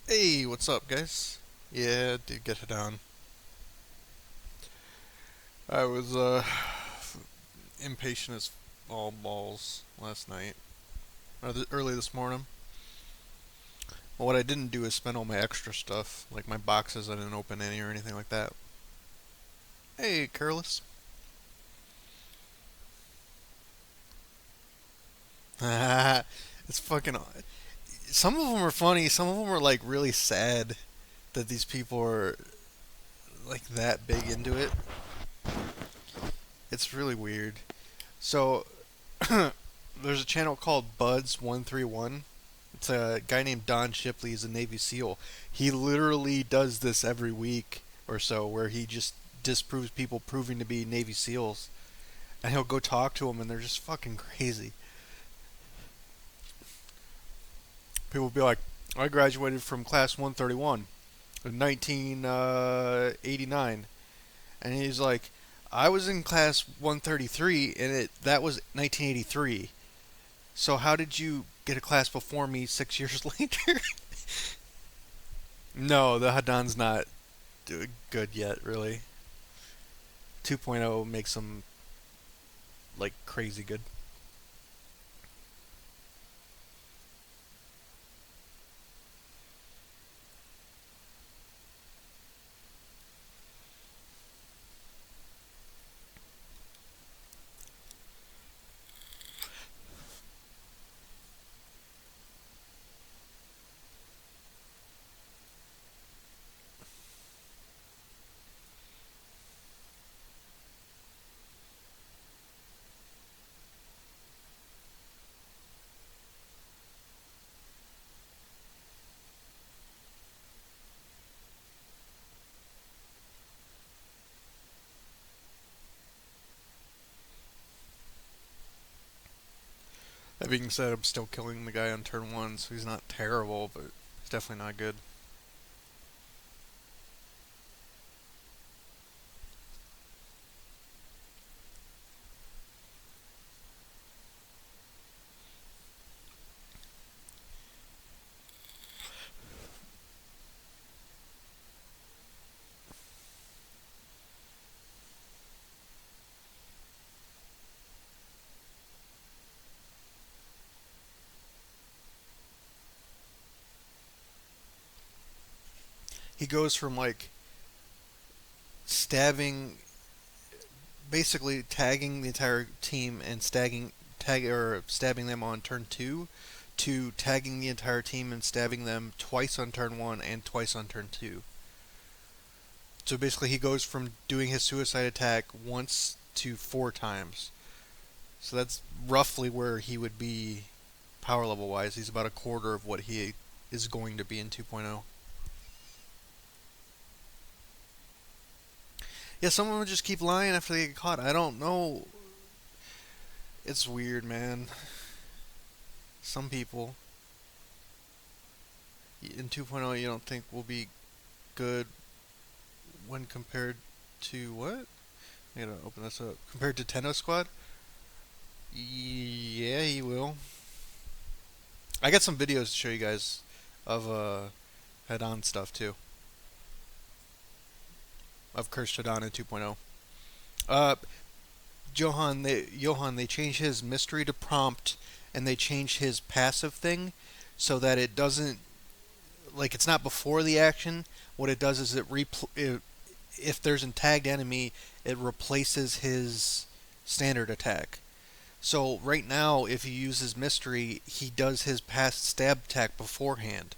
Hey, what's up, guys? Yeah, did get it on. I was impatient as all balls last night, or early this morning. Well, what I didn't do is spend all my extra stuff, like my boxes. I didn't open any or anything like that. Hey, careless. It's fucking. Some of them are funny. Some of them are like really sad that these people are like that big into it. It's really weird. So there's a channel called Buds 131. It's a guy named Don Shipley. He's a Navy SEAL. He literally does this every week or so, where he just disproves people proving to be Navy SEALs, and he'll go talk to them, and they're just fucking crazy. People will be like, "I graduated from class 131 in 1989," and he's like, "I was in class 133, and that was 1983. So how did you get a class before me 6 years later?" No, the Hadan's not good yet, really. 2.0 makes them like crazy good. That being said, I'm still killing the guy on turn one, so he's not terrible, but he's definitely not good. He goes from like stabbing, basically tagging the entire team and stabbing them on turn two, to tagging the entire team and stabbing them twice on turn one and twice on turn two. So basically, he goes from doing his suicide attack once to four times. So that's roughly where he would be power level wise. He's about a quarter of what he is going to be in 2.0. Yeah, some of them just keep lying after they get caught. I don't know. It's weird, man. Some people in 2.0 you don't think will be good when compared to what? I gotta open this up. Compared to Tenno Squad? Yeah, he will. I got some videos to show you guys of head-on stuff too. Of Cursed Hadan in 2.0. Uh, Johan, they changed his mystery to prompt, and they changed his passive thing so that it doesn't, like, it's not before the action. What it does is if there's a tagged enemy, it replaces his standard attack. So right now, if he uses mystery, he does his past stab attack beforehand.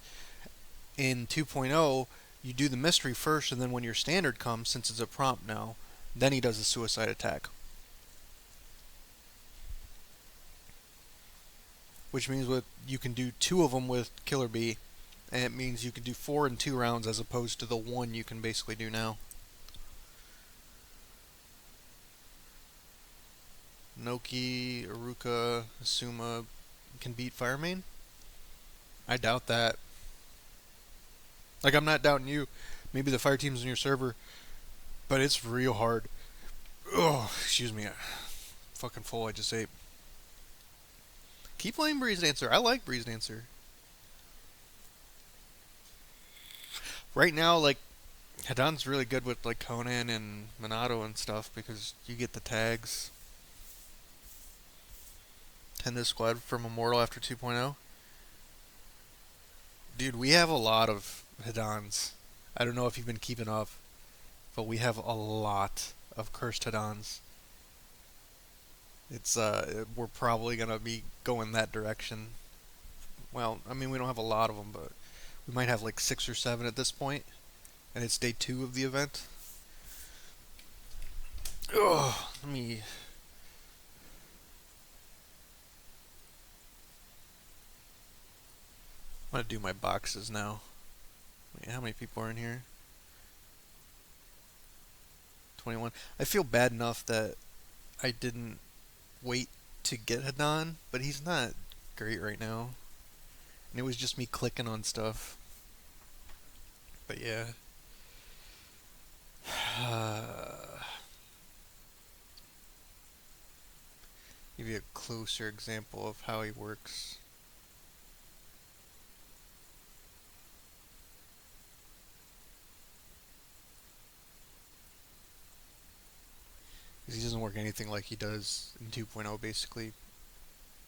In 2.0, you do the mystery first, and then when your standard comes, since it's a prompt now, then he does the suicide attack. Which means you can do two of them with Killer Bee, and it means you can do four in 2 rounds as opposed to the one you can basically do now. Noki, Aruka, Asuma can beat Fire Main? I doubt that. Like, I'm not doubting you. Maybe the fire team's on your server, but it's real hard. Oh, excuse me. Fucking full, I just ate. Keep playing Breeze Dancer. I like Breeze Dancer. Right now, like Hadon's really good with like Conan and Minato and stuff because you get the tags. Tend this squad from Immortal after 2.0. Dude, we have a lot of Hadons. I don't know if you've been keeping up, but we have a lot of cursed Hadons. It's we're probably gonna be going that direction. Well, I mean we don't have a lot of them, but we might have like 6 or 7 at this point, and it's day 2 of the event. Ugh, let me. I'm gonna do my boxes now. Wait, how many people are in here? 21. I feel bad enough that I didn't wait to get Hadon, but he's not great right now. And it was just me clicking on stuff. But yeah. Give you a closer example of how he works. Because he doesn't work anything like he does in 2.0 basically.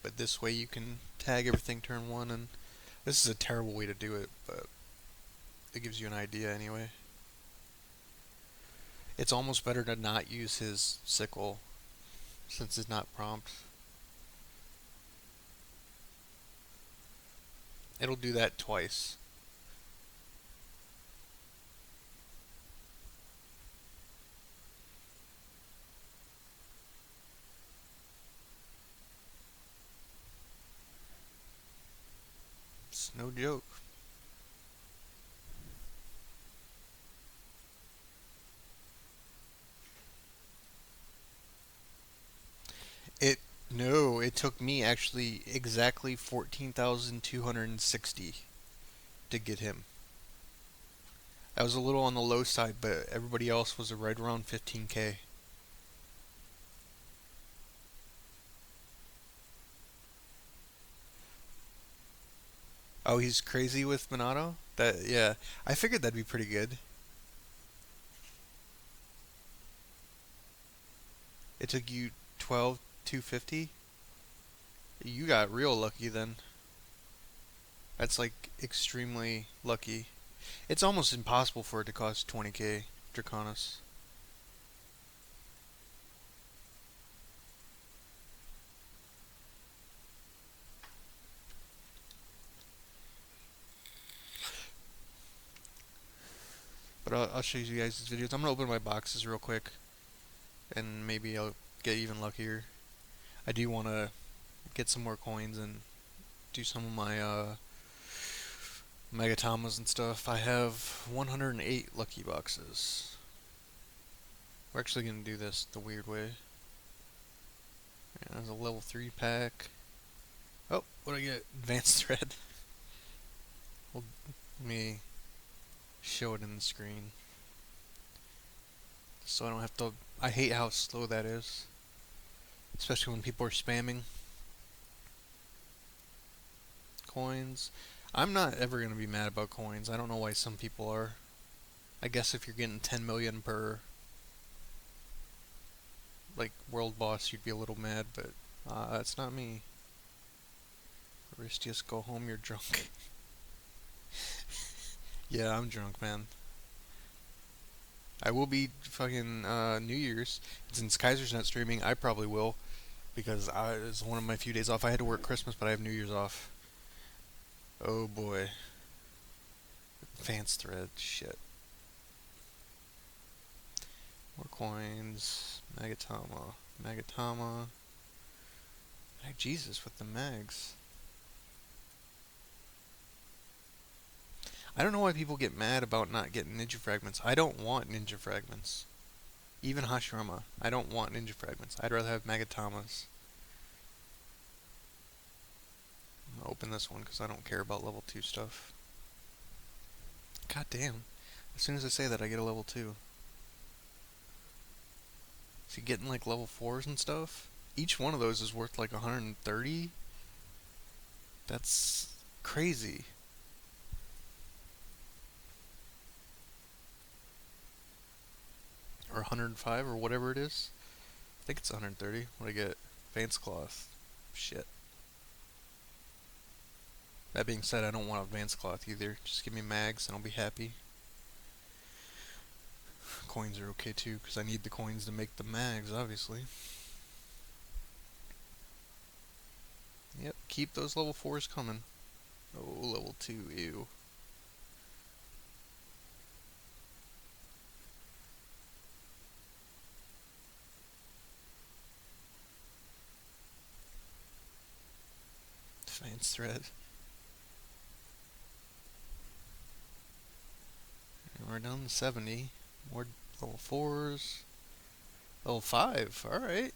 But this way you can tag everything turn 1, and this is a terrible way to do it, but it gives you an idea anyway. It's almost better to not use his sickle since it's not prompt. It'll do that twice. It's no joke. It no, it took me actually exactly 14,260 to get him. I was a little on the low side, but everybody else was right around 15K. Oh, he's crazy with Minato? That yeah, I figured that'd be pretty good. It took you 12,250. You got real lucky then. That's like extremely lucky. It's almost impossible for it to cost 20K Draconis. But I'll show you guys these videos. I'm gonna open my boxes real quick, and maybe I'll get even luckier. I do want to get some more coins and do some of my Megatamas and stuff. I have 108 lucky boxes. We're actually gonna do this the weird way. Yeah, there's a level 3 pack. Oh, what do I get? Advanced thread. Well, let me show it in the screen. So I don't have to. I hate how slow that is. Especially when people are spamming coins. I'm not ever going to be mad about coins. I don't know why some people are. I guess if you're getting 10 million per like world boss, you'd be a little mad, but that's not me. Aristeaus, go home, you're drunk. Yeah, I'm drunk, man. I will be fucking New Year's. Since Kaiser's not streaming, I probably will because it's one of my few days off. I had to work Christmas, but I have New Year's off. Oh boy. Advanced thread, shit. More coins. Magatama. Magatama. Jesus, with the mags. I don't know why people get mad about not getting ninja fragments. I don't want ninja fragments. Even Hashirama. I don't want ninja fragments. I'd rather have Magatamas. I'm gonna open this one because I don't care about level 2 stuff. God damn. As soon as I say that, I get a level 2. So you getting like level 4s and stuff? Each one of those is worth like 130? That's crazy. or 105 or whatever it is. I think it's 130. What I get? Advanced cloth. Shit. That being said, I don't want advanced cloth either. Just give me mags and I'll be happy. Coins are okay too, because I need the coins to make the mags, obviously. Yep, keep those level 4s coming. Oh, level 2, ew. Advanced thread. And we're down to 70. More level 4s. Level 5, alright.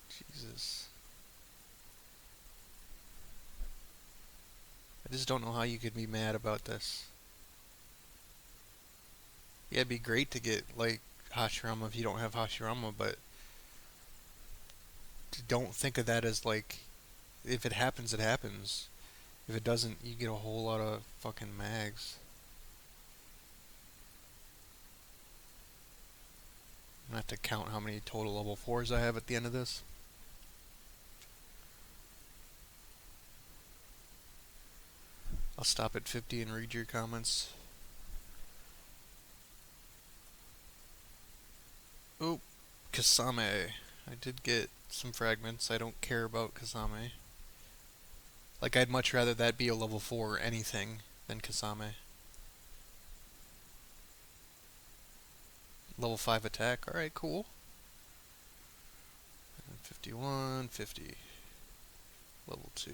Jesus. I just don't know how you could be mad about this. Yeah, it'd be great to get, like, Hashirama if you don't have Hashirama, but don't think of that as, like, if it happens, it happens. If it doesn't, you get a whole lot of fucking mags. I'm gonna have to count how many total level 4s I have at the end of this. I'll stop at 50 and read your comments. Oh, Kasame. I did get some fragments. I don't care about Kasame. Like, I'd much rather that be a level 4 anything than Kasame. Level 5 attack. Alright, cool. 51, 50. Level 2.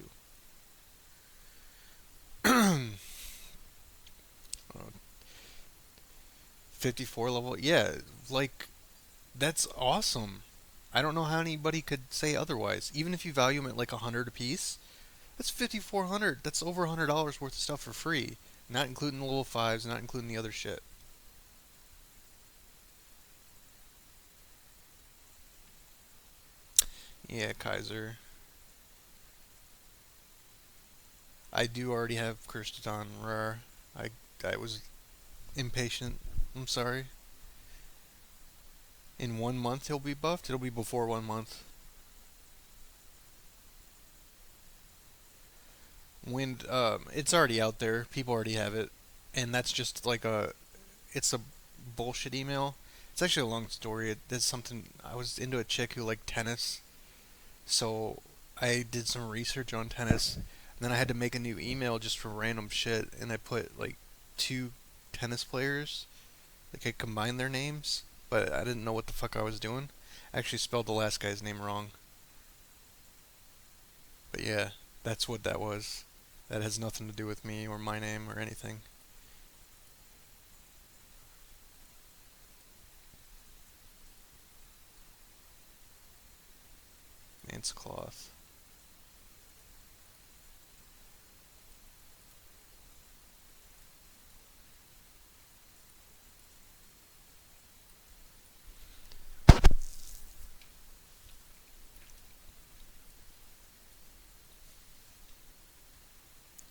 54 level. Yeah, like, that's awesome. I don't know how anybody could say otherwise. Even if you value them at like 100 a piece, that's 5,400. That's over $100 worth of stuff for free. Not including the level 5s, not including the other shit. Yeah, Kaiser. I do already have Kirstaton rare. I was impatient. I'm sorry. In 1 month he'll be buffed? It'll be before 1 month. Wind, it's already out there. People already have it. And that's just like it's a bullshit email. It's actually a long story. There's something, I was into a chick who liked tennis. So I did some research on tennis. And then I had to make a new email just for random shit. And I put like 2 tennis players. Like I combined their names. But I didn't know what the fuck I was doing. I actually spelled the last guy's name wrong. But yeah, that's what that was. That has nothing to do with me or my name or anything. Man's cloth.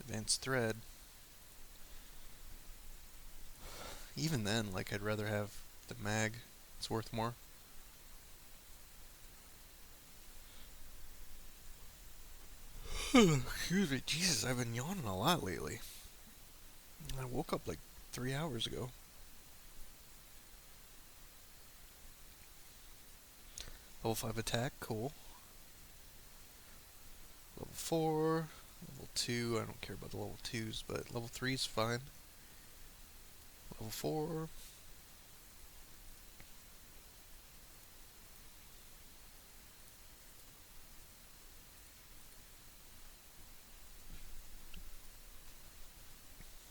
Advanced thread. Even then, like, I'd rather have the mag. It's worth more. Excuse me. Jesus, I've been yawning a lot lately. I woke up like 3 hours ago. Level 5 attack, cool. Level 4, level 2, I don't care about the level 2s, but level 3 is fine. Level 4.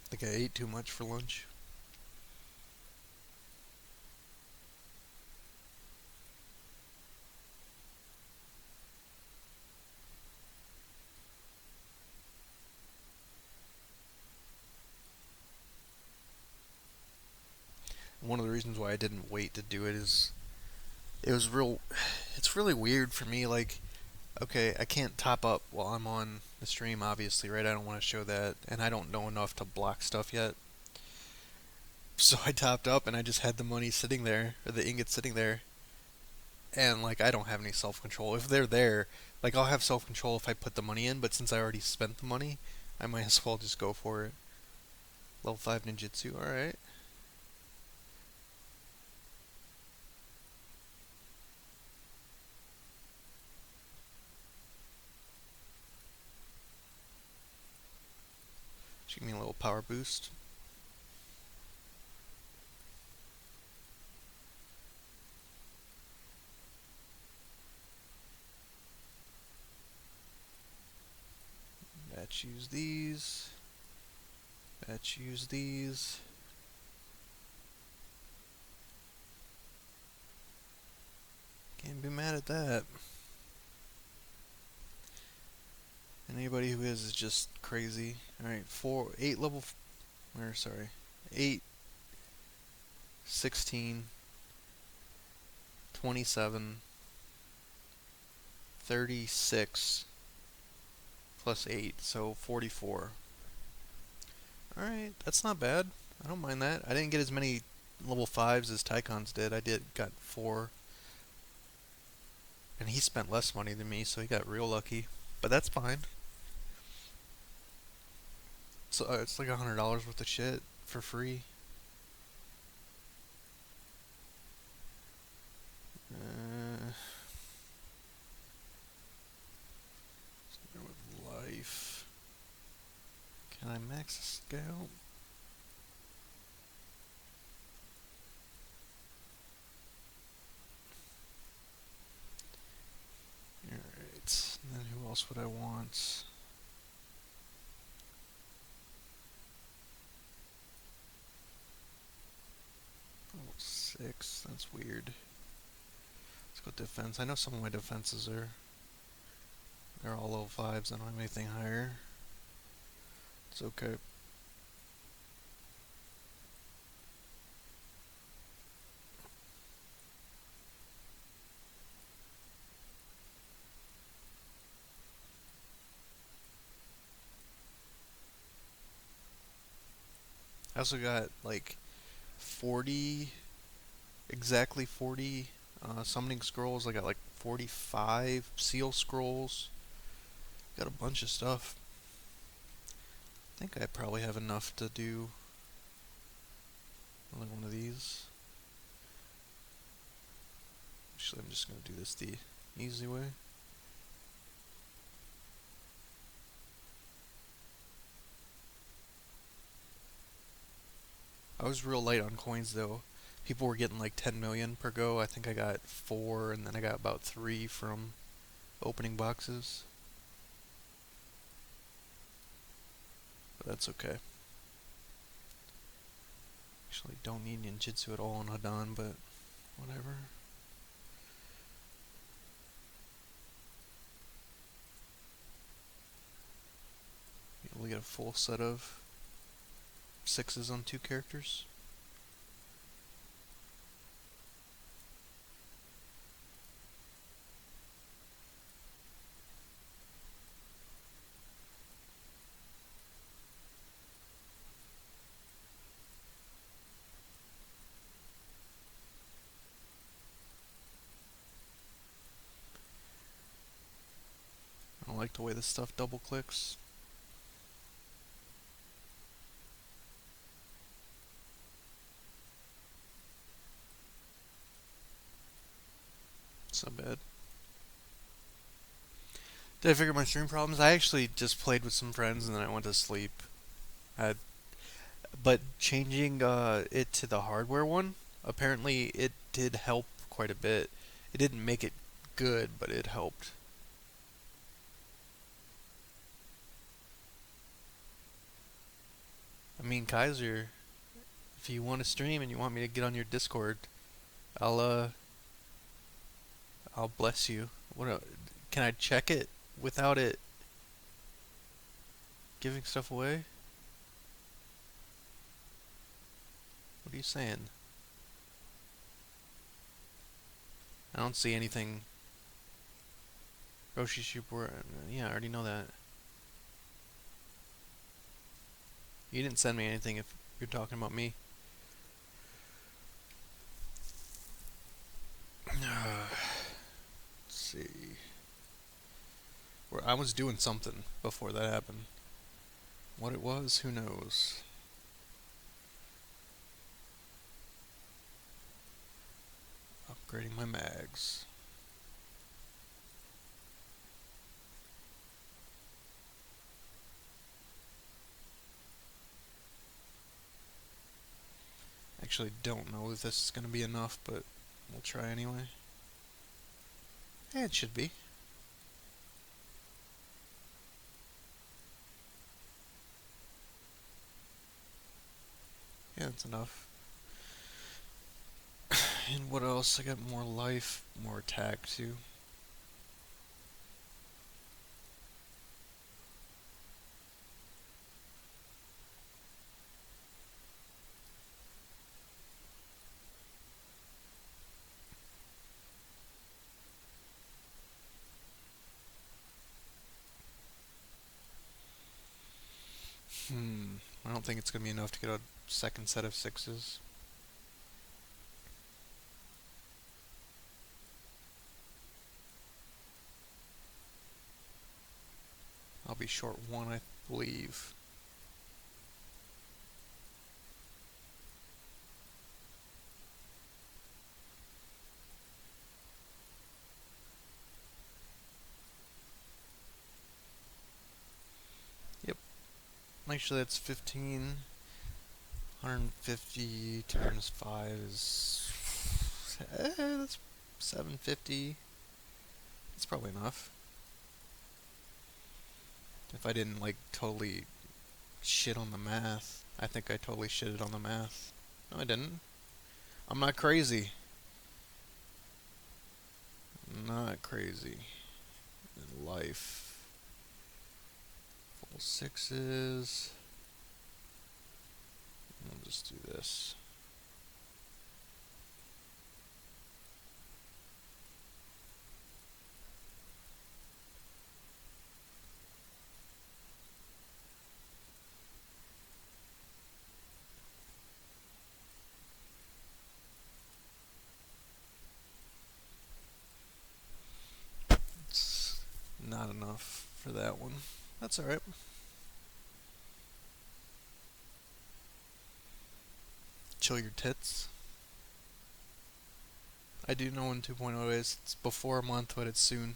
I think I ate too much for lunch. One of the reasons why I didn't wait to do it is it's really weird for me, like, okay, I can't top up while I'm on the stream, obviously, right? I don't want to show that, and I don't know enough to block stuff yet. So I topped up and I just had the money sitting there, or the ingots sitting there, and like I don't have any self control. If they're there, like I'll have self control if I put the money in, but since I already spent the money, I might as well just go for it. Level 5 ninjutsu, alright. Just give me a little power boost. Let's use these. Let's use these. Can't be mad at that. Anybody who is just crazy. Alright, 8 level, or sorry, 8, 16, 27, 36, plus 8, so 44. Alright, that's not bad. I don't mind that. I didn't get as many level 5s as Tycon's did. Got 4. And he spent less money than me, so he got real lucky. But that's fine. So it's like $100 worth of shit for free. Uh, start with life. Can I max the scale? Alright, and then who else would I want? Level 6, that's weird. Let's go defense. I know some of my defenses they're all level 5s. I don't have anything higher. It's okay. I also got like 40, exactly 40 summoning scrolls. I got like 45 seal scrolls. Got a bunch of stuff. I think I probably have enough to do another one of these. Actually, I'm just going to do this the easy way. I was real light on coins though. People were getting like 10 million per go. I think I got 4, and then I got about 3 from opening boxes. But that's okay. Actually, don't need ninjutsu at all on Hadan, but whatever. We get a full set of 6s on 2 characters. I don't like the way this stuff double clicks. It's not bad. Did I figure my stream problems? I actually just played with some friends and then I went to sleep. I But changing it to the hardware one, apparently it did help quite a bit. It didn't make it good, but it helped. I mean, Kaiser, if you want to stream and you want me to get on your Discord, I'll uh I'll bless you. Can I check it without it giving stuff away? What are you saying? I don't see anything. Roshi Shupor, yeah, I already know that. You didn't send me anything if you're talking about me. I was doing something before that happened. What it was, who knows? Upgrading my mags. Actually, don't know if this is going to be enough, but we'll try anyway. Yeah, it should be. Yeah, that's enough. And what else? I got more life, more attack too. I don't think it's going to be enough to get a second set of sixes. I'll be short one, I believe. Yep. Actually, that's 15. 150 times 5 is... that's 750. That's probably enough. If I didn't, like, totally shit on the math. I think I totally shitted on the math. No, I didn't. I'm not crazy. Not crazy. In life. Full sixes. We'll just do this. It's not enough for that one. That's alright. Chill your tits. I do know when 2.0 is. It's before a month, but it's soon.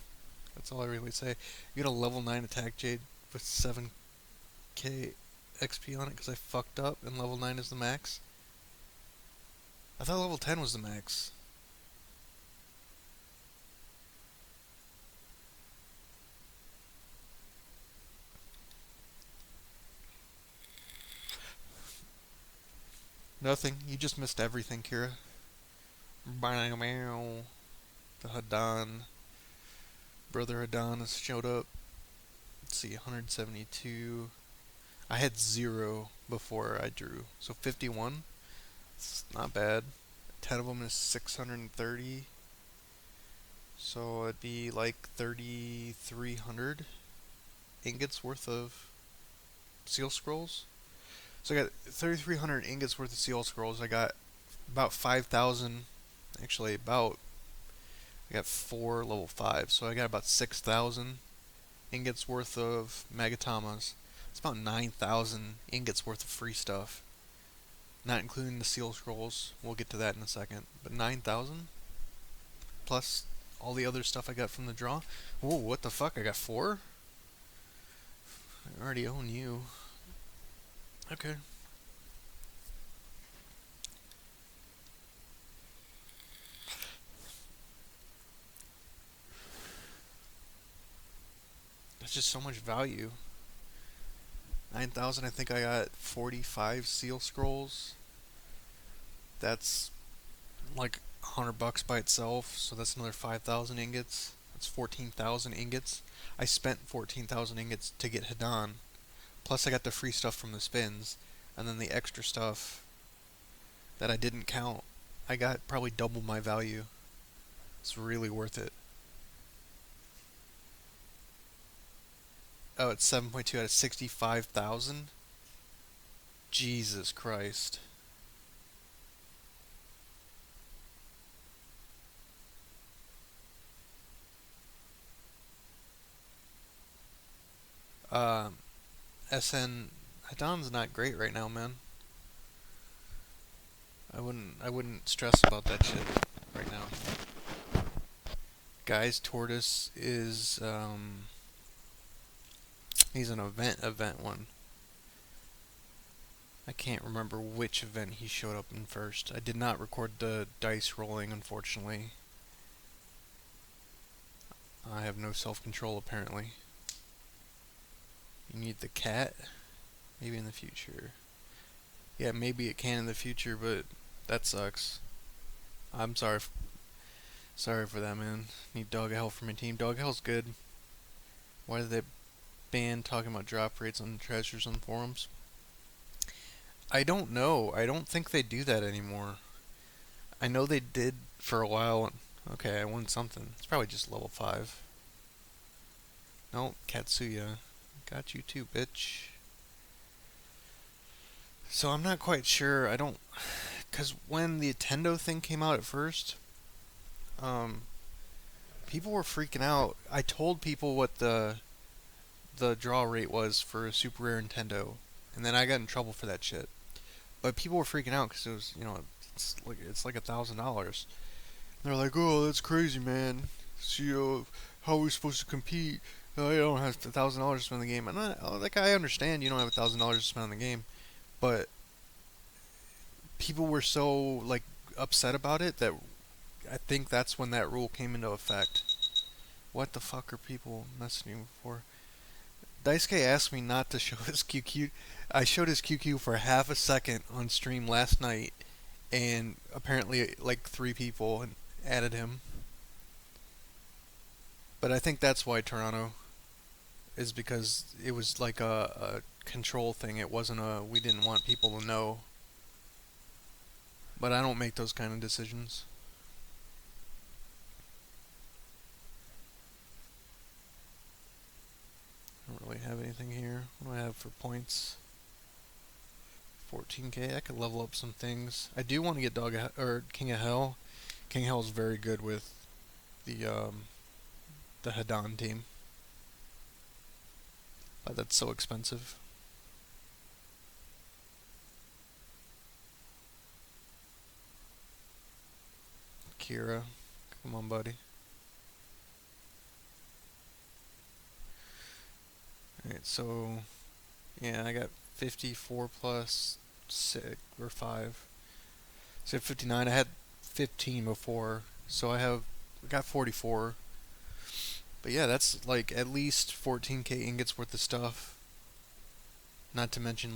That's all I really say. You get a level 9 attack Jade with 7k XP on it because I fucked up and level 9 is the max. I thought level 10 was the max. Nothing. You just missed everything, Kira. The Hadan. Brother Hadan has showed up. Let's see, 172. I had 0 before I drew. So 51. It's not bad. 10 of them is 630. So it'd be like 3,300 ingots worth of seal scrolls. So I got 3,300 ingots worth of seal scrolls. I got about 5,000. Actually, I got 4 level 5. So I got about 6,000 ingots worth of Magatamas. It's about 9,000 ingots worth of free stuff. Not including the seal scrolls. We'll get to that in a second. But 9,000? Plus all the other stuff I got from the draw. Whoa, what the fuck? I got 4? I already own you. Okay. That's just so much value. 9,000, I think I got 45 seal scrolls. That's like $100 by itself, so that's another 5,000 ingots. That's 14,000 ingots. I spent 14,000 ingots to get Hadan. Plus I got the free stuff from the spins, and then the extra stuff that I didn't count. I got probably double my value. It's really worth it. Oh, it's 7.2 out of 65,000? Jesus Christ. Uh, SN Hadon's not great right now, man. I wouldn't stress about that shit right now. Guy's Tortoise is he's an event one. I can't remember which event he showed up in first. I did not record the dice rolling, unfortunately. I have no self-control apparently. You need the cat? Maybe in the future. Yeah, maybe it can in the future, but that sucks. I'm sorry for that, man. Need Dog Hell for my team. Dog Hell's good. Why did they ban talking about drop rates on treasures on forums? I don't know. I don't think they do that anymore. I know they did for a while. Okay, I won something. It's probably just level 5. No, Katsuya. Got you too, bitch. So I'm not quite sure. I don't... Because when the Nintendo thing came out at first, um, people were freaking out. I told people what the draw rate was for a super rare Nintendo, and then I got in trouble for that shit. But people were freaking out because it was, it's like $1,000. They're like, "Oh, that's crazy, man. So, how are we supposed to compete? I don't have $1,000 to spend on the game." And I understand you don't have $1,000 to spend on the game, but people were so upset about it that I think that's when that rule came into effect. What the fuck are people messaging me for? Daisuke asked me not to show his QQ. I showed his QQ for half a second on stream last night, and apparently like 3 people added him. But I think that's why Toronto is because it was like a control thing. It wasn't we didn't want people to know. But I don't make those kind of decisions. I don't really have anything here. What do I have for points? 14k. I could level up some things. I do want to get King of Hell. King of Hell is very good with the Hadan team. But that's so expensive. Kira, come on, buddy. Alright, so yeah, I got 54 plus 6 or 5. So I have 59. I had 15 before, so I got 44. But yeah, that's like at least 14k ingots worth of stuff. Not to mention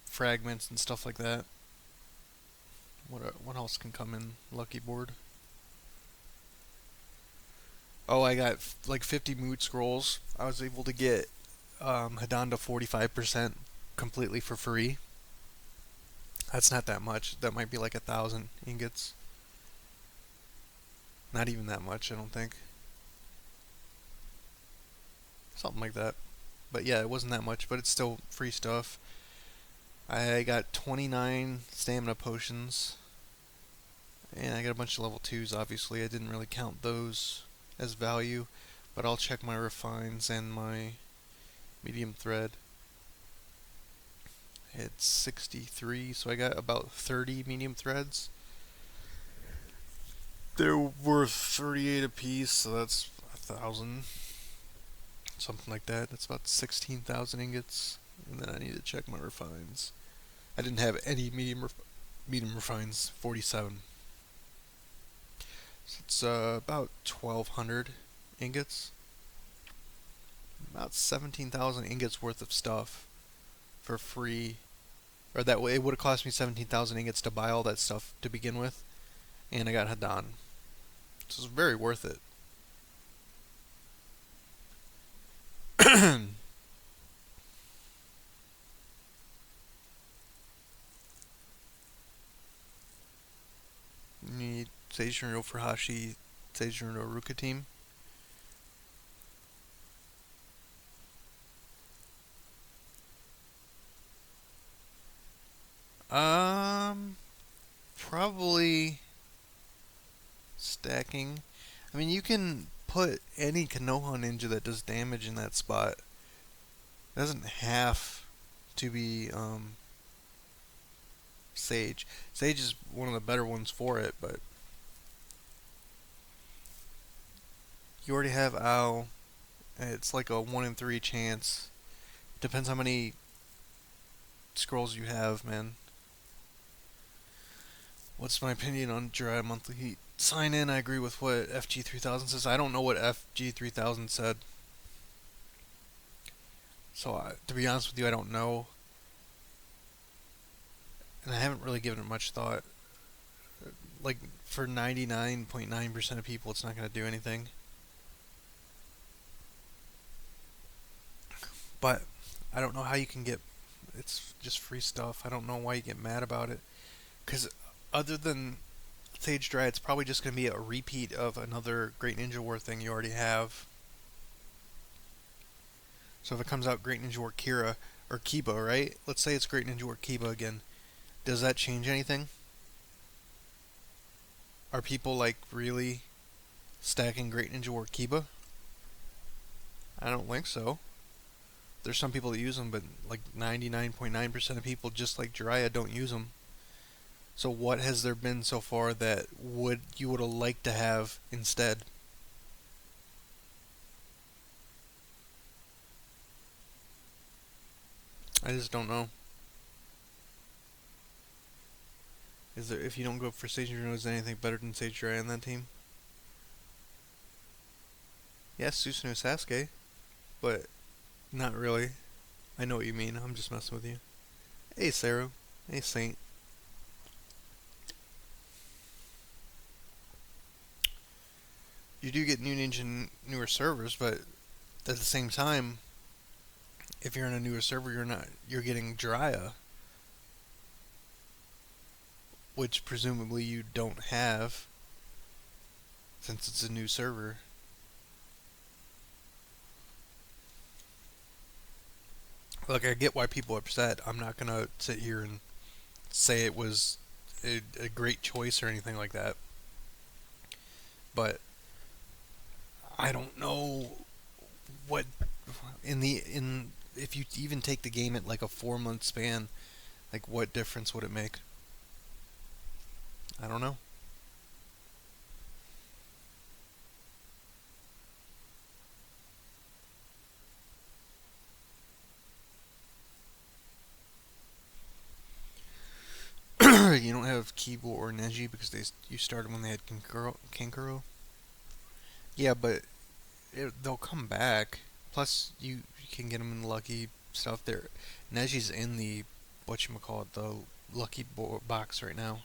fragments and stuff like that. What else can come in Lucky Board? Oh, I got like 50 mood scrolls. I was able to get Hadan to 45% completely for free. That's not that much. That might be like 1,000 ingots. Not even that much, I don't think. Something like that. But yeah, it wasn't that much, but it's still free stuff. I got 29 stamina potions. And I got a bunch of level 2s, obviously. I didn't really count those as value, but I'll check my refines and my medium thread. It's 63, so I got about 30 medium threads. They're worth 38 apiece, so that's 1,000. Something like that. That's about 16,000 ingots. And then I need to check my refines. I didn't have any medium refines, 47. So it's about 1,200 ingots. About 17,000 ingots worth of stuff for free. Or that way, it would have cost me 17,000 ingots to buy all that stuff to begin with. And I got Hadan. So it's very worth it. Need Seijun Furuhashi, Seijun Ruka team. Probably stacking. I mean, you can put any Konoha ninja that does damage in that spot. It doesn't have to be Sage. Sage is one of the better ones for it, but you already have Owl. It's like a 1 in 3 chance. Depends how many scrolls you have, man. What's my opinion on Jiraiya Monthly Heat? Sign in, I agree with what FG3000 says. I don't know what FG3000 said. So, to be honest with you, I don't know. And I haven't really given it much thought. Like, for 99.9% of people, it's not going to do anything. But, I don't know how you can get... It's just free stuff. I don't know why you get mad about it. Because, other than Sage Dry, it's probably just going to be a repeat of another Great Ninja War thing you already have. So if it comes out Great Ninja War Kira, or Kiba, right? Let's say it's Great Ninja War Kiba again. Does that change anything? Are people, like, really stacking Great Ninja War Kiba? I don't think so. There's some people that use them, but, like, 99.9% of people, just like Jiraiya, don't use them. So what has there been so far that you would have liked to have instead? I just don't know. Is there, if you don't go for Sage Reno, is there anything better than Sage Jiraiya on that team? Yes, Susanoo Sasuke, but not really. I know what you mean. I'm just messing with you. Hey, Saru. Hey, Saint. You do get new ninja newer servers, but at the same time, if you're in a newer server, you're getting Jiraiya, which presumably you don't have since it's a new server. Look, I get why people are upset. I'm not gonna sit here and say it was a great choice or anything like that, but I don't know what in if you even take the game at like a 4 month span, like what difference would it make? I don't know. You don't have Kibo or Neji because you started when they had Kankuro. Yeah, but they'll come back. Plus, you can get them in lucky stuff. There, Neji's in the whatchamacallit, the lucky box right now.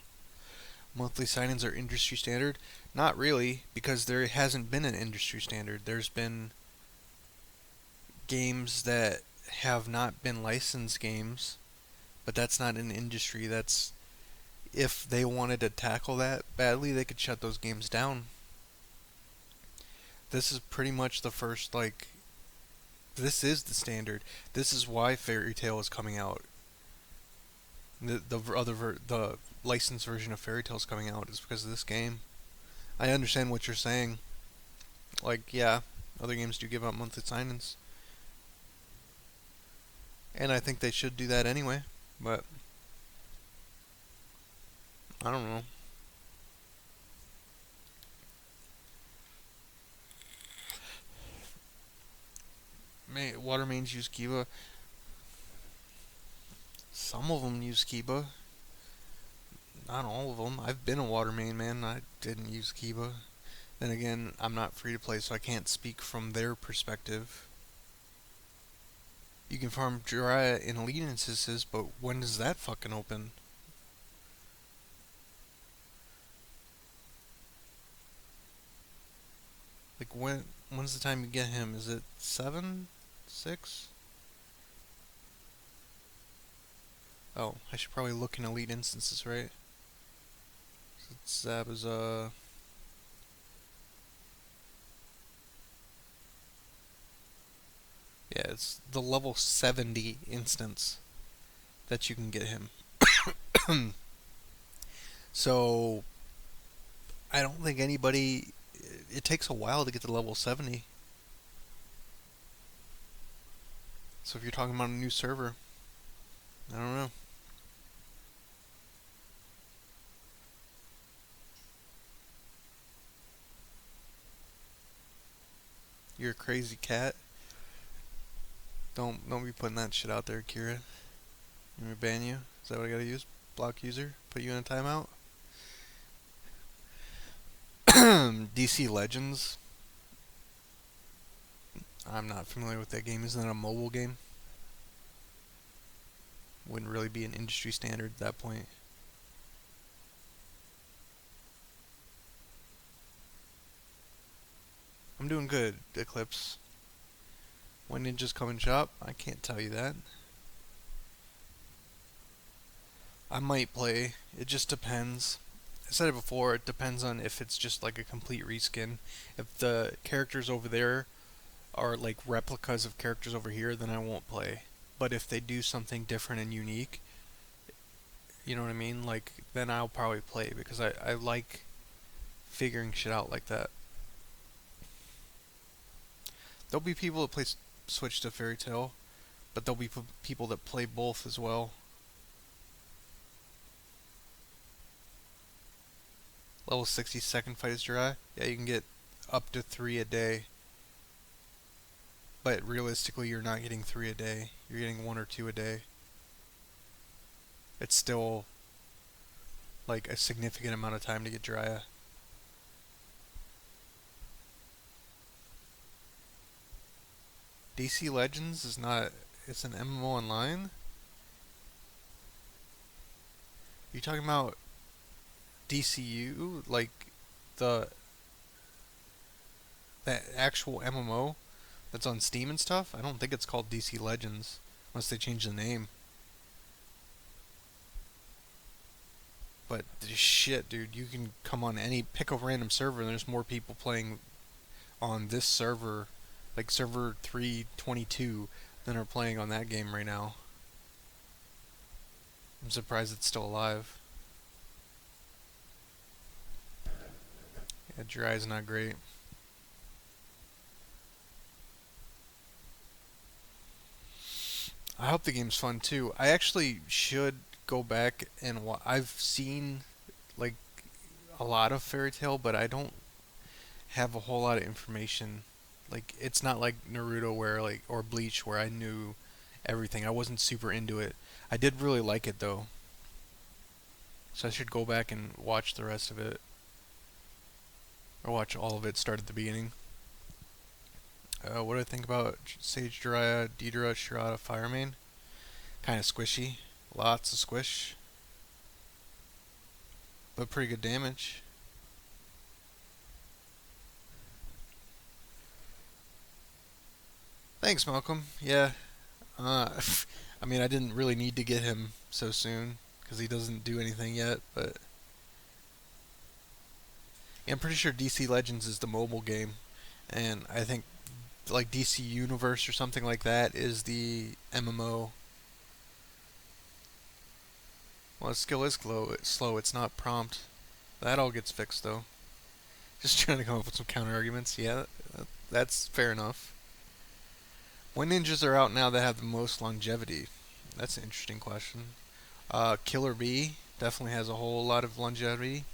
Monthly signings are industry standard. Not really, because there hasn't been an industry standard. There's been games that have not been licensed games, but that's not an industry. That's if they wanted to tackle that badly, they could shut those games down. This is pretty much the first, like, this is the standard. This is why Fairy Tail is coming out. The licensed version of Fairy Tail is coming out is because of this game. I understand what you're saying. Like, yeah, other games do give out monthly signings, and I think they should do that anyway. But I don't know. Water mains use Kiba. Some of them use Kiba. Not all of them. I've been a water main, man. I didn't use Kiba. Then again, I'm not free to play, so I can't speak from their perspective. You can farm Jiraiya in elite instances, but when does that fucking open? Like, when's the time you get him? Is it 7? 6? Oh, I should probably look in elite instances, right? Zab is, yeah, it's the level 70 instance that you can get him. So, I don't think anybody it takes a while to get to level 70. So if you're talking about a new server, I don't know. You're a crazy cat. Don't be putting that shit out there, Kira. I'm gonna ban you. Is that what I gotta use? Block user? Put you in a timeout? DC Legends. I'm not familiar with that game. Isn't that a mobile game? Wouldn't really be an industry standard at that point. I'm doing good, Eclipse. When ninjas come and shop? I can't tell you that. I might play. It just depends. I said it before, it depends on if it's just like a complete reskin. If the characters over there are like replicas of characters over here, then I won't play. But if they do something different and unique, you know what I mean? Like, then I'll probably play because I like figuring shit out like that. There'll be people that play Switch to Fairy Tail, but there'll be people that play both as well. Level 60 second fight is dry. Yeah, you can get up to 3 a day. But realistically, you're not getting 3 a day. You're getting 1 or 2 a day. It's still like a significant amount of time to get Drya. DC Legends is not. It's an MMO online. You talking about DCU, like the that actual MMO that's on Steam and stuff? I don't think it's called DC Legends unless they change the name. But shit, dude, you can come on pick a random server and there's more people playing on this server, like server 322, than are playing on that game right now. I'm surprised it's still alive. Yeah, Dry is not great. I hope the game's fun too. I actually should go back and I've seen like a lot of Fairy Tail, but I don't have a whole lot of information. Like, it's not like Naruto where like or Bleach where I knew everything. I wasn't super into it. I did really like it though. So I should go back and watch the rest of it. Or watch all of it start at the beginning. What do I think about Sage Jiraiya, Deidara, Shirata, Firemane? Kind of squishy. Lots of squish. But pretty good damage. Thanks, Malcolm. Yeah. I mean, I didn't really need to get him so soon because he doesn't do anything yet, but yeah, I'm pretty sure DC Legends is the mobile game, and I think like DC Universe or something like that is the MMO. Well, his skill is slow. It's not prompt. That all gets fixed though. Just trying to come up with some counter arguments. Yeah, that's fair enough. What ninjas are out now that have the most longevity? That's an interesting question. Killer Bee definitely has a whole lot of longevity.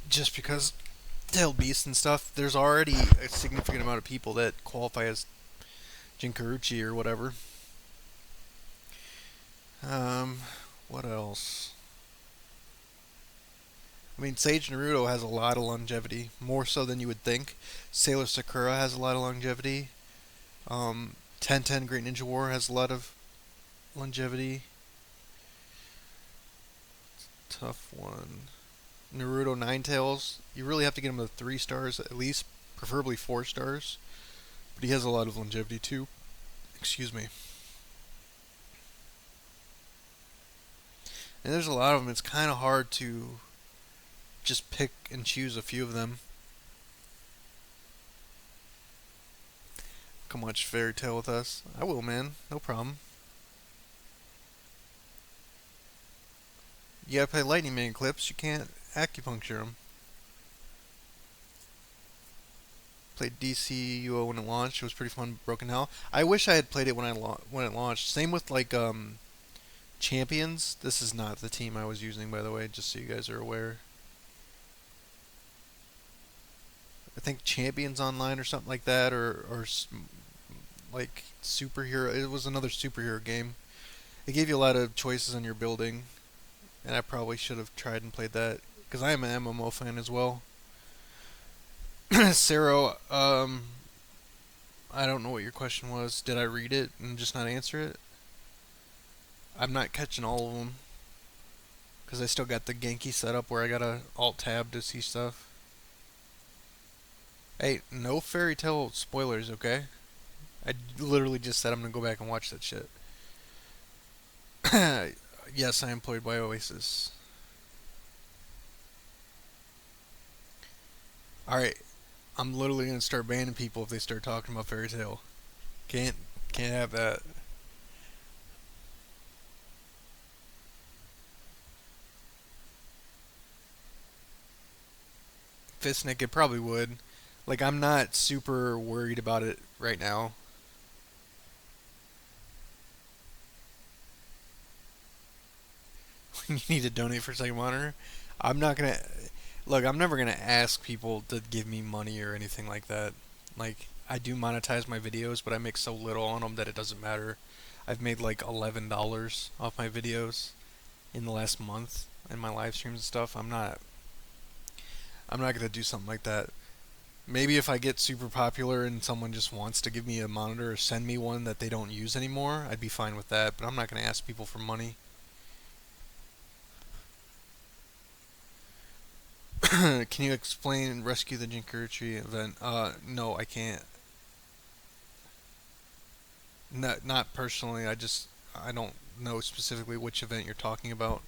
Just because Tailed Beast and stuff, there's already a significant amount of people that qualify as Jinkaruchi or whatever. What else? I mean, Sage Naruto has a lot of longevity, more so than you would think. Sailor Sakura has a lot of longevity. 1010 Great Ninja War has a lot of longevity. Tough one. Naruto Ninetales, you really have to get him to 3 stars at least, preferably 4 stars. But he has a lot of longevity too. Excuse me. And there's a lot of them. It's kind of hard to just pick and choose a few of them. Come watch Fairy Tail with us. I will, man. No problem. You gotta play Lightning Man clips. You can't acupuncture them. Played DCUO when it launched. It was pretty fun. Broken Hell. I wish I had played it when it launched. Same with like Champions. This is not the team I was using, by the way, just so you guys are aware. I think Champions Online or something like that, or like superhero. It was another superhero game. It gave you a lot of choices on your building, and I probably should have tried and played that because I am an MMO fan as well. Sarah, I don't know what your question was. Did I read it and just not answer it? I'm not catching all of them because I still got the Genki set up where I gotta alt tab to see stuff. Hey, no fairy tale spoilers, okay? I literally just said I'm gonna go back and watch that shit. Yes, I am employed by Oasis. Alright, I'm literally gonna start banning people if they start talking about fairy tale. Can't can't have that. Fistnick, it probably would. Like, I'm not super worried about it right now. You need to donate for second monitor. I'm not gonna look. I'm never gonna ask people to give me money or anything like that. Like, I do monetize my videos, but I make so little on them that it doesn't matter. I've made like $11 off my videos in the last month in my live streams and stuff. I'm not gonna do something like that. Maybe if I get super popular and someone just wants to give me a monitor or send me one that they don't use anymore, I'd be fine with that. But I'm not gonna ask people for money. Can you explain Rescue the Jinkichi event? No, I can't. Not personally. I don't know specifically which event you're talking about.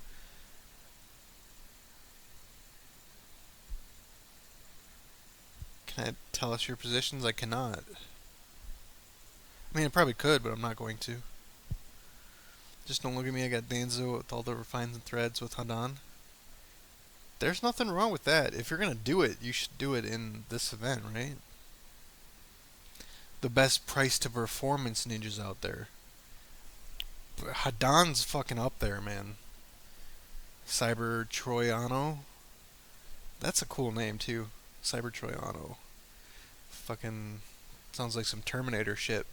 Can I tell us your positions? I cannot. I mean, I probably could, but I'm not going to. Just don't look at me. I got Danzo with all the refines and threads with Hadan. There's nothing wrong with that. If you're gonna do it, you should do it in this event, right? The best price to performance ninjas out there. Hadan's fucking up there, man. Cyber Troiano. That's a cool name too. Cyber Troiano. Fucking sounds like some Terminator shit.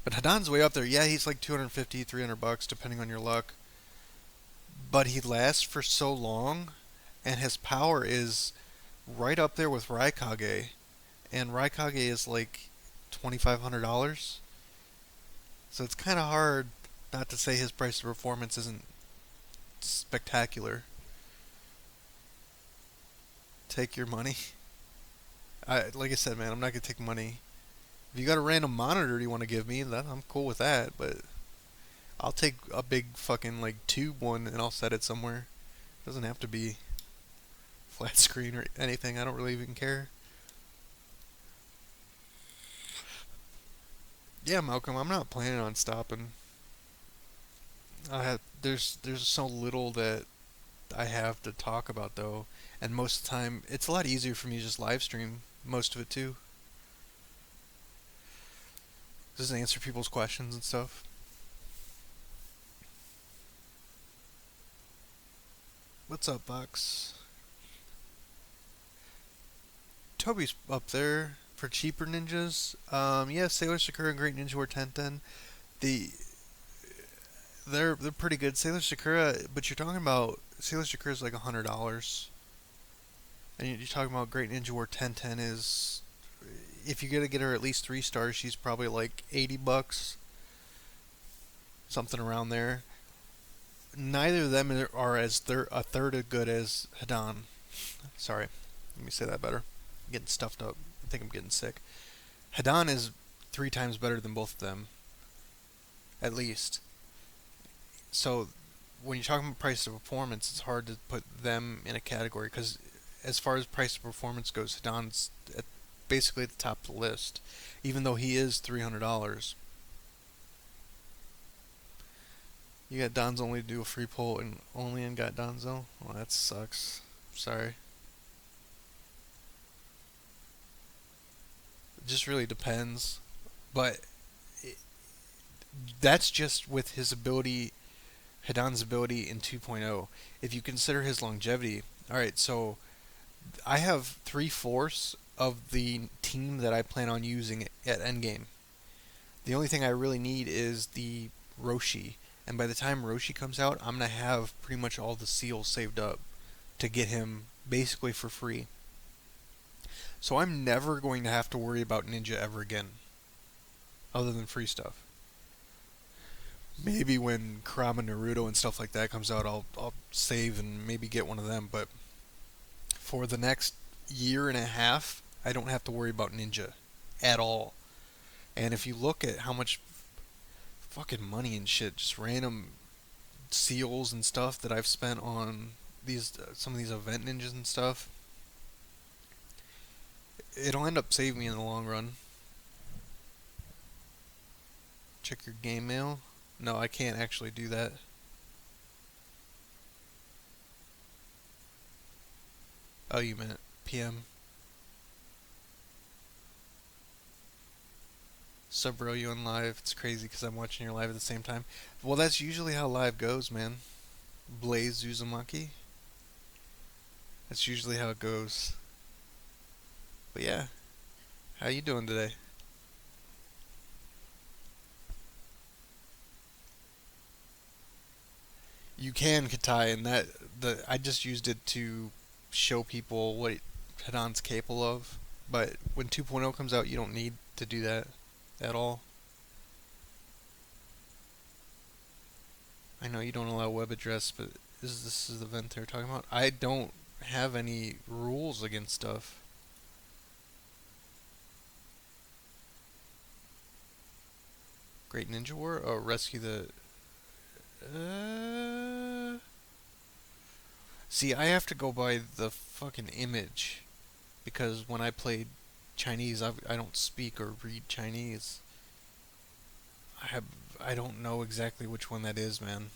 But Hadan's way up there. Yeah, he's like 250, $300 depending on your luck. But he lasts for so long, and his power is right up there with Raikage. And Raikage is like $2,500. So it's kind of hard not to say his price to performance isn't spectacular. Take your money. Like I said, man, I'm not gonna take money. If you got a random monitor you want to give me, then I'm cool with that. But I'll take a big fucking like tube one and I'll set it somewhere. It doesn't have to be flat screen or anything. I don't really even care. Yeah, Malcolm, I'm not planning on stopping. There's so little that I have to talk about though, and most of the time it's a lot easier for me to just live stream most of it too. Just answer people's questions and stuff. What's up, Box? Toby's up there for cheaper ninjas. Yeah, Sailor Sakura and Great Ninja War 1010. The they're pretty good. Sailor Sakura, but you're talking about Sailor Sakura is like $100, and you're talking about Great Ninja War 1010 is if you gotta get her at least 3 stars, she's probably like $80, something around there. Neither of them are a third as good as Hadan. Sorry, let me say that better. I'm getting stuffed up. I think I'm getting sick. Hadan is 3 times better than both of them, at least. So when you're talking about price to performance, it's hard to put them in a category because as far as price to performance goes, Hadan's basically at the top of the list, even though he is $300. You got Donzo only to do a free poll and only in got Donzo? Well, that sucks. Sorry. It just really depends. But it, that's just with his ability, Hidan's ability in 2.0. If you consider his longevity, all right, so I have three-fourths of the team that I plan on using at endgame. The only thing I really need is the Roshi. And by the time Roshi comes out, I'm going to have pretty much all the seals saved up to get him basically for free. So I'm never going to have to worry about Ninja ever again, other than free stuff. Maybe when Kurama Naruto and stuff like that comes out, I'll save and maybe get one of them. But for the next year and a half, I don't have to worry about Ninja at all. And if you look at how much fucking money and shit, just random seals and stuff that I've spent on these some of these event ninjas and stuff, it'll end up saving me in the long run. Check your game mail. No, I can't actually do that. Oh, you meant PM. Sub bro, you on live? It's crazy because I'm watching your live at the same time. Well, that's usually how live goes, man. Blaze Uzumaki. That's usually how it goes. But yeah, how you doing today? You can Katai, and that the I just used it to show people what Hidan's capable of. But when 2.0 comes out, you don't need to do that at all. I know you don't allow web address, but this is the event they're talking about? I don't have any rules against stuff. Great Ninja War? Oh, rescue the. Uh... See, I have to go by the fucking image because when I played Chinese, I don't speak or read Chinese. I have I don't know exactly which one that is, man.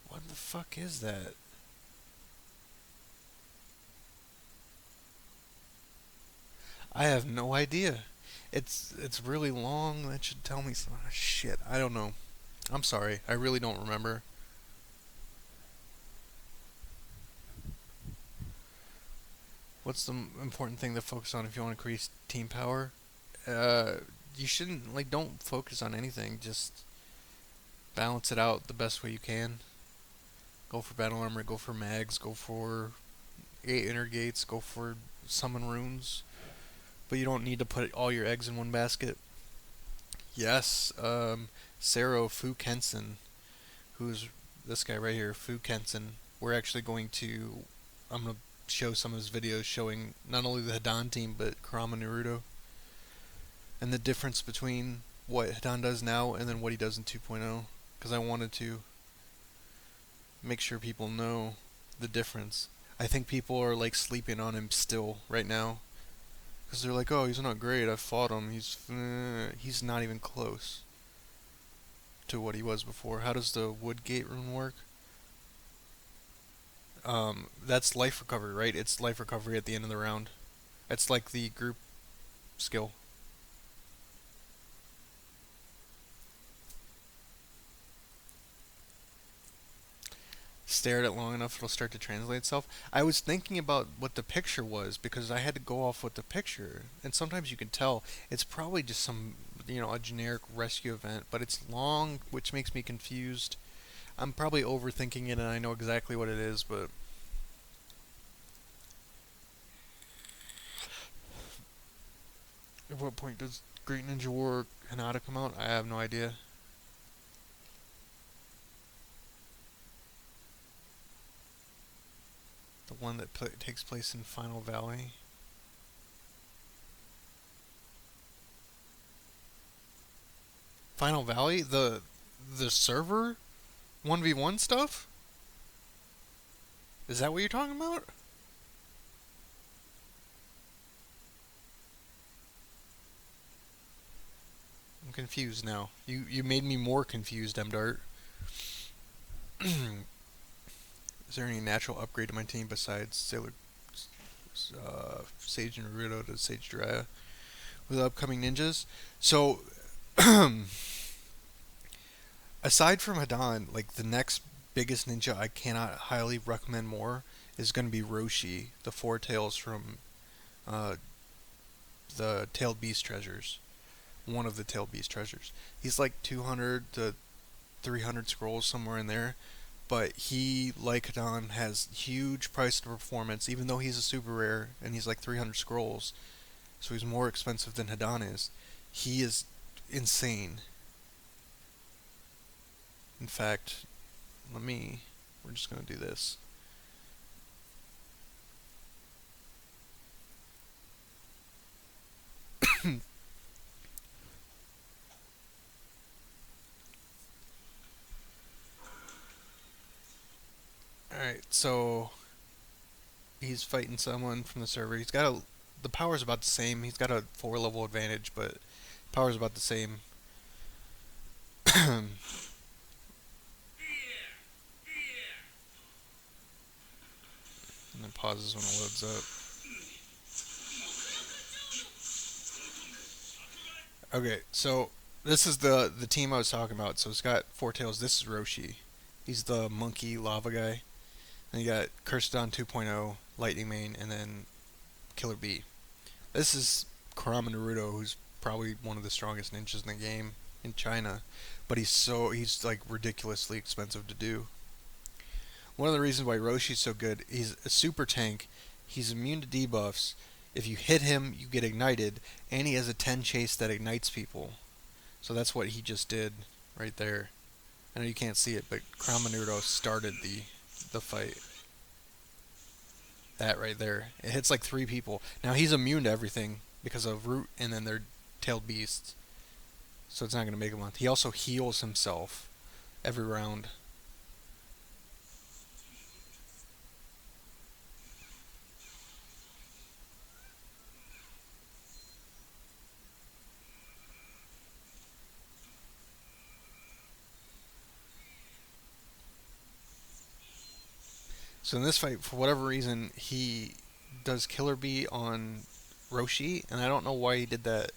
What the fuck is that? I have no idea. It's really long. That should tell me some shit. I don't know. I'm sorry. I really don't remember. What's the important thing to focus on if you want to increase team power? Uh, you shouldn't don't focus on anything. Just balance it out the best way you can. Go for battle armor. Go for mags. Go for 8 inner gates. Go for summon runes. But you don't need to put all your eggs in one basket. Yes, Sero Fu Kensen, who's this guy right here, Fu Kensen. We're actually going to. I'm gonna show some of his videos showing not only the Hidan team but Kurama Naruto and the difference between what Hidan does now and then what he does in 2.0. Because I wanted to make sure people know the difference. I think people are sleeping on him still right now because they're like, oh, he's not great. I fought him. He's not even close to what he was before. How does the Woodgate rune work? That's life recovery, right? It's life recovery at the end of the round. It's like the group skill. Stare at it long enough, it'll start to translate itself. I was thinking about what the picture was because I had to go off with the picture, and sometimes you can tell it's probably just some, a generic rescue event, but it's long, which makes me confused. I'm probably overthinking it, and I know exactly what it is, but at what point does Great Ninja War Hinata come out? I have no idea. The one that takes place in Final Valley. Final Valley? The server? 1v1 stuff? Is that what you're talking about? confused now. You made me more confused, Mdart. Is there any natural upgrade to my team besides Sage Naruto to Sage Jiraiya with upcoming ninjas? So, aside from Hidan, like the next biggest ninja I cannot highly recommend more is going to be Roshi, the Four Tails from uh, the Tailed Beast treasures. One of the Tailed Beast treasures. He's like 200 to 300 scrolls, somewhere in there. But he, like Hidan, has huge price to performance, even though he's a super rare and he's like 300 scrolls. So he's more expensive than Hidan is. He is insane. In fact, we're just going to do this. Alright, so he's fighting someone from the server. The power's about the same. He's got a 4 level advantage, but power's about the same. And then pauses when it loads up. Okay, so this is the team I was talking about. So it's got Four Tails. This is Roshi. He's the monkey lava guy. And you got Kirstodon 2.0, Lightning Mane, and then Killer Bee. This is Kurama Naruto, who's probably one of the strongest ninjas in the game in China, but he's like ridiculously expensive to do. One of the reasons why Roshi's so good, he's a super tank. He's immune to debuffs. If you hit him, you get ignited, and he has a 10 chase that ignites people. So that's what he just did right there. I know you can't see it, but Kurama Naruto started the fight. That right there. It hits like 3 people. Now he's immune to everything because of Root and then their tailed beasts. So it's not going to make him on. He also heals himself every round. So in this fight, for whatever reason, he does Killer Bee on Roshi, and I don't know why he did that.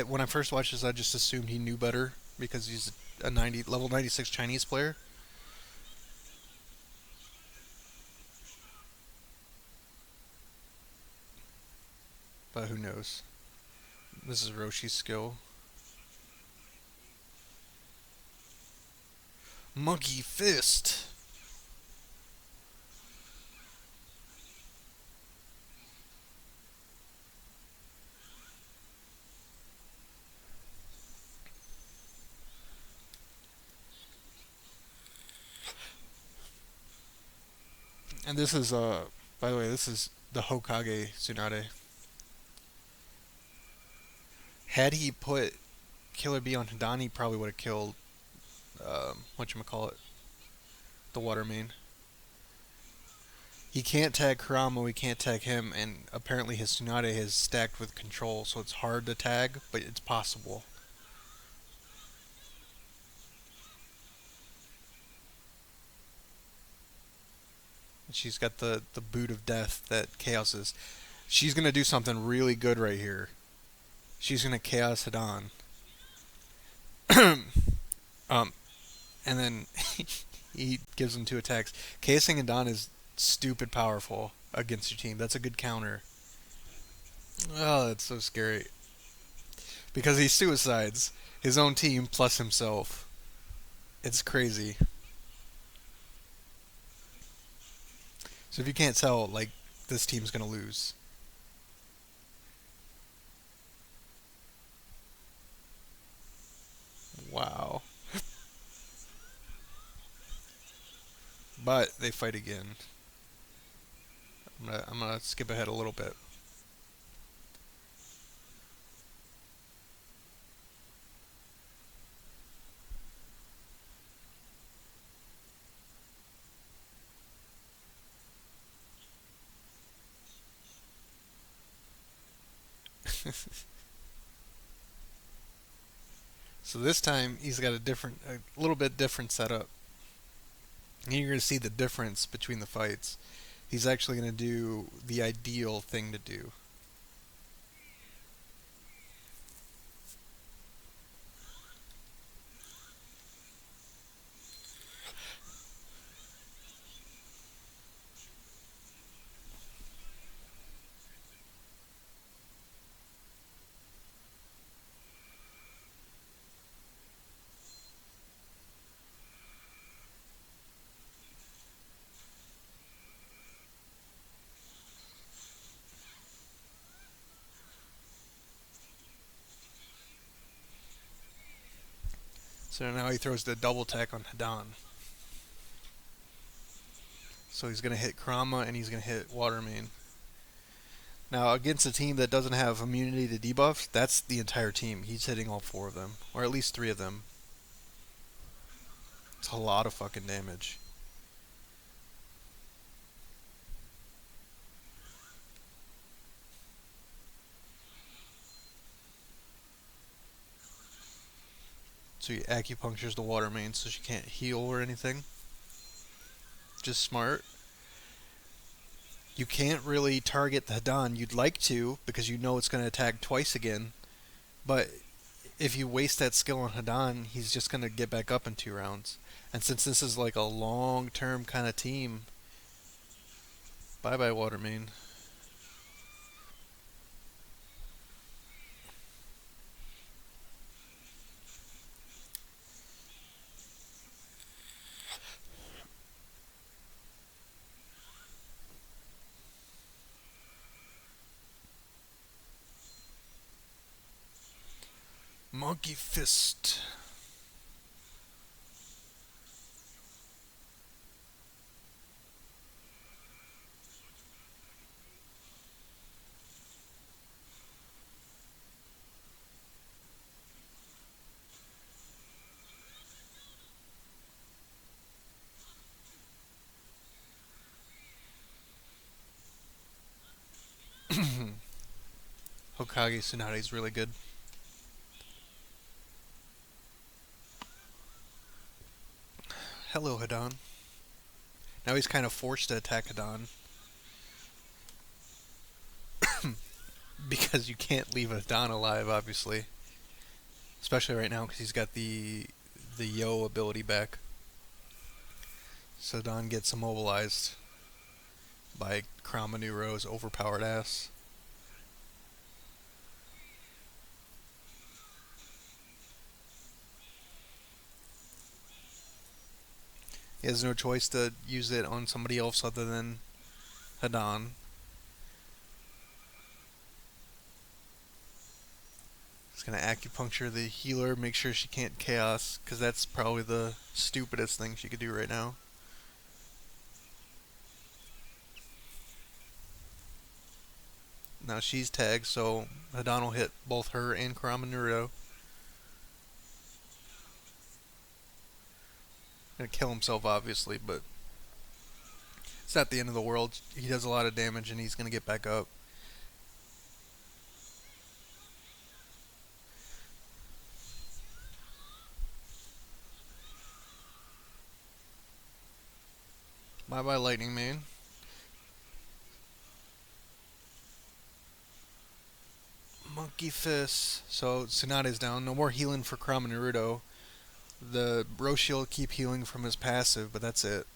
When I first watched this, I just assumed he knew better because he's a level 96 Chinese player. But who knows? This is Roshi's skill. Monkey Fist! And this is, by the way, this is the Hokage Tsunade. Had he put Killer Bee on Hidan, he probably would have killed, whatchamacallit, the water main. He can't tag Kurama, we can't tag him, and apparently his Tsunade is stacked with control, so it's hard to tag, but it's possible. And she's got the boot of death that Chaos is. She's going to do something really good right here. She's going to Chaos Hidan. And then he gives him 2 attacks. Chaosing Hidan is stupid powerful against your team. That's a good counter. Oh, that's so scary. Because he suicides his own team plus himself. It's crazy. So if you can't tell, like, this team's gonna lose. Wow. But they fight again. I'm gonna skip ahead a little bit. So this time he's got a little bit different setup. And you're going to see the difference between the fights. He's actually going to do the ideal thing to do. So now he throws the double attack on Hadan. So he's going to hit Krama and he's going to hit Water Main. Now, against a team that doesn't have immunity to debuffs, that's the entire team. He's hitting all four of them, or at least three of them. It's a lot of fucking damage. So he acupunctures the Water Main so she can't heal or anything. Just smart. You can't really target the Hadan. You'd like to, because you know it's going to attack twice again. But if you waste that skill on Hadan, he's just going to get back up in 2 rounds. And since this is like a long-term kind of team, bye-bye Water Main. Monkey Fist. Hokage Tsunade's really good. Hello, Hadan. Now he's kind of forced to attack Hadan. Because you can't leave Hadan alive, obviously. Especially right now, because he's got the Yo ability back. So Hadan gets immobilized by Kramanuro's overpowered ass. He has no choice to use it on somebody else other than Hadan. He's gonna acupuncture the healer, make sure she can't chaos, because that's probably the stupidest thing she could do right now. Now she's tagged, so Hadan will hit both her and Kramanuro. Gonna kill himself, obviously, but it's not the end of the world. He does a lot of damage, and he's gonna get back up. Bye bye, Lightning Man. Monkey Fist. So Tsunade's down. No more healing for Kramanurudo. The Roshi will keep healing from his passive, but that's it.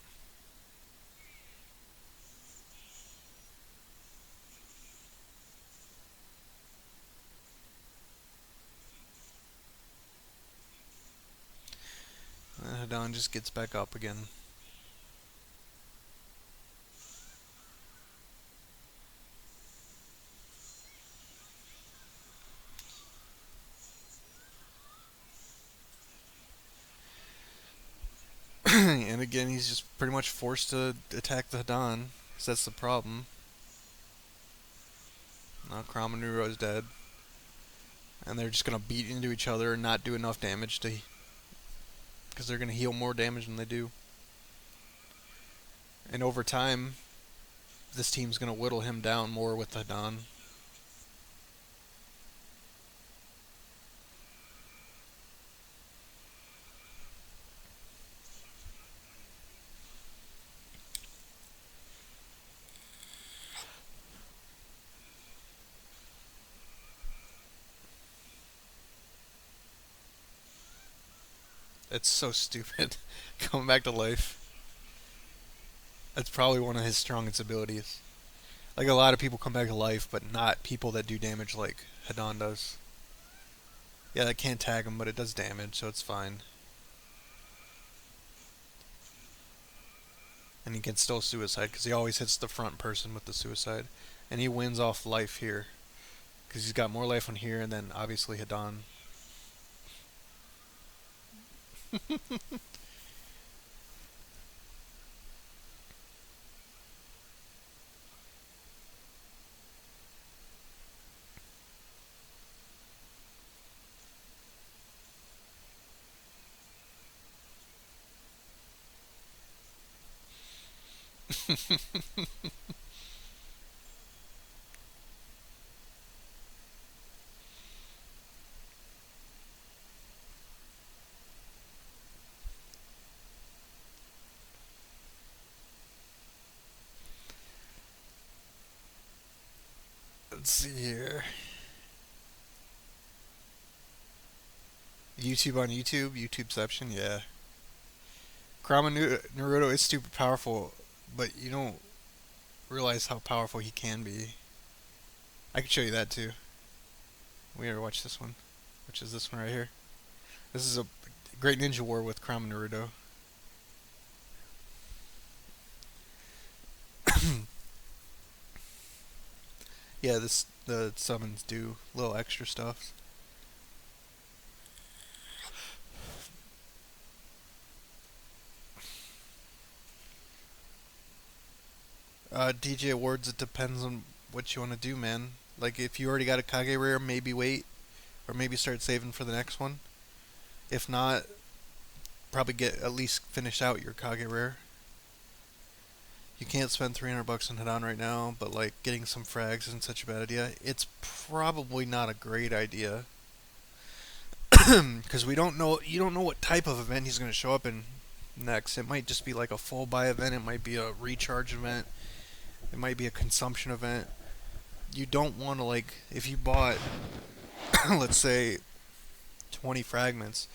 And Hadan just gets back up again. And again, he's just pretty much forced to attack the Hadan, because that's the problem. Now Kramanuro's dead. And they're just going to beat into each other and not do enough damage to... because they're going to heal more damage than they do. And over time, this team's going to whittle him down more with Hadan. It's so stupid. Coming back to life. That's probably one of his strongest abilities. Like a lot of people come back to life, but not people that do damage like Hadon does. Yeah, that can't tag him, but it does damage, so it's fine. And he can still suicide because he always hits the front person with the suicide, and he wins off life here because he's got more life on here, and then obviously Hadon. Let's see here. YouTube on YouTube, YouTubeception, yeah. Naruto is stupid powerful, but you don't realize how powerful he can be. I can show you that too. We ever watch this one, which is this one right here. This is a great ninja war with Kurama Naruto. Yeah, the summons do little extra stuff. DJ awards, it depends on what you want to do, man. Like if you already got a Kage rare, maybe wait, or maybe start saving for the next one. If not, probably get at least finish out your Kage rare. You can't spend $300 on Hidan right now, but like getting some frags isn't such a bad idea. It's probably not a great idea because we don't know. You don't know what type of event he's going to show up in next. It might just be like a full buy event. It might be a recharge event. It might be a consumption event. You don't want to like if you bought, let's say, 20 fragments,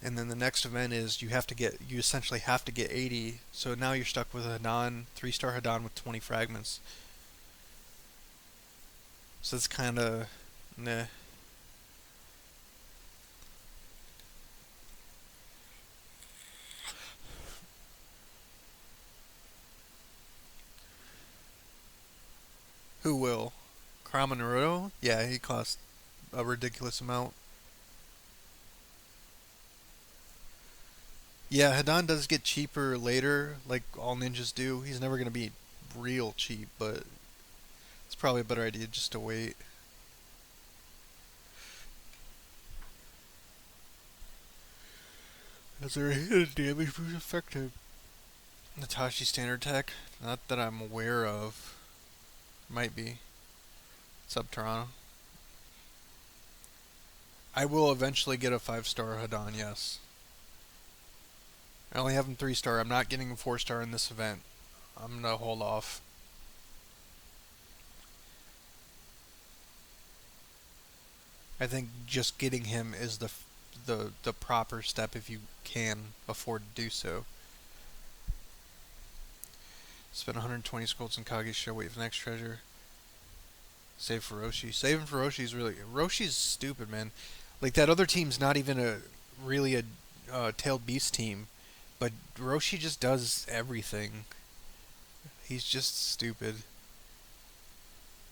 and then the next event is you essentially have to get 80. So now you're stuck with a Hidan 3-star Hidan with 20 fragments. So it's kind of nah. Who will? Kurama Naruto? Yeah, he costs a ridiculous amount. Yeah, Hidan does get cheaper later, like all ninjas do. He's never gonna be real cheap, but it's probably a better idea just to wait. As their hidden damage was effective. Natashi standard tech? Not that I'm aware of. Might be. Sub Toronto. I will eventually get a 5-star Hidan, yes. I only have him 3-star. I'm not getting a 4-star in this event. I'm gonna hold off. I think just getting him is the proper step if you can afford to do so. Spend 120 skulls in Kage's wait for the next treasure. Save for Roshi. Saving for Roshi is really... Roshi's stupid, man. Like, that other team's not even really a Tailed Beast team. But Roshi just does everything. He's just stupid.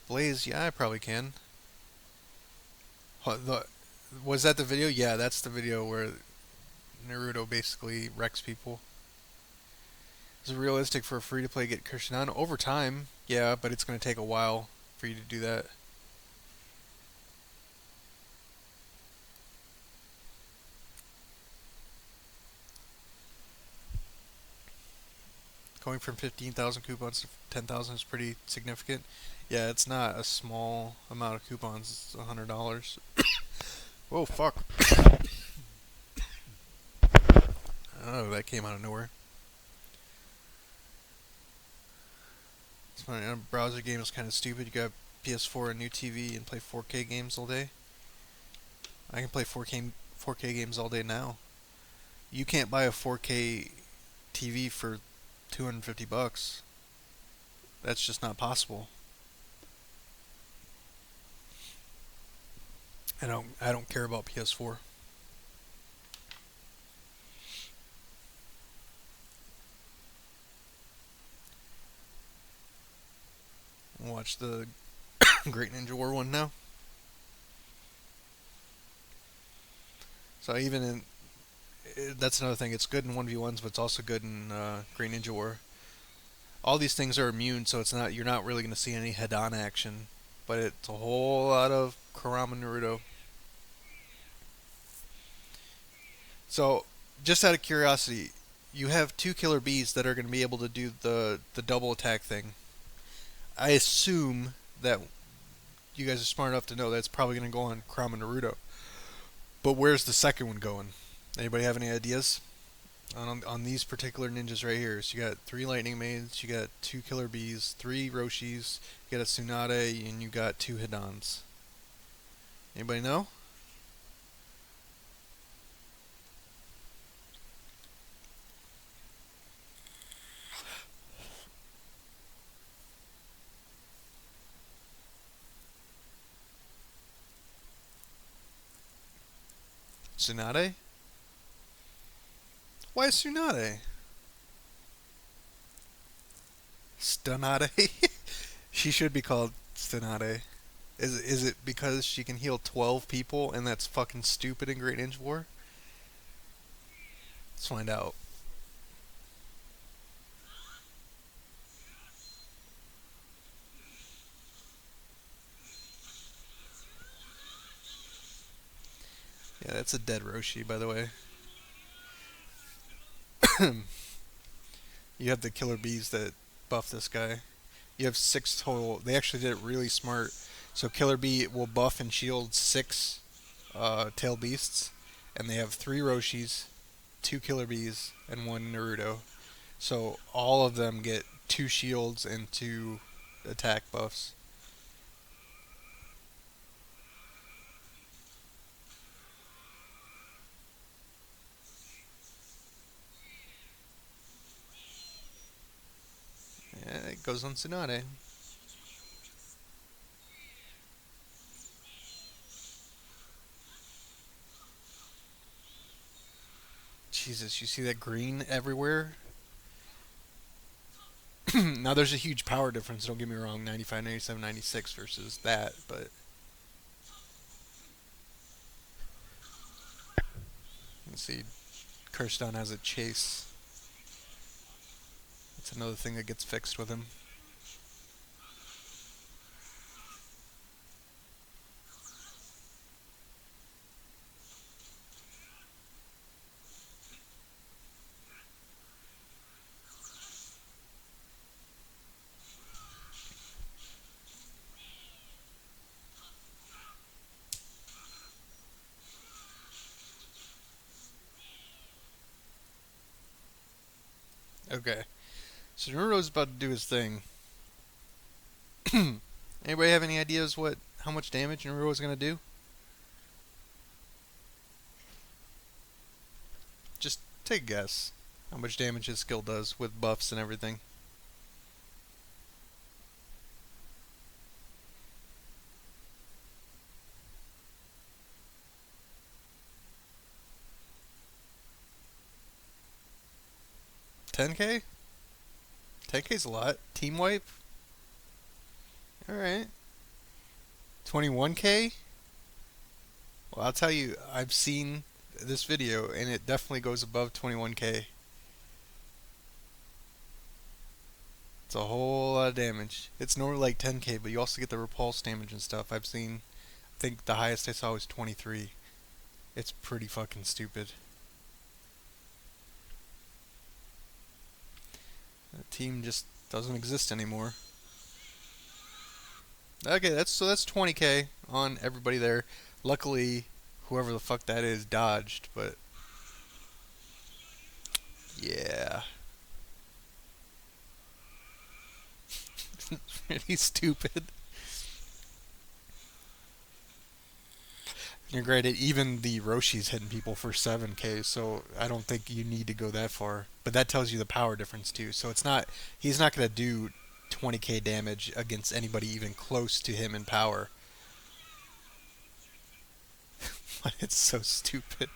Blaze, yeah, I probably can. Was that the video? Yeah, that's the video where Naruto basically wrecks people. Is it realistic for a free-to-play get Kurshinan? Over time, yeah, but it's going to take a while for you to do that. Going from 15,000 coupons to 10,000 is pretty significant. Yeah, it's not a small amount of coupons. It's $100. Whoa, fuck. Oh, that came out of nowhere. It's funny, a browser game is kind of stupid. You got PS4 and new TV and play 4K games all day. I can play 4K games all day now. You can't buy a 4K TV for $250. That's just not possible. I don't care about PS4. Watch the Great Ninja War one now. So even in that's another thing. It's good in 1v1s, but it's also good in Great Ninja War. All these things are immune, so it's not you're not really going to see any head-on action, but it's a whole lot of Kurama Naruto. So, just out of curiosity, you have two killer bees that are going to be able to do the double attack thing. I assume that you guys are smart enough to know that it's probably going to go on Kurama Naruto. But where's the second one going? Anybody have any ideas on these particular ninjas right here? So you got three lightning maids, you got two killer bees, three roshis, you got a tsunade, and you got two hidans. Anybody know? Tsunade? Why Tsunade? Stunade? She should be called Stunade. Is it because she can heal 12 people and that's fucking stupid in Great Ninja War? Let's find out. Yeah, that's a dead Roshi, by the way. You have the killer bees that buff this guy. You have six total. They actually did it really smart. So killer bee will buff and shield six tail beasts, and they have three Roshis, two killer bees, and one Naruto. So all of them get two shields and two attack buffs. Yeah, it goes on Tsunade. Jesus, you see that green everywhere? Now there's a huge power difference, don't get me wrong, 95, 97, 96 versus that, but let's see, Kirsten has a chase. That's another thing that gets fixed with him. Okay, so Naruto's about to do his thing. Anybody have any ideas how much damage Naruto's gonna do? Just take a guess. How much damage his skill does with buffs and everything. 10k? 10k's a lot. Team wipe? Alright. 21k? Well, I'll tell you, I've seen this video and it definitely goes above 21k. It's a whole lot of damage. It's normally like 10k, but you also get the repulse damage and stuff. I think the highest I saw was 23. It's pretty fucking stupid. The team just doesn't exist anymore. Okay, that's 20k on everybody there. Luckily, whoever the fuck that is dodged, but yeah. Really stupid. You're great at even the Roshi's hitting people for 7k, so I don't think you need to go that far. But that tells you the power difference too. So it's not he's not going to do 20k damage against anybody even close to him in power. It's so stupid.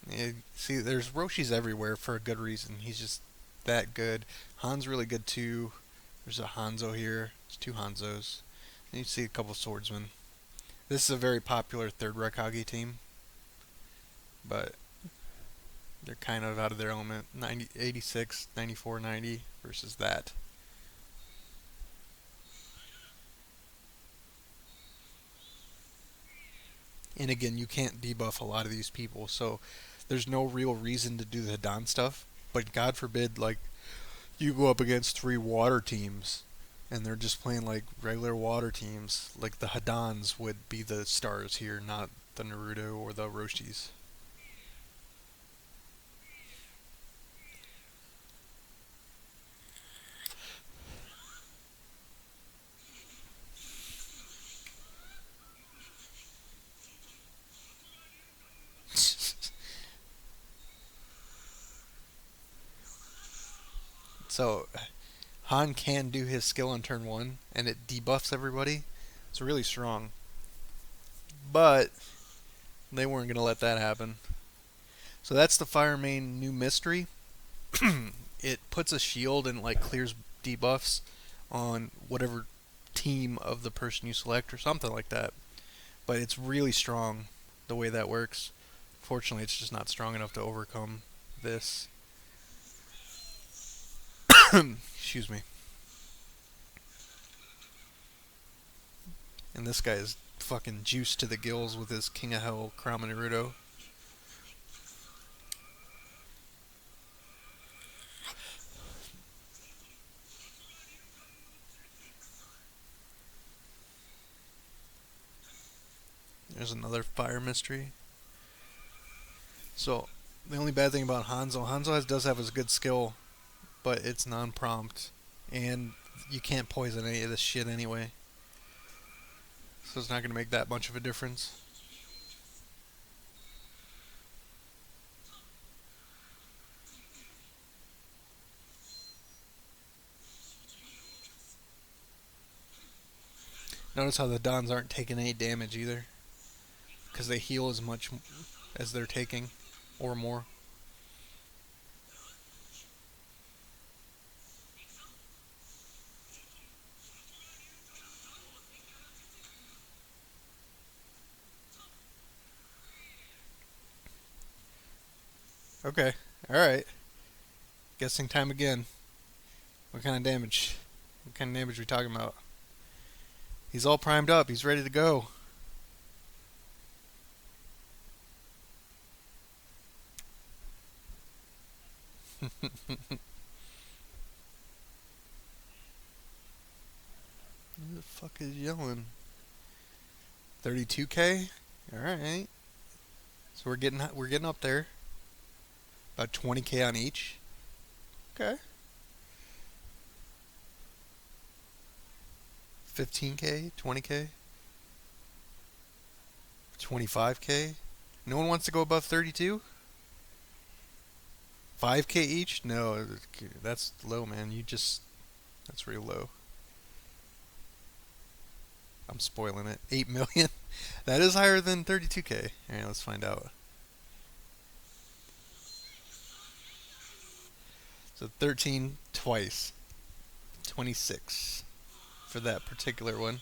Yeah, see, there's Roshi's everywhere for a good reason. He's just that good. Han's really good too. There's a Hanzo here. There's two Hanzos. And you see a couple swordsmen. This is a very popular third Raikage team, but they're kind of out of their element. 90, 86, 94, 90 versus that. And again, you can't debuff a lot of these people, so there's no real reason to do the Don stuff. But God forbid, like, you go up against three water teams and they're just playing like regular water teams. Like the Hadans would be the stars here, not the Naruto or the Roshis. So Han can do his skill on turn one and it debuffs everybody. It's really strong. But they weren't going to let that happen. So that's the Fire Main new mystery. It puts a shield and like clears debuffs on whatever team of the person you select or something like that. But it's really strong the way that works. Fortunately, it's just not strong enough to overcome this. Excuse me. And this guy is fucking juiced to the gills with his King of Hell Kurama Naruto. There's another fire mystery. So, the only bad thing about Hanzo does have his good skill, but it's non-prompt. And you can't poison any of this shit anyway. So it's not going to make that much of a difference. Notice how the Dons aren't taking any damage either. Because they heal as much as they're taking, or more. Okay, alright. Guessing time again. What kind of damage? What kind of damage are we talking about? He's all primed up. He's ready to go. Who the fuck is yelling? 32k? Alright. So we're getting up there. About 20k on each. Okay. 15k, 20k, 25k. No one wants to go above 32? 5k each? No, that's low, man. That's real low. I'm spoiling it. 8 million? That is higher than 32k. Alright, let's find out. So 13 twice. 26 for that particular one.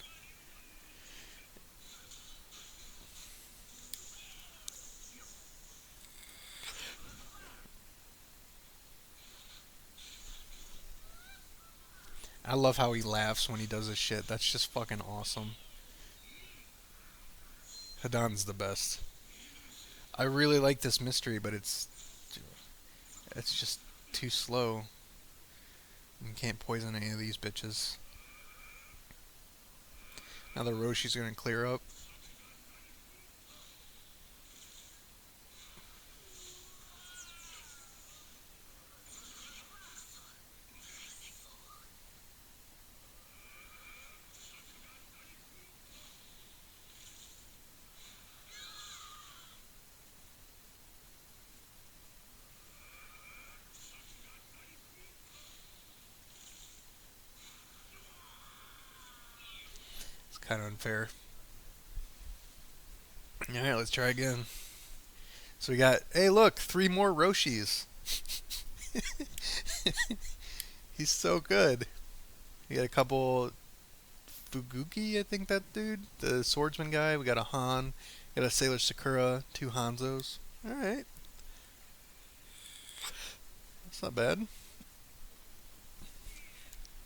I love how he laughs when he does his shit. That's just fucking awesome. Hadan's the best. I really like this mystery, but it's just too slow. You can't poison any of these bitches. Now the Roshi's gonna clear up. kind of unfair. All right, let's try again. So we got, hey, look, three more Roshis. He's so good. We got a couple Fuguki, I think that dude, the swordsman guy. We got a Han, we got a Sailor Sakura, two Hanzos. All right, that's not bad.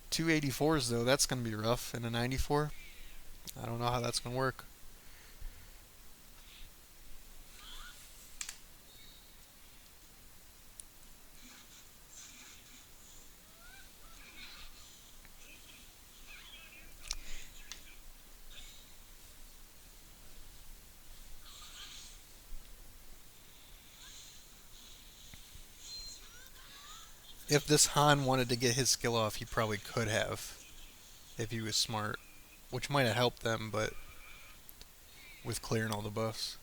Two 84s though, that's gonna be rough. And a 94. I don't know how that's gonna work. If this Han wanted to get his skill off, he probably could have if he was smart, which might have helped them, but with clearing all the buffs.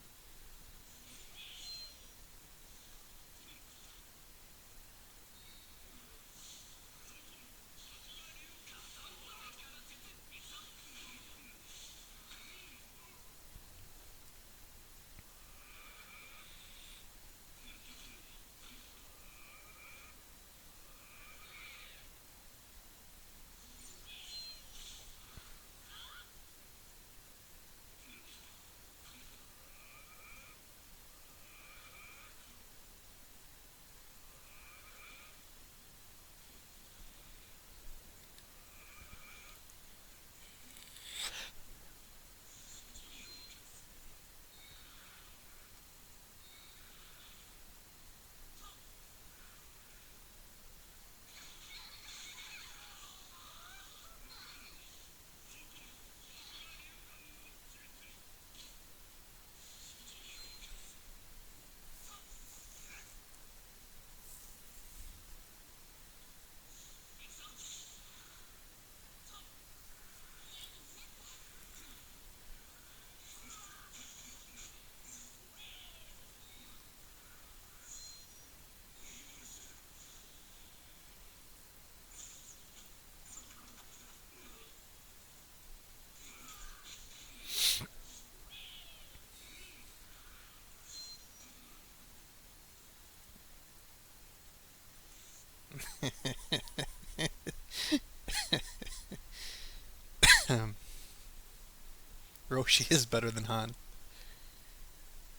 Roshi is better than Han.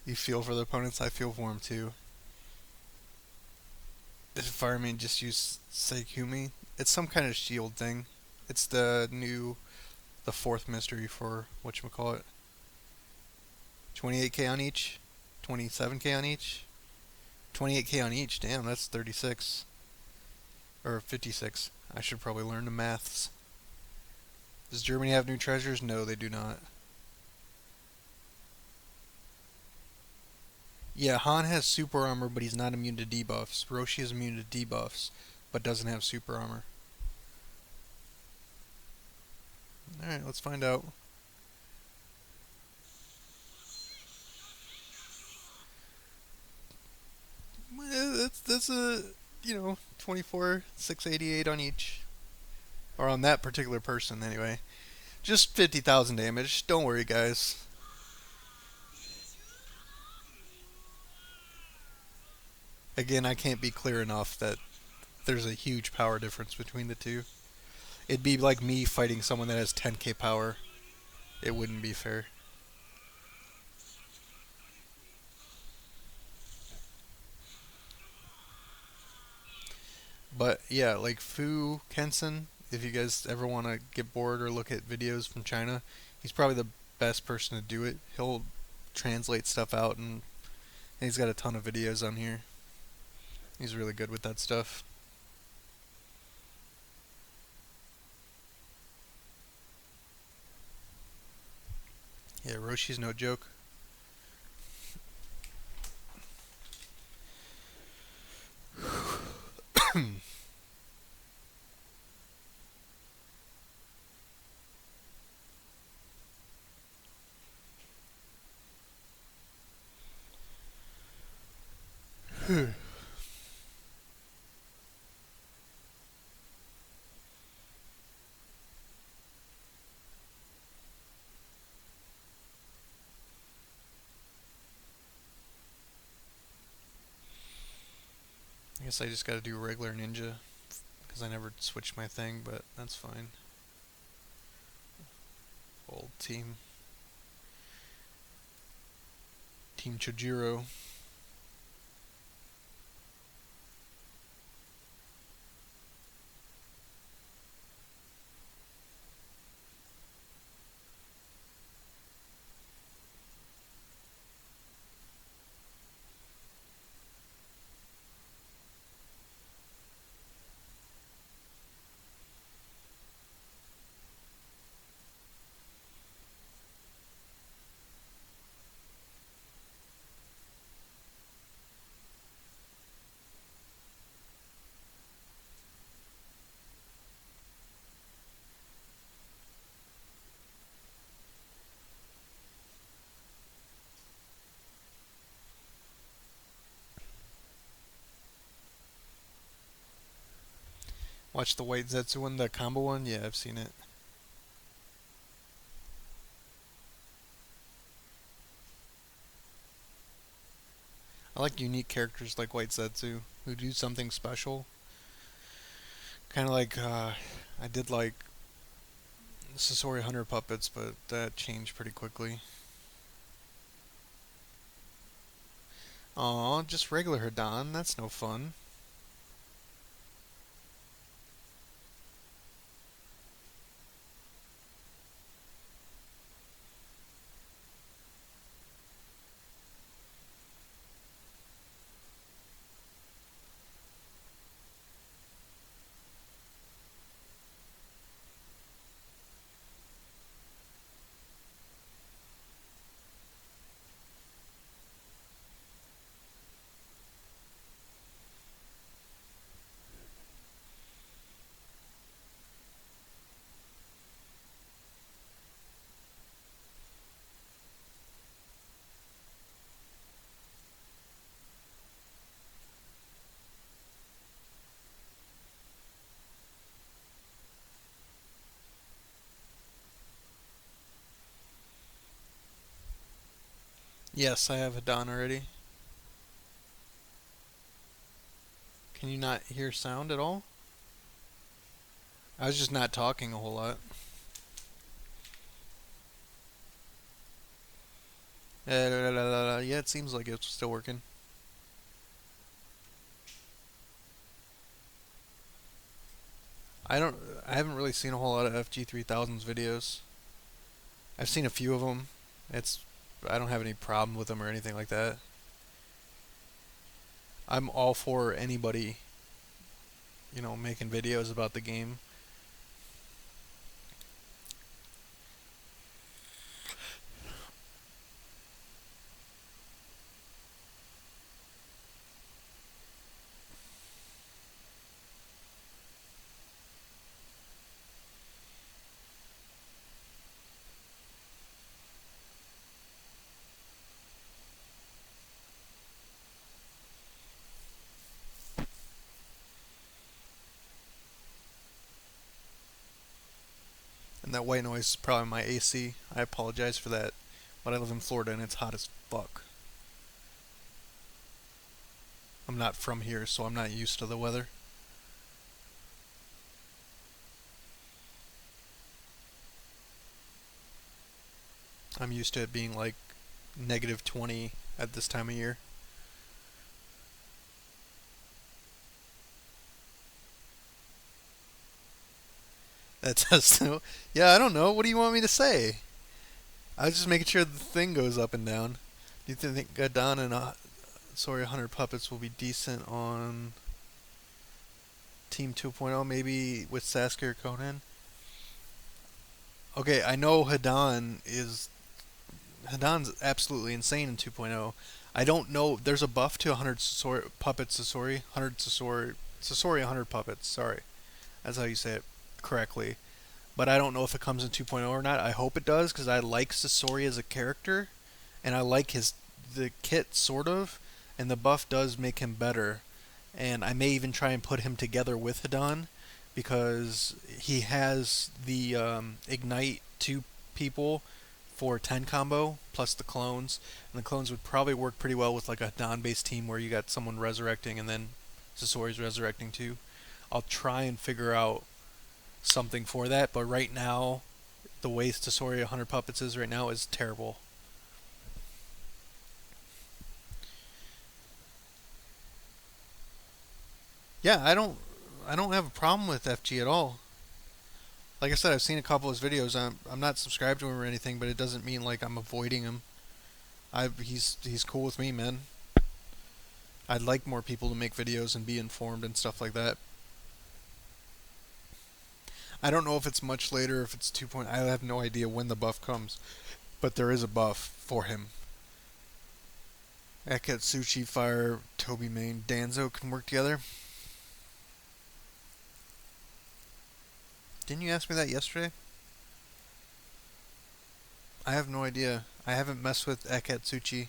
You feel for the opponents, I feel for him too. If Fireman just use Seikumi, it's some kind of shield thing. It's the fourth mystery for whatchamacallit. 28k on each, 27k on each, 28k on each. Damn, that's 36 or 56. I should probably learn the maths. Does Germany have new treasures? No, they do not. Yeah, Han has super armor, but he's not immune to debuffs. Roshi is immune to debuffs, but doesn't have super armor. Alright, let's find out. That's a, 24, 688 on each. Or on that particular person, anyway. Just 50,000 damage. Don't worry, guys. Again, I can't be clear enough that there's a huge power difference between the two. It'd be like me fighting someone that has 10k power. It wouldn't be fair. But yeah, like Fu Kenson, if you guys ever want to get bored or look at videos from China, he's probably the best person to do it. He'll translate stuff out, and he's got a ton of videos on here. He's really good with that stuff. Yeah, Roshi's no joke. I guess I just gotta do regular ninja because I never switched my thing, but that's fine. Old Team Chojiro. Watch the White Zetsu one, the combo one? Yeah, I've seen it. I like unique characters like White Zetsu who do something special. Kind of like, I did like Sasori Hunter puppets, but that changed pretty quickly. Aw, just regular Hidan, that's no fun. Yes, I have Hidan already. Can you not hear sound at all? I was just not talking a whole lot. Yeah, it seems like it's still working. I don't. I haven't really seen a whole lot of FG3000's videos. I've seen a few of them. It's. I don't have any problem with them or anything like that. I'm all for anybody, making videos about the game. And that white noise is probably my AC. I apologize for that. But I live in Florida and it's hot as fuck. I'm not from here, so I'm not used to the weather. I'm used to it being like -20 at this time of year. That's so. Yeah, I don't know. What do you want me to say? I was just making sure the thing goes up and down. Do you think Gadon and Sorry 100 Puppets will be decent on Team 2.0, maybe with Sasuke or Conan? Okay, I know Hidan's absolutely insane in 2.0. I don't know. There's a buff to 100 puppets Sasori, 100 Sasori 100 puppets. Sorry, that's how you say it correctly. But I don't know if it comes in 2.0 or not. I hope it does because I like Sasori as a character, and I like the kit sort of, and the buff does make him better. And I may even try and put him together with Hidan because he has the ignite two people for 10 combo plus the clones, and the clones would probably work pretty well with like a Hidan based team where you got someone resurrecting and then Sasori's resurrecting to. I'll try and figure out something for that, but right now, the way Sasori 100 Puppets is right now is terrible. Yeah, I don't have a problem with FG at all. Like I said, I've seen a couple of his videos. I'm not subscribed to him or anything, but it doesn't mean like I'm avoiding him. He's cool with me, man. I'd like more people to make videos and be informed and stuff like that. I don't know if it's much later, if it's 2 point. I have no idea when the buff comes, but there is a buff for him. Akatsuchi, Fire, Toby Main, Danzo can work together. Didn't you ask me that yesterday? I have no idea. I haven't messed with Akatsuchi.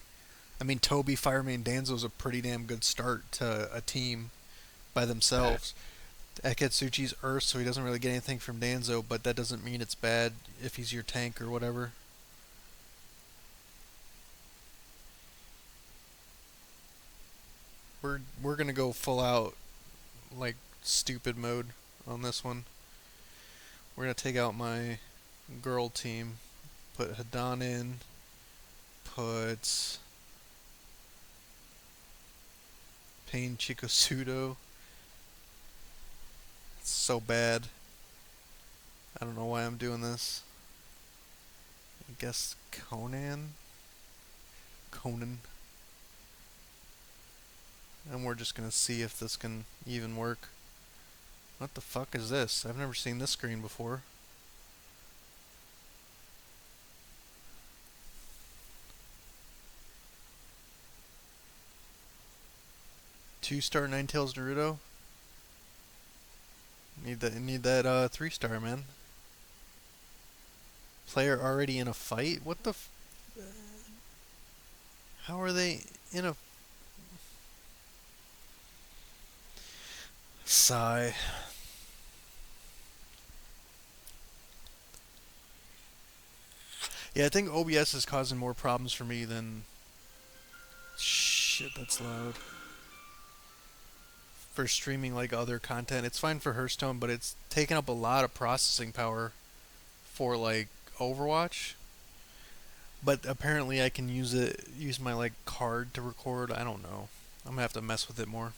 I mean, Toby, Firemain, Danzo's a pretty damn good start to a team by themselves. Akatsuchi's Earth, so he doesn't really get anything from Danzo, but that doesn't mean it's bad if he's your tank or whatever. We're gonna go full out like stupid mode on this one. We're gonna take out my girl team, put Hadan in, put Pain Chikosudo. It's so bad. I don't know why I'm doing this. I guess Conan? Conan. And we're just gonna see if this can even work. What the fuck is this? I've never seen this screen before. Two-star Ninetales Naruto? Need that 3-star, man. Player already in a fight? What the how are they in a sigh? Yeah, I think OBS is causing more problems for me than shit, that's loud. For streaming like other content. It's fine for Hearthstone, but it's taking up a lot of processing power for like Overwatch. But apparently I can use my like card to record. I don't know. I'm gonna have to mess with it more.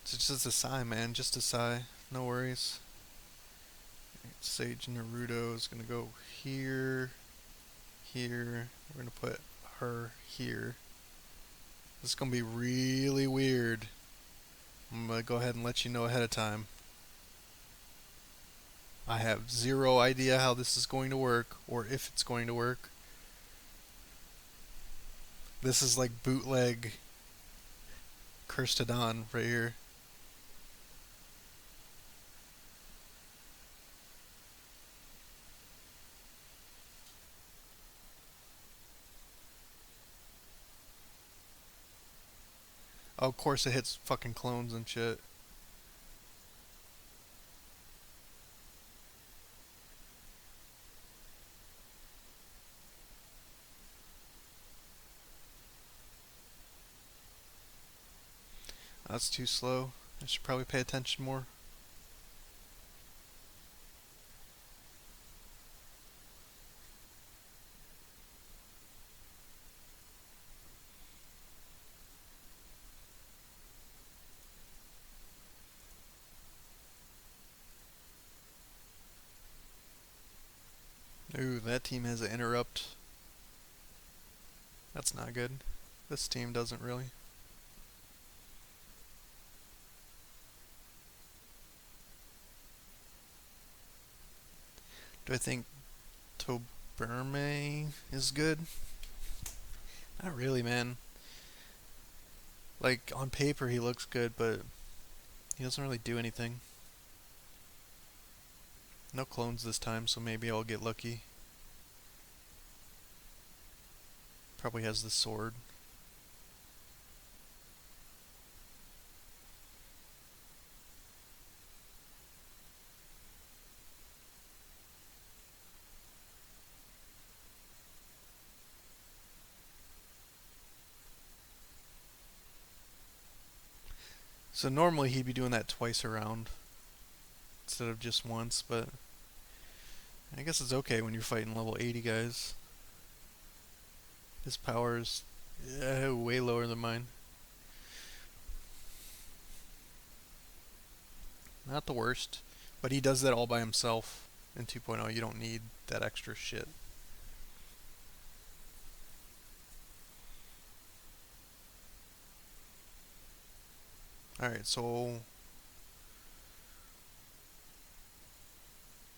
It's just a sigh, man. Just a sigh. No worries. Sage Naruto is gonna go here, here. We're gonna put her here. This is gonna be really weird. I'm gonna go ahead and let you know ahead of time. I have zero idea how this is going to work or if it's going to work. This is like bootleg Cursed Dawn right here. Oh, of course it hits fucking clones and shit. That's too slow. I should probably pay attention more. Ooh, that team has an interrupt. That's not good. This team doesn't really. Do I think Toberme is good? Not really, man. Like, on paper he looks good, but he doesn't really do anything. No clones this time, so maybe I'll get lucky. Probably has the sword. So normally he'd be doing that twice around instead of just once, but I guess it's okay when you're fighting level 80 guys. His power's way lower than mine. Not the worst, but he does that all by himself in 2.0. You don't need that extra shit. Alright, so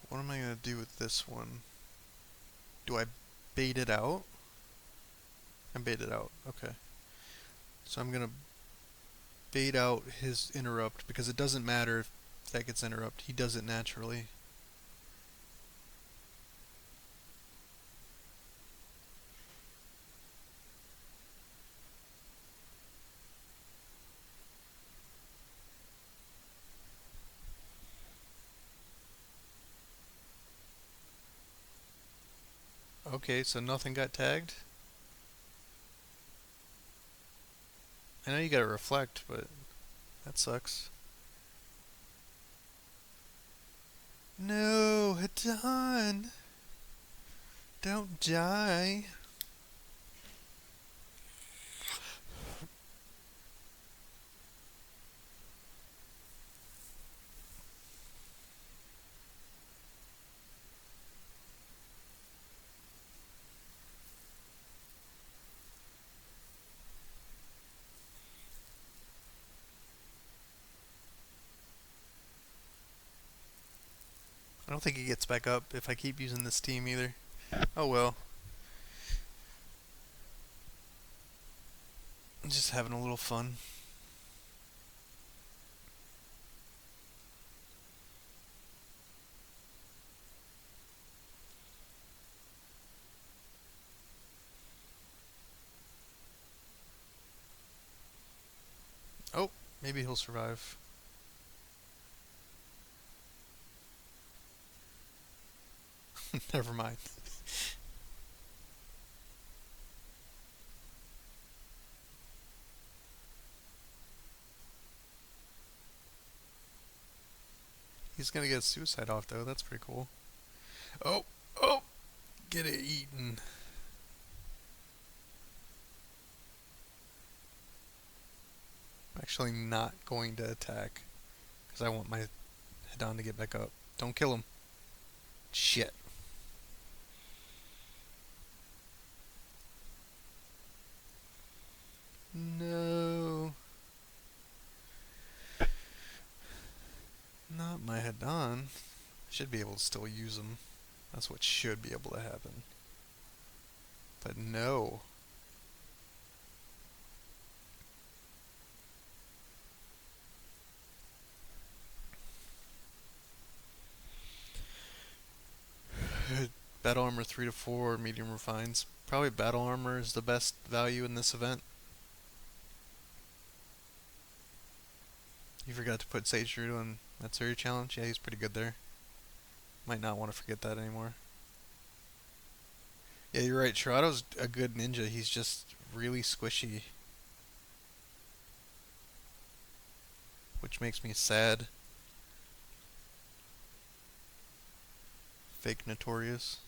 what am I going to do with this one? Do I bait it out? I bait it out. Okay. So I'm going to bait out his interrupt because it doesn't matter if that gets interrupt. He does it naturally. Okay, so nothing got tagged. I know you gotta reflect, but that sucks. No, Hadon! Don't die! I don't think he gets back up if I keep using this team either. Oh well. I'm just having a little fun. Oh, maybe he'll survive. Never mind. He's gonna get suicide off though, that's pretty cool. Oh, oh, get it eaten. I'm actually not going to attack because I want my Hadon to get back up. Don't kill him. Shit. No. Not my Hadon. I should be able to still use him. That's what should be able to happen. But no. Battle armor 3 to 4, medium refines. Probably battle armor is the best value in this event. You forgot to put Sage Druid on that Surya challenge? Yeah, he's pretty good there. Might not want to forget that anymore. Yeah, you're right. Shirado's a good ninja. He's just really squishy. Which makes me sad. Fake Notorious.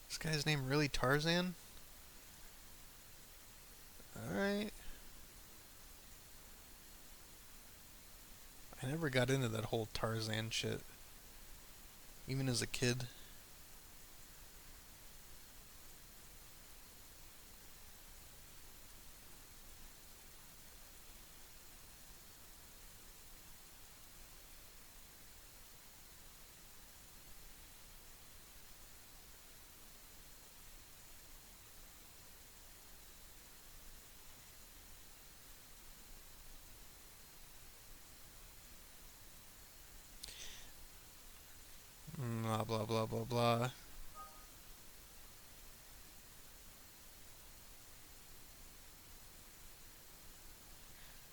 This guy's name really Tarzan? Alright. I never got into that whole Tarzan shit. Even as a kid. blah blah blah blah.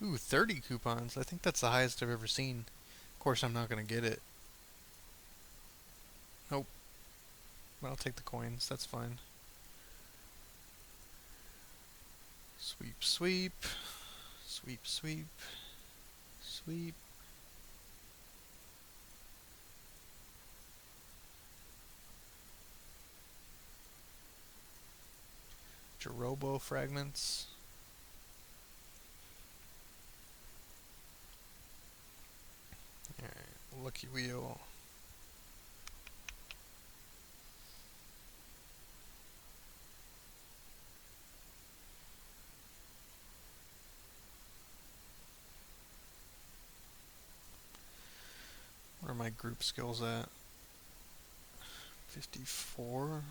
Ooh, 30 coupons. I think that's the highest I've ever seen. Of course, I'm not going to get it. Nope. But I'll take the coins. That's fine. Sweep, sweep. Sweep, sweep. Sweep. Jerobo fragments. Alright, lucky wheel. Where are my group skills at? 54.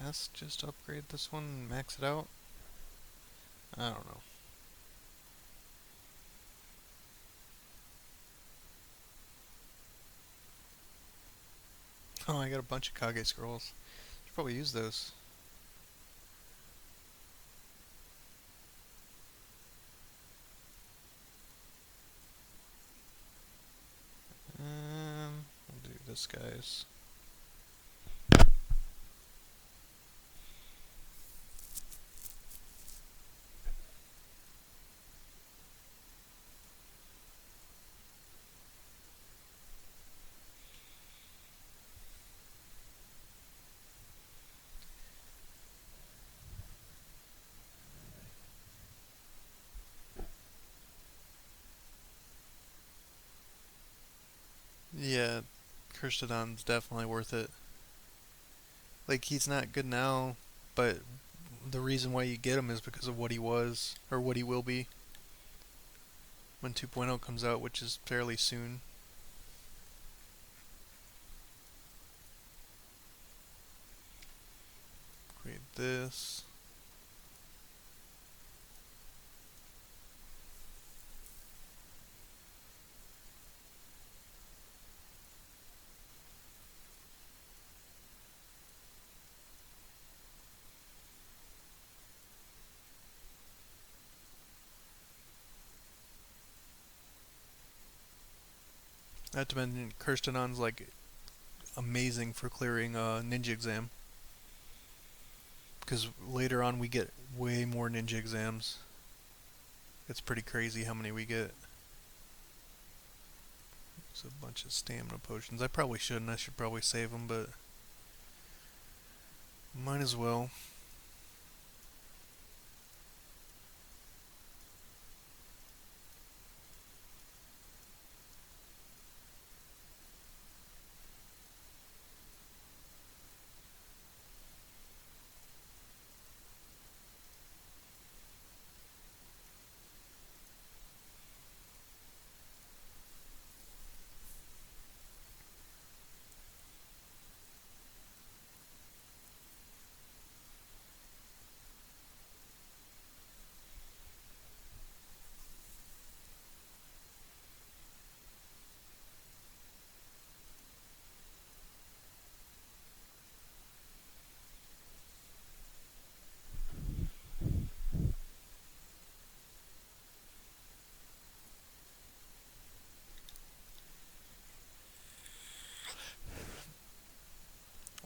Guess just upgrade this one and max it out. I don't know. Oh, I got a bunch of Kage scrolls. Should probably use those. I'll do this, guys. Yeah, Kirstodon's definitely worth it. Like, he's not good now, but the reason why you get him is because of what he was, or what he will be, when 2.0 comes out, which is fairly soon. Create this. Not to mention, Kirstodon's like amazing for clearing a ninja exam. Because later on we get way more ninja exams. It's pretty crazy how many we get. There's a bunch of stamina potions. I probably shouldn't. I should probably save them, but might as well.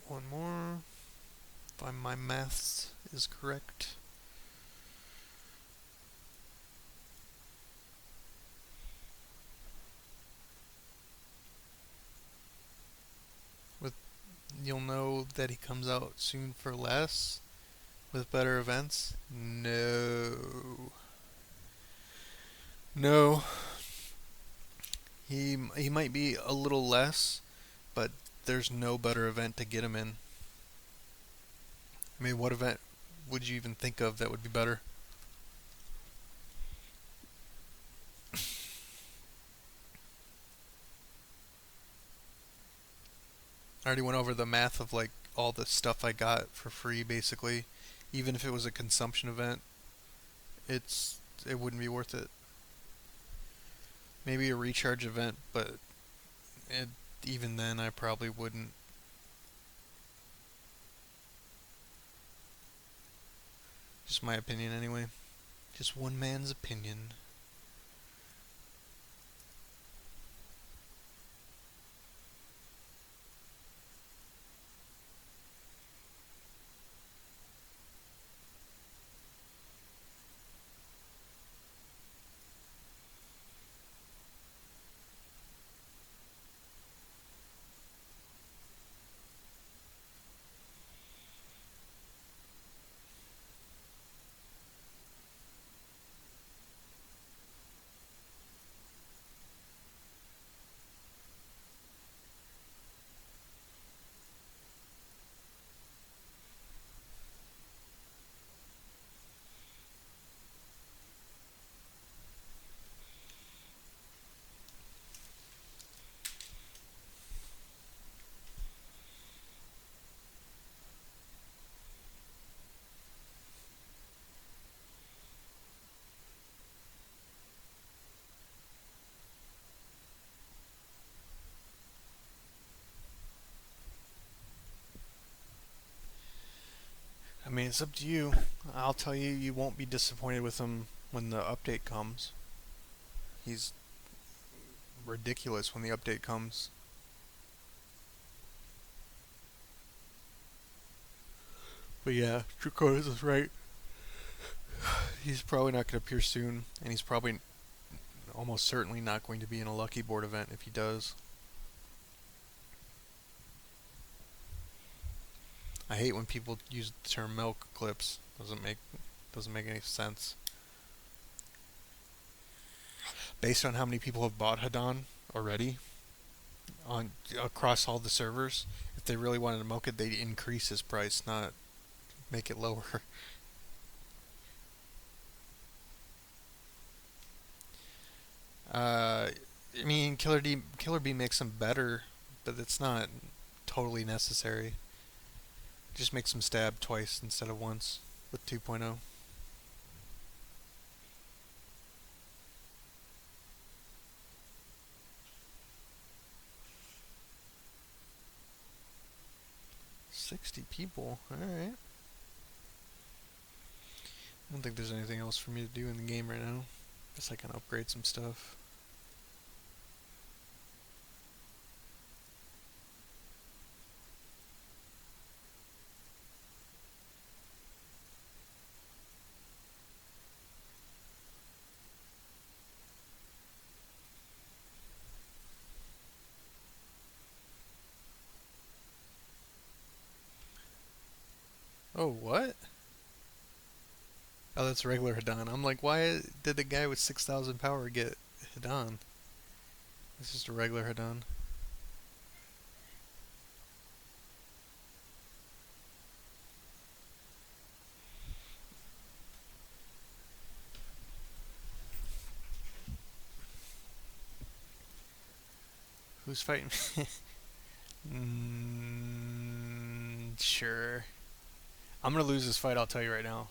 One more. If my maths is correct. With You'll know that he comes out soon for less with better events. No. No. He might be a little less, but there's no better event to get him in. I mean, what event would you even think of that would be better? I already went over the math of like all the stuff I got for free basically. Even if it was a consumption event, it wouldn't be worth it. Maybe a recharge event, but it, even then, I probably wouldn't. Just my opinion, anyway. Just one man's opinion. I mean, it's up to you. I'll tell you, you won't be disappointed with him when the update comes. He's ridiculous when the update comes. But yeah, Draconis is right. He's probably not going to appear soon, and he's probably almost certainly not going to be in a Lucky Board event if he does. I hate when people use the term milk clips. Doesn't make any sense. Based on how many people have bought Hadon already on across all the servers, if they really wanted to milk it, they'd increase his price, not make it lower. I mean, Killer B makes him better, but it's not totally necessary. Just makes him stab twice instead of once with 2.0. 60 people. Alright. I don't think there's anything else for me to do in the game right now. Guess I can upgrade some stuff. Oh, what? Oh, that's regular Hidan. I'm like, why did the guy with 6,000 power get Hidan? It's just a regular Hidan. Who's fighting? Sure. I'm gonna lose this fight, I'll tell you right now.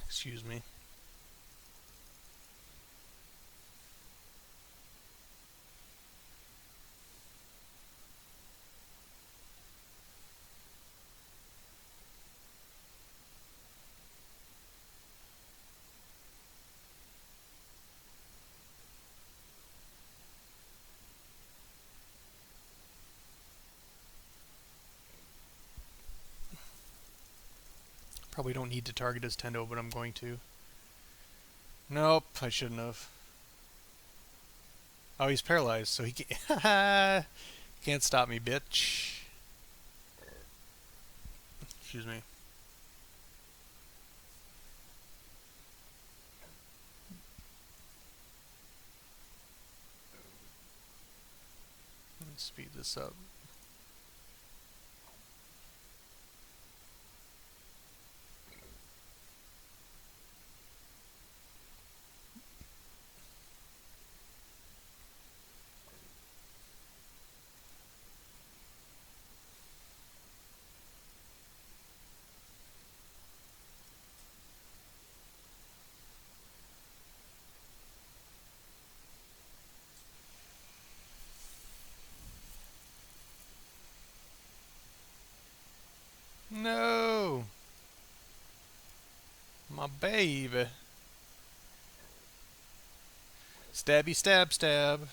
Excuse me. Probably don't need to target his Tendo, but I'm going to. Nope, I shouldn't have. Oh, he's paralyzed, so he can't stop me, bitch. Excuse me. Let's speed this up. My baby. Stabby stab stab.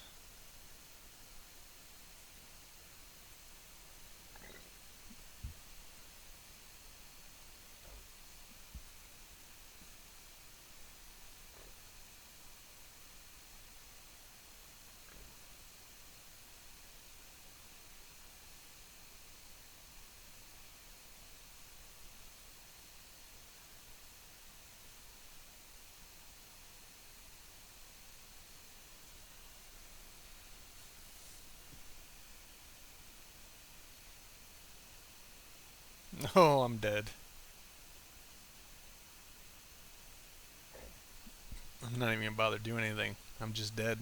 Oh, I'm dead. I'm not even gonna bother doing anything. I'm just dead.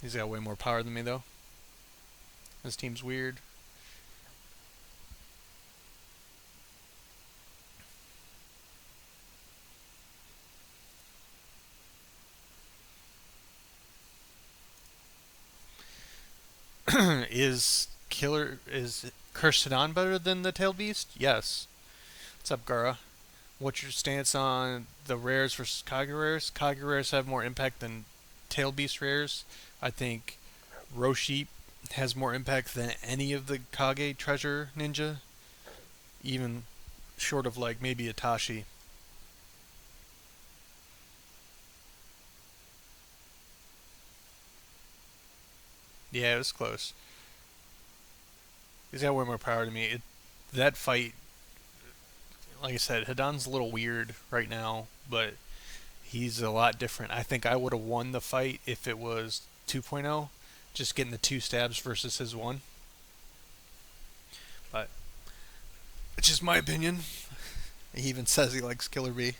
He's got way more power than me, though. This team's weird. Is Kirstodon better than the Tailed Beast? Yes. What's up, Gara? What's your stance on the rares versus Kage rares? Kage rares have more impact than Tailed Beast rares. I think Roshi has more impact than any of the Kage treasure ninja, even short of like maybe Itachi. Yeah, it was close. He's got way more power to me. That fight, like I said, Hidan's a little weird right now, but he's a lot different. I think I would have won the fight if it was 2.0, just getting the two stabs versus his one. But it's just my opinion. He even says he likes Killer Bee.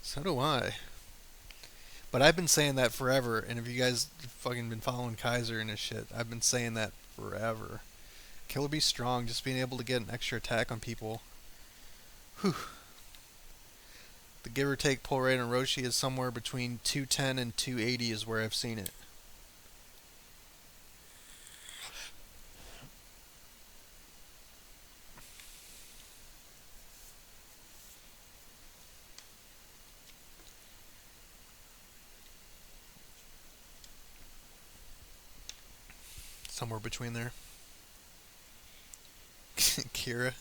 So do I. But I've been saying that forever, and if you guys fucking been following Kaiser and his shit, I've been saying that forever. Killer Bee's strong, just being able to get an extra attack on people. Whew. The give or take pull rate on Roshi is somewhere between 210 and 280 is where I've seen it. Somewhere between there. Kira.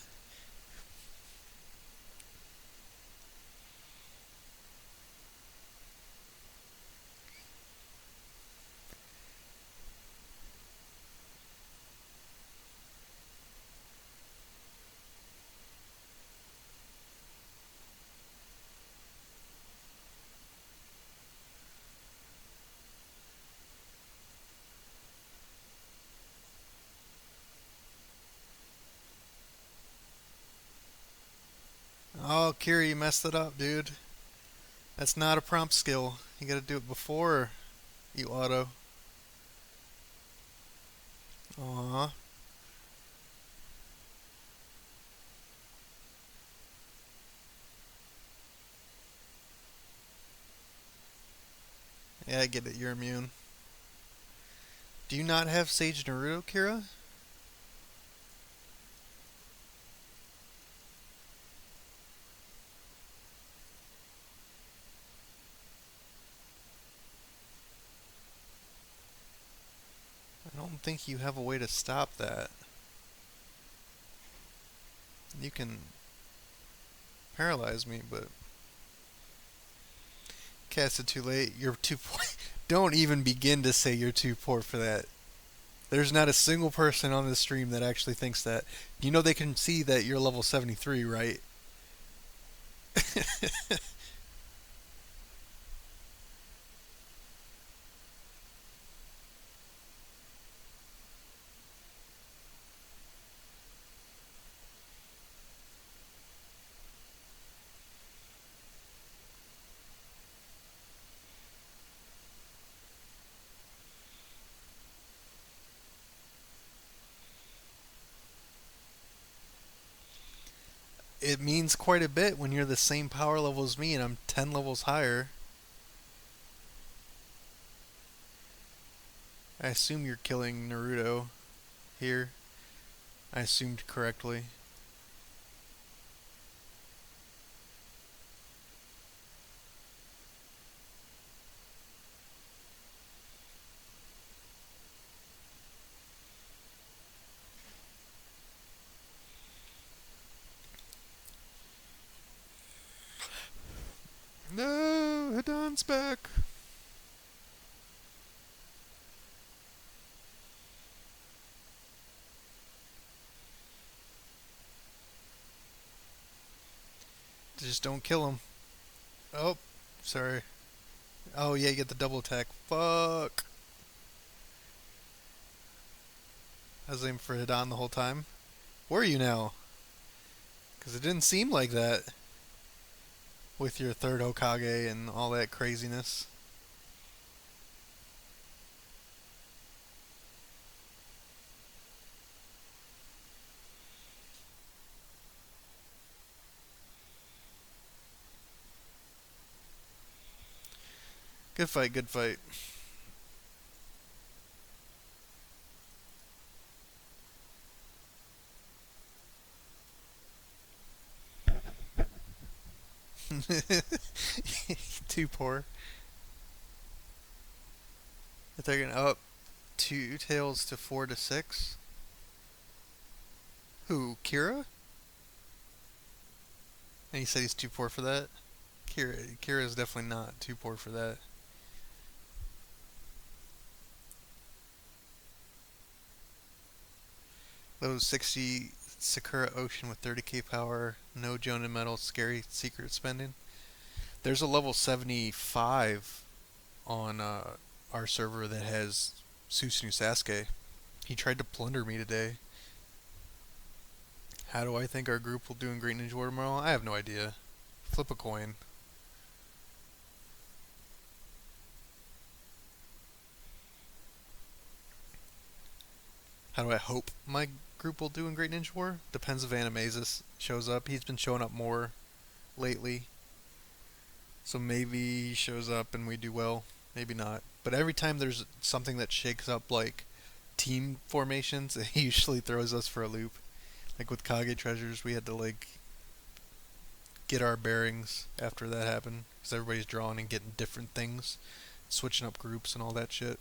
Oh, Kira, you messed it up, dude. That's not a prompt skill. You gotta do it before you auto. Aw. Yeah, I get it. You're immune. Do you not have Sage Naruto, Kira? I don't think you have a way to stop that. You can paralyze me, but cast it too late. You're too poor. Don't even begin to say you're too poor for that. There's not a single person on this stream that actually thinks that. You know they can see that you're level 73, right? It means quite a bit when you're the same power level as me and I'm 10 levels higher. I assume you're killing Naruto here. I assumed correctly. Hidan's back. Just don't kill him. Oh, sorry. Oh yeah, you get the double attack. Fuck. I was aiming for Hidan the whole time. Where are you now? Because it didn't seem like that with your third Hokage and all that craziness. Good fight, good fight. Too poor. If they're gonna up two tails to 4 to 6. Who? Kira? And he said he's too poor for that. Kira is definitely not too poor for that. Level 60 Sakura Ocean with 30k power, no Jonin Metal, scary secret spending. There's a level 75 on our server that has Susanoo Sasuke. He tried to plunder me today. How do I think our group will do in Great Ninja War tomorrow? I have no idea. Flip a coin. How do I hope my group will do in Great Ninja War? Depends if Animazis shows up. He's been showing up more lately. So maybe he shows up and we do well. Maybe not. But every time there's something that shakes up like team formations, it usually throws us for a loop. Like with Kage Treasures, we had to like get our bearings after that happened because everybody's drawing and getting different things, switching up groups and all that shit.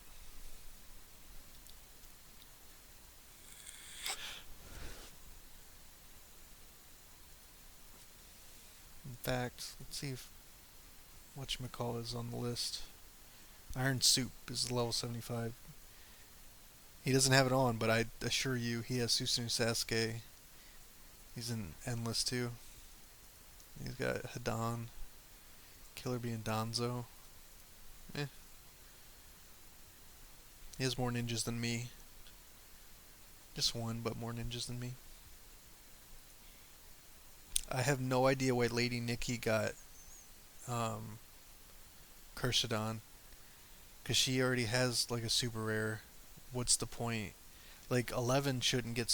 In fact, let's see if whatchamacall is on the list. Iron Soup is level 75. He doesn't have it on, but I assure you he has Susanoo Sasuke. He's in Endless too. He's got Hidan, Killer Bee, and Danzo. Eh. He has more ninjas than me. Just one, but more ninjas than me. I have no idea why Lady Nikki got um, Kursadon. Because she already has like a super rare. What's the point? Like 11 shouldn't get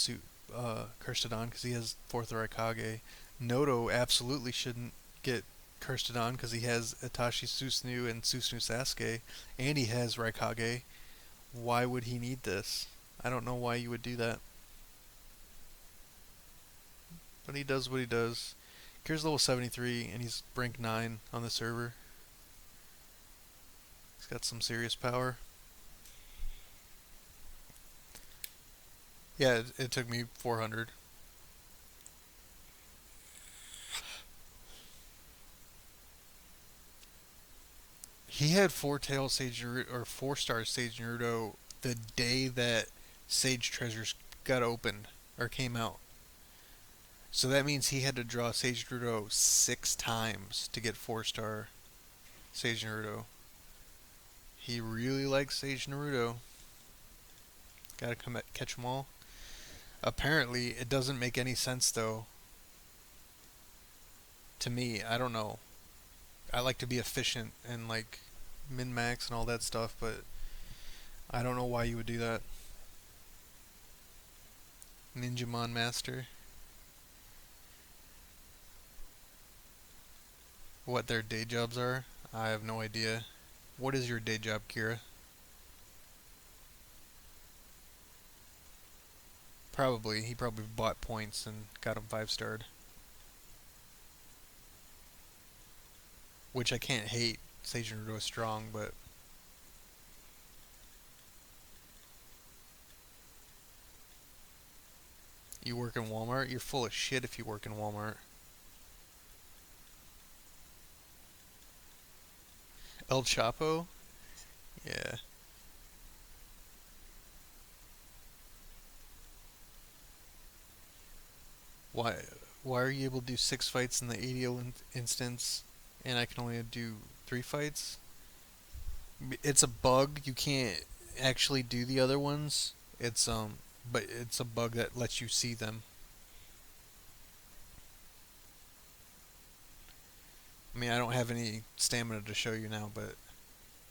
Kursadon because he has 4th Raikage. Noto absolutely shouldn't get Kursadon because he has Itachi Susanoo and Susanoo Sasuke. And he has Raikage. Why would he need this? I don't know why you would do that. But he does what he does. Kira's level 73 and he's rank 9 on the server. He's got some serious power. Yeah, it took me 400. He had 4 tail Sage Naruto, or 4-star Sage Naruto the day that Sage Treasures got opened or came out. So that means he had to draw Sage Naruto 6 times to get 4-star Sage Naruto. He really likes Sage Naruto. Gotta catch them all. Apparently, it doesn't make any sense though. To me, I don't know. I like to be efficient and like min max and all that stuff, but I don't know why you would do that. Ninjamon Master. What their day jobs are? I have no idea. What is your day job, Kira? Probably. He probably bought points and got him 5-starred. Which I can't hate. Sage Naruto is strong, but you work in Walmart? You're full of shit if you work in Walmart. El Chapo? Yeah. Why? Why are you able to do 6 fights in the ADO instance, and I can only do 3 fights? It's a bug. You can't actually do the other ones. But it's a bug that lets you see them. I mean, I don't have any stamina to show you now, but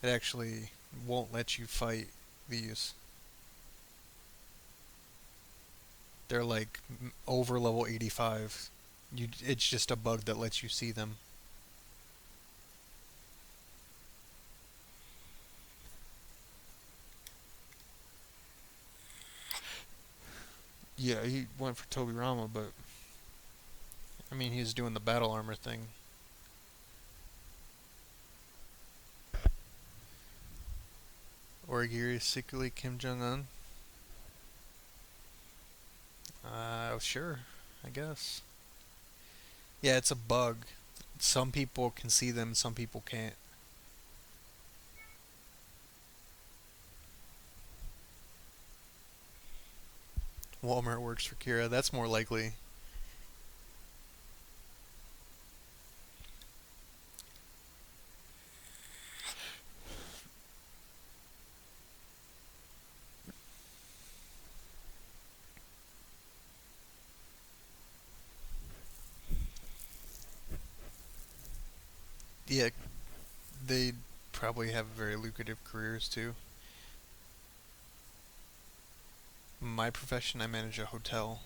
it actually won't let you fight these. They're like over level 85. It's just a bug that lets you see them. Yeah, he went for Toby Rama, but I mean, he's doing the battle armor thing. Origiri secretly Kim Jong Un. Sure, I guess. Yeah, it's a bug. Some people can see them, some people can't. Walmart works for Kira. That's more likely. Yeah, they probably have very lucrative careers too. My profession, I manage a hotel.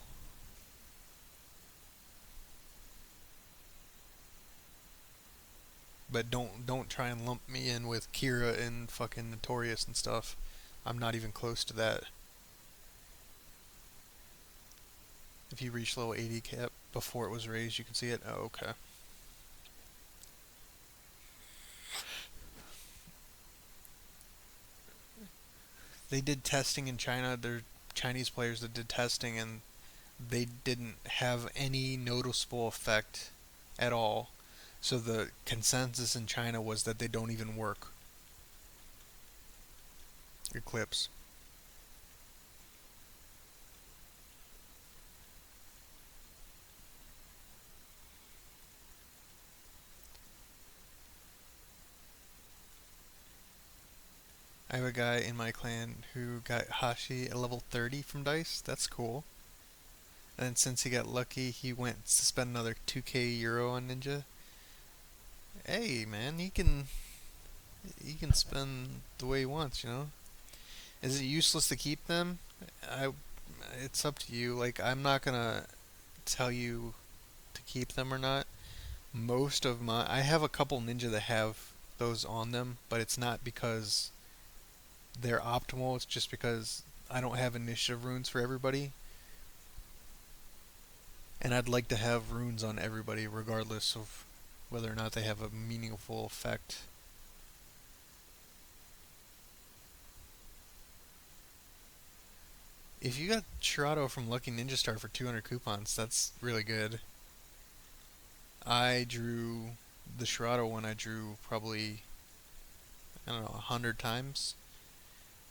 But don't try and lump me in with Kira and fucking Notorious and stuff. I'm not even close to that. If you reach level 80 cap before it was raised, you can see it. Oh, okay. They did testing in China. There are Chinese players that did testing, and they didn't have any noticeable effect at all. So the consensus in China was that they don't even work. Eclipse. I have a guy in my clan who got Hashi at level 30 from Dice. That's cool. And since he got lucky, he went to spend another 2k euro on Ninja. Hey, man, he can spend the way he wants, you know. Is it useless to keep them? I it's up to you. Like I'm not gonna tell you to keep them or not. Most of my I have a couple ninja that have those on them, but it's not because they're optimal. It's just because I don't have initiative runes for everybody, and I'd like to have runes on everybody regardless of whether or not they have a meaningful effect. If you got Shirado from Lucky Ninja Star for 200 coupons, that's really good. I drew the Shirado one. I drew probably I don't know 100 times,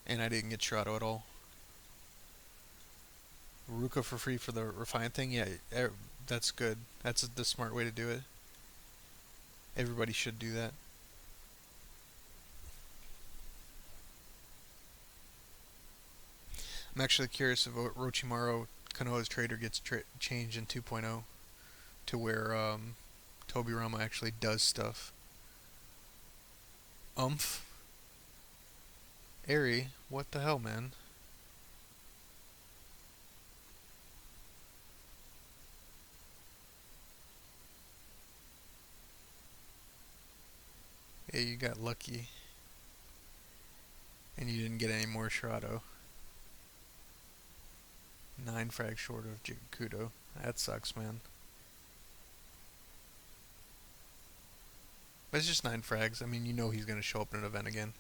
and I didn't get Shirado at all. Ruka for free for the refined thing. Yeah, that's good. That's the smart way to do it. Everybody should do that. I'm actually curious if Orochimaru Konoha's trader gets changed in 2.0 to where Tobirama actually does stuff. Umph. Eri, what the hell, man? Yeah, you got lucky. And you didn't get any more Shirado. 9 frags short of Kudo. That sucks, man. But it's just 9 frags. I mean, you know he's going to show up in an event again.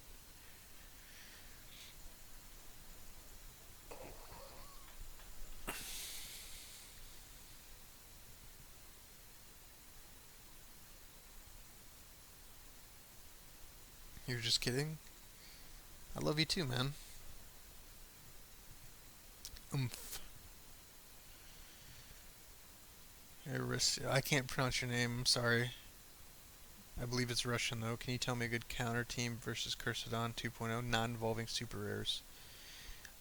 You're just kidding? I love you too, man. Oomph. I can't pronounce your name. I'm sorry. I believe it's Russian though. Can you tell me a good counter team versus Cursadon 2.0 non-involving super rares?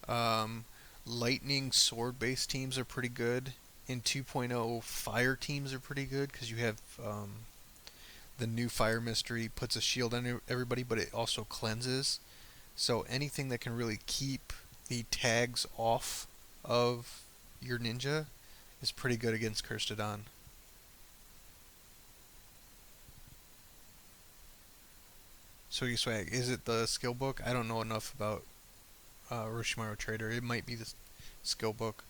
Um, Lightning sword-based teams are pretty good. In 2.0, fire teams are pretty good because you have the new fire mystery puts a shield on everybody, but it also cleanses. So anything that can really keep the tags off of your ninja is pretty good against Curstodon. So you swag, is it the skill book? I don't know enough about Orochimaru Trader. It might be the skill book.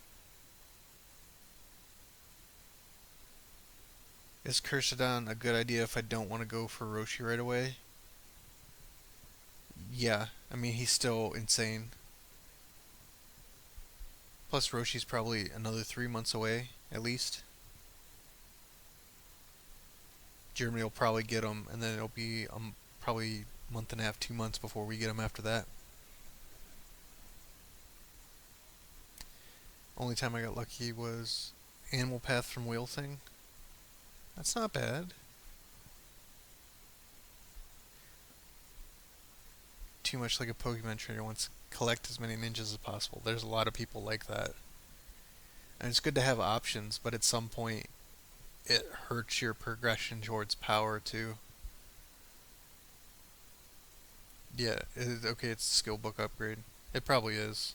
Is Cursadon a good idea if I don't want to go for Roshi right away? Yeah, I mean, he's still insane. Plus, Roshi's probably another 3 months away, at least. Germany will probably get him, and then it'll be probably a month and a half, 2 months before we get him after that. Only time I got lucky was Animal Path from Whale Thing. That's not bad. Too much like a Pokemon trainer wants to collect as many ninjas as possible. There's a lot of people like that. And it's good to have options, but at some point it hurts your progression towards power too. Yeah, okay, it's a skill book upgrade. It probably is.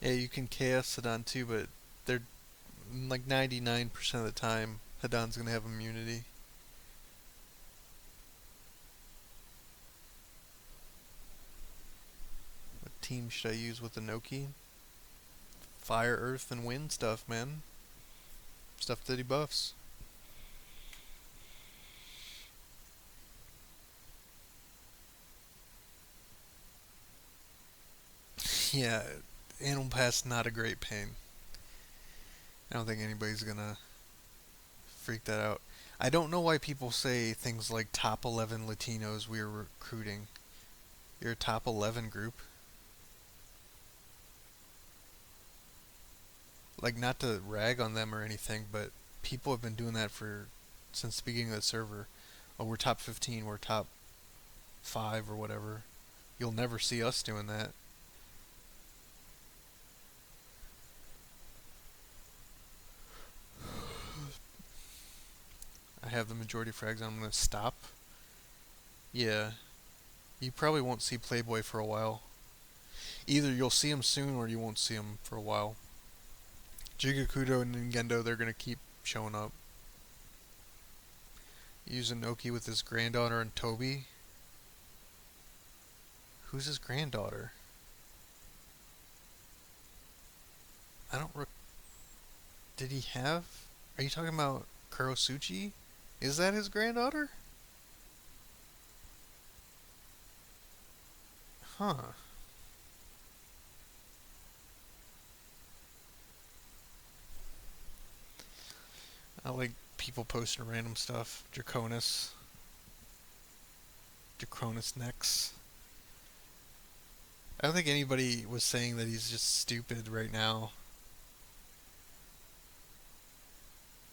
Yeah, you can chaos Hidan too, but they're like 99% of the time Hidan's gonna have immunity. What team should I use with Inoki? Fire, earth, and wind stuff, man. Stuff that he buffs. Yeah, Animal Pass not a great pain. I don't think anybody's gonna freak that out. I don't know why people say things like top 11 Latinos we are recruiting. You're a top 11 group. Like, not to rag on them or anything, but people have been doing that for since the beginning of the server. Oh, we're top 15, we're top 5 or whatever. You'll never see us doing that. I have the majority frags. I'm gonna stop. Yeah, you probably won't see Playboy for a while. Either you'll see him soon or you won't see him for a while. Jigakudo and Ningendo, they're gonna keep showing up. Uzanoki with his granddaughter and Toby. Who's his granddaughter? I don't. Did he have? Are you talking about Kurosuchi? Is that his granddaughter? Huh. I like people posting random stuff. Draconis. Draconis Nex. I don't think anybody was saying that he's just stupid right now.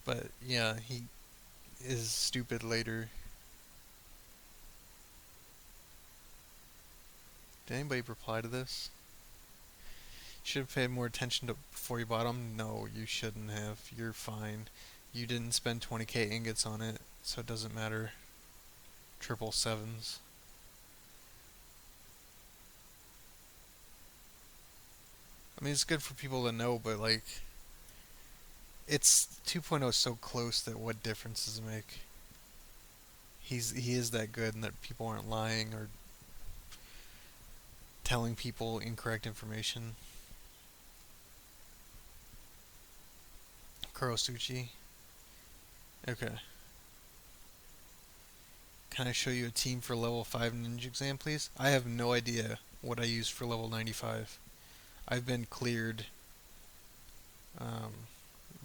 But yeah, he is stupid later. Did anybody reply to this? Should have paid more attention to before you bought them. No, you shouldn't have. You're fine. You didn't spend 20k ingots on it, so it doesn't matter. Triple sevens. I mean, it's good for people to know, but like, it's 2.0 so close that what difference does it make? He is that good, and that people aren't lying or telling people incorrect information. Kurosuchi. Okay. Can I show you a team for level 5 ninja exam, please? I have no idea what I use for level 95. I've been cleared um,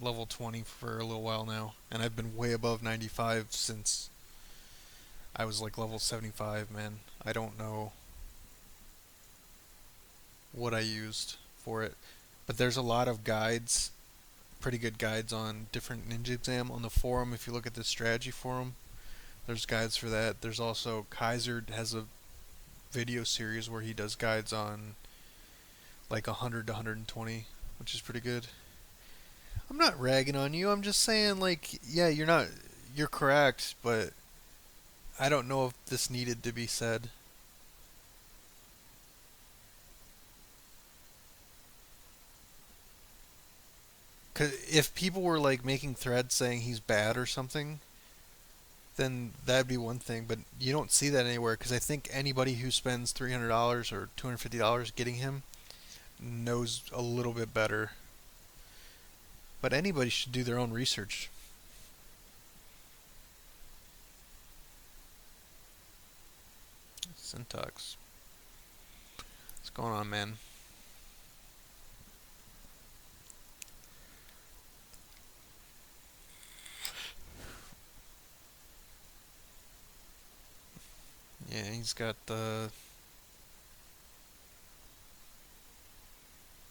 level 20 for a little while now, and I've been way above 95 since I was like level 75, man. I don't know what I used for it, but there's a lot of guides, pretty good guides on different ninja exam on the forum. If you look at the strategy forum, there's guides for that. There's also Kaiser has a video series where he does guides on like 100 to 120, which is pretty good. I'm not ragging on you. I'm just saying, like, yeah, you're correct, but I don't know if this needed to be said. 'Cause if people were like making threads saying he's bad or something, then that'd be one thing. But you don't see that anywhere because I think anybody who spends $300 or $250 getting him knows a little bit better. But anybody should do their own research. Syntax. What's going on, man? Yeah, he's got the.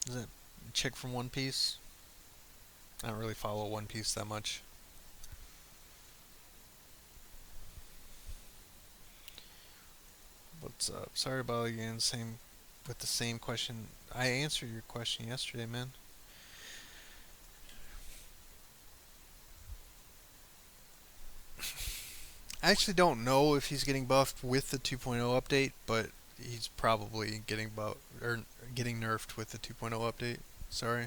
Is that chick from One Piece? I don't really follow One Piece that much. What's up? Sorry about it again. Same with the same question. I answered your question yesterday, man. I actually don't know if he's getting buffed with the 2.0 update, but he's probably getting buffed or getting nerfed with the 2.0 update. Sorry.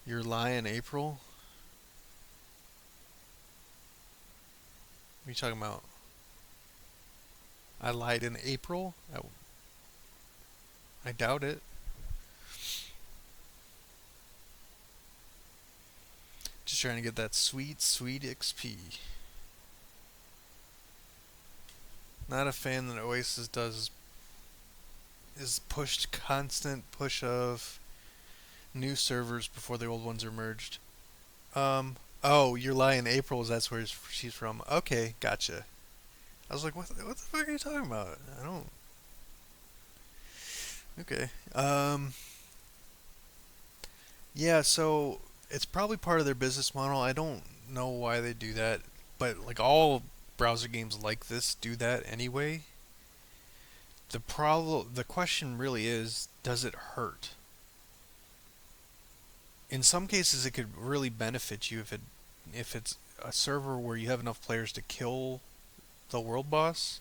You're lying, April? What are you talking about? I lied in April? I doubt it. Just trying to get that sweet, sweet XP. Not a fan that Oasis does is pushed constant push of new servers before the old ones are merged. Oh, you're lying. April is that's where she's from. Okay, gotcha. I was like, what the fuck are you talking about? I don't. Okay. Yeah. So it's probably part of their business model. I don't know why they do that, but like all browser games like this do that anyway. The question really is, does it hurt? In some cases, it could really benefit you if it's a server where you have enough players to kill the world boss,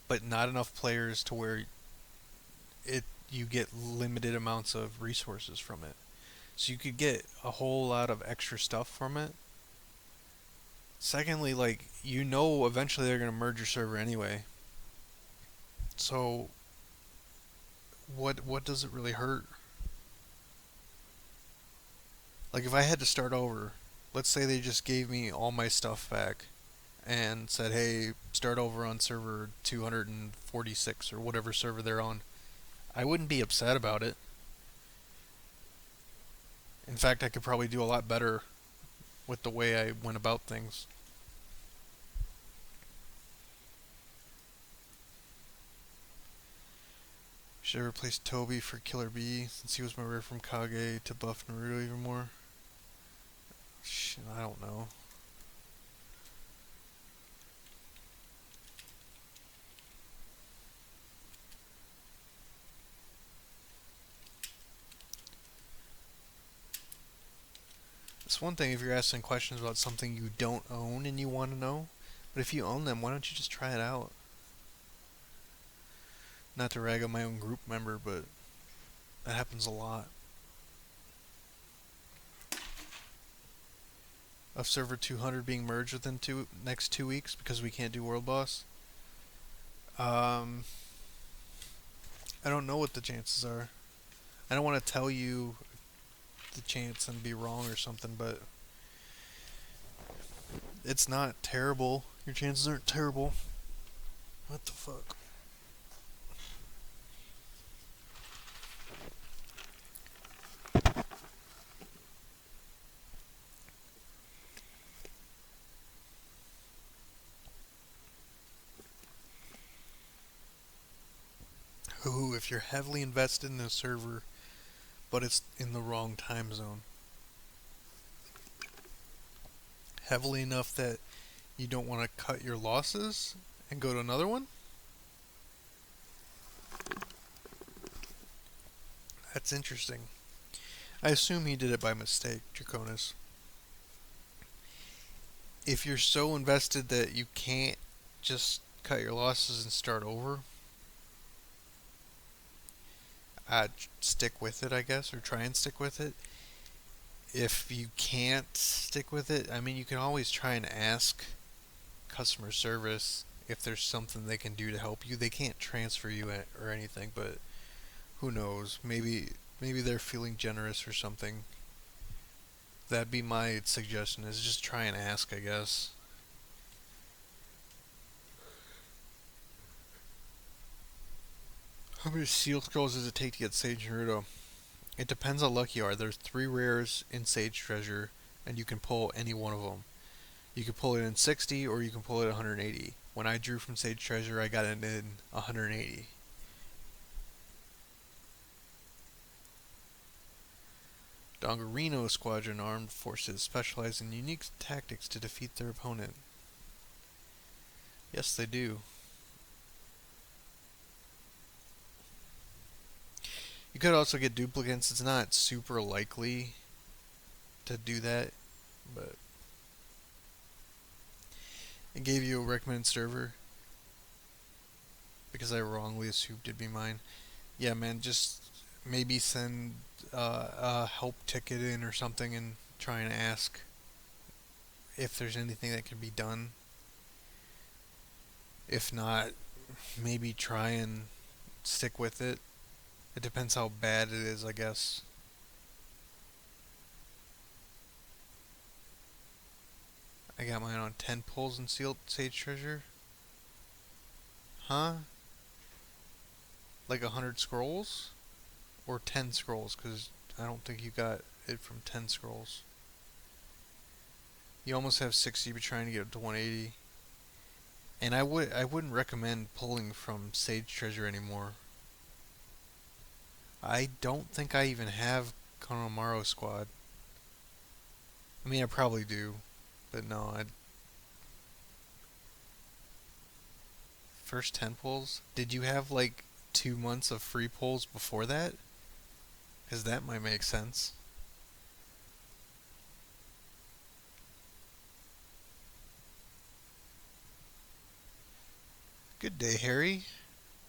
but not enough players to where it you get limited amounts of resources from it. So you could get a whole lot of extra stuff from it. Secondly, like eventually they're gonna merge your server anyway. So what does it really hurt? Like if I had to start over, let's say they just gave me all my stuff back and said, "Hey, start over on server 246 or whatever server they're on." I wouldn't be upset about it. In fact, I could probably do a lot better with the way I went about things. Should I replace Toby for Killer Bee since he was my rare from Kage to buff Naruto even more? Shit, I don't know. It's one thing if you're asking questions about something you don't own and you want to know, but if you own them, why don't you just try it out? Not to rag on my own group member, but that happens a lot. Of server 200 being merged within next 2 weeks because we can't do world boss. I don't know what the chances are. I don't want to tell you the chance and be wrong or something, but it's not terrible. Your chances aren't terrible. What the fuck? if you're heavily invested in a server, but it's in the wrong time zone. Heavily enough that you don't want to cut your losses and go to another one? That's interesting. I assume he did it by mistake, Draconis. If you're so invested that you can't just cut your losses and start over, I'd stick with it, I guess, or try and stick with it. If you can't stick with it, I mean, you can always try and ask customer service if there's something they can do to help you. They can't transfer you or anything, but who knows? Maybe they're feeling generous or something. That'd be my suggestion, is just try and ask, I guess. How many seal scrolls does it take to get Sage Naruto? It depends how lucky you are. There's 3 rares in Sage Treasure, and you can pull any one of them. You can pull it in 60, or you can pull it at 180. When I drew from Sage Treasure, I got it in 180. Dongarino Squadron armed forces specialize in unique tactics to defeat their opponent. Yes, they do. You could also get duplicates. It's not super likely to do that, but it gave you a recommended server because I wrongly assumed it'd be mine. Yeah, man, just maybe send a help ticket in or something and try and ask if there's anything that can be done. If not, maybe try and stick with it. It depends how bad it is, I guess. I got mine on 10 pulls in sealed Sage Treasure. Huh? Like 100 scrolls? Or 10 scrolls, because I don't think you got it from 10 scrolls. You almost have 60, but trying to get up to 180. And I wouldn't recommend pulling from Sage Treasure anymore. I don't think I even have Konohamaru Squad. I mean, I probably do, but no. First 10 pulls? Did you have like 2 months of free pulls before that? Because that might make sense. Good day, Harry.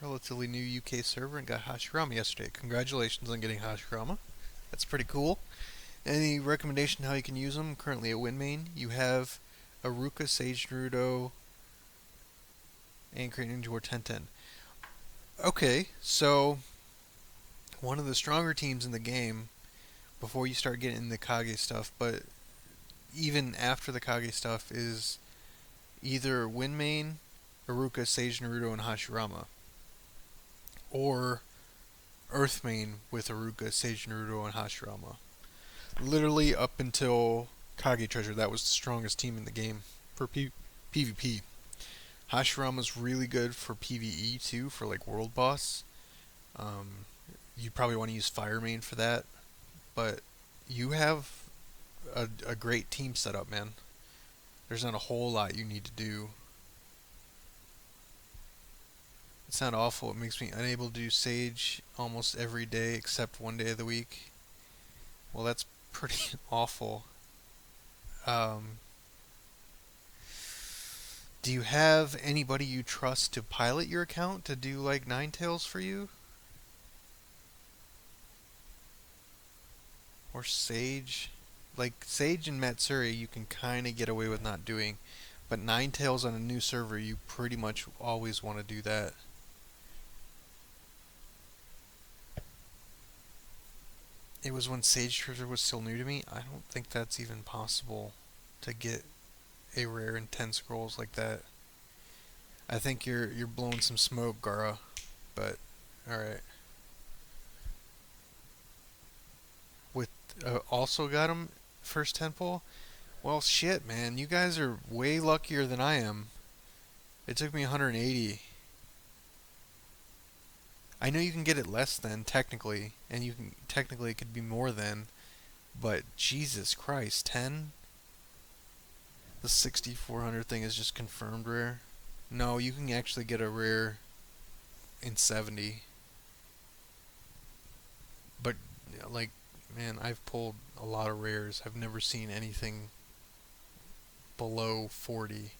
Relatively new UK server and got Hashirama yesterday. Congratulations on getting Hashirama. That's pretty cool. Any recommendation how you can use them? Currently at Winmain, you have Aruka, Sage Naruto, and Great Ninja War 1010. Okay, so one of the stronger teams in the game before you start getting the Kage stuff, but even after the Kage stuff, is either Winmain, Aruka, Sage Naruto, and Hashirama, or Earthmain with Aruka, Sage Naruto, and Hashirama. Literally up until Kage Treasure, that was the strongest team in the game for PvP. Hashirama's really good for PvE too, for like World Boss. You probably want to use Fire Main for that, but you have a great team set up, man. There's not a whole lot you need to do. It's not awful. It makes me unable to do Sage almost every day except one day of the week. Well, that's pretty awful. Do you have anybody you trust to pilot your account to do like Ninetales for you? Or Sage? Like Sage and Matsuri you can kind of get away with not doing, but Ninetales on a new server you pretty much always want to do that. It was when Sage Treasure was still new to me. I don't think that's even possible to get a rare in 10 scrolls like that. I think you're blowing some smoke, Gara. But alright. With also got him first 10 pull? Well, shit, man. You guys are way luckier than I am. It took me 180. I know you can get it less than technically, and you can technically it could be more than, but Jesus Christ, 10? The 6400 thing is just confirmed rare. No, you can actually get a rare in 70. But like, man, I've pulled a lot of rares. I've never seen anything below 40.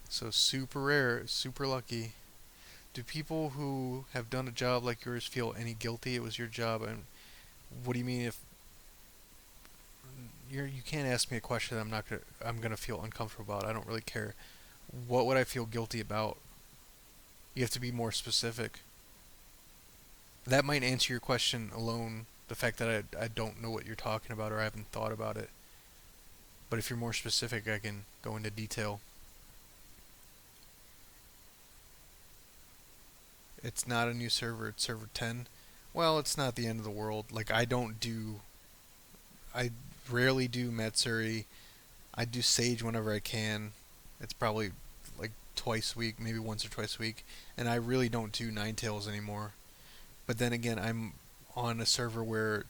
So super rare, super lucky. Do people who have done a job like yours feel any guilty? It was your job, and what do you mean if you can't ask me a question that I'm gonna feel uncomfortable about. I don't really care. What would I feel guilty about? You have to be more specific. That might answer your question alone. The fact that I don't know what you're talking about or I haven't thought about it. But if you're more specific, I can go into detail. It's not a new server. It's server 10. Well, it's not the end of the world. Like I rarely do Matsuri. I do Sage whenever I can. It's probably like twice a week, maybe once or twice a week, and I really don't do Ninetales anymore. But then again, I'm on a server where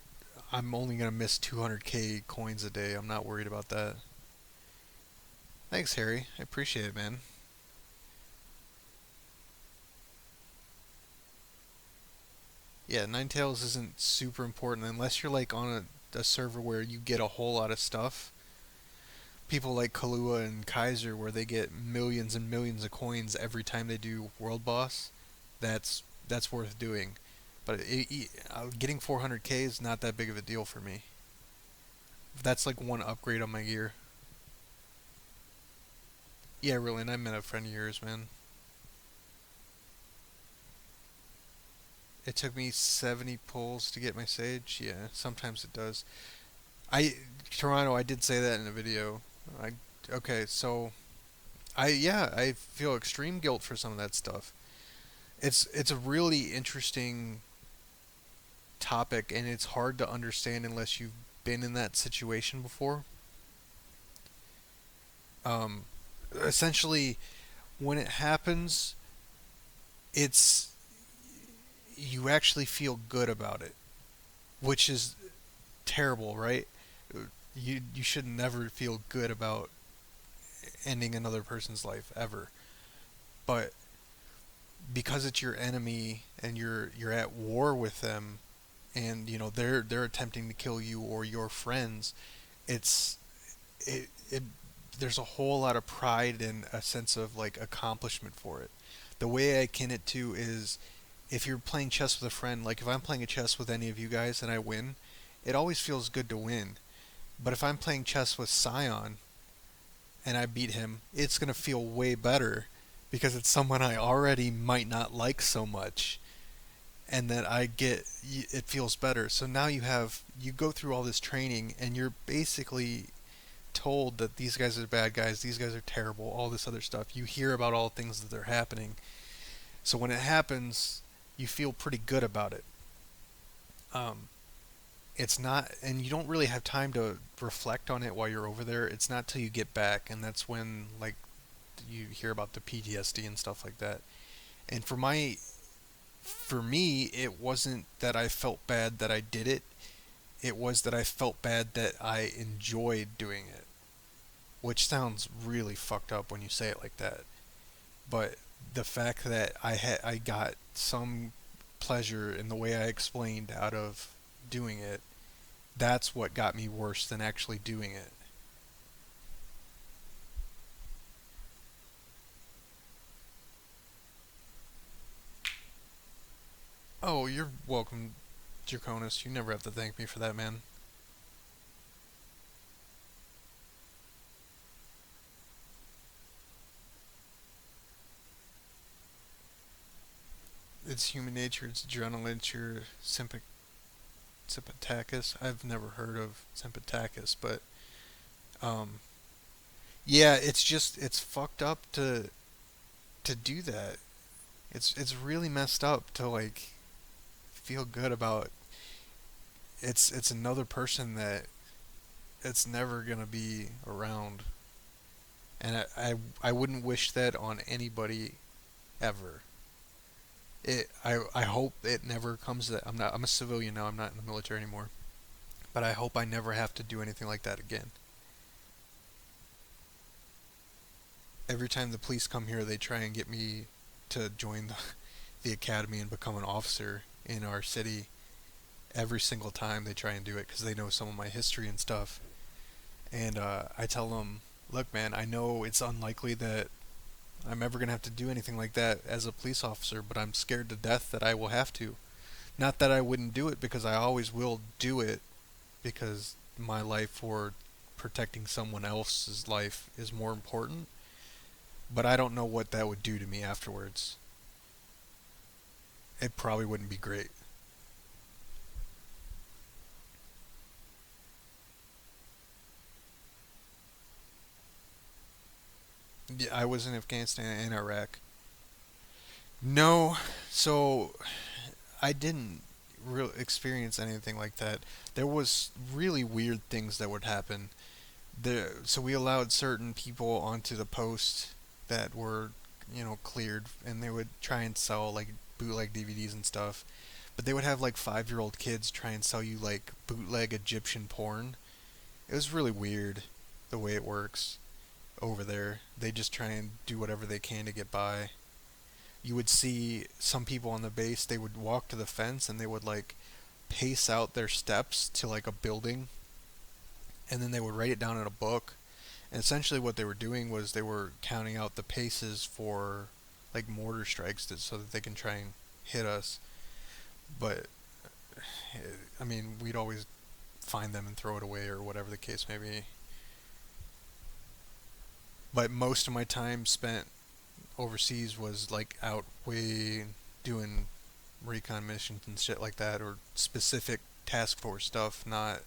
I'm only gonna miss 200k coins a day. I'm not worried about that. Thanks, Harry. I appreciate it, man. Yeah, Ninetales isn't super important unless you're like on a server where you get a whole lot of stuff. People like Kahlua and Kaiser, where they get millions and millions of coins every time they do World Boss. That's worth doing. But getting 400k is not that big of a deal for me. That's like one upgrade on my gear. Yeah, really, and I met a friend of yours, man. It took me 70 pulls to get my Sage. Yeah, sometimes it does. I Toronto, I did say that in a video. I okay, so I feel extreme guilt for some of that stuff. It's a really interesting topic and it's hard to understand unless you've been in that situation before. Um, Essentially, when it happens, it's you actually feel good about it, which is terrible, right? You should never feel good about ending another person's life ever. But because it's your enemy and you're at war with them and they're attempting to kill you or your friends, it's it there's a whole lot of pride and a sense of like accomplishment for it. The way I akin it to is if you're playing chess with a friend, like if I'm playing a chess with any of you guys and I win, it always feels good to win. But if I'm playing chess with Scion and I beat him, it's going to feel way better because it's someone I already might not like so much and that it feels better. So now you go through all this training and you're basically told that these guys are bad guys, these guys are terrible, all this other stuff. You hear about all the things that are happening. So when it happens, you feel pretty good about it. Um, it's not, and you don't really have time to reflect on it while you're over there. It's not till you get back, and that's when like you hear about the PTSD and stuff like that. And for me, it wasn't that I felt bad that I did it. It was that I felt bad that I enjoyed doing it, which sounds really fucked up when you say it like that. But the fact that I got some pleasure in the way I explained out of doing it, that's what got me worse than actually doing it. Oh, you're welcome, Draconis. You never have to thank me for that, man. It's human nature. It's adrenaline. It's your sympathicus. I've never heard of sympathicus, but um, yeah, it's fucked up to do that. It's really messed up to like feel good about. It's another person that it's never gonna be around, and I wouldn't wish that on anybody ever. I hope it never comes to that. I'm a civilian now. I'm not in the military anymore. But I hope I never have to do anything like that again. Every time the police come here, they try and get me to join the academy and become an officer in our city. Every single time they try and do it because they know some of my history and stuff. And I tell them, look, man, I know it's unlikely that I'm ever going to have to do anything like that as a police officer, but I'm scared to death that I will have to. Not that I wouldn't do it, because I always will do it, because my life or protecting someone else's life is more important. But I don't know what that would do to me afterwards. It probably wouldn't be great. Yeah, I was in Afghanistan and Iraq. No, so I didn't real experience anything like that. There was really weird things that would happen. So we allowed certain people onto the post that were, cleared, and they would try and sell like bootleg DVDs and stuff. But they would have like 5-year-old kids try and sell you like bootleg Egyptian porn. It was really weird the way it works over there. They just try and do whatever they can to get by. You would see some people on the base, they would walk to the fence and they would like pace out their steps to like a building, and then they would write it down in a book. And essentially what they were doing was they were counting out the paces for like mortar strikes so that they can try and hit us. But I mean, we'd always find them and throw it away or whatever the case may be. But most of my time spent overseas was like out way doing recon missions and shit like that, or specific task force stuff, not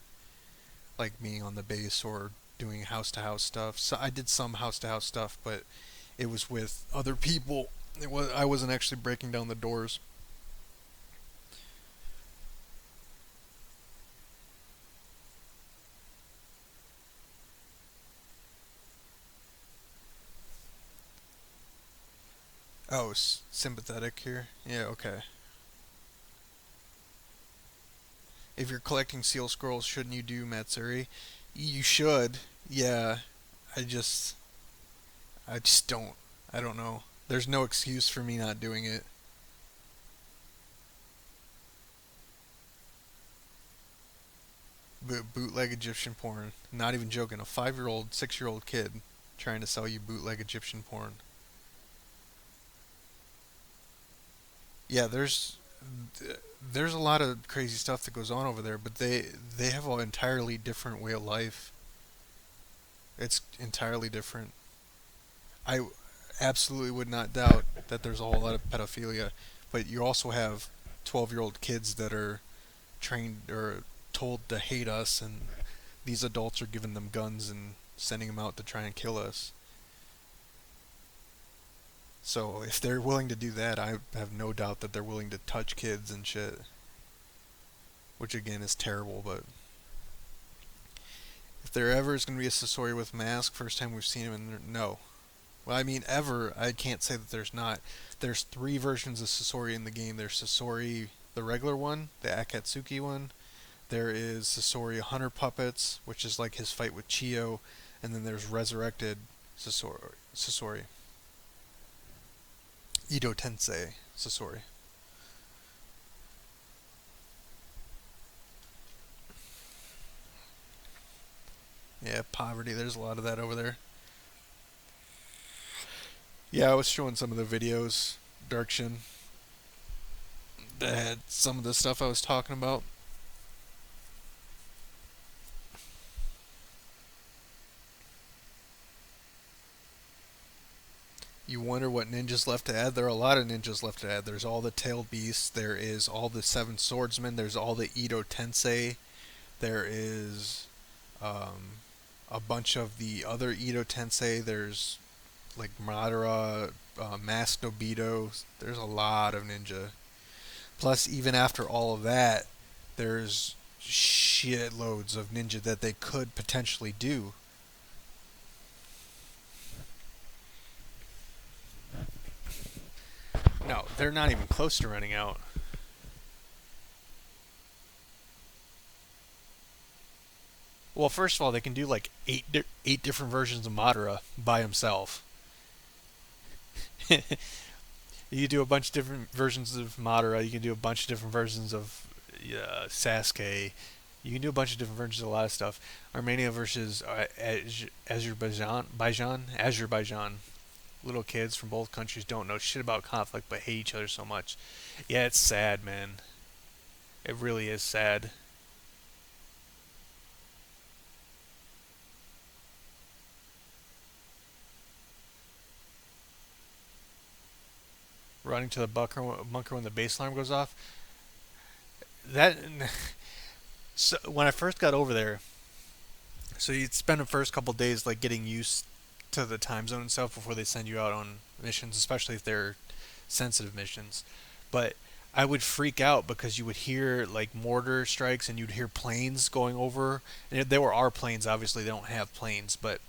like being on the base or doing house to house stuff. So I did some house to house stuff, but it was with other people. I wasn't actually breaking down the doors. Oh, sympathetic here. Yeah, okay. If you're collecting seal scrolls, shouldn't you do Matsuri? You should. Yeah. I just I just don't. I don't know. There's no excuse for me not doing it. Bootleg Egyptian porn. Not even joking. A 5-year-old, 6-year-old kid trying to sell you bootleg Egyptian porn. Yeah, there's a lot of crazy stuff that goes on over there, but they have an entirely different way of life. It's entirely different. I absolutely would not doubt that there's a whole lot of pedophilia, but you also have 12-year-old kids that are trained or told to hate us, and these adults are giving them guns and sending them out to try and kill us. So if they're willing to do that, I have no doubt that they're willing to touch kids and shit, which again is terrible. But if there ever is going to be a Sasori with mask, first time we've seen him, and no. Well, I mean, ever, I can't say that there's not. There's 3 versions of Sasori in the game. There's Sasori, the regular one, the Akatsuki one. There is Sasori Hunter Puppets, which is like his fight with Chio, and then there's Resurrected Sasori. Ito Tensei Sasori. Yeah, poverty. There's a lot of that over there. Yeah, I was showing some of the videos, Darkshin, that had some of the stuff I was talking about. You wonder what ninjas left to add? There are a lot of ninjas left to add. There's all the tailed beasts. There is all the 7 swordsmen. There's all the Ito Tensei. There is a bunch of the other Ito Tensei. There's like Madara, Mask Nobito. There's a lot of ninja. Plus, even after all of that, there's shitloads of ninja that they could potentially do. No, they're not even close to running out. Well, first of all, they can do like eight different versions of Madara by himself. You can do a bunch of different versions of Madara. You can do a bunch of different versions of Sasuke. You can do a bunch of different versions of a lot of stuff. Armenia versus Azerbaijan. Little kids from both countries don't know shit about conflict but hate each other so much. Yeah, it's sad, man. It really is sad. Running to the bunker when the base alarm goes off. That so when I first got over there, so you'd spend the first couple days like getting used to the time zone and stuff before they send you out on missions, especially if they're sensitive missions. But I would freak out because you would hear like mortar strikes and you'd hear planes going over. And there were our planes, obviously they don't have planes, but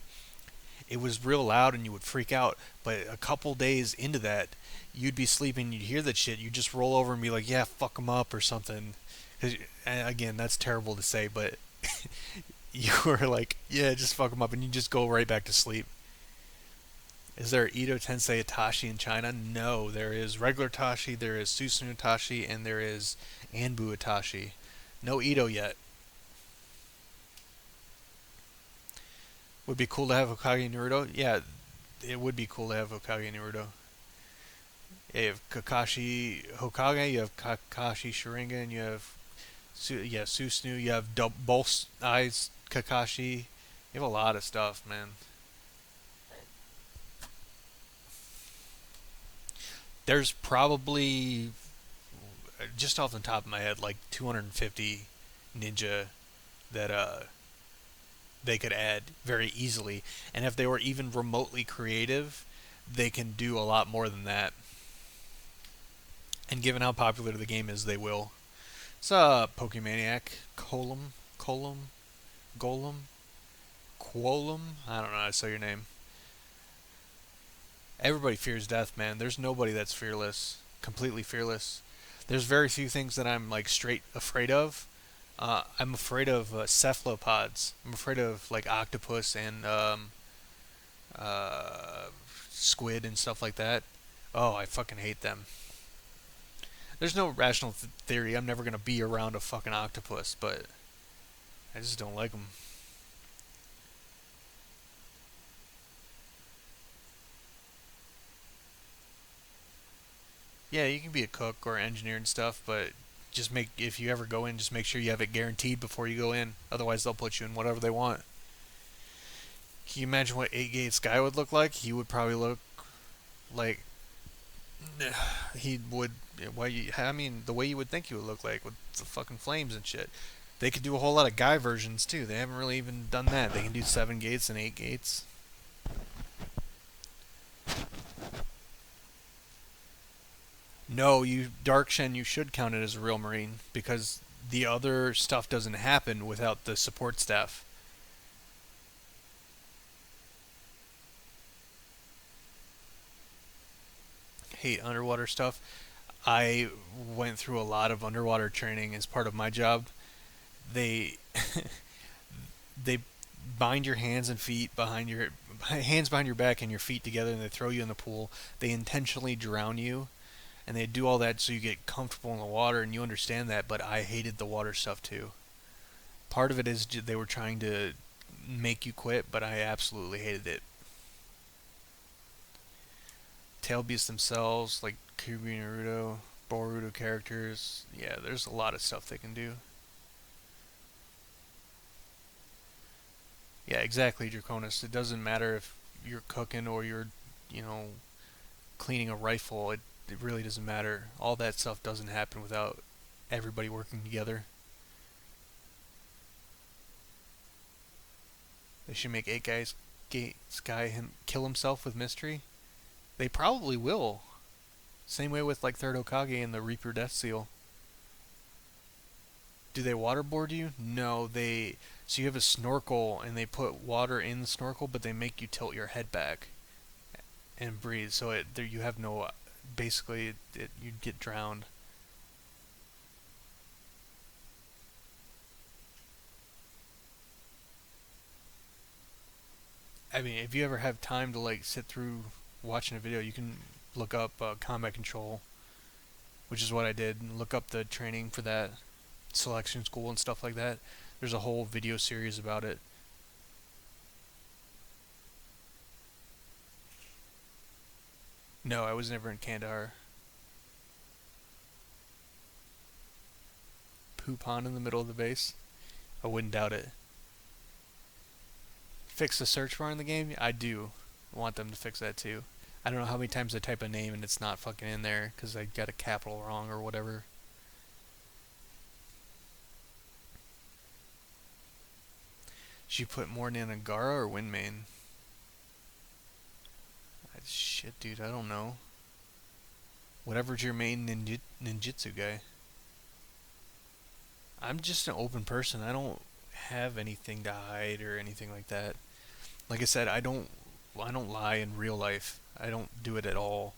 it was real loud and you would freak out. But a couple days into that, you'd be sleeping, you'd hear that shit, you'd just roll over and be like, yeah, fuck them up or something. 'Cause, and again, that's terrible to say, but you were like, yeah, just fuck them up, and you just go right back to sleep. Is there Ito Tensei Itachi in China? No, there is regular Itachi, there is Susanoo Itachi, and there is Anbu Itachi. No Ito yet. Would be cool to have Hokage Naruto. Yeah, it would be cool to have Hokage Naruto. Yeah, you have Kakashi Hokage, you have Kakashi Sharingan, you have Susanoo, you have both eyes Kakashi. You have a lot of stuff, man. There's probably just off the top of my head like 250 ninja that they could add very easily, and if they were even remotely creative, they can do a lot more than that. And given how popular the game is, they will. It's Pokemaniac, Colum, Golem, Quolum. I don't know how to say your name. Everybody fears death, man. There's nobody that's fearless, completely fearless. There's very few things that I'm like straight afraid of. I'm afraid of cephalopods. I'm afraid of like octopus and uh, squid and stuff like that. Oh, I fucking hate them. There's no rational theory. I'm never gonna be around a fucking octopus, but I just don't like them. Yeah, you can be a cook or engineer and stuff, but just make if you ever go in, just make sure you have it guaranteed before you go in. Otherwise, they'll put you in whatever they want. Can you imagine what Eight Gate Sky would look like? He would probably look like he would. Why? I mean, the way you would think he would look like with the fucking flames and shit. They could do a whole lot of guy versions too. They haven't really even done that. They can do 7 gates and 8 gates. No, you Dark Shen, you should count it as a real Marine because the other stuff doesn't happen without the support staff. Hate underwater stuff. I went through a lot of underwater training as part of my job. They they bind your hands and feet behind your hands behind your back and your feet together, and they throw you in the pool. They intentionally drown you, and they do all that so you get comfortable in the water and you understand that. But I hated the water stuff too. Part of it is they were trying to make you quit, but I absolutely hated it. Tail beasts themselves, like Kirby Naruto, Boruto characters. Yeah, there's a lot of stuff they can do. Yeah, exactly, Draconis. It doesn't matter if you're cooking or you're, you know, cleaning a rifle. It really doesn't matter. All that stuff doesn't happen without everybody working together. They should make eight guys guy him kill himself with mystery. They probably will. Same way with like Third Hokage and the Reaper Death Seal. Do they waterboard you? No, they. So you have a snorkel and they put water in the snorkel, but they make you tilt your head back and breathe. So you have basically you'd get drowned. I mean, if you ever have time to like sit through watching a video, you can look up combat control, which is what I did, and look up the training for that selection school and stuff like that. There's a whole video series about it. No, I was never in Kandahar. Poo pond in the middle of the base. I wouldn't doubt it. Fix the search bar in the game? I do want them to fix that too. I don't know how many times I type a name and it's not fucking in there because I got a capital wrong or whatever. Should you put more in Angara or Windmane? Shit, dude, I don't know. Whatever's your main ninjutsu guy. I'm just an open person. I don't have anything to hide or anything like that. Like I said, I don't lie in real life. I don't do it at all.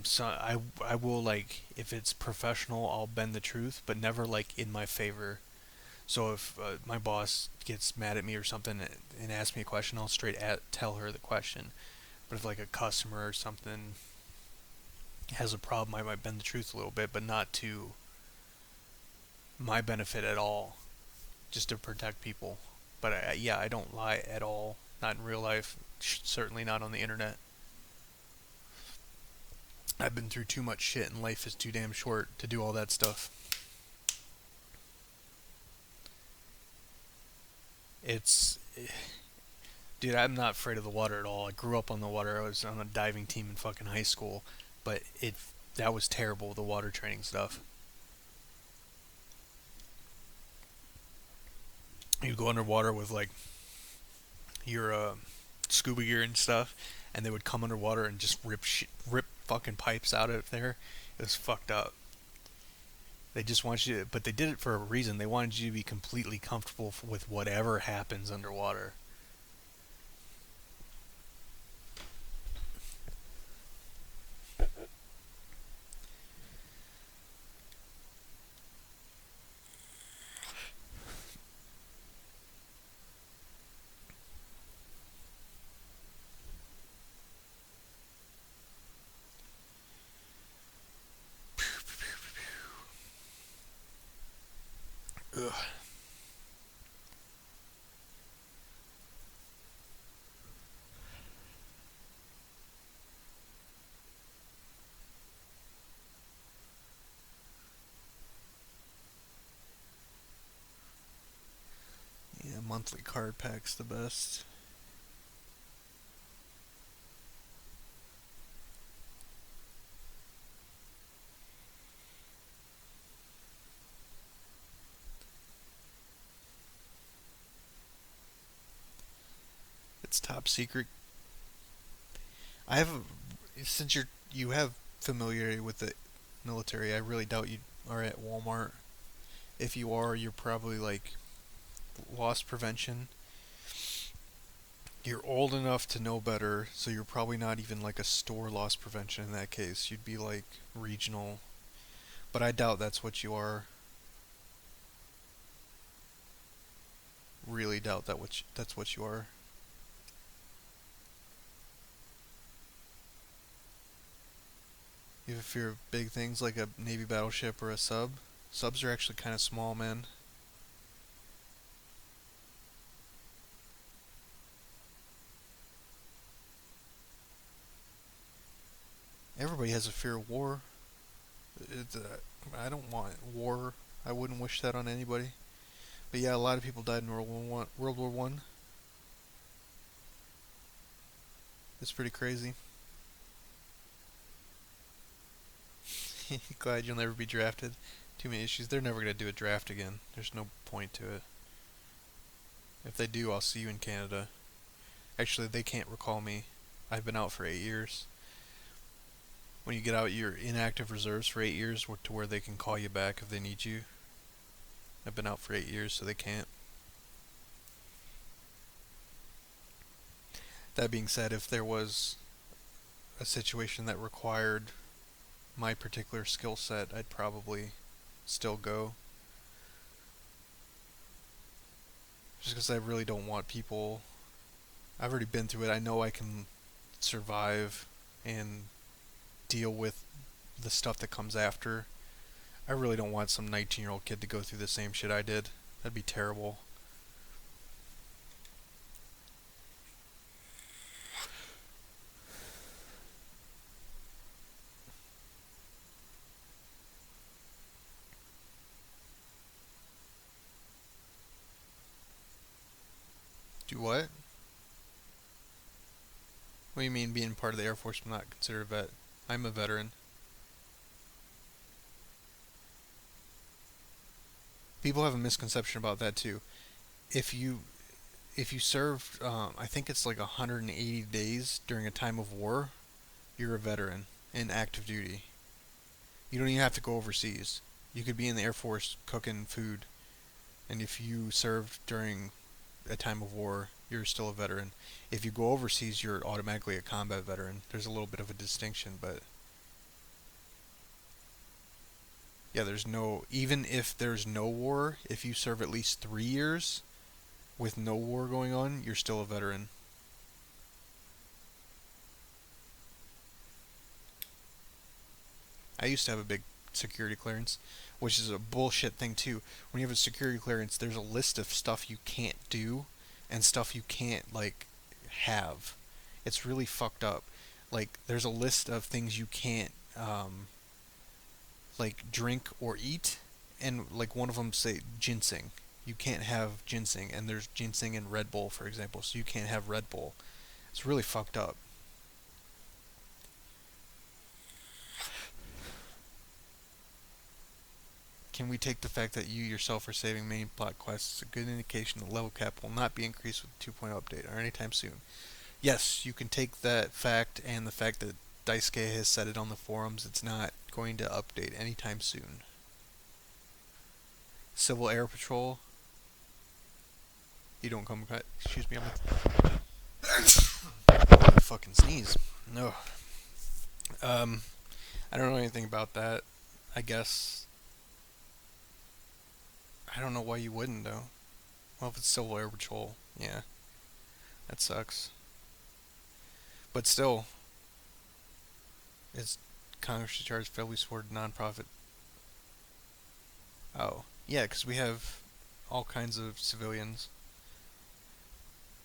So I will, like, if it's professional, I'll bend the truth, but never like in my favor. So if my boss gets mad at me or something and asks me a question, I'll tell her the question. But if like a customer or something has a problem, I might bend the truth a little bit, but not to my benefit at all, just to protect people. But yeah, I don't lie at all. Not in real life. Certainly not on the internet. I've been through too much shit, and life is too damn short to do all that stuff. It's, dude, I'm not afraid of the water at all. I grew up on the water. I was on a diving team in fucking high school, but that was terrible. The water training stuff. You go underwater with like your scuba gear and stuff, and they would come underwater and just rip fucking pipes out of there. It was fucked up. They just want you to, but they did it for a reason. They wanted you to be completely comfortable with whatever happens underwater. Ugh. Yeah, monthly card pack's the best. It's top secret. I have since you have familiarity with the military, I really doubt you are at Walmart. If you are, you're probably like loss prevention. You're old enough to know better, so you're probably not even like a store loss prevention in that case. You'd be like regional, but I doubt that's what you are. Really doubt that's what you are. You have a fear of big things like a Navy battleship or a sub. Subs are actually kind of small, man. Everybody has a fear of war. I don't want war. I wouldn't wish that on anybody. But yeah, a lot of people died in World War One. World War One. It's pretty crazy. Glad you'll never be drafted. Too many issues. They're never gonna do a draft again. There's no point to it. If they do, I'll see you in Canada. Actually, they can't recall me. I've been out for 8 years. When you get out, you're inactive reserves for 8 years to where they can call you back if they need you. I've been out for 8 years, so they can't. That being said, if there was a situation that required my particular skill set, I'd probably still go. Just because I really don't want people. I've already been through it. I know I can survive and deal with the stuff that comes after. I really don't want some 19-year-old kid to go through the same shit I did. That'd be terrible. Do what? What do you mean being part of the Air Force but not considered a vet? I'm a veteran. People have a misconception about that too. If you if you served, I think it's like 180 days during a time of war, you're a veteran in active duty. You don't even have to go overseas. You could be in the Air Force cooking food, and if you served during a time of war, you're still a veteran. If you go overseas, you're automatically a combat veteran. There's a little bit of a distinction, but yeah, there's no, even if there's no war, if you serve at least 3 years with no war going on, you're still a veteran. I used to have a big security clearance, which is a bullshit thing too. When you have a security clearance, there's a list of stuff you can't do and stuff you can't like have. It's really fucked up. Like there's a list of things you can't like drink or eat, and like one of them say ginseng. You can't have ginseng, and there's ginseng in Red Bull, for example, so you can't have Red Bull. It's really fucked up. Can we take the fact that you yourself are saving main plot quests as a good indication the level cap will not be increased with the 2.0 update or anytime soon? Yes, you can take that fact and the fact that Daisuke has said it on the forums. It's not going to update anytime soon. Civil Air Patrol. You don't come. Excuse me. I'm fucking sneeze. No. Um, I don't know anything about that. I guess. I don't know why you wouldn't though. Well, if it's Civil Air Patrol, yeah, that sucks. But still, it's Congress to charge federally supported nonprofit. Oh, yeah, because we have all kinds of civilians.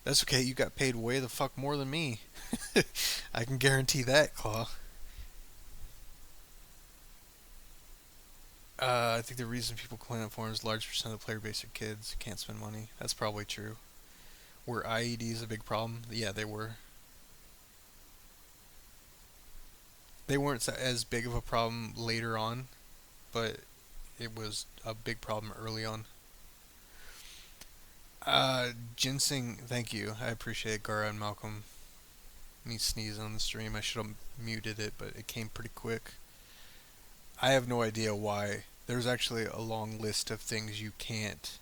That's okay. You got paid way the fuck more than me. I can guarantee that, Claw. I think the reason people complain on forums is large percent of the player base are kids, can't spend money. That's probably true. Were IEDs a big problem? Yeah, they were. They weren't as big of a problem later on, but it was a big problem early on. Ginseng, thank you. I appreciate it, Gara and Malcolm. Me sneezing on the stream. I should have muted it, but it came pretty quick. I have no idea why. There's actually a long list of things you can't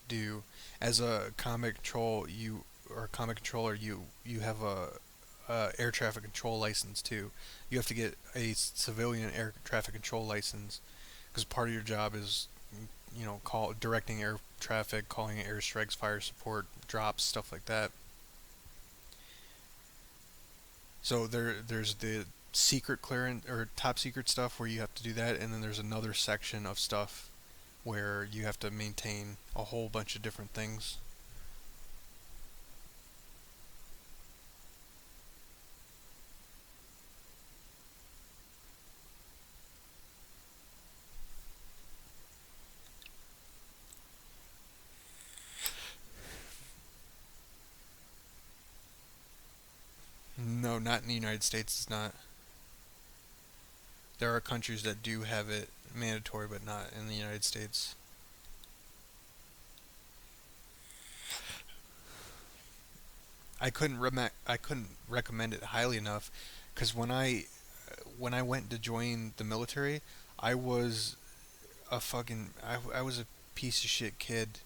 do. As a combat control, or combat controller, you have a air traffic control license too. You have to get a civilian air traffic control license because part of your job is, directing air traffic, calling airstrikes, fire support, drops, stuff like that. So there's the secret clearance or top secret stuff where you have to do that, and then there's another section of stuff where you have to maintain a whole bunch of different things. No, not in the United States. It's not. There are countries that do have it mandatory, but not in the United States. I couldn't recommend it highly enough, because when I went to join the military, I was I was a piece of shit kid,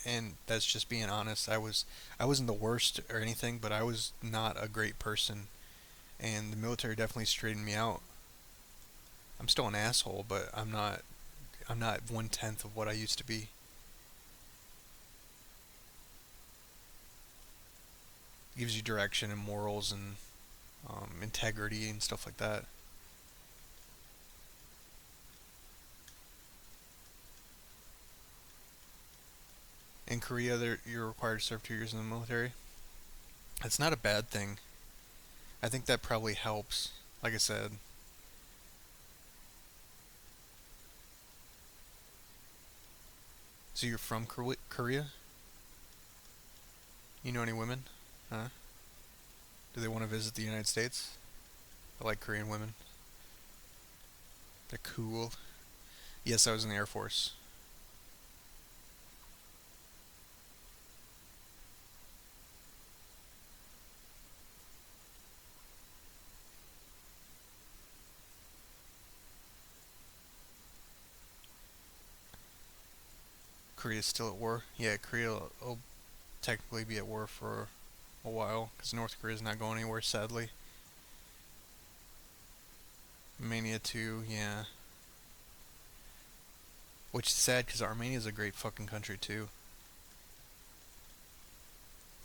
and that's just being honest. I wasn't the worst or anything, but I was not a great person, and the military definitely straightened me out. I'm still an asshole, but I'm not 1/10 of what I used to be. It gives you direction and morals and integrity and stuff like that. In Korea, you're required to serve 2 years in the military. It's not a bad thing. I think that probably helps. Like I said, so you're from Korea? You know any women? Huh? Do they want to visit the United States? I like Korean women. They're cool. Yes, I was in the Air Force. Korea's still at war. Yeah, Korea will technically be at war for a while because North Korea's not going anywhere, sadly. Armenia too, yeah. Which is sad because Armenia's a great fucking country too.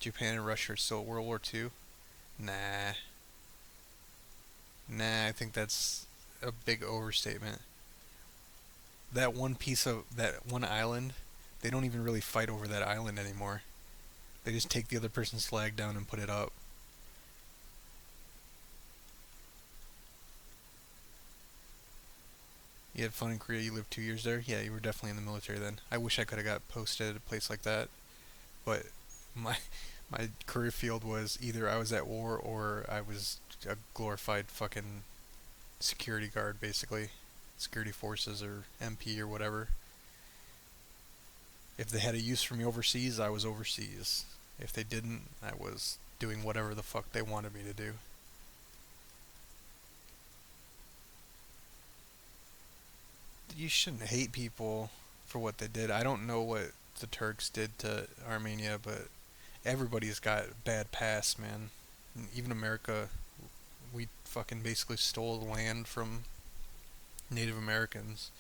Japan and Russia are still at World War II. Nah, nah. I think that's a big overstatement. That one island, they don't even really fight over that island anymore. They just take the other person's flag down and put it up. You had fun in Korea. You lived 2 years there. Yeah, you were definitely in the military then. I wish I could have got posted at a place like that, but my my career field was either I was at war or I was a glorified fucking security guard, basically, security forces or MP or whatever. If they had a use for me overseas, I was overseas. If they didn't, I was doing whatever the fuck they wanted me to do. You shouldn't hate people for what they did. I don't know what the Turks did to Armenia, but everybody's got bad past, man. And even America, we fucking basically stole the land from Native Americans.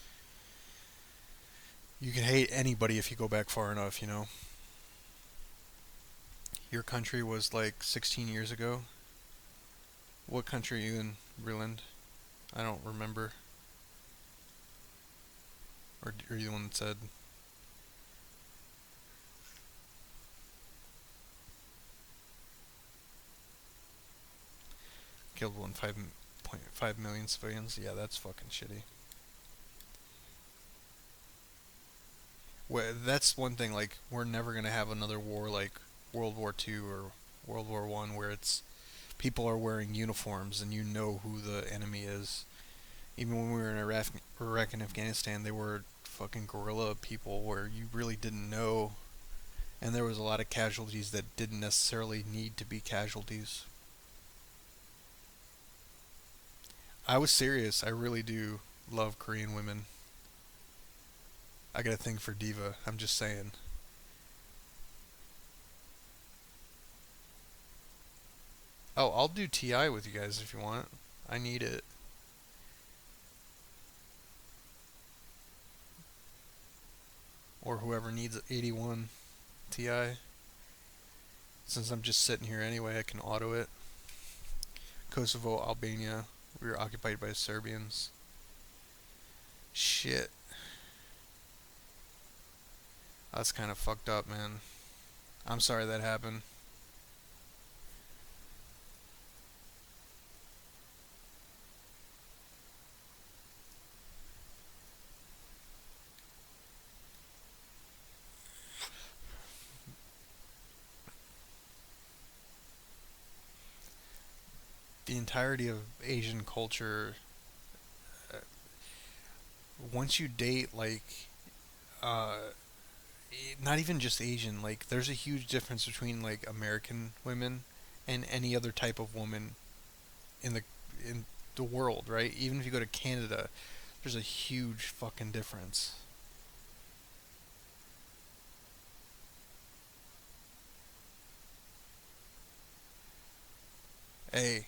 You can hate anybody if you go back far enough, you know. Your country was like 16 years ago. What country are you in, Breland? I don't remember. Or are you the one that said killed 1.5 million civilians? Yeah, that's fucking shitty. Well, that's one thing. Like, we're never gonna have another war like World War II or World War One, where it's people are wearing uniforms and you know who the enemy is. Even when we were in Iraq and Afghanistan, they were fucking guerrilla people where you really didn't know, and there was a lot of casualties that didn't necessarily need to be casualties. I was serious. I really do love Korean women. I got a thing for diva. I'm just saying. Oh, I'll do TI with you guys if you want. I need it. Or whoever needs 81 TI. Since I'm just sitting here anyway, I can auto it. Kosovo, Albania. We were occupied by Serbians. Shit. That's kind of fucked up, man. I'm sorry that happened. The entirety of Asian culture, uh, once you date, like, uh, not even just Asian, like, there's a huge difference between, like, American women and any other type of woman in the world, right? Even if you go to Canada, there's a huge fucking difference. Hey,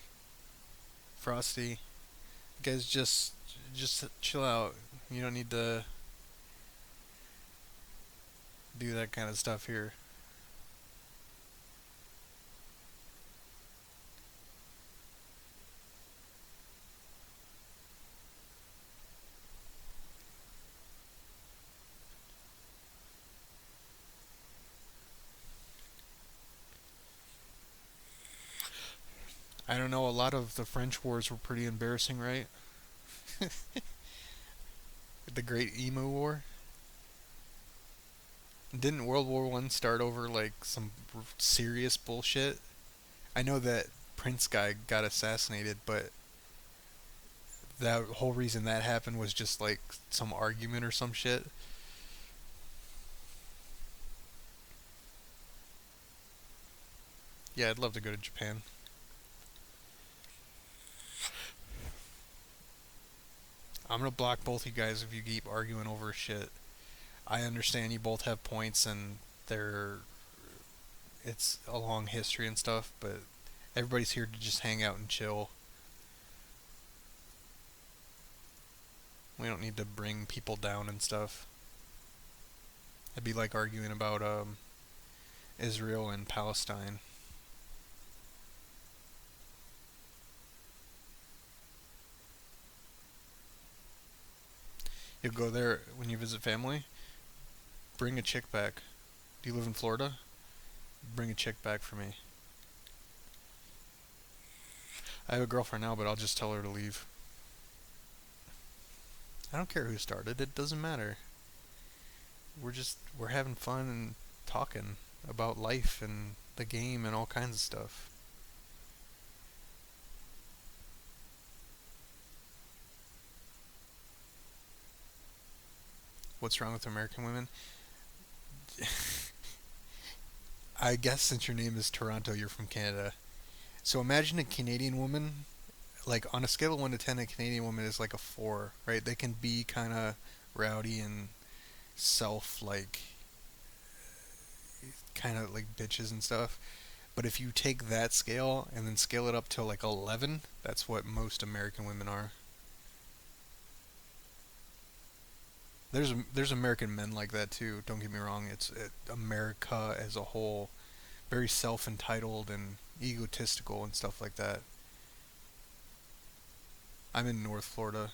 Frosty, you guys just just chill out. You don't need to do that kind of stuff here. I don't know. A lot of the French wars were pretty embarrassing, right? The Great Emu War. Didn't World War One start over like some serious bullshit? I know that Prince guy got assassinated, but that whole reason that happened was just like some argument or some shit. Yeah, I'd love to go to Japan. I'm gonna block both you guys if you keep arguing over shit. I understand you both have points and they're it's a long history and stuff, but everybody's here to just hang out and chill. We don't need to bring people down and stuff. It'd be like arguing about Israel and Palestine. You'll go there when you visit family. Bring a chick back. Do you live in Florida? Bring a chick back for me. I have a girlfriend now, but I'll just tell her to leave. I don't care who started. It doesn't matter. We're having fun and talking about life and the game and all kinds of stuff. What's wrong with American women? I guess since your name is Toronto, you're from Canada. So imagine a Canadian woman, like on a scale of 1 to 10, a Canadian woman is like a 4, right? They can be kind of rowdy and like, kind of like bitches and stuff. But if you take that scale and then scale it up to like 11, that's what most American women are. There's American men like that too. Don't get me wrong. America as a whole, very self-entitled and egotistical and stuff like that. I'm in North Florida.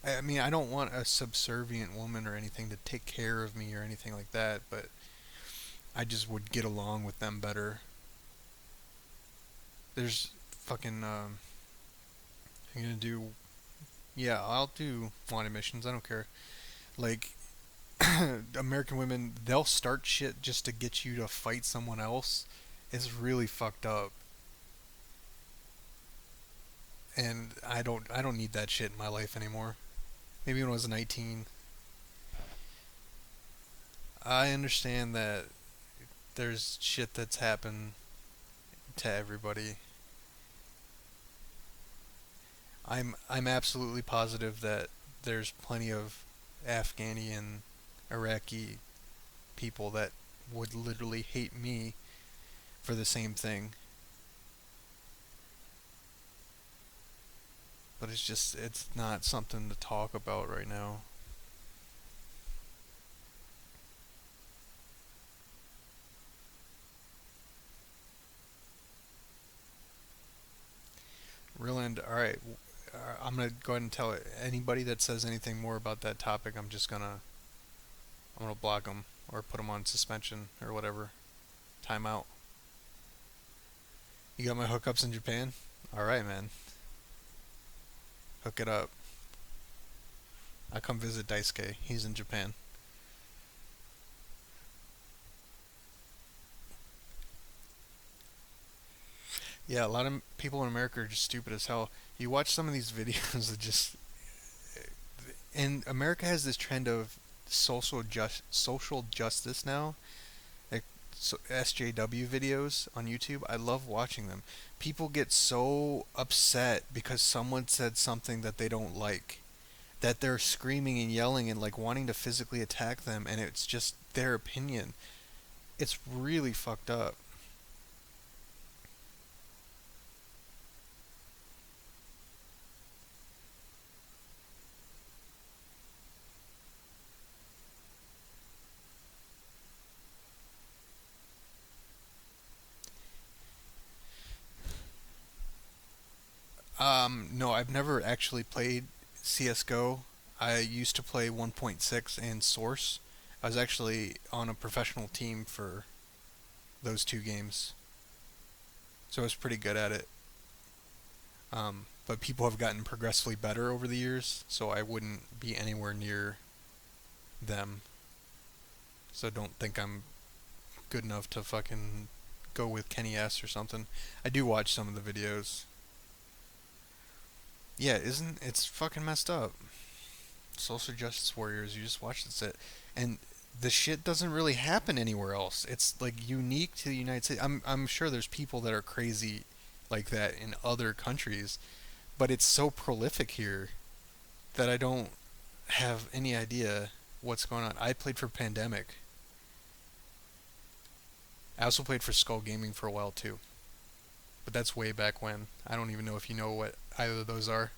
I mean, I don't want a subservient woman or anything to take care of me or anything like that, but I just would get along with them better. There's fucking I'm gonna do yeah, I'll do wanted missions. I don't care. Like American women, they'll start shit just to get you to fight someone else. It's really fucked up. And I don't need that shit in my life anymore. Maybe when I was 19. I understand that there's shit that's happened to everybody. I'm absolutely positive that there's plenty of Afghani and Iraqi people that would literally hate me for the same thing. But it's not something to talk about right now. Real end. All right, I'm gonna go ahead and tell it. Anybody that says anything more about that topic, I'm gonna block them or put them on suspension or whatever. Timeout. You got my hookups in Japan? All right, man. Hook it up. I come visit Daisuke. He's in Japan. Yeah, a lot of people in America are just stupid as hell. You watch some of these videos that just and America has this trend of social justice now. Like SJW videos on YouTube. I love watching them. People get so upset because someone said something that they don't like that they're screaming and yelling and like wanting to physically attack them and it's just their opinion. It's really fucked up. No, I've never actually played CS:GO. I used to play 1.6 and Source. I was actually on a professional team for those two games, so I was pretty good at it. But people have gotten progressively better over the years, so I wouldn't be anywhere near them. So don't think I'm good enough to fucking go with Kenny S or something. I do watch some of the videos. Yeah, isn't it's fucking messed up. Social justice warriors, you just watch it, and the shit doesn't really happen anywhere else. It's like unique to the United States. I'm sure there's people that are crazy like that in other countries, but it's so prolific here that I don't have any idea what's going on. I played for Pandemic. I also played for Skull Gaming for a while too, but that's way back when. I don't even know if you know what either of those are.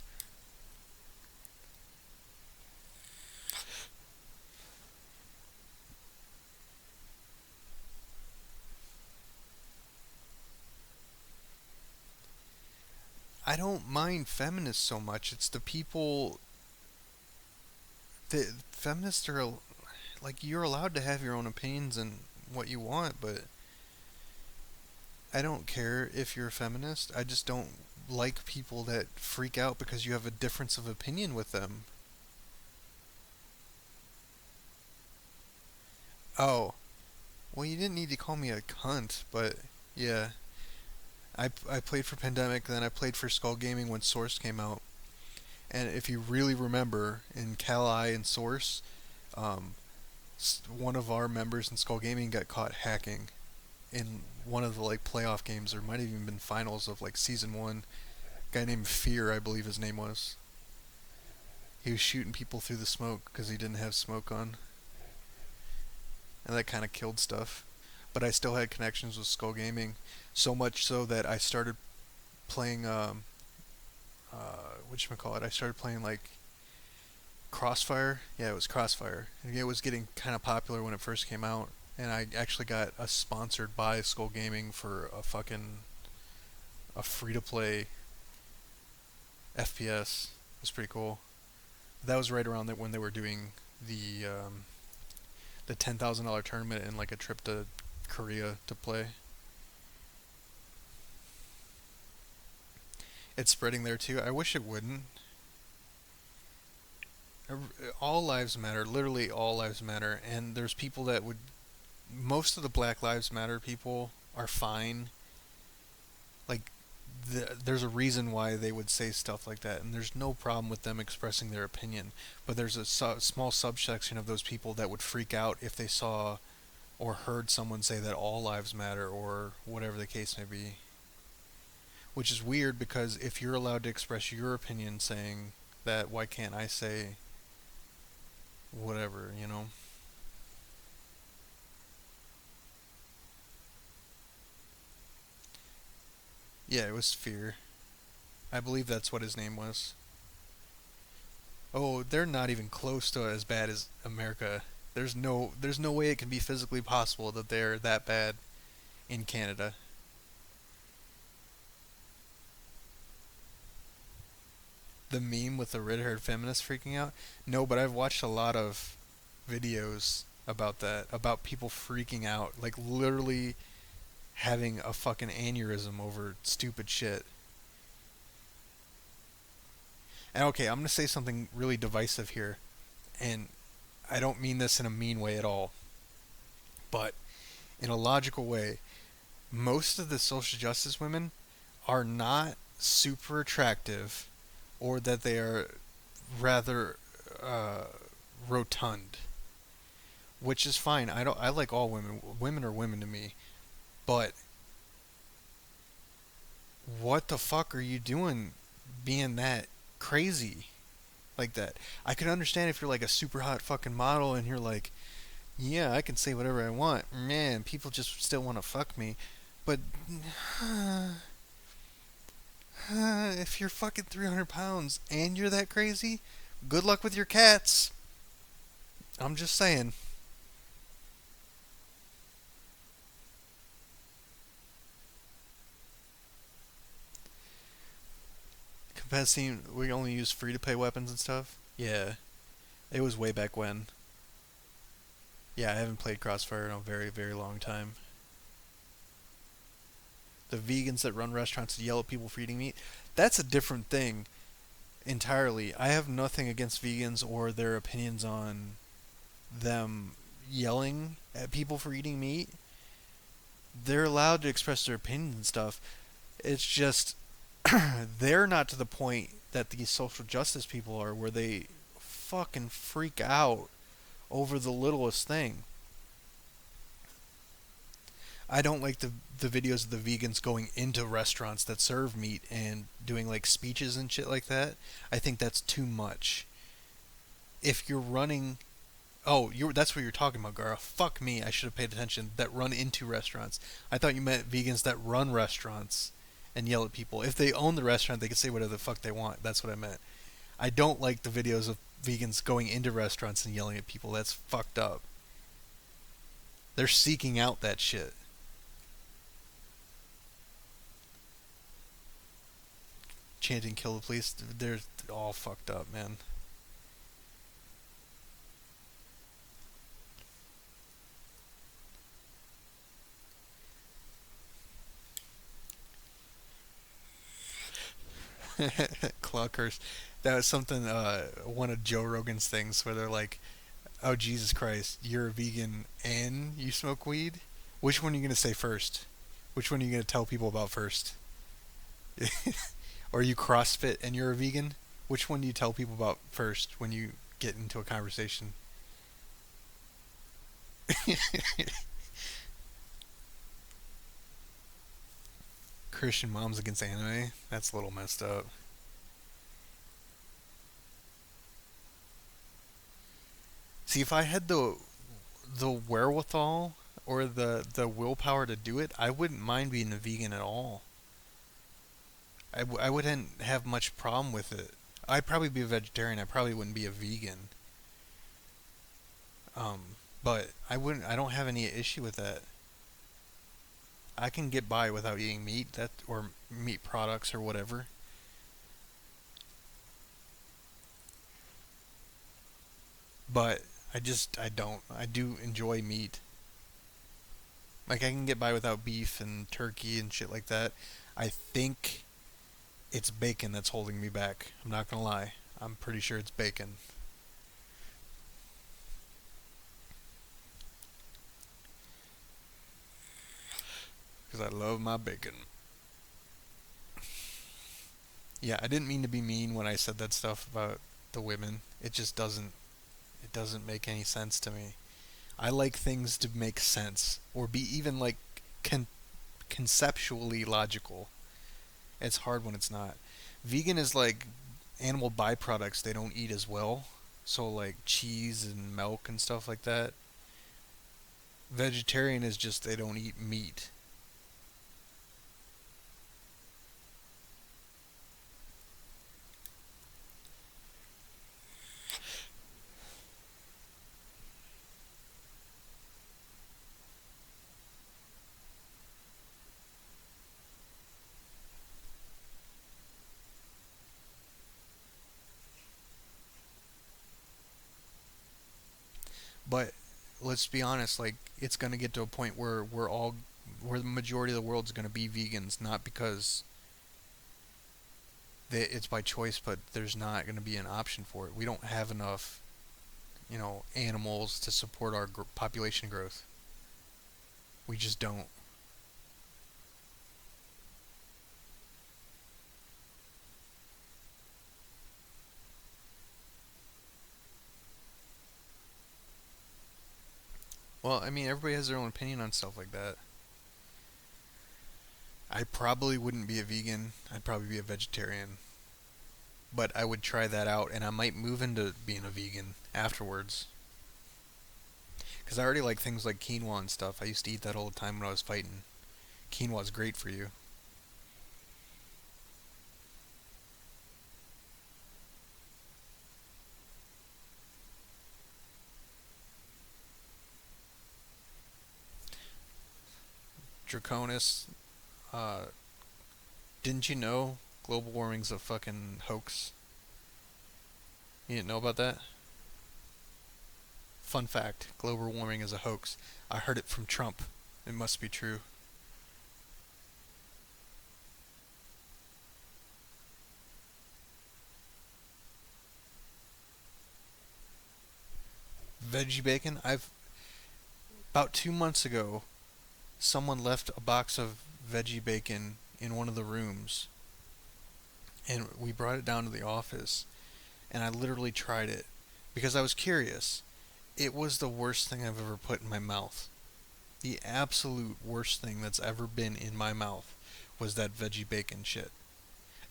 I don't mind feminists so much. It's the people. The feminists are like, you're allowed to have your own opinions and what you want, but I don't care if you're a feminist. I just don't like people that freak out because you have a difference of opinion with them. Oh, well, you didn't need to call me a cunt, but yeah. I played for Pandemic, then I played for Skull Gaming when Source came out. And if you really remember, in Cal and Source, um, one of our members in Skull Gaming got caught hacking in one of the like playoff games, or might have even been finals of like season one. A guy named Fear, I believe his name was. He was shooting people through the smoke because he didn't have smoke on, and that kind of killed stuff. But I still had connections with Skull Gaming, so much so that I started playing whatchamacallit, I started playing like Crossfire. Yeah, it was Crossfire. And it was getting kind of popular when it first came out, and I actually got us sponsored by Skull Gaming for a free to play FPS. It was pretty cool. That was right around that when they were doing the $10,000 tournament and like a trip to Korea to play. It's spreading there too. I wish it wouldn't. All lives matter. Literally, all lives matter. And there's people that would. Most of the Black Lives Matter people are fine. Like, there's a reason why they would say stuff like that, and there's no problem with them expressing their opinion. But there's a small subsection of those people that would freak out if they saw or heard someone say that all lives matter or whatever the case may be. Which is weird because if you're allowed to express your opinion saying that, why can't I say whatever, you know? Yeah, it was Fear. I believe that's what his name was. Oh, they're not even close to as bad as America. There's no way it can be physically possible that they're that bad in Canada. The meme with the red-haired feminist freaking out? No, but I've watched a lot of videos about that, about people freaking out, like literally having a fucking aneurysm over stupid shit. And okay, I'm gonna say something really divisive here, and I don't mean this in a mean way at all, but in a logical way, most of the social justice women are not super attractive, or that they are rather uh, rotund, which is fine. I don't. I like all women. Women are women to me. But what the fuck are you doing, being that crazy like that? I can understand if you're like a super hot fucking model and you're like, yeah, I can say whatever I want. Man, people just still want to fuck me. But if you're fucking 300 pounds and you're that crazy, good luck with your cats. I'm just saying. has seen we only use free to play weapons and stuff. Yeah, it was way back when. Yeah, I haven't played Crossfire in a very very long time. The vegans that run restaurants and yell at people for eating meat, that's a different thing entirely. I have nothing against vegans or their opinions on them yelling at people for eating meat. They're allowed to express their opinions and stuff. It's just they're not to the point that these social justice people are, where they fucking freak out over the littlest thing. I don't like the videos of the vegans going into restaurants that serve meat and doing like speeches and shit like that. I think that's too much. If you're running, oh, you that's what you're talking about, Gara. Fuck me, I should have paid attention. That run into restaurants. I thought you meant vegans that run restaurants and yell at people. If they own the restaurant, they can say whatever the fuck they want. That's what I meant. I don't like the videos of vegans going into restaurants and yelling at people. That's fucked up. They're seeking out that shit. Chanting "kill the police." They're all fucked up, man. Cluckers. That was something. One of Joe Rogan's things where they're like, "Oh Jesus Christ, you're a vegan and you smoke weed. Which one are you gonna say first? Which one are you gonna tell people about first? Or you CrossFit and you're a vegan? Which one do you tell people about first when you get into a conversation?" Christian moms against anime. That's a little messed up. See, if I had the wherewithal or the willpower to do it, I wouldn't mind being a vegan at all. I wouldn't have much problem with it. I'd probably be a vegetarian. I probably wouldn't be a vegan. Um, but I wouldn't. I don't have any issue with that. I can get by without eating meat, that or meat products or whatever. But I don't. I do enjoy meat. Like I can get by without beef and turkey and shit like that. I think it's bacon that's holding me back. I'm not gonna lie. I'm pretty sure it's bacon. Because I love my bacon. Yeah, I didn't mean to be mean when I said that stuff about the women. It just doesn't. It doesn't make any sense to me. I like things to make sense or be even like con- conceptually logical. It's hard when it's not. Vegan is like animal byproducts they don't eat as well. So like cheese and milk and stuff like that. Vegetarian is just they don't eat meat. But let's be honest, like it's gonna get to a point where where the majority of the world's gonna be vegans, not because it's by choice, but there's not gonna be an option for it. We don't have enough, animals to support our population growth. We just don't. Well, I mean, everybody has their own opinion on stuff like that. I probably wouldn't be a vegan. I'd probably be a vegetarian. But I would try that out, and I might move into being a vegan afterwards. Because I already like things like quinoa and stuff. I used to eat that all the time when I was fighting. Quinoa's great for you. Draconis, uh, didn't you know Global warming's a fucking hoax. You didn't know about that? Fun fact, global warming is a hoax. I heard it from Trump. It must be true. Veggie bacon? I've about 2 months ago, someone left a box of veggie bacon in one of the rooms, and we brought it down to the office, and I literally tried it because I was curious. It was the worst thing I've ever put in my mouth. The absolute worst thing that's ever been in my mouth was that veggie bacon shit.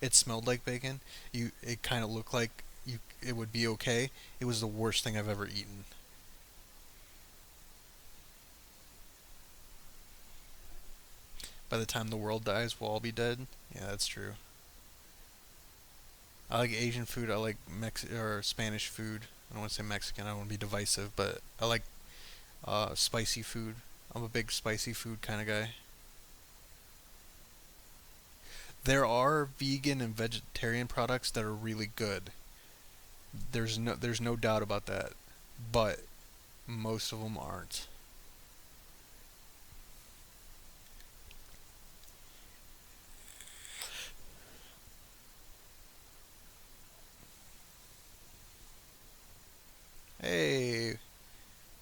It smelled like bacon. It kind of looked like it would be okay. It was the worst thing I've ever eaten. By the time the world dies, we'll all be dead. Yeah, that's true. I like Asian food. I like or Spanish food. I don't want to say Mexican. I don't want to be divisive, but I like spicy food. I'm a big spicy food kind of guy. There are vegan and vegetarian products that are really good. There's no doubt about that. But most of them aren't. Hey,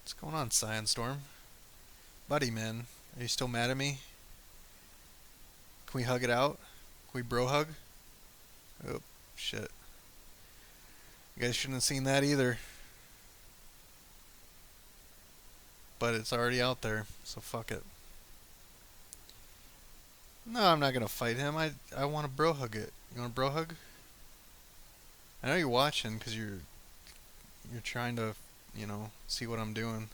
what's going on, Science Storm? Buddy, man, are you still mad at me? Can we hug it out? Can we bro hug? Oh, shit. You guys shouldn't have seen that either. But it's already out there, so fuck it. No, I'm not gonna fight him. I want to bro hug it. You want to bro hug? I know you're watching because you're trying to, see what I'm doing.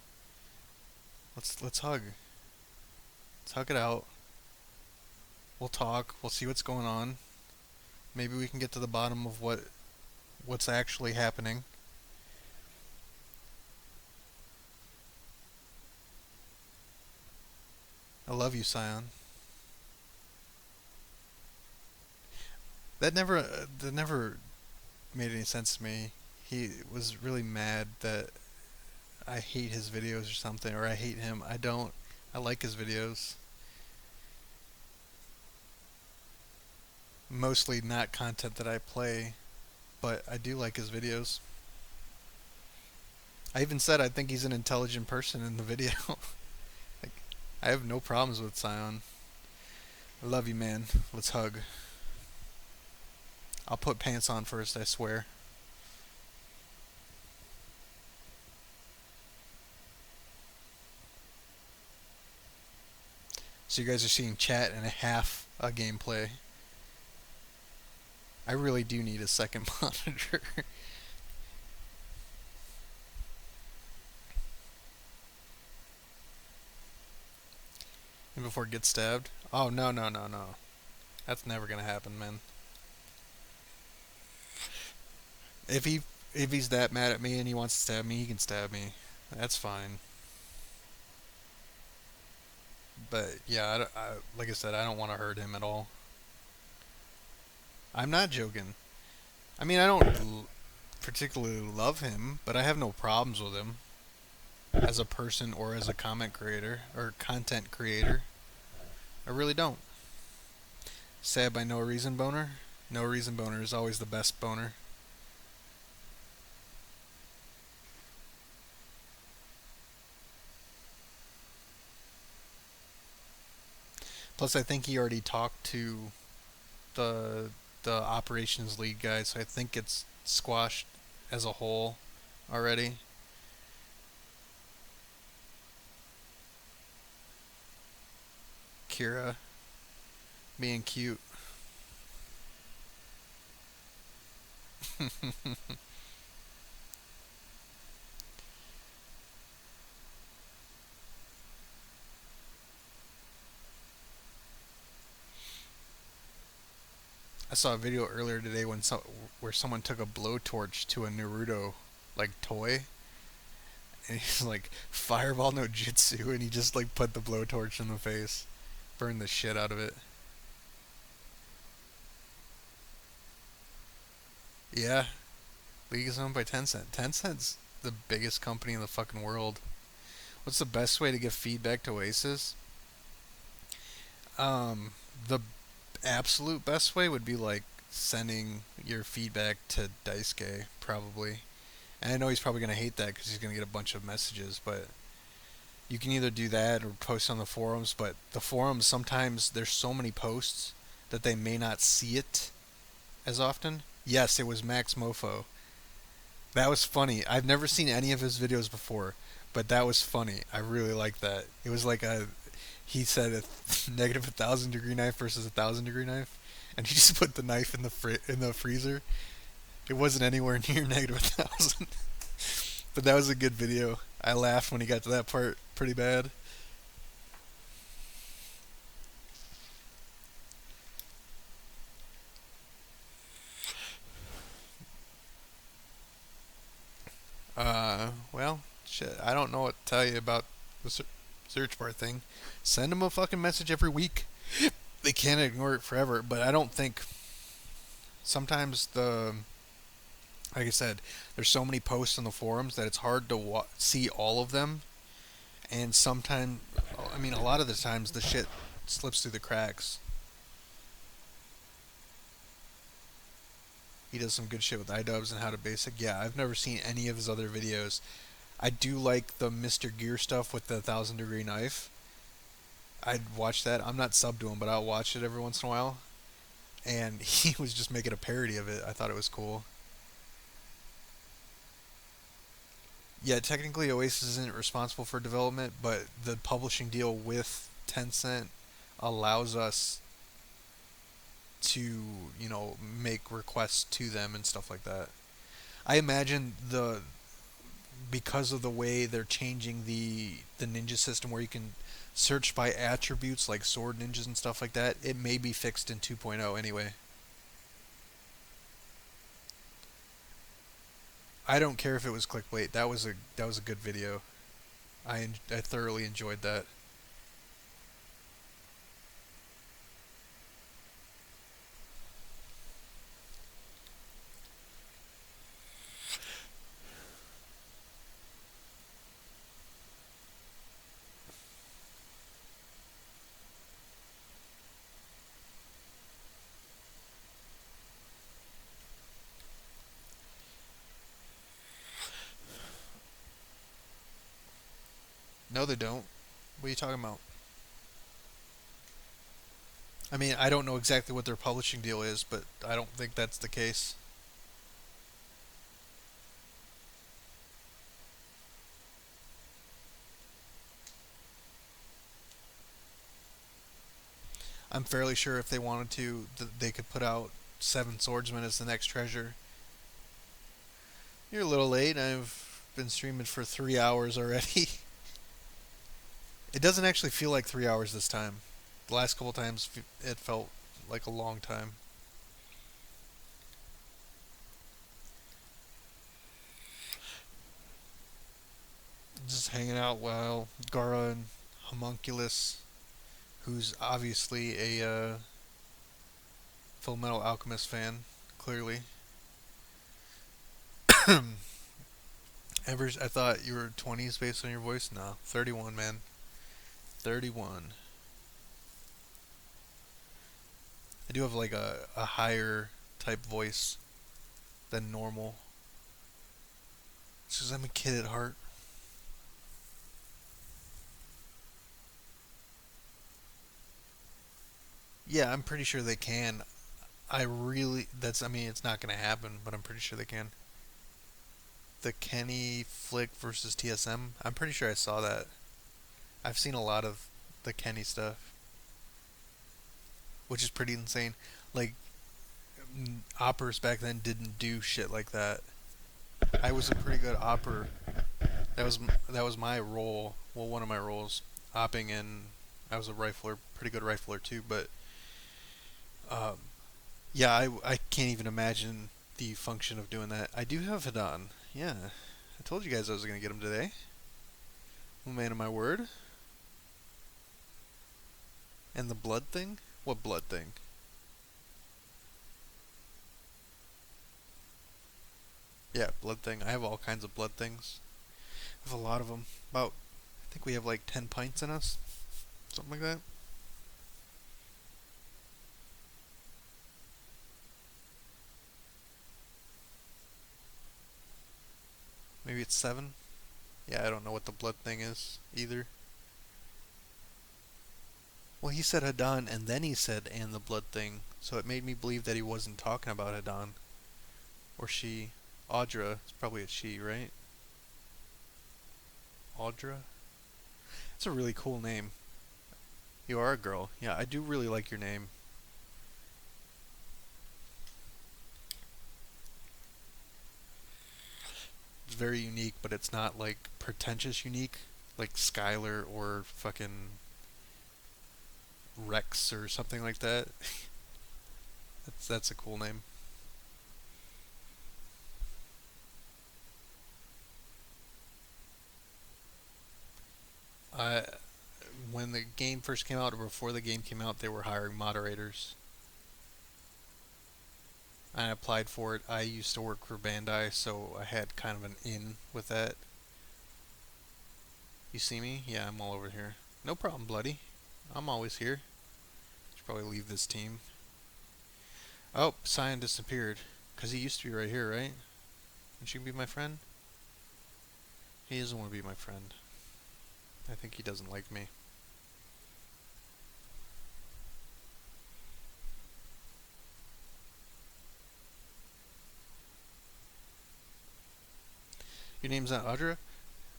Let's hug. Let's hug it out. We'll talk. We'll see what's going on. Maybe we can get to the bottom of what's actually happening. I love you, Scion. That never made any sense to me. He was really mad that I hate his videos or something, or I hate him. I don't. I like his videos. Mostly not content that I play, but I do like his videos. I even said I think he's an intelligent person in the video. Like, I have no problems with Scion. I love you, man. Let's hug. I'll put pants on first, I swear. So you guys are seeing chat and a half a gameplay. I really do need a second monitor. And before it gets stabbed? Oh, no, no, no, no. That's never gonna happen, man. If he if he's that mad at me and he wants to stab me, he can stab me. That's fine. But yeah, like I said, I don't want to hurt him at all. I'm not joking. I mean, I don't particularly love him, but I have no problems with him as a person or as a comment creator or content creator. I really don't. Sad by no reason boner. No reason boner is always the best boner. Plus, I think he already talked to the the operations lead guy, so I think it's squashed as a whole already. Kira being cute. I saw a video earlier today where someone took a blowtorch to a Naruto like toy, and he's like fireball no jutsu, and he just like put the blowtorch in the face, burned the shit out of it. Yeah, League is owned by Tencent. Tencent's the biggest company in the fucking world. What's the best way to give feedback to Oasis? Um, the absolute best way would be like sending your feedback to Daisuke, probably. And I know he's probably gonna hate that because he's gonna get a bunch of messages, but you can either do that or post on the forums. But the forums, sometimes there's so many posts that they may not see it as often. Yes, it was Max Mofo. That was funny. I've never seen any of his videos before, but that was funny. I really liked that. It was like a he said a negative 1,000 degree knife versus 1,000 degree knife, and he just put the knife in the in the freezer. It wasn't anywhere near negative 1,000, but that was a good video. I laughed when he got to that part pretty bad. Well, shit. I don't know what to tell you about the search bar thing. Send them a fucking message every week. They can't ignore it forever, but I don't think. Sometimes like I said, there's so many posts on the forums that it's hard to see all of them, and sometimes, I mean, a lot of the times the shit slips through the cracks. He does some good shit with iDubbbz and how to basic. Yeah, I've never seen any of his other videos. I do like the Mr. Gear stuff with the 1,000 degree knife. I'd watch that. I'm not sub to him, but I'll watch it every once in a while. And he was just making a parody of it. I thought it was cool. Yeah, technically Oasis isn't responsible for development, but the publishing deal with Tencent allows us to, make requests to them and stuff like that. I imagine because of the way they're changing the ninja system where you can search by attributes like sword ninjas and stuff like that, it may be fixed in 2.0 anyway. I don't care if it was clickbait. That was a good video. I thoroughly enjoyed that. No, they don't. What are you talking about? I mean, I don't know exactly what their publishing deal is, but I don't think that's the case. I'm fairly sure if they wanted to, they could put out Seven Swordsmen as the next treasure. You're a little late. I've been streaming for 3 hours already. It doesn't actually feel like 3 hours this time. The last couple times it felt like a long time. Just hanging out while Gara and Homunculus, who's obviously a Full Metal Alchemist fan, clearly. Ever, I thought you were 20s based on your voice. No, 31, man. 31. I do have like a higher type voice than normal. It's because I'm a kid at heart. Yeah, I'm pretty sure they can. I mean, it's not going to happen, but I'm pretty sure they can. The Kenny Flick versus TSM, I'm pretty sure I saw that. I've seen a lot of the Kenny stuff, which is pretty insane. Like, operas back then didn't do shit like that. I was a pretty good opera. That was that was my role. Well, one of my roles, opping in. I was a rifler, pretty good rifler too. But um, yeah, I can't even imagine the function of doing that. I do have it on. Yeah, I told you guys I was gonna get him today. I'm a man of my word. And the blood thing? What blood thing? Yeah, blood thing. I have all kinds of blood things. I have a lot of them. About, I think we have like 10 pints in us. Something like that. Maybe it's 7. Yeah, I don't know what the blood thing is either. Well, he said Hadon and then he said and the blood thing, so it made me believe that he wasn't talking about Hadon. Or she. Audra. It's probably a she, right? Audra? It's a really cool name. You are a girl. Yeah, I do really like your name. It's very unique, but it's not like pretentious unique, like Skylar or fucking Rex or something like that. That's a cool name. I When the game first came out or before the game came out, they were hiring moderators. I applied for it. I used to work for Bandai, so I had kind of an in with that. You see me? Yeah, I'm all over here. No problem, bloody. I'm always here. Should probably leave this team. Oh, Cyan disappeared. Because he used to be right here, right? And she can be my friend? He doesn't want to be my friend. I think he doesn't like me. Your name's not Audra?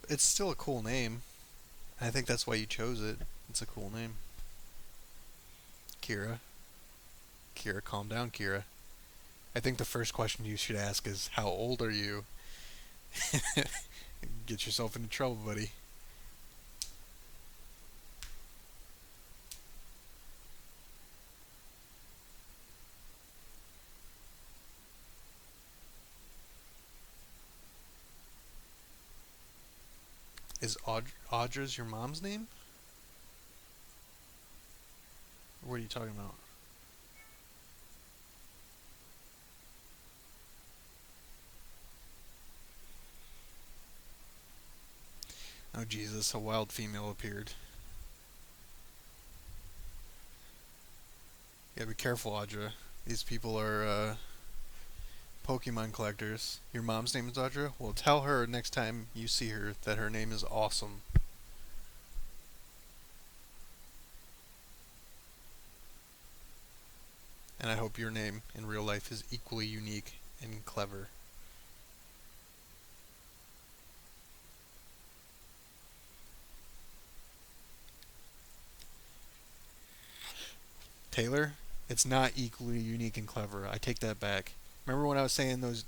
It's still a cool name. I think that's why you chose it. It's a cool name. Kira. Kira, calm down, Kira. I think the first question you should ask is, how old are you? Get yourself into trouble, buddy. Is Audra's your mom's name? Or what are you talking about? Oh Jesus, a wild female appeared. Yeah, be careful, Audra. These people are Pokemon collectors. Your mom's name is Audra? Well, tell her next time you see her that her name is awesome. And I hope your name in real life is equally unique and clever. Taylor, it's not equally unique and clever. I take that back. Remember when I was saying those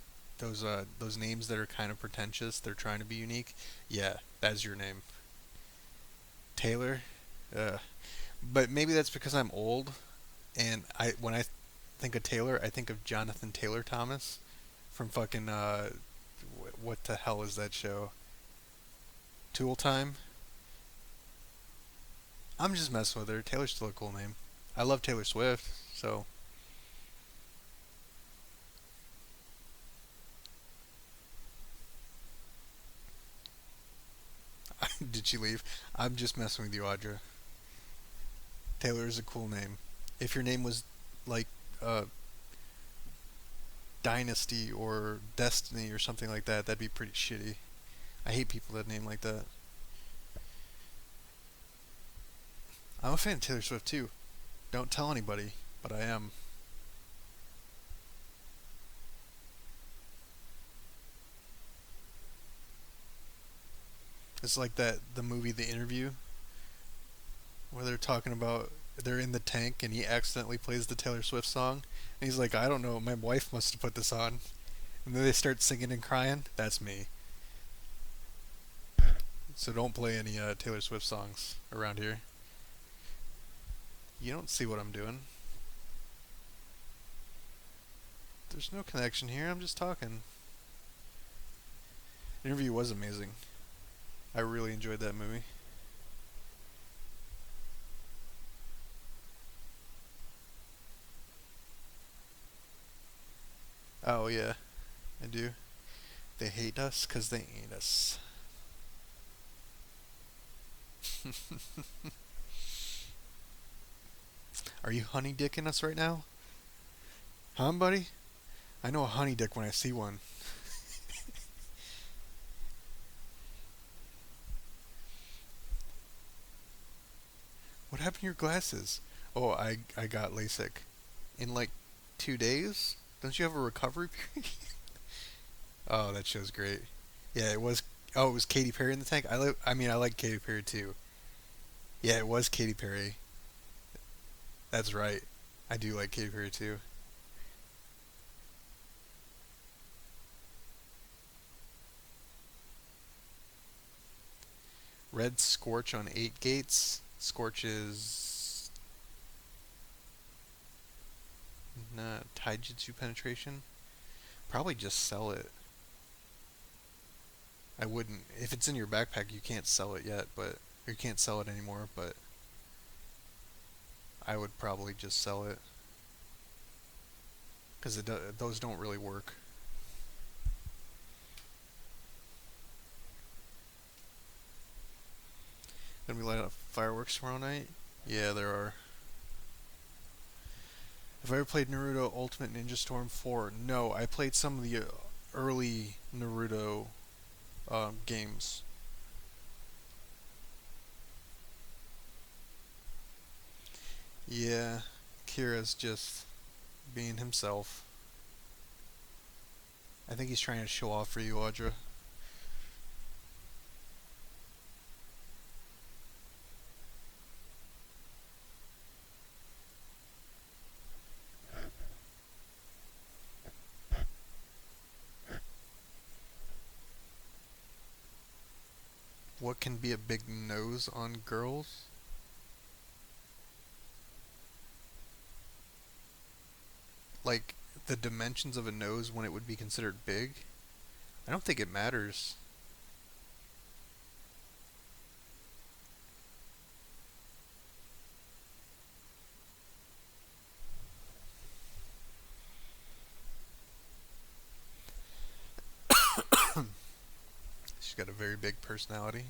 names that are kind of pretentious? They're trying to be unique. Yeah, that's your name, Taylor. Uh, but maybe that's because I'm old, and I when I think of Taylor, I think of Jonathan Taylor Thomas from fucking what the hell is that show? Tool Time. I'm just messing with her. Taylor's still a cool name. I love Taylor Swift, so did she leave? I'm just messing with you, Audra. Taylor is a cool name. If your name was like uh, Dynasty or Destiny or something like that, that'd be pretty shitty. I hate people that name like that. I'm a fan of Taylor Swift too. Don't tell anybody, but I am. It's like that the movie The Interview where they're talking about they're in the tank and he accidentally plays the Taylor Swift song and he's like, I don't know, my wife must have put this on. And then they start singing and crying. That's me. So don't play any Taylor Swift songs around here. You don't see what I'm doing. There's no connection here. I'm just talking. The interview was amazing. I really enjoyed that movie. Oh yeah, I do. They hate us because they ain't us. Are you honey dicking us right now? Huh, buddy? I know a honey dick when I see one. What happened to your glasses? Oh, I got LASIK. In like 2 days? Don't you have a recovery period? Oh, that show's great. Yeah, it was. Oh, it was Katy Perry in the tank. I like Katy Perry too. Yeah, it was Katy Perry. That's right. I do like Katy Perry too. Red Scorch on 8 gates. Scorch is Taijutsu penetration. Probably just sell it. I wouldn't. If it's in your backpack, you can't sell it yet, but you can't sell it anymore. But I would probably just sell it because those don't really work. Gonna be lighting up fireworks tomorrow night. Yeah, there are. Have I ever played Naruto Ultimate Ninja Storm 4? No, I played some of the early Naruto games. Yeah, Kira's just being himself. I think he's trying to show off for you, Audra. What can be a big nose on girls? Like the dimensions of a nose when it would be considered big? I don't think it matters. She's got a very big personality.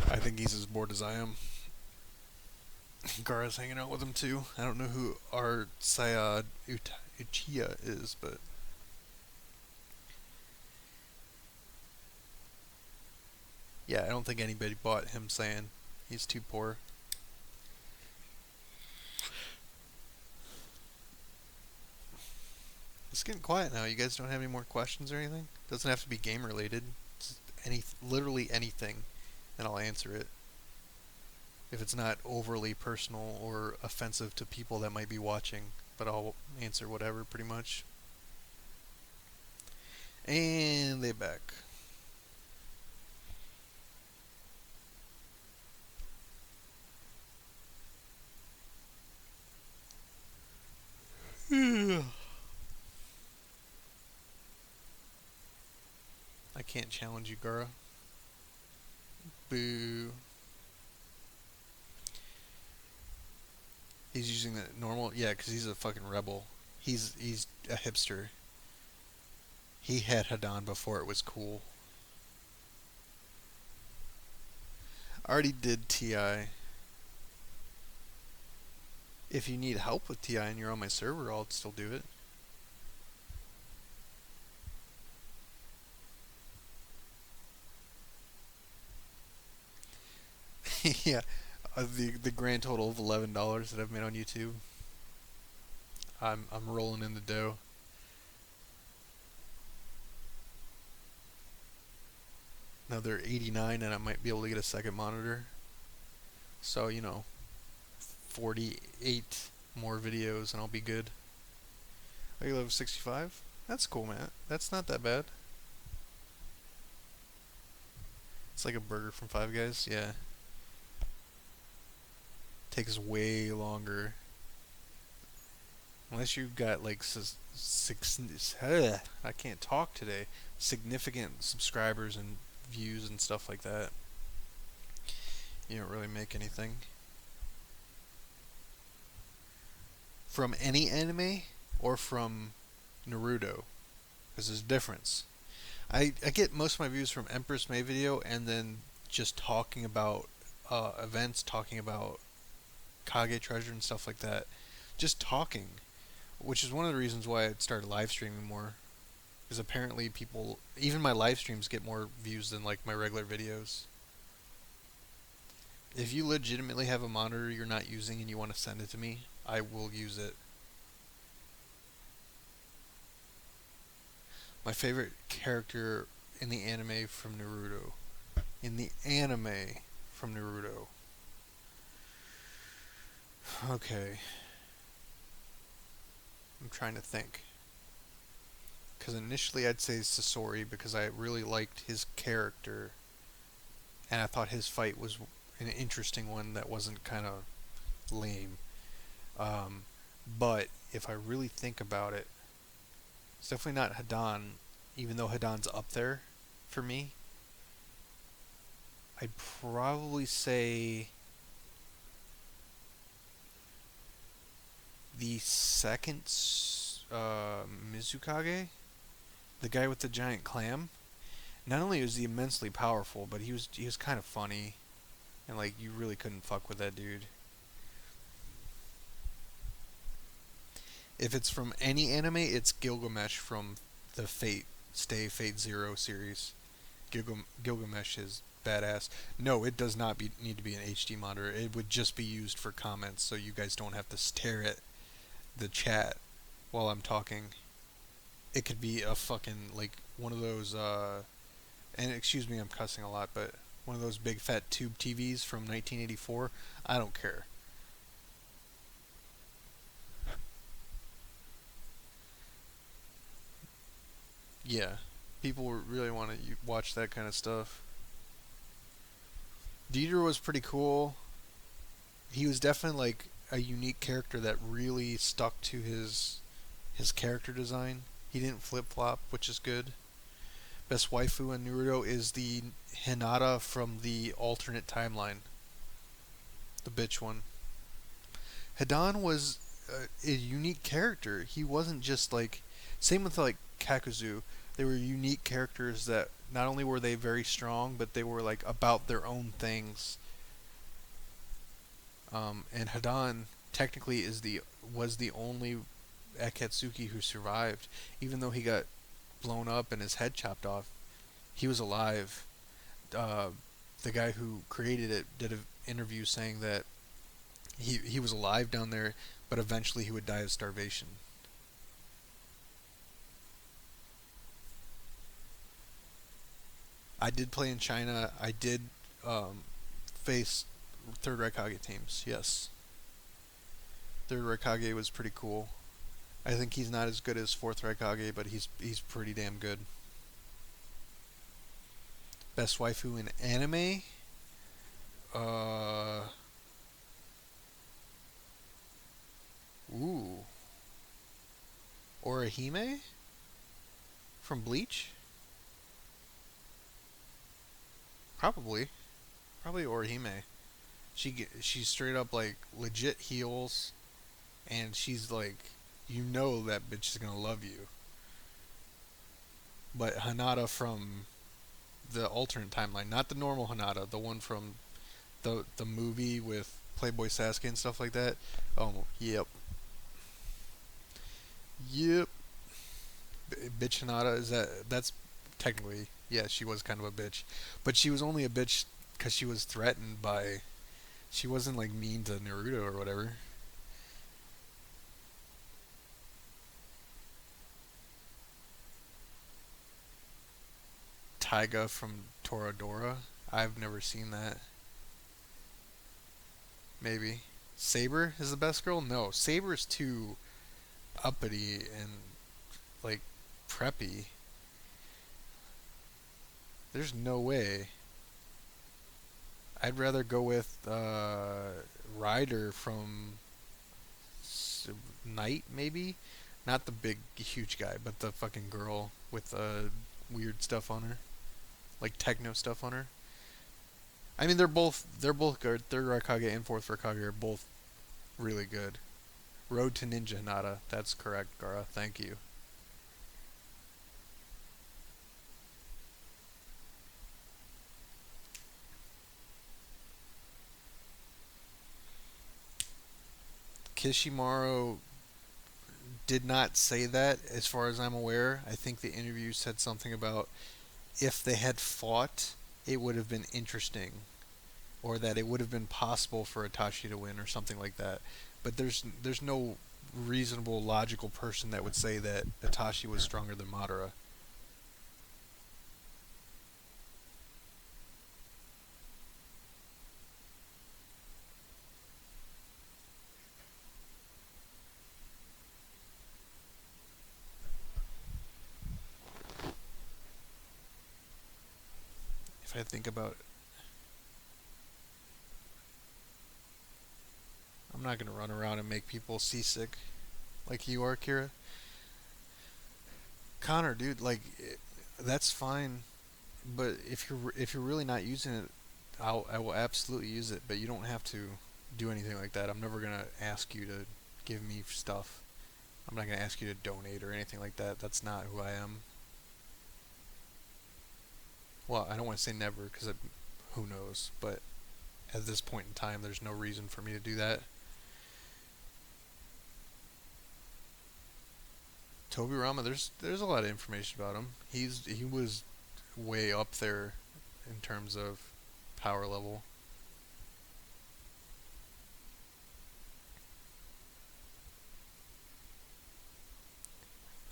I think he's as bored as I am. Gara's hanging out with him too. I don't know who our Sayad Uchiha is, but yeah, I don't think anybody bought him saying he's too poor. It's getting quiet now. You guys don't have any more questions or anything? Doesn't have to be game related. Just literally anything, and I'll answer it. If it's not overly personal or offensive to people that might be watching, but I'll answer whatever pretty much. And they back. I can't challenge you, Gara. Boo. He's using the normal, yeah, because he's a fucking rebel. He's a hipster. He had Hadan before it was cool. I already did TI. If you need help with TI and you're on my server, I'll still do it. Yeah, the grand total of $11 that I've made on YouTube. I'm rolling in the dough. Another 89, and I might be able to get a second monitor. So 48 more videos, and I'll be good. Are you level 65? That's cool, man. That's not that bad. It's like a burger from Five Guys. Yeah. Takes way longer. Unless you've got like I can't talk today. Significant subscribers and views and stuff like that. You don't really make anything from any anime or from Naruto, because there's a difference. I get most of my views from Empress May video and then just talking about events, talking about Kage Treasure and stuff like that. Just talking, which is one of the reasons why I started live streaming more. Because apparently people, even my live streams get more views than like my regular videos. If you legitimately have a monitor you're not using and you want to send it to me, I will use it. My favorite character in the anime from Naruto. In the anime from Naruto. Okay. I'm trying to think. Because initially I'd say Sasori because I really liked his character. And I thought his fight was an interesting one that wasn't kind of lame. Um, but if I really think about it, it's definitely not Hidan, even though Hidan's up there for me. I'd probably say the second Mizukage, the guy with the giant clam. Not only was he immensely powerful, but he was kind of funny, and like you really couldn't fuck with that dude. If it's from any anime, it's Gilgamesh from the Fate Zero series. Gilgamesh is badass. No, it does not need to be an HD monitor. It would just be used for comments, so you guys don't have to stare at the chat while I'm talking. It could be a fucking like one of those and excuse me, I'm cussing a lot, but one of those big fat tube TVs from 1984. I don't care. Yeah, people really want to watch that kind of stuff. Dieter was pretty cool. He was definitely like a unique character that really stuck to his character design. He didn't flip flop, which is good. Best waifu in Naruto is the Hinata from the alternate timeline, the bitch one. Hidan was a unique character. He wasn't just like same with like Kakuzu. They were unique characters that not only were they very strong, but they were like about their own things. And Hidan technically is the was the only Akatsuki who survived, even though he got blown up and his head chopped off. He was alive. Uh, the guy who created it did an interview saying that he was alive down there, but eventually he would die of starvation. I did play in China. I did face Third Raikage teams. Yes, Third Raikage was pretty cool. I think he's not as good as Fourth Raikage, but he's pretty damn good. Best waifu in anime? Uh, ooh, Orihime from Bleach? Probably, probably Orihime. She's straight up like legit heels, and she's like, you know that bitch is gonna love you. But Hanada from the alternate timeline, not the normal Hanada, the one from the movie with Playboy Sasuke and stuff like that. Oh, yep, yep. Bitch Hanada is that's technically yeah, she was kind of a bitch, but she was only a bitch because she was threatened by. She wasn't like mean to Naruto or whatever. Taiga from Toradora. I've never seen that. Maybe. Saber is the best girl? No, Saber's too uppity and like preppy. There's no way. I'd rather go with Ryder from Knight, maybe. Not the big, huge guy, but the fucking girl with weird stuff on her, like techno stuff on her. I mean, they're both good. Third Raikage and fourth Raikage are both really good. Road to Ninja Hinata. That's correct, Gara. Thank you. Kishimaru did not say that, as far as I'm aware. I think the interview said something about if they had fought, it would have been interesting, or that it would have been possible for Itachi to win, or something like that. But there's no reasonable, logical person that would say that Itachi was stronger than Madara. If I think about, I'm not gonna run around and make people seasick like you are, Kira. Connor, dude, like that's fine, but if you're really not using it, I will absolutely use it. But you don't have to do anything like that. I'm never gonna ask you to give me stuff. I'm not gonna ask you to donate or anything like that. That's not who I am. Well, I don't want to say never because who knows. But at this point in time, there's no reason for me to do that. Tobirama, there's a lot of information about him. He was way up there in terms of power level.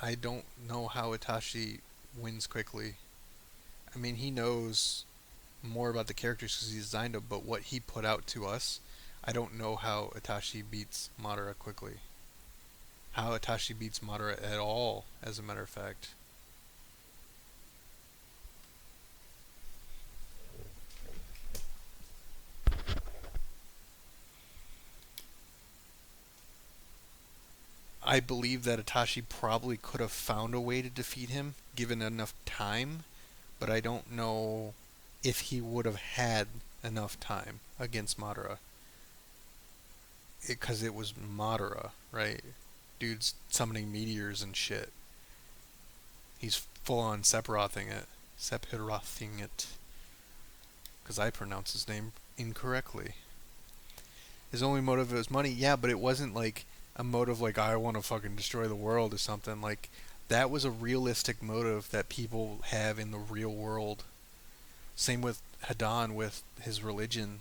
I don't know how Itachi wins quickly. I mean, he knows more about the characters because he designed them, but what he put out to us, I don't know how Itachi beats Madara quickly. How Itachi beats Madara at all, as a matter of fact. I believe that Itachi probably could have found a way to defeat him given enough time, but I don't know if he would have had enough time against Madara. Because it was Madara, right? Dude's summoning meteors and shit. He's full on Sephirothing it. Sephirothing it. Because I pronounce his name incorrectly. His only motive was money, yeah, but it wasn't like a motive like I want to fucking destroy the world or something. Like that was a realistic motive that people have in the real world. Same with Hadan with his religion.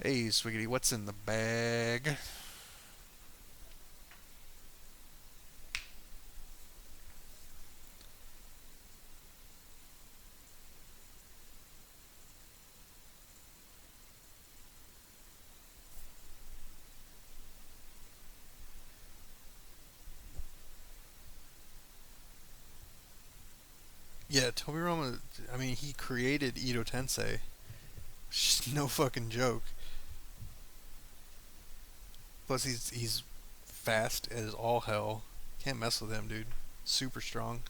Hey, Swiggity, what's in the bag? Yeah, Tobirama, I mean, he created Ito Tensei. Just no fucking joke. Plus, he's fast as all hell. Can't mess with him, dude. Super strong.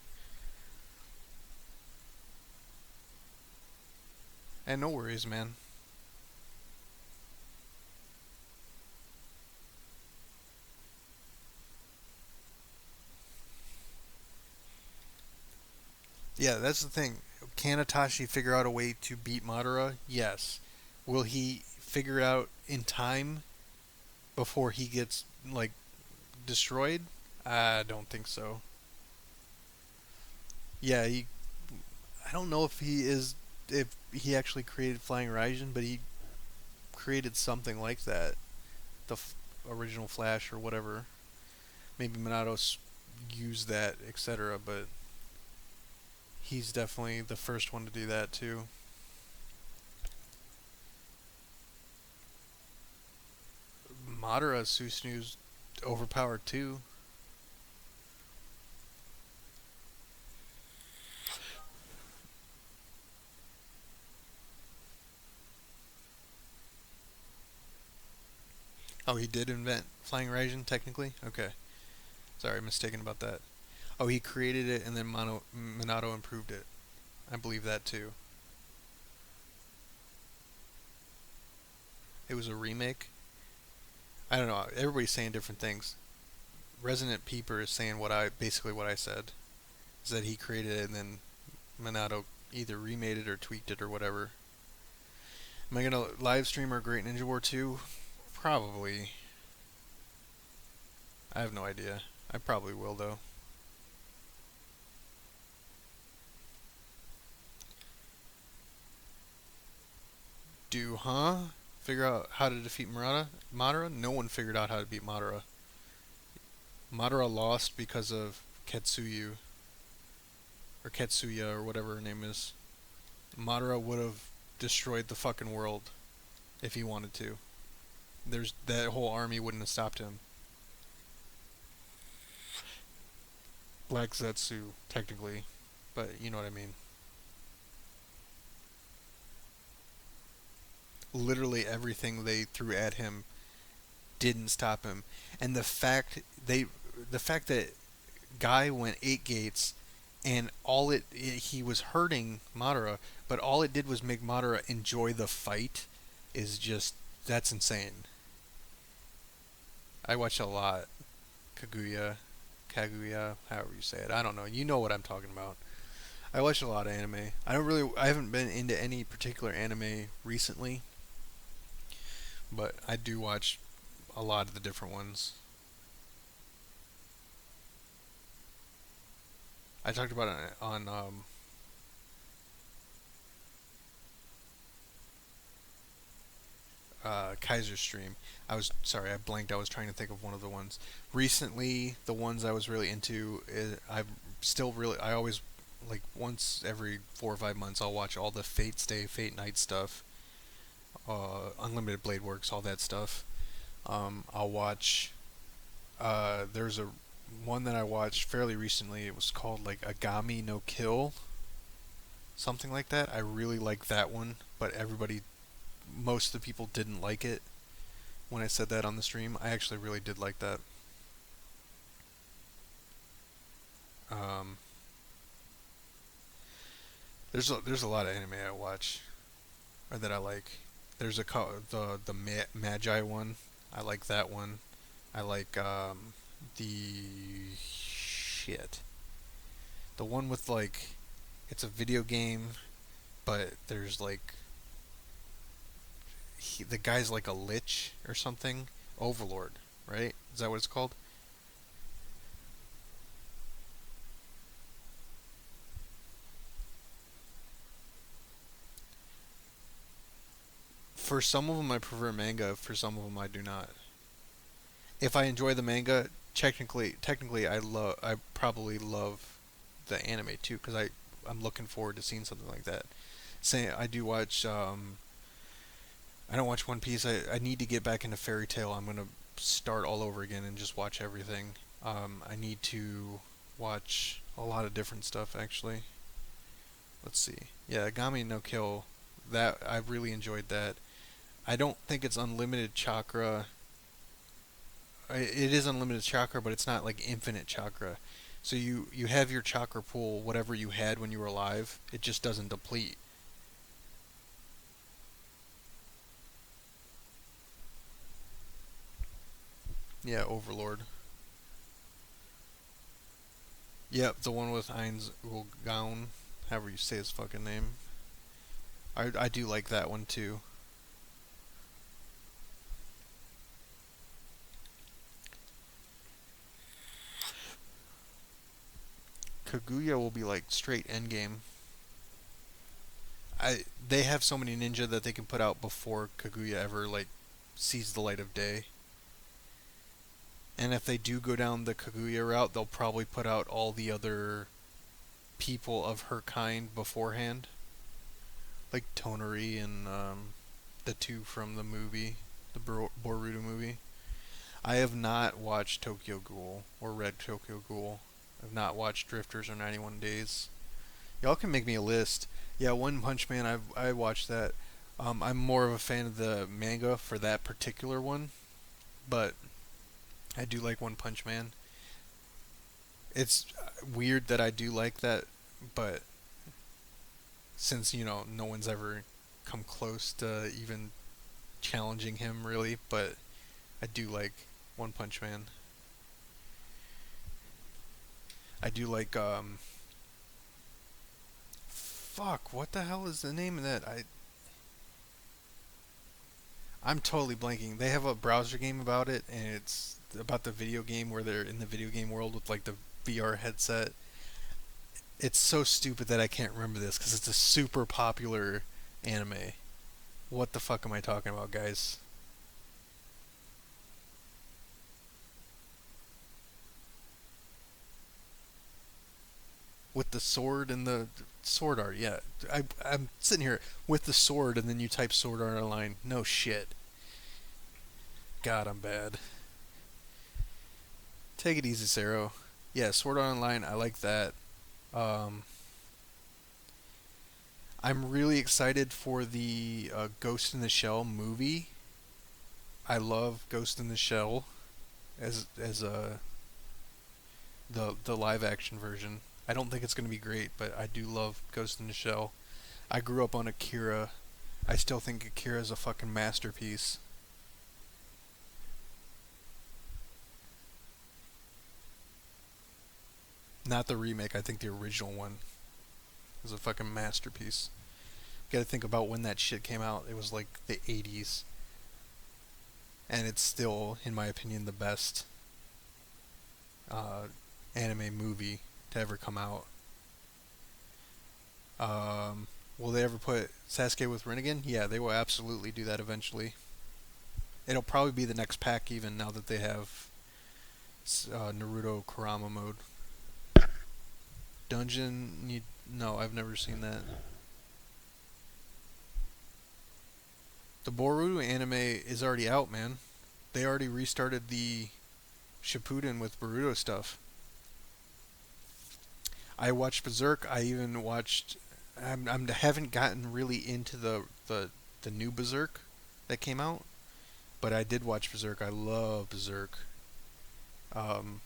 And no worries, man. Yeah, that's the thing. Can Itachi figure out a way to beat Madara? Yes. Will he figure it out in time before he gets like destroyed? I don't think so. Yeah, he. I don't know if he actually created Flying Raijin, but he created something like that. The original Flash or whatever. Maybe Minato used that, etc. But he's definitely the first one to do that too. Madara Susanu's overpowered too. Oh, he did invent Flying Raijin technically. Okay, sorry, mistaken about that. Oh, he created it and then Minato improved it. I believe that too. It was a remake. I don't know. Everybody's saying different things. Resonant Peeper is saying basically what I said. Is that he created it and then Minato either remade it or tweaked it or whatever. Am I gonna live stream our Great Ninja War 2? Probably. I have no idea. I probably will though. Figure out how to defeat Madara? No one figured out how to beat Madara. Madara lost because of Ketsuyu. Or Ketsuya, or whatever her name is. Madara would have destroyed the fucking world if he wanted to. That whole army wouldn't have stopped him. Black Zetsu, technically. But you know what I mean. Literally everything they threw at him didn't stop him. And the fact that Guy went 8 gates and he was hurting Madara, but all it did was make Madara enjoy the fight is just that's insane. I watch a lot. Kaguya, however you say it. I don't know. You know what I'm talking about. I watch a lot of anime. I haven't been into any particular anime recently, but I do watch a lot of the different ones. I talked about it on Kaiser stream. I blanked. I was trying to think of one of the ones recently. The ones I was really into. I always like once every 4 or 5 months. I'll watch all the Fate Stay, Fate Night stuff, Unlimited Blade Works, all that stuff. I'll watch. There's a one that I watched fairly recently. It was called like Agami no Kill, something like that. I really liked that one, but most of the people didn't like it when I said that on the stream. I actually really did like that. Um, there's a lot of anime I watch or that I like. There's the Magi one. I like that one. I like the shit. The one with like it's a video game, but there's like the guy's like a lich or something. Overlord, right? Is that what it's called? For some of them, I prefer manga. For some of them, I do not. If I enjoy the manga, technically, I probably love the anime too because I'm looking forward to seeing something like that. Say I do watch. I don't watch One Piece. I need to get back into Fairy Tail. I'm gonna start all over again and just watch everything. I need to watch a lot of different stuff actually. Let's see. Yeah, Agami no Kill. That I really enjoyed that. I don't think it's unlimited chakra. It is unlimited chakra, but it's not like infinite chakra. So you have your chakra pool, whatever you had when you were alive. It just doesn't deplete. Yeah, Overlord. Yep, the one with Ainz Gaun, however you say his fucking name. I do like that one too. Kaguya will be like straight endgame. They have so many ninja that they can put out before Kaguya ever like sees the light of day. And if they do go down the Kaguya route, they'll probably put out all the other people of her kind beforehand, like Tonari and the two from the movie, the Boruto movie. I have not watched Tokyo Ghoul or read Tokyo Ghoul. I've not watched Drifters or 91 Days. Y'all can make me a list. Yeah, One Punch Man, I watched that. I'm more of a fan of the manga for that particular one, but I do like One Punch Man. It's weird that I do like that, but since no one's ever come close to even challenging him really, but I do like One Punch Man. I do like fuck, what the hell is the name of that? I'm totally blanking. They have a browser game about it, and it's about the video game where they're in the video game world with like the VR headset. It's so stupid that I can't remember this because it's a super popular anime. What the fuck am I talking about, guys? With the sword and the sword art, yeah. I'm sitting here with the sword, and then you type sword art online. No shit. God, I'm bad. Take it easy, Saro. Yeah, sword art online. I like that. Um, I'm really excited for the Ghost in the Shell movie. I love Ghost in the Shell as the live action version. I don't think it's going to be great, but I do love Ghost in the Shell. I grew up on Akira. I still think Akira is a fucking masterpiece. Not the remake. I think the original one is a fucking masterpiece. You got to think about when that shit came out. It was like the 80s, and it's still, in my opinion, the best uh, anime movie to ever come out. Will they ever put Sasuke with Rinnegan? Yeah, they will absolutely do that eventually. It'll probably be the next pack, even now that they have Naruto Kurama mode. Dungeon need no, I've never seen that. The Boruto anime is already out, man. They already restarted the Shippuden with Boruto stuff. I watched Berserk. I even watched. Haven't gotten really into the new Berserk that came out, but I did watch Berserk. I love Berserk. Um,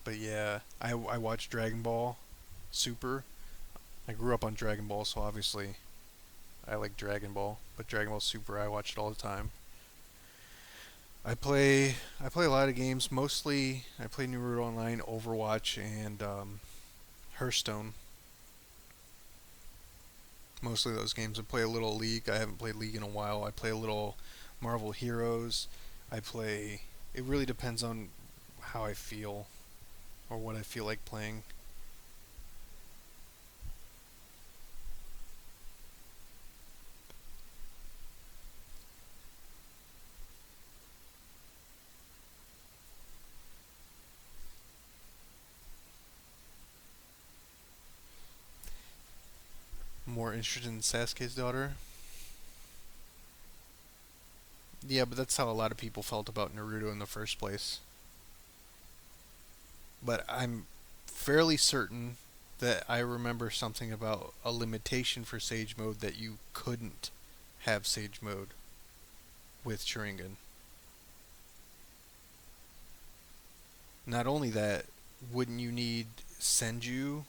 but yeah, I watched Dragon Ball Super. I grew up on Dragon Ball, so obviously I like Dragon Ball. But Dragon Ball Super, I watch it all the time. I play a lot of games. Mostly, I play Naruto Online, Overwatch, and Hearthstone. Mostly those games. I play a little League. I haven't played League in a while. I play a little Marvel Heroes. I play. It really depends on how I feel or what I feel like playing. More interested in Sasuke's daughter. Yeah, but that's how a lot of people felt about Naruto in the first place. But I'm fairly certain that I remember something about a limitation for Sage Mode that you couldn't have Sage Mode with Sharingan. Not only that, wouldn't you need Senju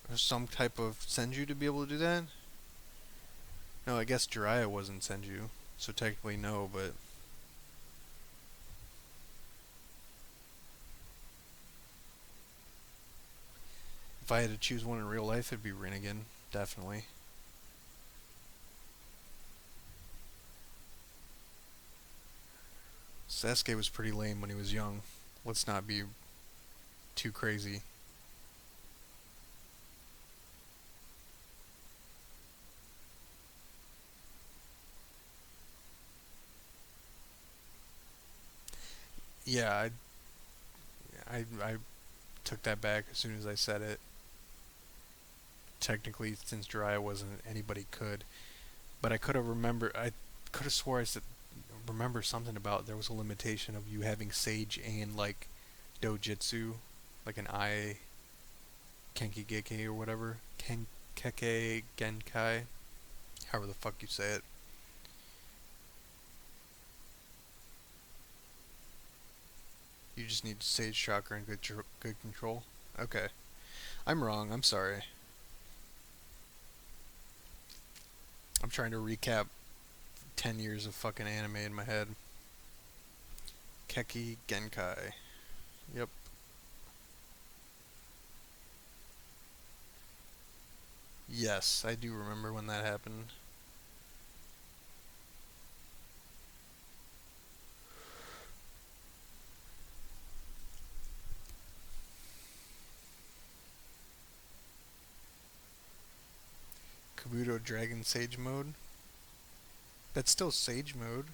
or some type of Senju to be able to do that? No, I guess Jiraiya wasn't Senju, so technically no, but if I had to choose one in real life, it'd be Rinnegan, definitely. Sasuke was pretty lame when he was young. Let's not be too crazy. Yeah, I took that back as soon as I said it. Technically, since Jiraiya wasn't, anybody could. But I could have remembered. I could have swore I said remember something about there was a limitation of you having Sage and like Dojutsu, like an Eye Kenkigeke or whatever, Kenkeke Genkai, however the fuck you say it. You you just need Sage Chakra and good control. Okay, I'm wrong. I'm sorry. I'm trying to recap 10 years of fucking anime in my head. Keki Genkai. Yep. Yes, I do remember when that happened. Kabuto Dragon Sage mode. That's still Sage mode.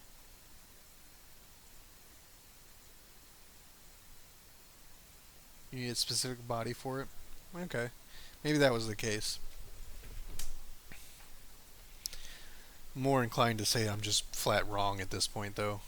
You need a specific body for it. Okay. Maybe that was the case. More inclined to say I'm just flat wrong at this point, though.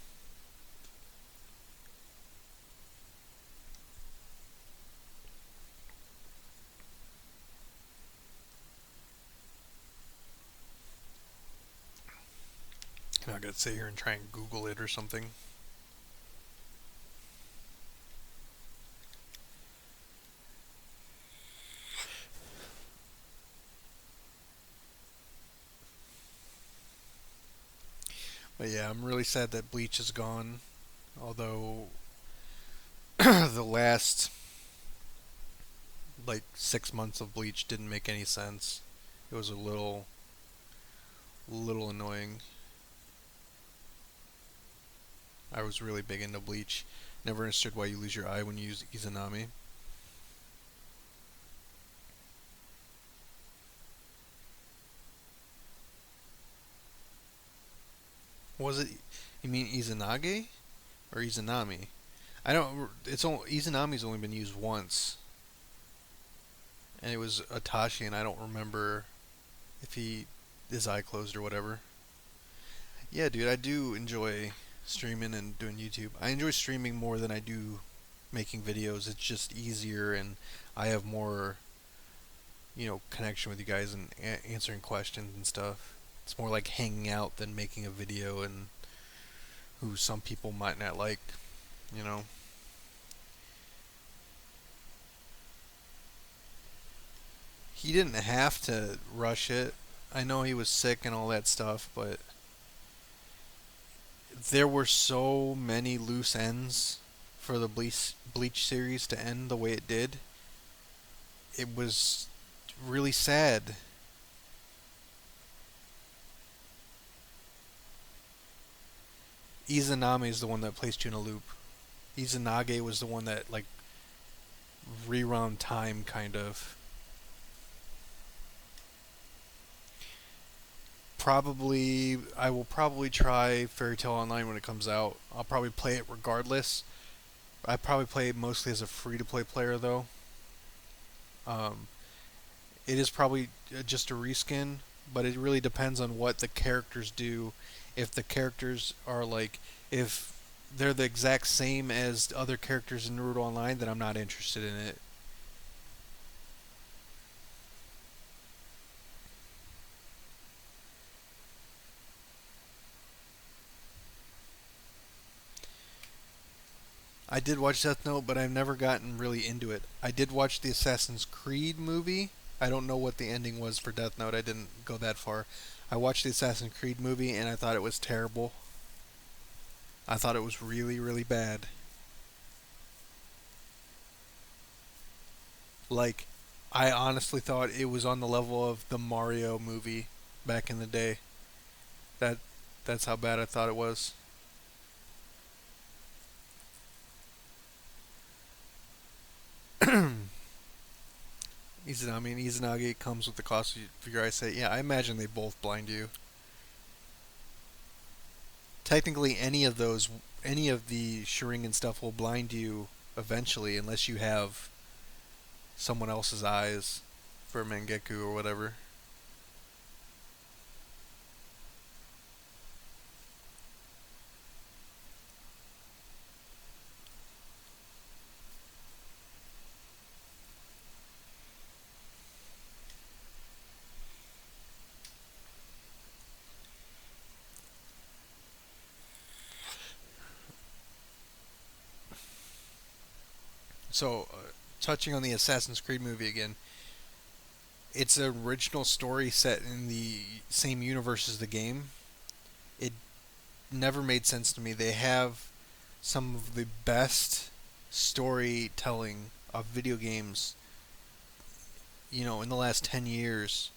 I'm not gonna sit here and try and Google it or something. But yeah, I'm really sad that Bleach is gone. Although the last like 6 months of Bleach didn't make any sense. It was a little annoying. I was really big into Bleach. Never understood why you lose your eye when you use Izanami. Was it? You mean Izanage or Izanami? I don't. It's only Izanami's only been used once, and it was Atashi, and I don't remember if he his eye closed or whatever. Yeah, dude, I do enjoy streaming and doing YouTube. I enjoy streaming more than I do making videos. It's just easier, and I have more, connection with you guys and answering questions and stuff. It's more like hanging out than making a video, and who some people might not like, you know. He didn't have to rush it. I know he was sick and all that stuff, but there were so many loose ends for the Bleach series to end the way it did. It was really sad. Izanami is the one that placed you in a loop. Izanage was the one that like rewound time kind of. Probably I will probably try Fairy Tail Online when it comes out. I'll probably play it regardless. I probably play it mostly as a free to play player though. Um, it is probably just a reskin, but it really depends on what the characters do. If the characters are like, if they're the exact same as other characters in Naruto Online, then I'm not interested in it. I did watch Death Note, but I've never gotten really into it. I did watch the Assassin's Creed movie. I don't know what the ending was for Death Note. I didn't go that far. I watched the Assassin's Creed movie and I thought it was terrible. I thought it was really, really bad. Like, I honestly thought it was on the level of the Mario movie back in the day. That that's how bad I thought it was. Izanagi comes with the cost of your eyesight. Yeah, I imagine they both blind you. Technically, any of the Sharingan stuff will blind you eventually, unless you have someone else's eyes for Mangeku or whatever. So, touching on the Assassin's Creed movie again, it's an original story set in the same universe as the game. It never made sense to me. They have some of the best storytelling of video games, in the last 10 years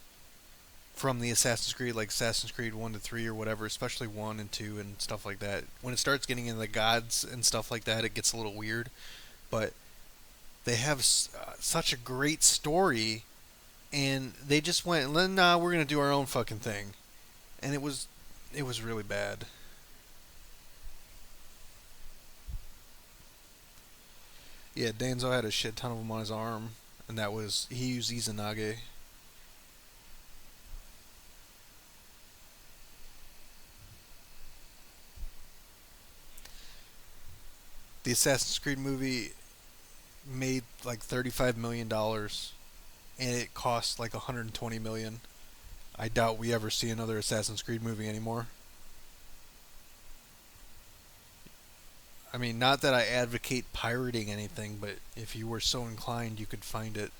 from the Assassin's Creed, like Assassin's Creed 1 to 3 or whatever, especially 1 and 2 and stuff like that. When it starts getting into the gods and stuff like that, it gets a little weird. But they have such a great story, and they just went, nah, we're going to do our own fucking thing. And it was really bad. Yeah, Danzo had a shit ton of them on his arm, and he used Izanage. The Assassin's Creed movie made like $35 million, and it cost like 120 million. I doubt we ever see another Assassin's Creed movie anymore. I mean, not that I advocate pirating anything, but if you were so inclined, you could find it.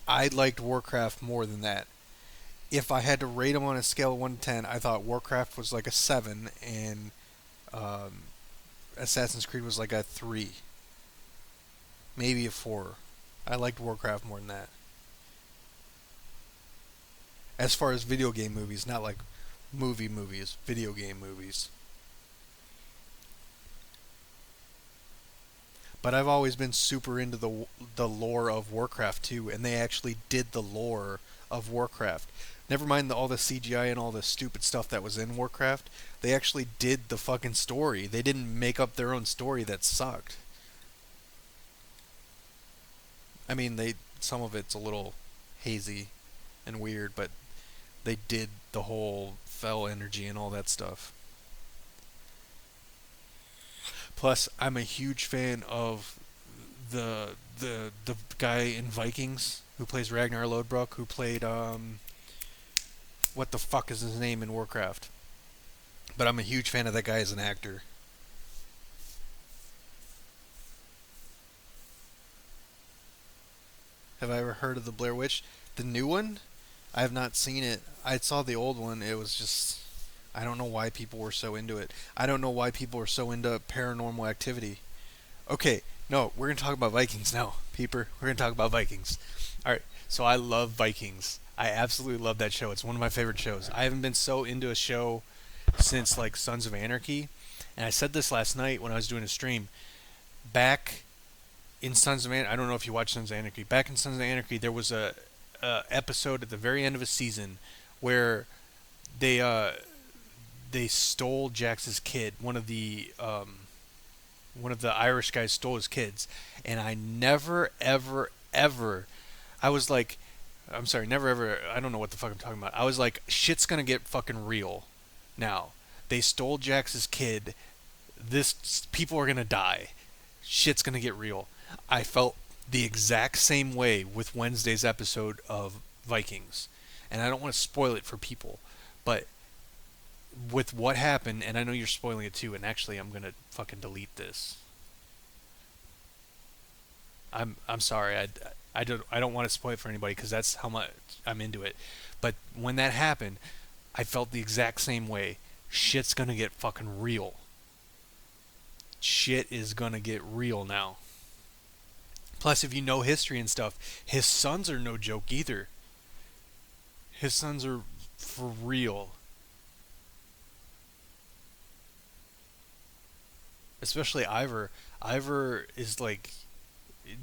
I liked Warcraft more than that. If I had to rate them on a scale of 1 to 10, I thought Warcraft was like a 7, and um, Assassin's Creed was like a 3, maybe a 4. I liked Warcraft more than that. As far as video game movies, not like movies, video game movies. But I've always been super into the lore of Warcraft too, and they actually did the lore of Warcraft. Never mind all the CGI and all the stupid stuff that was in Warcraft. They actually did the fucking story. They didn't make up their own story that sucked. I mean, they some of it's a little hazy and weird, but they did the whole fell energy and all that stuff. Plus, I'm a huge fan of the guy in Vikings who plays Ragnar Lodbrok, who played what the fuck is his name in Warcraft. But I'm a huge fan of that guy as an actor. Have I ever heard of the Blair Witch? The new one? I have not seen it. I saw the old one. It was just I don't know why people were so into it. I don't know why people are so into paranormal activity. Okay, no, we're going to talk about Vikings now, Peeper. We're going to talk about Vikings. All right, so I love Vikings. I absolutely love that show. It's one of my favorite shows. I haven't been so into a show since like Sons of Anarchy. And I said this last night when I was doing a stream. Back in Sons of Anarchy, I don't know if you watch Sons of Anarchy. Back in Sons of Anarchy, there was a episode at the very end of a season where they they stole Jax's kid. One of the Irish guys stole his kids, and I never ever ever. I was like, I'm sorry, never ever. I don't know what the fuck I'm talking about. I was like, shit's gonna get fucking real. Now they stole Jax's kid. This people are gonna die. Shit's gonna get real. I felt the exact same way with Wednesday's episode of Vikings, and I don't want to spoil it for people, but with what happened, and I know you're spoiling it too, and actually I'm gonna fucking delete this. I'm sorry. I don't want to spoil it for anybody because that's how much I'm into it. But when that happened, I felt the exact same way. Shit's gonna get fucking real. Shit is gonna get real now. Plus, if you know history and stuff, his sons are no joke either. His sons are for real. Especially Ivor. Ivor is like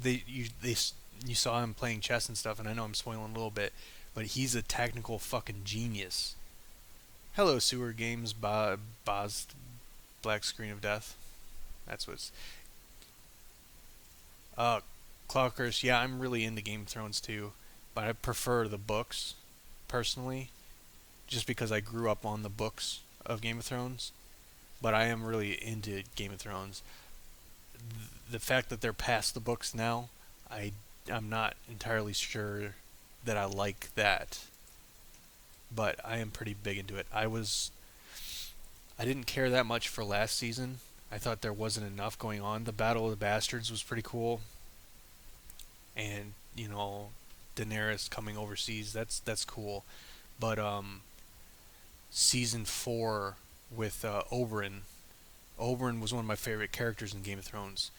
you saw him playing chess and stuff, and I know I'm spoiling a little bit, but he's a technical fucking genius. Hello, Sewer Games, Boz, Black Screen of Death. That's what's. Uh, Clockers, yeah, I'm really into Game of Thrones too, but I prefer the books, personally, just because I grew up on the books of Game of Thrones. But I am really into Game of Thrones. The fact that they're past the books now, I'm not entirely sure that I like that. But I am pretty big into it. I didn't care that much for last season, I thought there wasn't enough going on. The Battle of the Bastards was pretty cool, and Daenerys coming overseas. That's cool. But season 4 with Oberyn. Oberyn was one of my favorite characters in Game of Thrones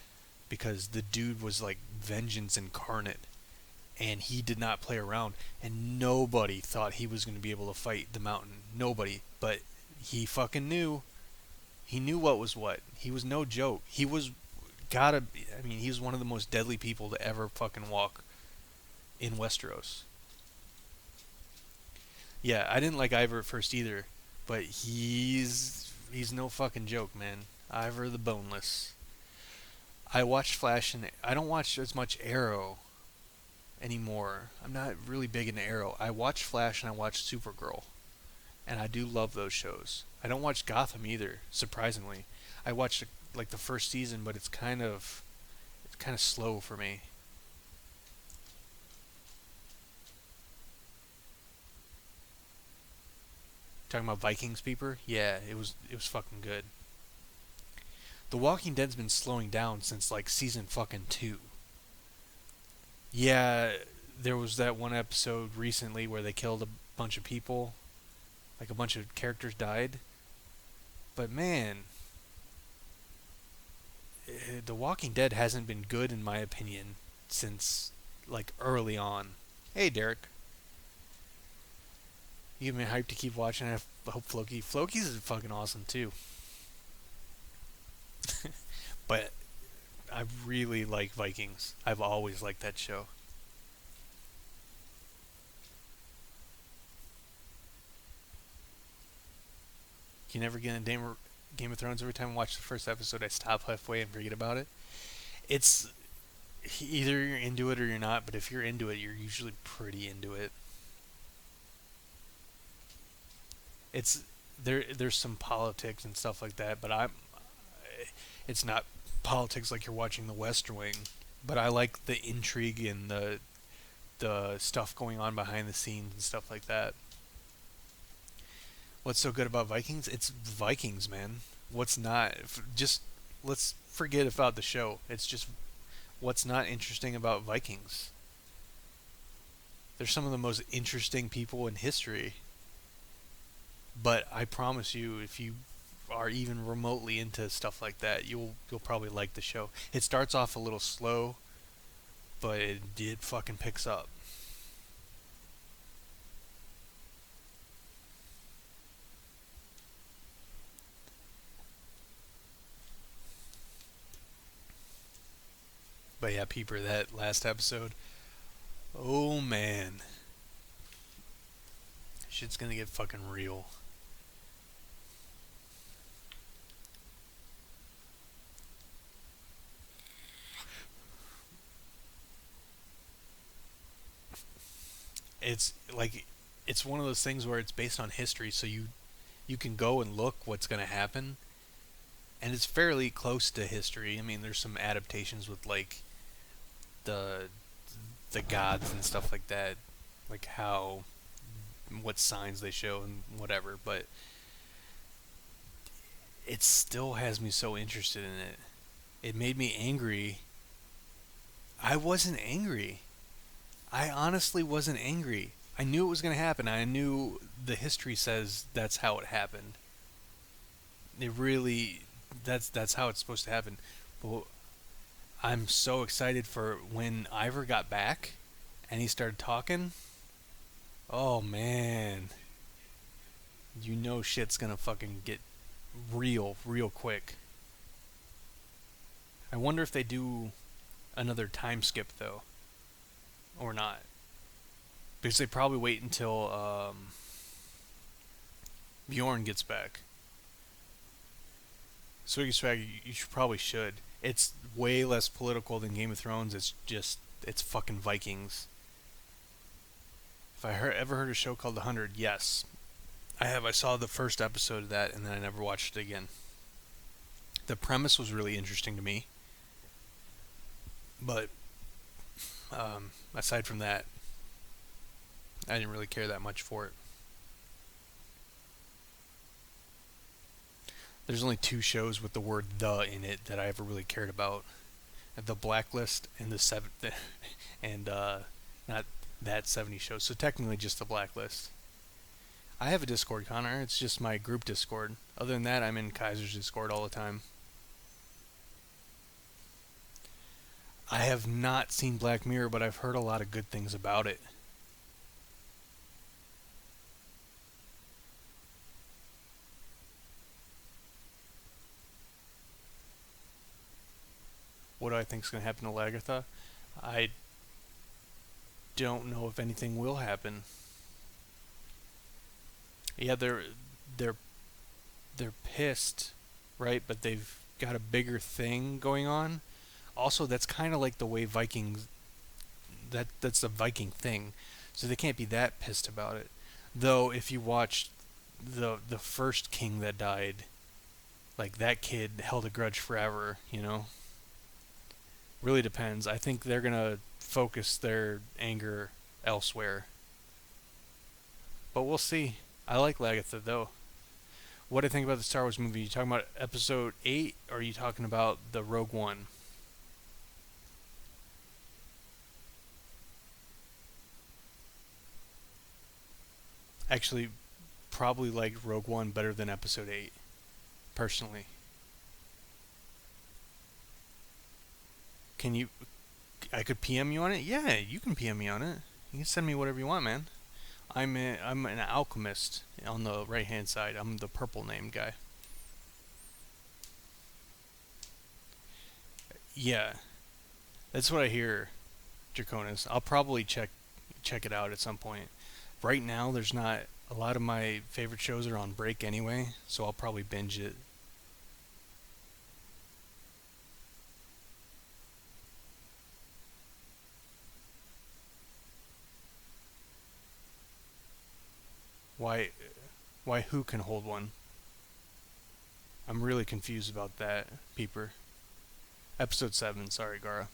because the dude was like vengeance incarnate, and he did not play around. And nobody thought he was going to be able to fight the Mountain. Nobody, but he fucking knew. He knew what was what. He was no joke. He was gotta. I mean, he was one of the most deadly people to ever fucking walk in Westeros. Yeah, I didn't like Ivor at first either, but he's no fucking joke, man. Ivor the Boneless. I watched Flash and I don't watch as much Arrow anymore. I'm not really big into Arrow. I watch Flash and I watch Supergirl, and I do love those shows. I don't watch Gotham either, surprisingly. I watched like the first season, but it's kind of slow for me. Talking about Vikings, peeper? Yeah, it was fucking good. The Walking Dead's been slowing down since like season fucking 2. Yeah, there was that one episode recently where they killed a bunch of people, like a bunch of characters died. But man, The Walking Dead hasn't been good in my opinion since like early on. Hey Derek, you give me hype to keep watching. I hope Floki's fucking awesome too. But I really like Vikings. I've always liked that show. You never get in Game of Thrones. Every time I watch the first episode, I stop halfway and forget about it. It's either you're into it or you're not. But if you're into it, you're usually pretty into it. It's there's some politics and stuff like that, but it's not politics like you're watching The West Wing. But I like the intrigue and the stuff going on behind the scenes and stuff like that. What's so good about Vikings? It's Vikings, man. What's not? Just let's forget about the show. It's just what's not interesting about Vikings. They're some of the most interesting people in history. But I promise you, if you are even remotely into stuff like that, you'll probably like the show. It starts off a little slow, but it did fucking picks up. But yeah, Peeper, that last episode, oh man, shit's gonna get fucking real. It's like it's one of those things where it's based on history, so you can go and look what's gonna happen, and it's fairly close to history. I mean, there's some adaptations with like the the gods and stuff like that, like how what signs they show and whatever, but it still has me so interested in it. It made me angry. I wasn't angry. I honestly wasn't angry. I knew it was going to happen. I knew the history says that's how it happened. It really that's how it's supposed to happen. But I'm so excited for when Ivor got back and he started talking. Oh man, you know shit's going to fucking get real quick. I wonder if they do another time skip though or not. Because they probably wait until Bjorn gets back. Swiggy Swag, you should probably should. It's way less political than Game of Thrones. It's fucking Vikings. If I ever heard a show called The Hundred, yes, I have. I saw the first episode of that, and then I never watched it again. The premise was really interesting to me, but aside from that, I didn't really care that much for it. There's only two shows with the word "the" in it that I ever really cared about: the Blacklist and the seven, and not that 70 shows. So technically, just the Blacklist. I have a Discord, Connor. It's just my group Discord. Other than that, I'm in Kaiser's Discord all the time. I have not seen Black Mirror, but I've heard a lot of good things about it. What do I think is going to happen to Lagartha? I don't know if anything will happen. Yeah, they're they're pissed, right? But they've got a bigger thing going on. Also, that's kind of like the way Vikings. That's a Viking thing, so they can't be that pissed about it. Though, if you watched the first king that died, like that kid held a grudge forever. Really depends. I think they're gonna focus their anger elsewhere, but we'll see. I like Lagatha though. What do you think about the Star Wars movie? You talking about Episode 8, or are you talking about the Rogue One? Actually, probably like Rogue One better than Episode 8, personally. Can you? I could PM you on it. Yeah, you can PM me on it. You can send me whatever you want, man. I'm an alchemist on the right hand side. I'm the purple named guy. Yeah, that's what I hear, Draconis. I'll probably check it out at some point. Right now, there's not a lot of my favorite shows are on break anyway, so I'll probably binge it. Why why who can hold one? I'm really confused about that, Peeper. Episode 7, sorry, Gara.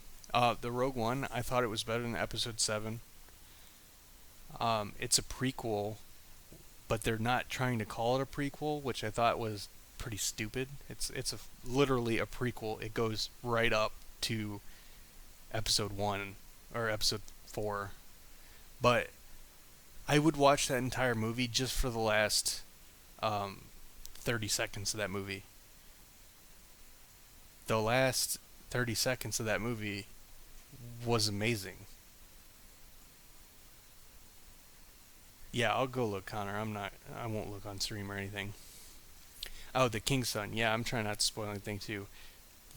The Rogue One, I thought it was better than Episode 7. It's a prequel, but they're not trying to call it a prequel, which I thought was pretty stupid. It's literally a prequel. It goes right up to Episode 1 or Episode 4. But I would watch that entire movie just for the last 30 seconds of that movie. The last 30 seconds of that movie was amazing. Yeah, I'll go look, Connor. I won't look on stream or anything. Oh, the King's Son. Yeah, I'm trying not to spoil anything too.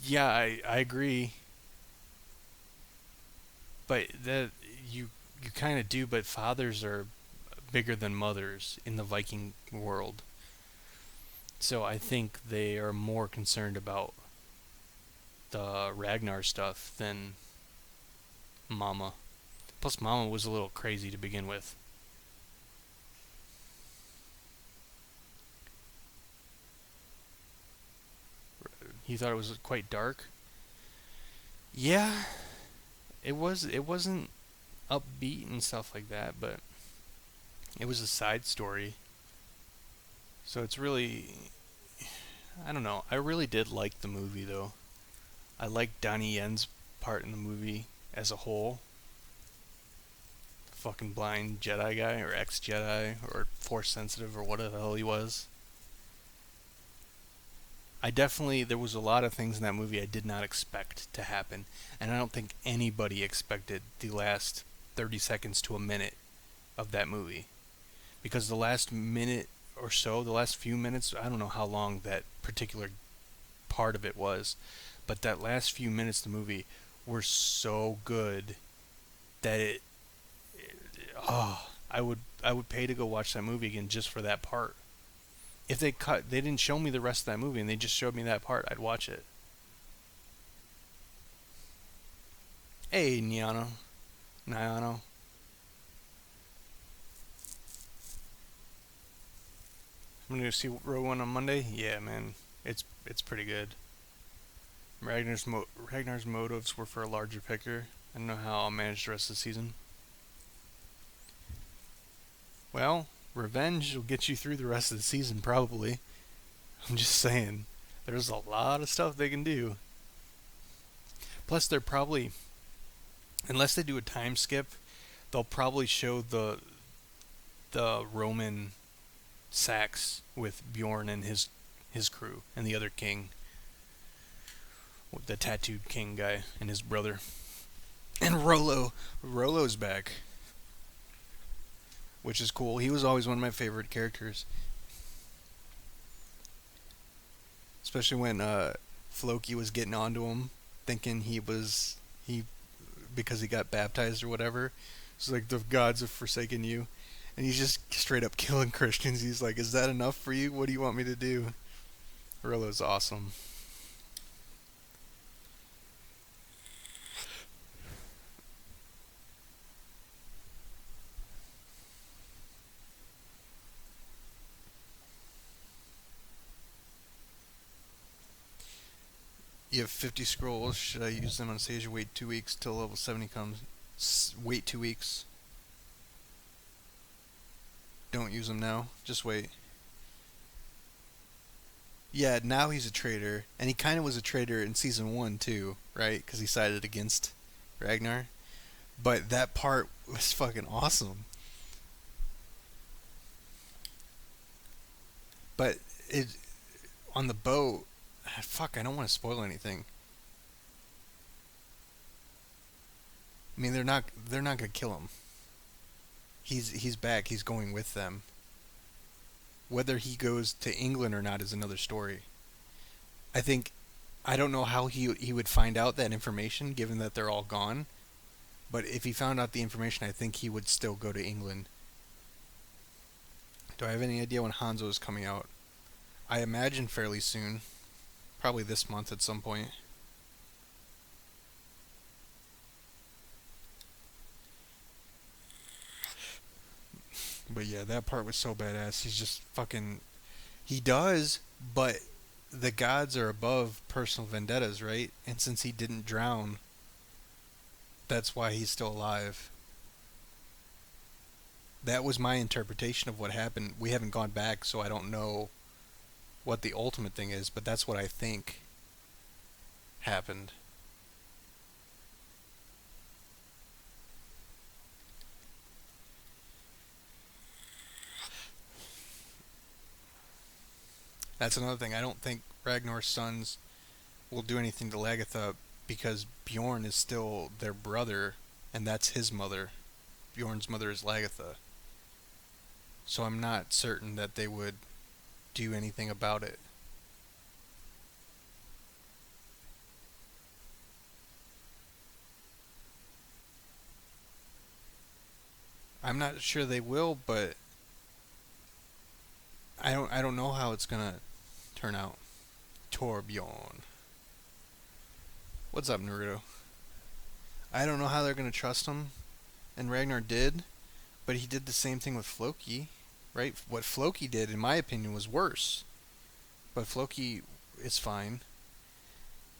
Yeah, I agree, but that you kind of do. But fathers are bigger than mothers in the Viking world, so I think they are more concerned about the Ragnar stuff than Mama. Plus, Mama was a little crazy to begin with. You thought it was quite dark. Yeah, it was. It wasn't upbeat and stuff like that, but it was a side story. So it's really, I don't know. I really did like the movie though. I liked Donnie Yen's part in the movie as a whole. Fucking blind Jedi guy or ex Jedi or Force sensitive or whatever the hell he was. I definitely there was a lot of things in that movie I did not expect to happen, and I don't think anybody expected the last 30 seconds to a minute of that movie, because the last minute or so, the last few minutes, I don't know how long that particular part of it was, but that last few minutes of the movie were so good that I would pay to go watch that movie again just for that part. If they didn't show me the rest of that movie and they just showed me that part, I'd watch it. Hey, Niano, I'm gonna see Row One on Monday. Yeah, man, it's pretty good. Ragnar's motives were for a larger picture. I don't know how I'll manage the rest of the season. Well, revenge will get you through the rest of the season, probably. I'm just saying, there's a lot of stuff they can do. Plus, they're probably, unless they do a time skip, they'll probably show the Roman sacks with Bjorn and his crew and the other king, the tattooed king guy and his brother. And Rolo's back, which is cool. He was always one of my favorite characters, especially when Floki was getting onto him, thinking he because he got baptized or whatever. It's like the gods have forsaken you, and he's just straight up killing Christians. He's like, "Is that enough for you? What do you want me to do?" Rolo's awesome. You have 50 scrolls. Should I use them on stage or wait 2 weeks till level 70 comes? Wait 2 weeks. Don't use them now. Just wait. Yeah, now he's a traitor, and he kind of was a traitor in season one too, right? Because he sided against Ragnar. But that part was fucking awesome. But it on the boat. Fuck, I don't want to spoil anything. I mean, they're not gonna kill him. He's back. He's going with them. Whether he goes to England or not is another story. I think I don't know how he would find out that information, given that they're all gone. But if he found out the information, I think he would still go to England. Do I have any idea when Hanzo is coming out? I imagine fairly soon, probably this month at some point. But yeah, that part was so badass. He's just fucking. He does, but the gods are above personal vendettas, right? And since he didn't drown, that's why he's still alive. That was my interpretation of what happened. We haven't gone back, so I don't know what the ultimate thing is, but that's what I think happened. That's another thing. I don't think Ragnar's sons will do anything to Lagertha because Bjorn is still their brother, and that's his mother. Bjorn's mother is Lagertha. So I'm not certain that they would do anything about it. I'm not sure they will, but I don't know how it's gonna turn out. Torbjorn. What's up, Naruto? I don't know how they're gonna trust him, and Ragnar did, but he did the same thing with Floki, right? What Floki did, in my opinion, was worse. But Floki is fine.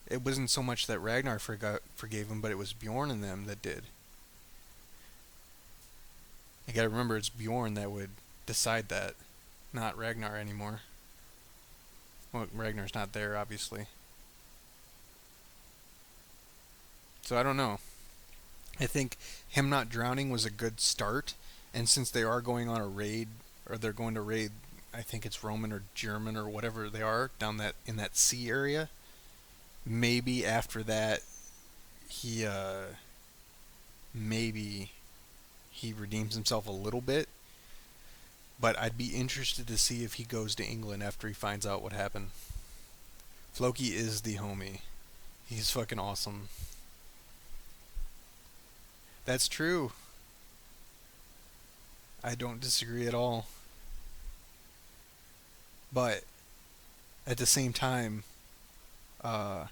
It wasn't so much that Ragnar forgave him, but it was Bjorn and them that did. You gotta remember, it's Bjorn that would decide that, not Ragnar anymore. Well, Ragnar's not there, obviously. So I don't know. I think him not drowning was a good start, and since they are going on a raid, or they're going to raid, I think it's Roman or German or whatever they are down that in that sea area. Maybe after that, he maybe he redeems himself a little bit. But I'd be interested to see if he goes to England after he finds out what happened. Floki is the homie. He's fucking awesome. That's true. I don't disagree at all. But at the same time, uh,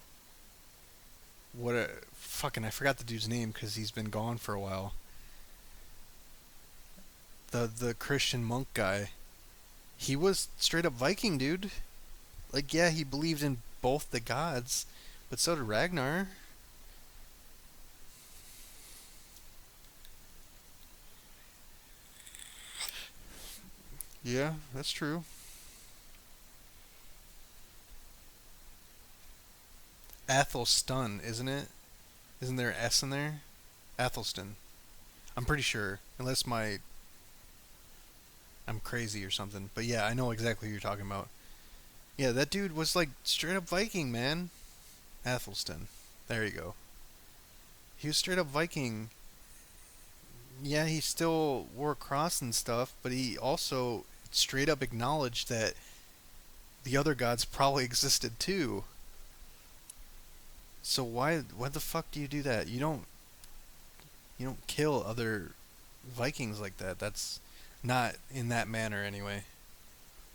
what a fucking I forgot the dude's name because he's been gone for a while. The Christian monk guy. He was straight up Viking, dude. Like, yeah, he believed in both the gods, but so did Ragnar. Yeah, that's true. Athelstan, isn't it? Isn't there an S in there? Athelstan. I'm pretty sure, unless I'm crazy or something. But yeah, I know exactly who you're talking about. Yeah, that dude was like straight up Viking, man. Athelstan. There you go. He was straight up Viking. Yeah, he still wore a cross and stuff, but he also straight up acknowledged that the other gods probably existed too. So why the fuck do you do that? You don't kill other Vikings like that. That's not in that manner anyway.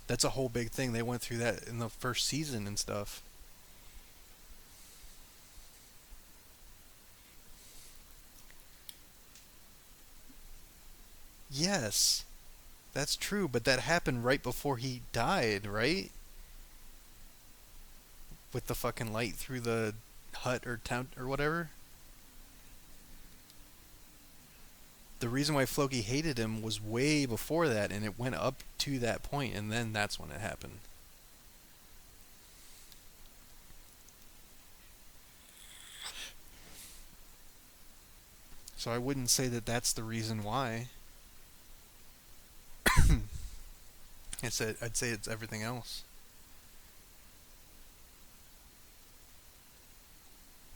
That's a whole big thing. They went through that in the first season and stuff. Yes, that's true, but that happened right before he died, right? With the fucking light through the hut or tent or whatever. The reason why Floki hated him was way before that, and it went up to that point, and then that's when it happened. So I wouldn't say that that's the reason why. I'd say it's everything else.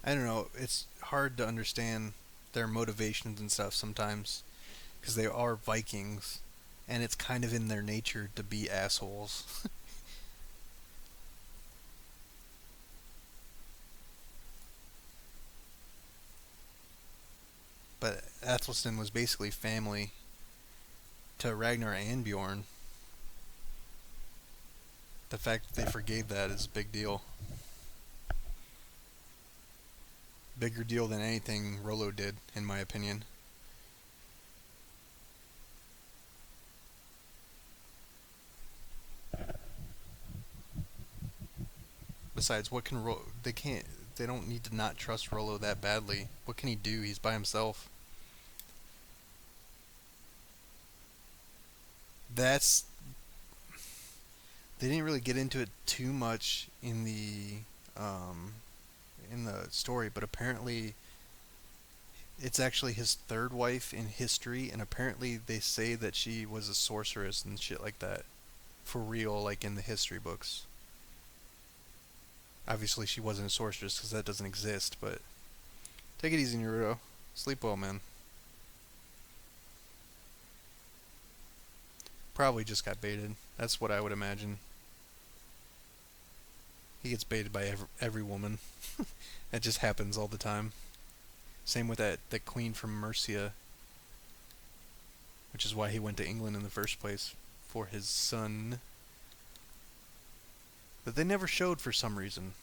I don't know. It's hard to understand their motivations and stuff sometimes because they are Vikings, and it's kind of in their nature to be assholes. But Athelstan was basically family to Ragnar and Bjorn. The fact that they forgave that is a big deal. Bigger deal than anything Rollo did, in my opinion. Besides, what can they can't they don't need to not trust Rollo that badly. What can he do? He's by himself. That's they didn't really get into it too much um in the story, but apparently it's actually his third wife in history, and apparently they say that she was a sorceress and shit like that for real, like in the history books. Obviously, she wasn't a sorceress because that doesn't exist. But take it easy, Naruto. Sleep well, man. Probably just got baited. That's what I would imagine. He gets baited by every woman. That just happens all the time. Same with that queen from Mercia, which is why he went to England in the first place for his son. That they never showed for some reason.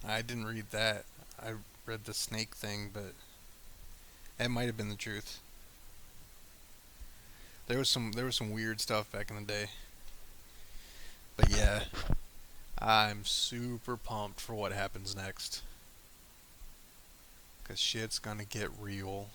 I didn't read that. I read the snake thing, but it might have been the truth. There was some weird stuff back in the day. But yeah, I'm super pumped for what happens next. Cause shit's gonna get real.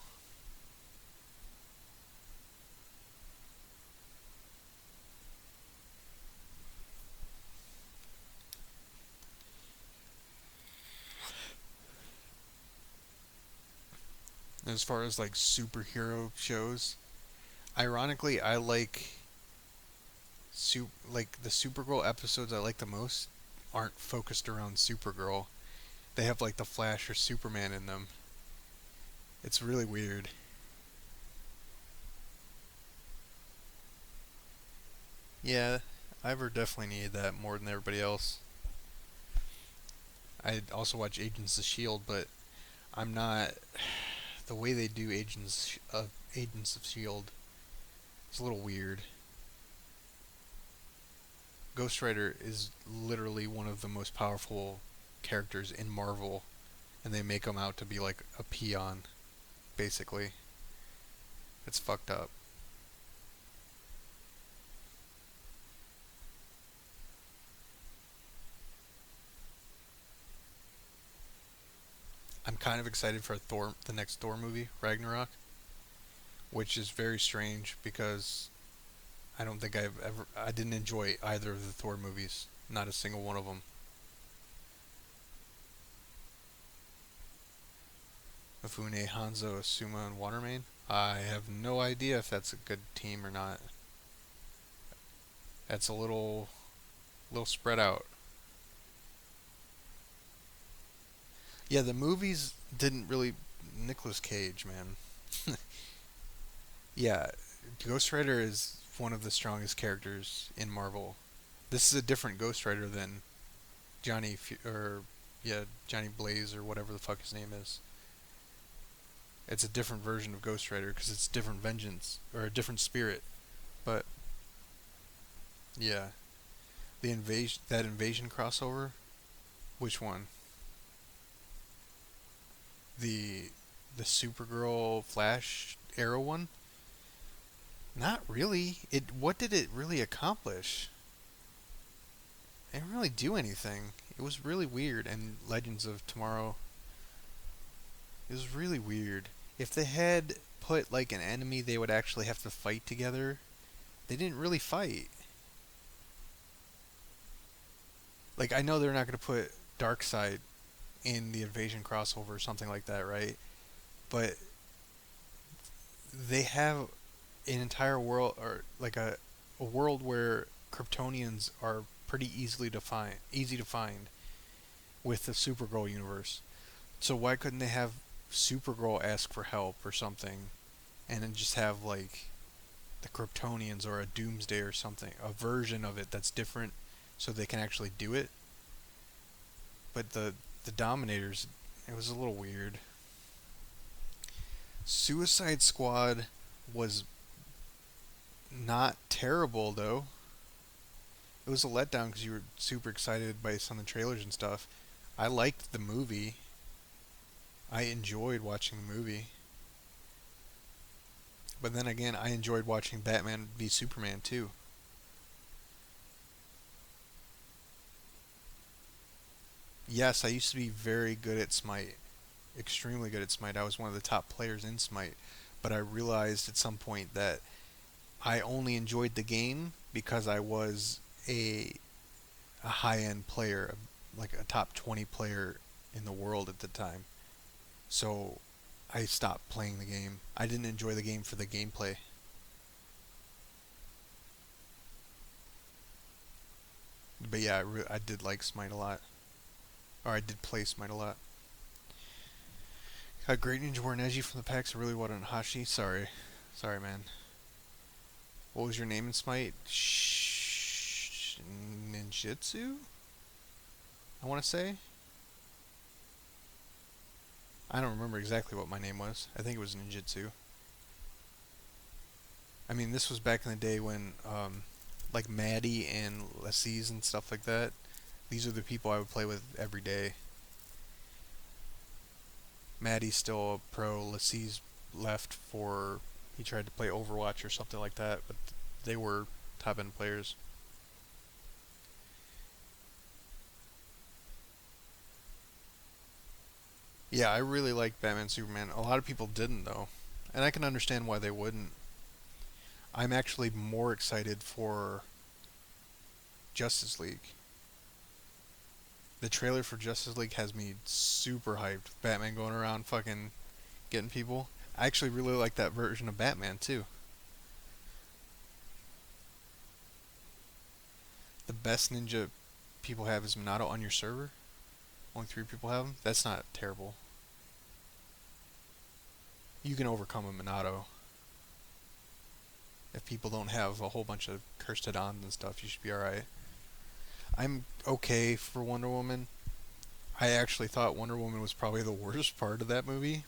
As far as like superhero shows, ironically, I like the Supergirl episodes I like the most aren't focused around Supergirl. They have like the Flash or Superman in them. It's really weird. Yeah, Ivor definitely needed that more than everybody else. I also watch Agents of Shield, but I'm not the way they do Agents of Shield. It's a little weird. Ghost Rider is literally one of the most powerful characters in Marvel, and they make him out to be like a peon, basically. It's fucked up. I'm kind of excited for the next Thor movie, Ragnarok, which is very strange because I didn't enjoy either of the Thor movies, not a single one of them. Mifune, Hanzo, Asuma, and Watermain. I have no idea if that's a good team or not. That's a little spread out. Yeah, the movies didn't really. Nicolas Cage, man. Yeah, Ghost Rider is one of the strongest characters in Marvel. This is a different Ghost Rider than or yeah, Johnny Blaze or whatever the fuck his name is. It's a different version of Ghost Rider because it's different vengeance or a different spirit. But yeah, that invasion crossover. Which one? The the Supergirl Flash Arrow one? Not really. It What did it really accomplish? It didn't really do anything. It was really weird. And Legends of Tomorrow, it was really weird. If they had put like an enemy they would actually have to fight together, they didn't really fight. Like I know they're not going to put Darkseid in the Invasion crossover or something like that, right? But they have an entire world or like a world where Kryptonians are pretty easy to find with the Supergirl universe. So why couldn't they have Supergirl ask for help or something, and then just have like the Kryptonians or a Doomsday or something, a version of it that's different, so they can actually do it. But the Dominators, it was a little weird. Suicide Squad was not terrible though. It was a letdown because you were super excited by some of the trailers and stuff. I liked the movie. I enjoyed watching the movie. But then again, I enjoyed watching Batman v Superman too. Yes, I used to be very good at Smite. Extremely good at Smite. I was one of the top players in Smite. But I realized at some point that I only enjoyed the game because I was a high end player, like a top 20 player in the world at the time. So I stopped playing the game. I didn't enjoy the game for the gameplay. But yeah, I did like Smite a lot. Or I did play Smite a lot. Got Great Ninja War Neji from the packs. I really wanted Hashi. Sorry. Sorry, man. What was your name in Smite? Ninjutsu? I want to say? I don't remember exactly what my name was. I think it was Ninjutsu. I mean, this was back in the day when, like Maddie and Lessees and stuff like that. These are the people I would play with every day. Maddie's still a pro. Lessees left for he tried to play Overwatch or something like that, but they were top end players. Yeah, I really liked Batman Superman. A lot of people didn't though, and I can understand why they wouldn't. I'm actually more excited for Justice League. The trailer for Justice League has me super hyped. Batman going around fucking getting people. I actually really like that version of Batman too. The best ninja people have is Minato on your server. Only 3 people have him. That's not terrible. You can overcome a Minato. If people don't have a whole bunch of cursed Hadans and stuff, you should be alright. I'm okay for Wonder Woman. I actually thought Wonder Woman was probably the worst part of that movie.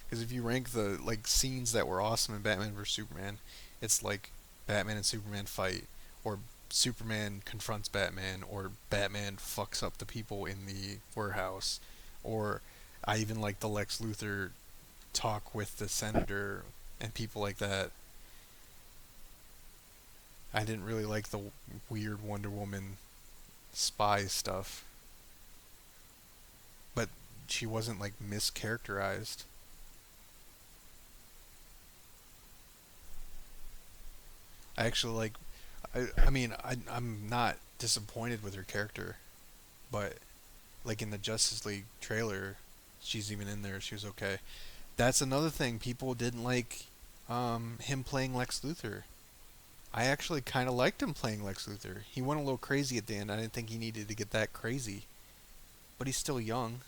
Because if you rank the like scenes that were awesome in Batman vs Superman, it's like Batman and Superman fight, or Superman confronts Batman, or Batman fucks up the people in the warehouse, or I even like the Lex Luthor talk with the senator and people like that. I didn't really like the weird Wonder Woman spy stuff. But she wasn't like mischaracterized. I actually like. I mean, I'm not disappointed with her character, but like in the Justice League trailer, she's even in there. She was okay. That's another thing. People didn't like him playing Lex Luthor. I actually kind of liked him playing Lex Luthor. He went a little crazy at the end. I didn't think he needed to get that crazy, but he's still young.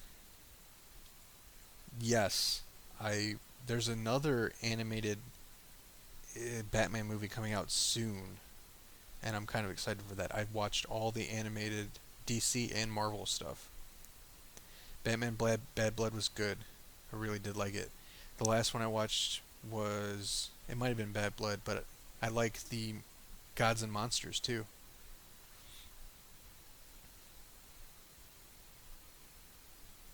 Yes, I. There's another animated Batman movie coming out soon, and I'm kind of excited for that. I've watched all the animated DC and Marvel stuff. Batman Bad Blood was good. I really did like it. The last one I watched was it might have been Bad Blood, but I like the Gods and Monsters too.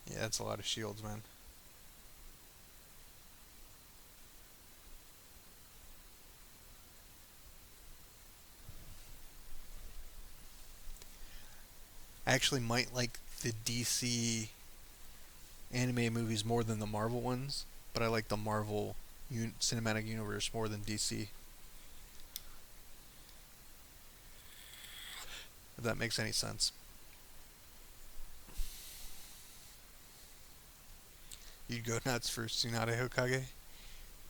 Yeah, that's a lot of shields, man. I actually might like the DC anime movies more than the Marvel ones, but I like the Marvel cinematic universe more than DC. If that makes any sense. You'd go nuts for Tsunade Hokage?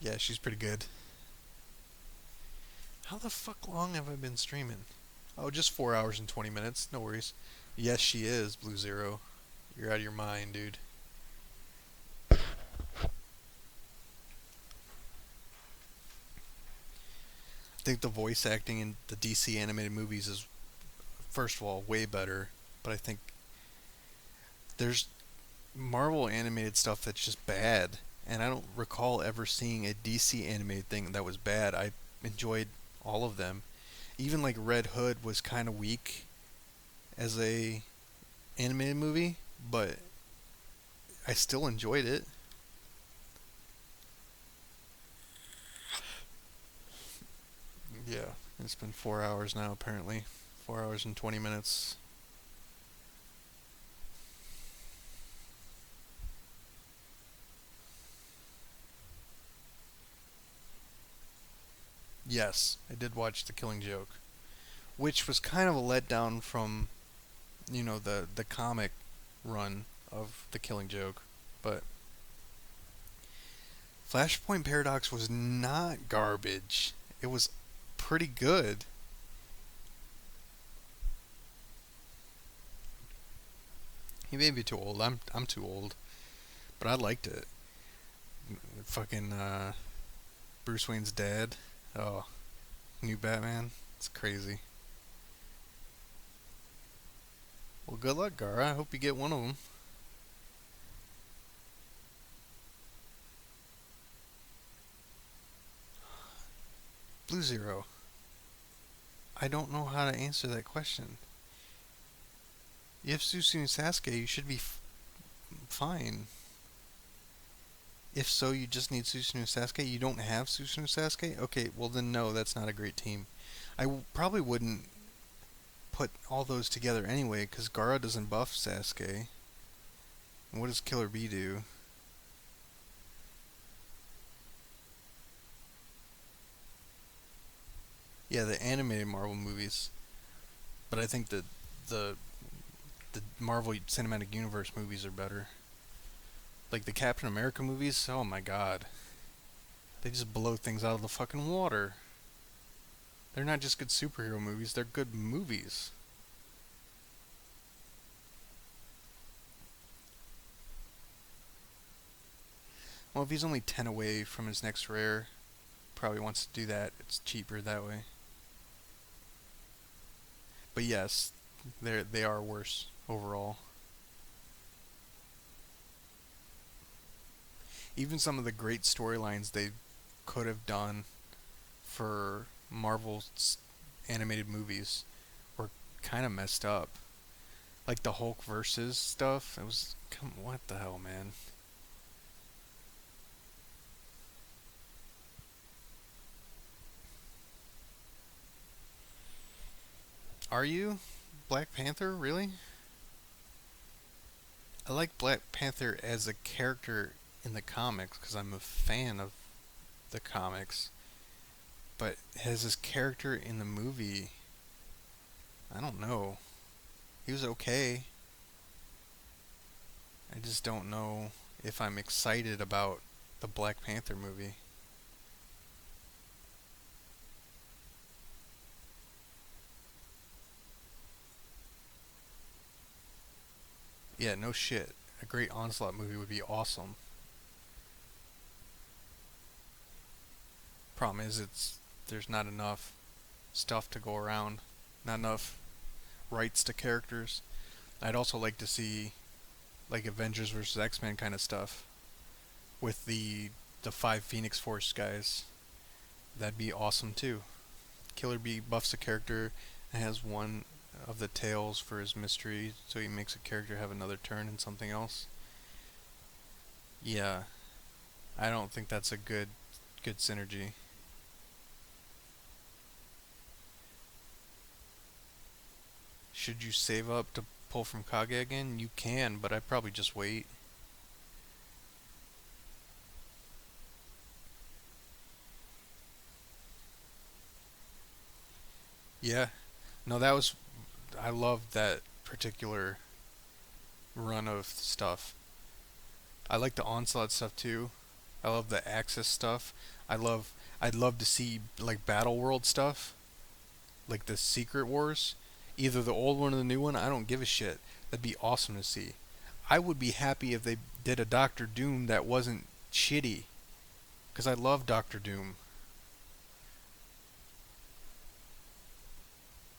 Yeah, she's pretty good. How the fuck long have I been streaming? Oh, just 4 hours and 20 minutes. No worries. Yes, she is, Blue Zero. You're out of your mind, dude. I think the voice acting in the DC animated movies is, first of all, way better. But I think there's Marvel animated stuff that's just bad. And I don't recall ever seeing a DC animated thing that was bad. I enjoyed all of them. Even like Red Hood was kind of weak as a animated movie, but I still enjoyed it. Yeah, it's been 4 hours now, apparently. 4 hours and 20 minutes. Yes, I did watch The Killing Joke, which was kind of a letdown from, the comic run of The Killing Joke. But Flashpoint Paradox was not garbage. It was pretty good. He may be too old. I'm too old, but I liked it. Fucking Bruce Wayne's dad. Oh, new Batman. It's crazy. Well, good luck, Gara. I hope you get one of them. Blue Zero. I don't know how to answer that question. If Susu and Sasuke, you should be fine. If so, you just need Susanoo Sasuke. You don't have Susanoo Sasuke? Okay, well then no, that's not a great team. Probably wouldn't put all those together anyway, because Gaara doesn't buff Sasuke. And what does Killer Bee do? Yeah, the animated Marvel movies. But I think the the Marvel Cinematic Universe movies are better. Like the Captain America movies, oh my god. They just blow things out of the fucking water. They're not just good superhero movies, they're good movies. Well, if he's only 10 away from his next rare, probably wants to do that. It's cheaper that way. But yes, they are worse overall. Even some of the great storylines they could have done for Marvel's animated movies were kind of messed up. Like the Hulk versus stuff. It was what the hell, man? Are you Black Panther really? I like Black Panther as a character in the comics because I'm a fan of the comics, but as his character in the movie, I don't know. He was okay. I just don't know if I'm excited about the Black Panther movie. Yeah, no shit. A great Onslaught movie would be awesome. Problem is, it's there's not enough stuff to go around, not enough rights to characters. I'd also like to see like Avengers versus X-Men kind of stuff with the five Phoenix Force guys. That'd be awesome too. Killer Bee buffs a character and has one of the tails for his mystery, so he makes a character have another turn in something else. Yeah, I don't think that's a good synergy. Should you save up to pull from Kage again? You can, but I'd probably just wait. Yeah. No, that was I loved that particular run of stuff. I like the Onslaught stuff too. I love the Axis stuff. I'd love to see like Battle World stuff, like the Secret Wars, either the old one or the new one. I don't give a shit. That'd be awesome to see. I would be happy if they did a Doctor Doom that wasn't shitty, because I love Doctor Doom.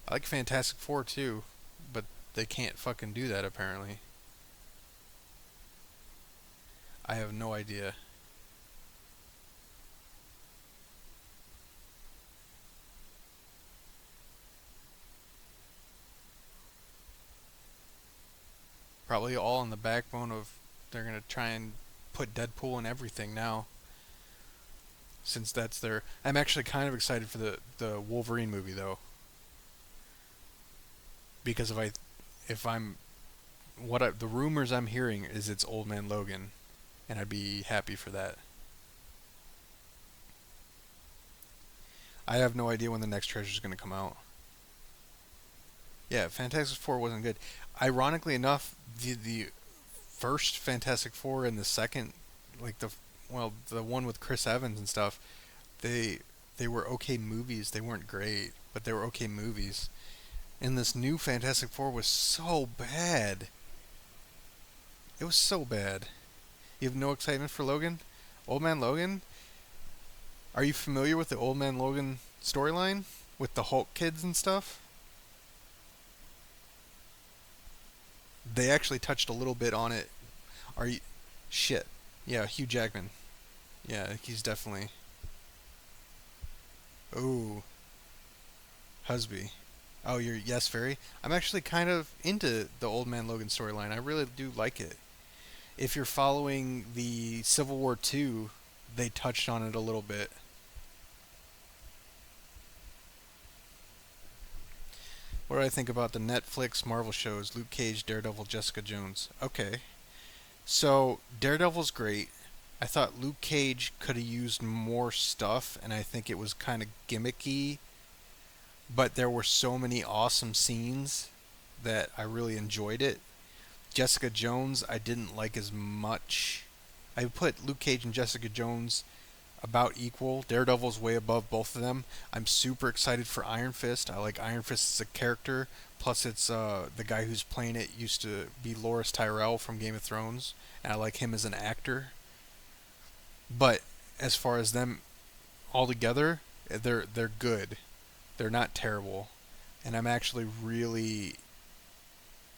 I like Fantastic Four too, but they can't fucking do that apparently. I have no idea. Probably all on the backbone of they're gonna try and put Deadpool in everything now, since that's their. I'm actually kind of excited for the Wolverine movie though, because if I'm the rumors I'm hearing is it's Old Man Logan, and I'd be happy for that. I have no idea when the next treasure's gonna come out. Yeah, Fantastic Four wasn't good. Ironically enough, the first Fantastic Four and the second, like the one with Chris Evans and stuff, they they were okay movies. They weren't great, but they were okay movies. And this new Fantastic Four was so bad. It was so bad. You have no excitement for Logan? Old Man Logan? Are you familiar with the Old Man Logan storyline with the Hulk kids and stuff? They actually touched a little bit on it. Are you shit. Yeah, Hugh Jackman. Yeah, he's definitely. Oh, Husby. Oh, you're yes, very. I'm actually kind of into the Old Man Logan storyline. I really do like it. If you're following the Civil War II, they touched on it a little bit. What do I think about the Netflix Marvel shows? Luke Cage, Daredevil, Jessica Jones. Okay. So, Daredevil's great. I thought Luke Cage could have used more stuff, and I think it was kind of gimmicky, but there were so many awesome scenes that I really enjoyed it. Jessica Jones, I didn't like as much. I put Luke Cage and Jessica Jones about equal. Daredevil's way above both of them. I'm super excited for Iron Fist. I like Iron Fist as a character. Plus, it's the guy who's playing it used to be Loras Tyrell from Game of Thrones, and I like him as an actor. But as far as them all together, they're good. They're not terrible, and I'm actually really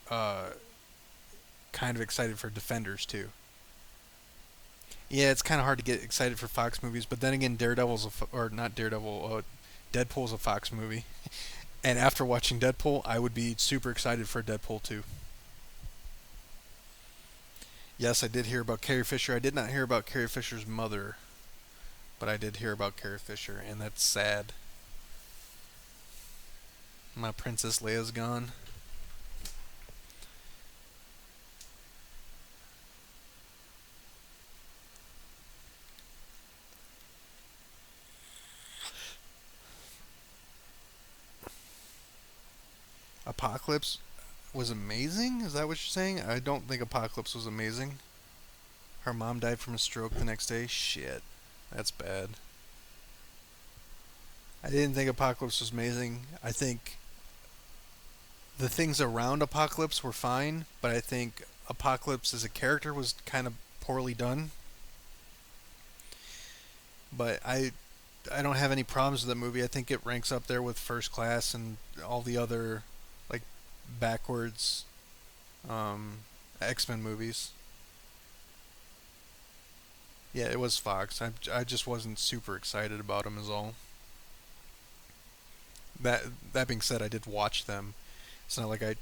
uh, kind of excited for Defenders too. Yeah, it's kind of hard to get excited for Fox movies, but then again, or not Daredevil, Deadpool's a Fox movie. And after watching Deadpool, I would be super excited for Deadpool 2. Yes, I did hear about Carrie Fisher. I did not hear about Carrie Fisher's mother, but I did hear about Carrie Fisher, and that's sad. My Princess Leia's gone. Apocalypse was amazing? Is that what you're saying? I don't think Apocalypse was amazing. Her mom died from a stroke the next day. Shit. That's bad. I didn't think Apocalypse was amazing. I think the things around Apocalypse were fine, but I think Apocalypse as a character was kind of poorly done. But I don't have any problems with the movie. I think it ranks up there with First Class and all the other like backwards um, X-Men movies. Yeah, it was Fox. I just wasn't super excited about them as all. That that being said, I did watch them. It's not like I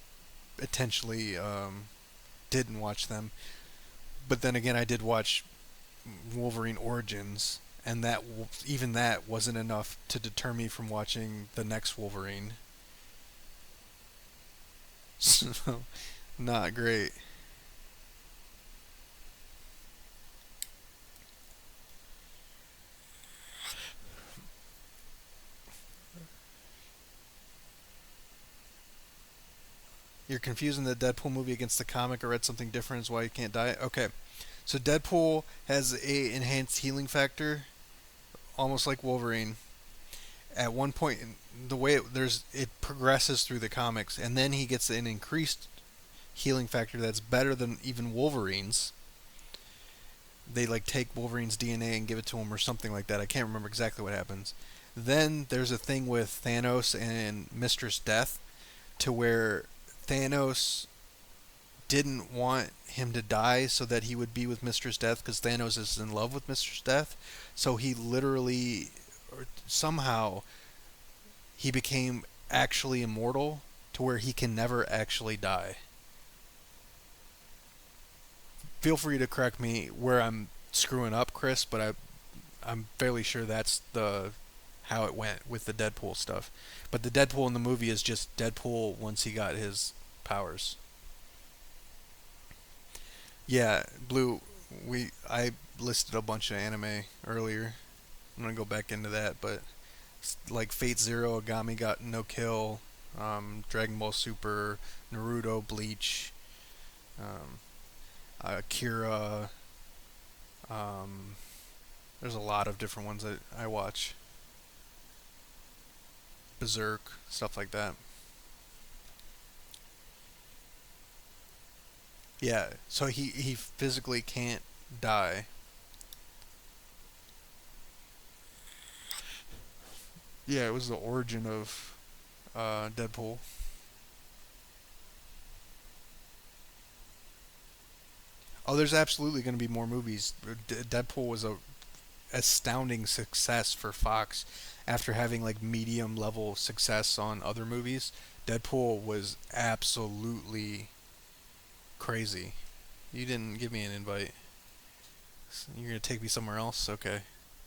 intentionally didn't watch them. But then again, I did watch Wolverine Origins, and that even that wasn't enough to deter me from watching the next Wolverine. So, not great. You're confusing the Deadpool movie against the comic. I read something different. Is why you can't die. Okay, so Deadpool has a enhanced healing factor, almost like Wolverine. At one point, the way it progresses through the comics, and then he gets an increased healing factor that's better than even Wolverine's. They like take Wolverine's DNA and give it to him or something like that. I can't remember exactly what happens. Then there's a thing with Thanos and Mistress Death to where Thanos didn't want him to die so that he would be with Mistress Death because Thanos is in love with Mistress Death. So he literally, or somehow, he became actually immortal to where he can never actually die. Feel free to correct me where I'm screwing up, Chris, but I'm fairly sure that's the how it went with the Deadpool stuff. But the Deadpool in the movie is just Deadpool once he got his powers. Yeah, Blue. I listed a bunch of anime earlier. I'm gonna go back into that, but like Fate Zero, Agami got no kill, Dragon Ball Super, Naruto, Bleach, um, Akira. Um, there's a lot of different ones that I watch. Berserk, stuff like that. Yeah, so he physically can't die. Yeah, it was the origin of Deadpool. Oh, there's absolutely going to be more movies. Deadpool was a astounding success for Fox after having like medium level success on other movies. Deadpool was absolutely crazy. You didn't give me an invite. You're going to take me somewhere else? Okay.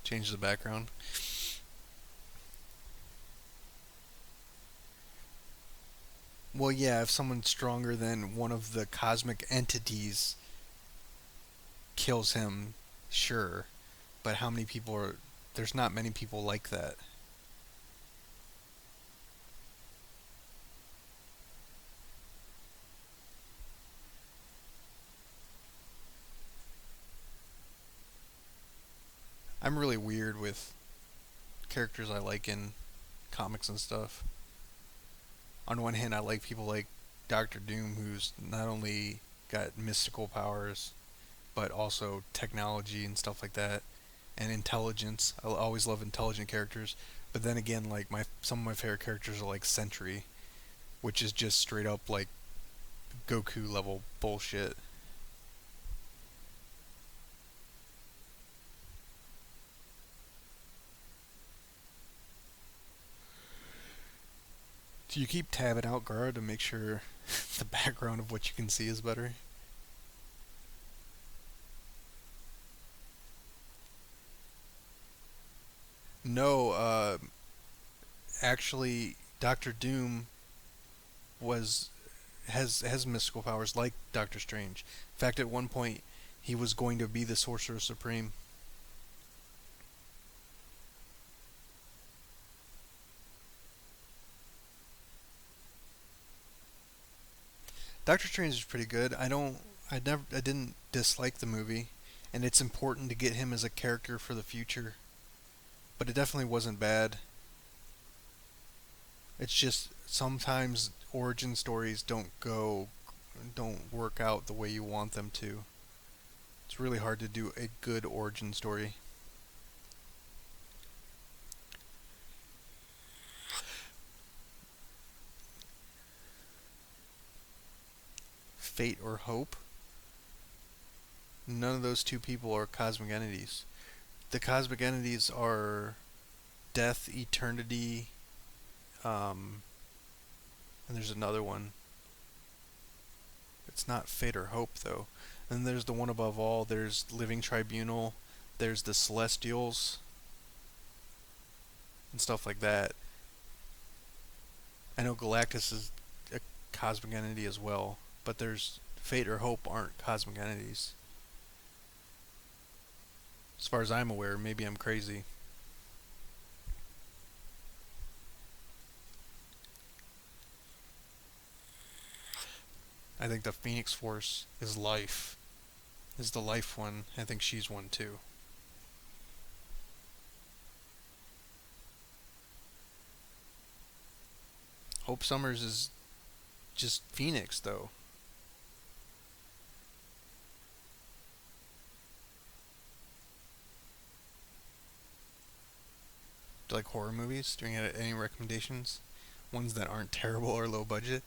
Change the background. Well, yeah, if someone stronger than one of the cosmic entities kills him, sure. But how many people are. There's not many people like that. I'm really weird with characters I like in comics and stuff. On one hand, I like people like Doctor Doom, who's not only got mystical powers, but also technology and stuff like that, and intelligence. I always love intelligent characters. But then again, like my some of my favorite characters are like Sentry, which is just straight up like Goku level bullshit. Do you keep tabbing out Gara to make sure the background of what you can see is better? No, actually, Doctor Doom was has mystical powers like Doctor Strange. In fact, at one point, he was going to be the Sorcerer Supreme. Doctor Strange is pretty good. I didn't dislike the movie, and it's important to get him as a character for the future. But it definitely wasn't bad. It's just sometimes origin stories don't work out the way you want them to. It's really hard to do a good origin story. Fate or hope? None of those two people are cosmic entities. The cosmic entities are death, eternity, um, and there's another one. It's not fate or hope though. And there's the one above all. There's living tribunal. There's the celestials and stuff like that. I know Galactus is a cosmic entity as well, but there's fate or hope aren't cosmic entities. As far as I'm aware, maybe I'm crazy. I think the Phoenix Force is life. Is the life one. I think she's one too. Hope Summers is just Phoenix though. Do you like horror movies? Do you have any recommendations? Ones that aren't terrible or low budget?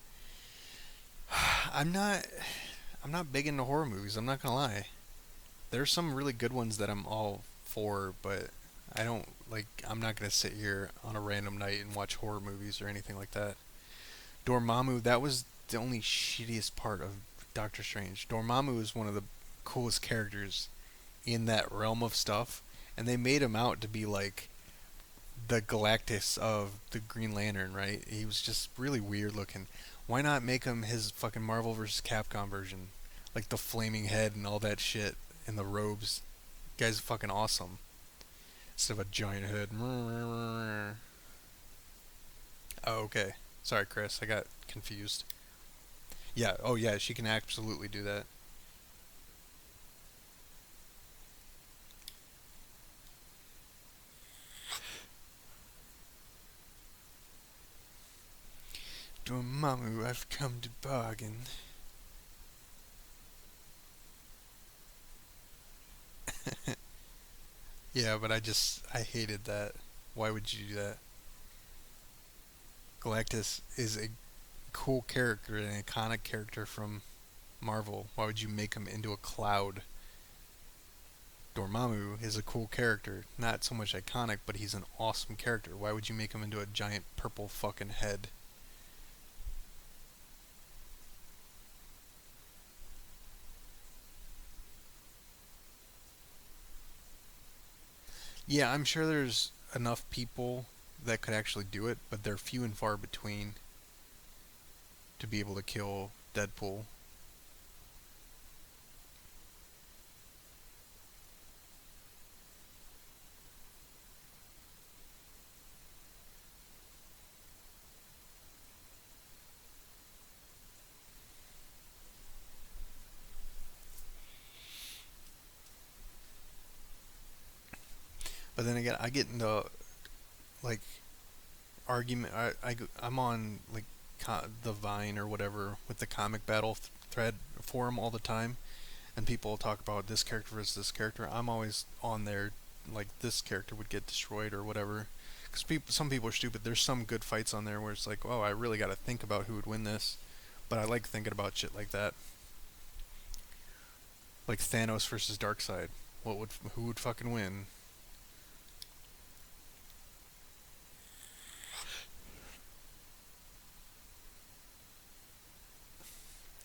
I'm not I'm not big into horror movies, I'm not gonna lie. There's some really good ones that I'm all for, but I don't like I'm not gonna sit here on a random night and watch horror movies or anything like that. Dormammu, that was the only shittiest part of Doctor Strange. Dormammu is one of the coolest characters in that realm of stuff, and they made him out to be like the Galactus of the Green Lantern, right? He was just really weird looking. Why not make him his fucking Marvel vs. Capcom version? Like the flaming head and all that shit and the robes. Guy's fucking awesome. Instead of a giant head. Oh, okay. Sorry, Chris. I got confused. Yeah. Oh, yeah. She can absolutely do that. Dormammu, I've come to bargain. Yeah, but I hated that. Why would you do that? Galactus is a cool character, an iconic character from Marvel. Why would you make him into a cloud? Dormammu is a cool character. Not so much iconic, but he's an awesome character. Why would you make him into a giant purple fucking head? Yeah, I'm sure there's enough people that could actually do it, but they're few and far between to be able to kill Deadpool. But then again, I get into like argument. I'm on like the Vine or whatever with the comic battle thread forum all the time, and people talk about this character versus this character. I'm always on there like this character would get destroyed or whatever. Because some people are stupid. There's some good fights on there where it's like, oh, I really got to think about who would win this. But I like thinking about shit like that, like Thanos versus Darkseid. Who would fucking win?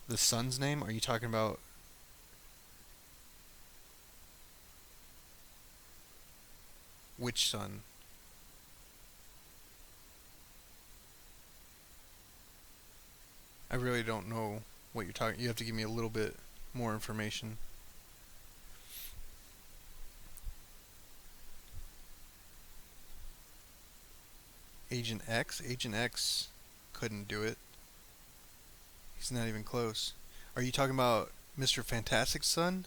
The son's name? Are you talking about which son? I really don't know what you're talking. You have to give me a little bit more information. Agent X? Agent X couldn't do it. He's not even close. Are you talking about Mr. Fantastic's son?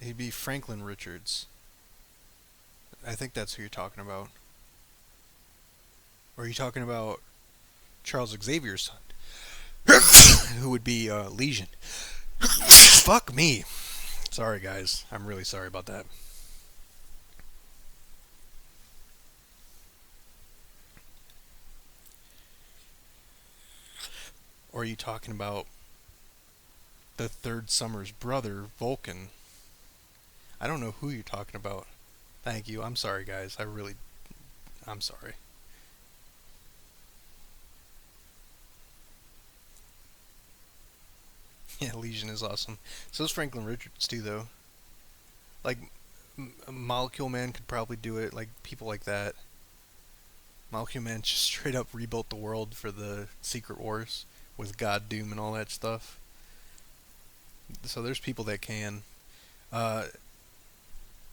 He'd be Franklin Richards. I think that's who you're talking about. Or are you talking about Charles Xavier's son? Who would be Legion. Fuck me. Sorry, guys. I'm really sorry about that. Or are you talking about the third Summer's brother, Vulcan? I don't know who you're talking about. Thank you. I'm sorry, guys. I'm sorry. Yeah, Legion is awesome. So is Franklin Richards too, though. Like, Molecule Man could probably do it. Like people like that. Molecule Man just straight up rebuilt the world for the Secret Wars with God Doom and all that stuff. So there's people that can. Uh,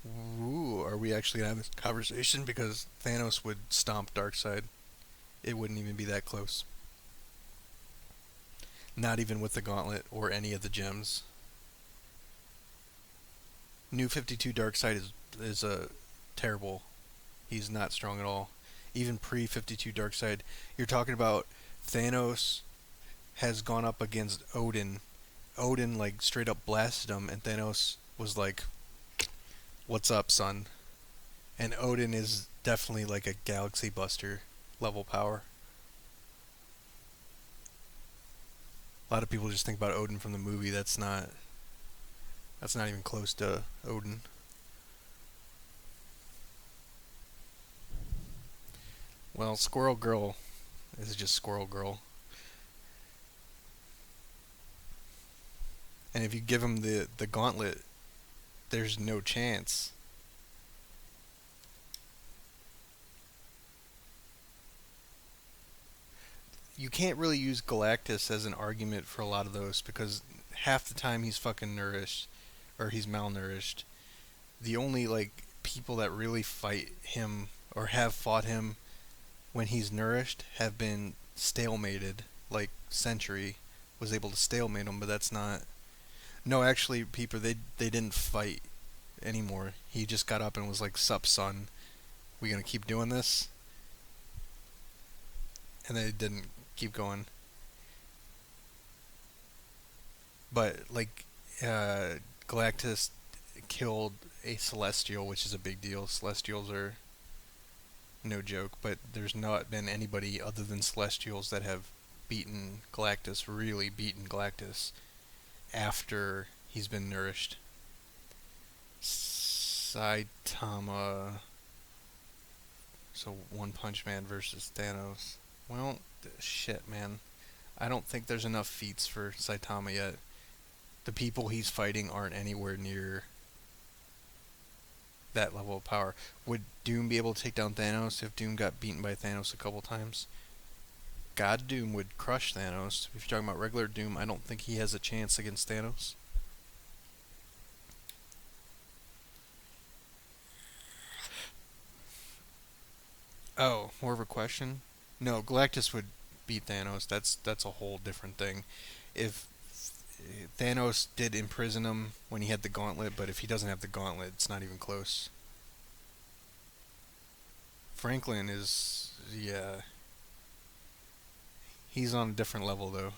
are we actually gonna have this conversation? Because Thanos would stomp Darkseid. It wouldn't even be that close. Not even with the gauntlet or any of the gems. New 52 Darkseid is a terrible. He's not strong at all. Even pre 52 Darkseid, you're talking about Thanos has gone up against Odin. Odin like straight up blasted him, and Thanos was like, "What's up, son?" And Odin is definitely like a Galaxy Buster level power. A lot of people just think about Odin from the movie. That's not even close to Odin. Well, Squirrel Girl is just Squirrel Girl. And if you give him the gauntlet, there's no chance. You can't really use Galactus as an argument for a lot of those because half the time he's fucking nourished or he's malnourished. The only like people that really fight him or have fought him when he's nourished have been stalemated. Like Sentry was able to stalemate him, but that's not. No, actually, people they didn't fight anymore. He just got up and was like, "Sup, son? We gonna keep doing this?" And they didn't keep going. But like, Galactus killed a Celestial, which is a big deal. Celestials are no joke, but there's not been anybody other than Celestials that have beaten Galactus, really beaten Galactus, after he's been nourished. Saitama. So One Punch Man versus Thanos. Well, shit, man. I don't think there's enough feats for Saitama yet. The people he's fighting aren't anywhere near that level of power. Would Doom be able to take down Thanos if Doom got beaten by Thanos a couple times? God Doom would crush Thanos. If you're talking about regular Doom, I don't think he has a chance against Thanos. Oh, more of a question? No, Galactus would beat Thanos. That's a whole different thing. If Thanos did imprison him when he had the gauntlet, but if he doesn't have the gauntlet, it's not even close. Franklin is, yeah, he's on a different level though.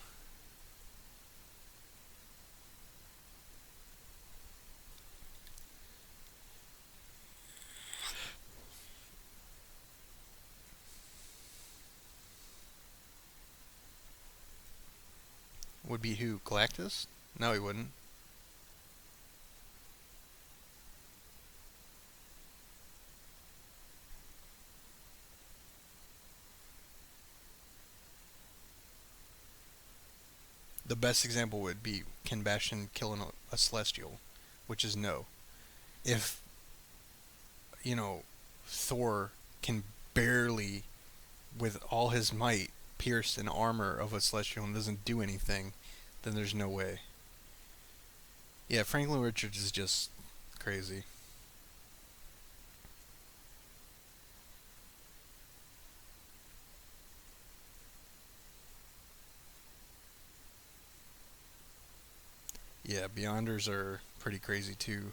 Would be who? Galactus? No, he wouldn't. The best example would be can Bastion kill a Celestial, which is no. If, you know, Thor can barely, with all his might, pierce an armor of a Celestial and doesn't do anything, then there's no way. Yeah, Franklin Richards is just crazy. Yeah, Beyonders are pretty crazy too.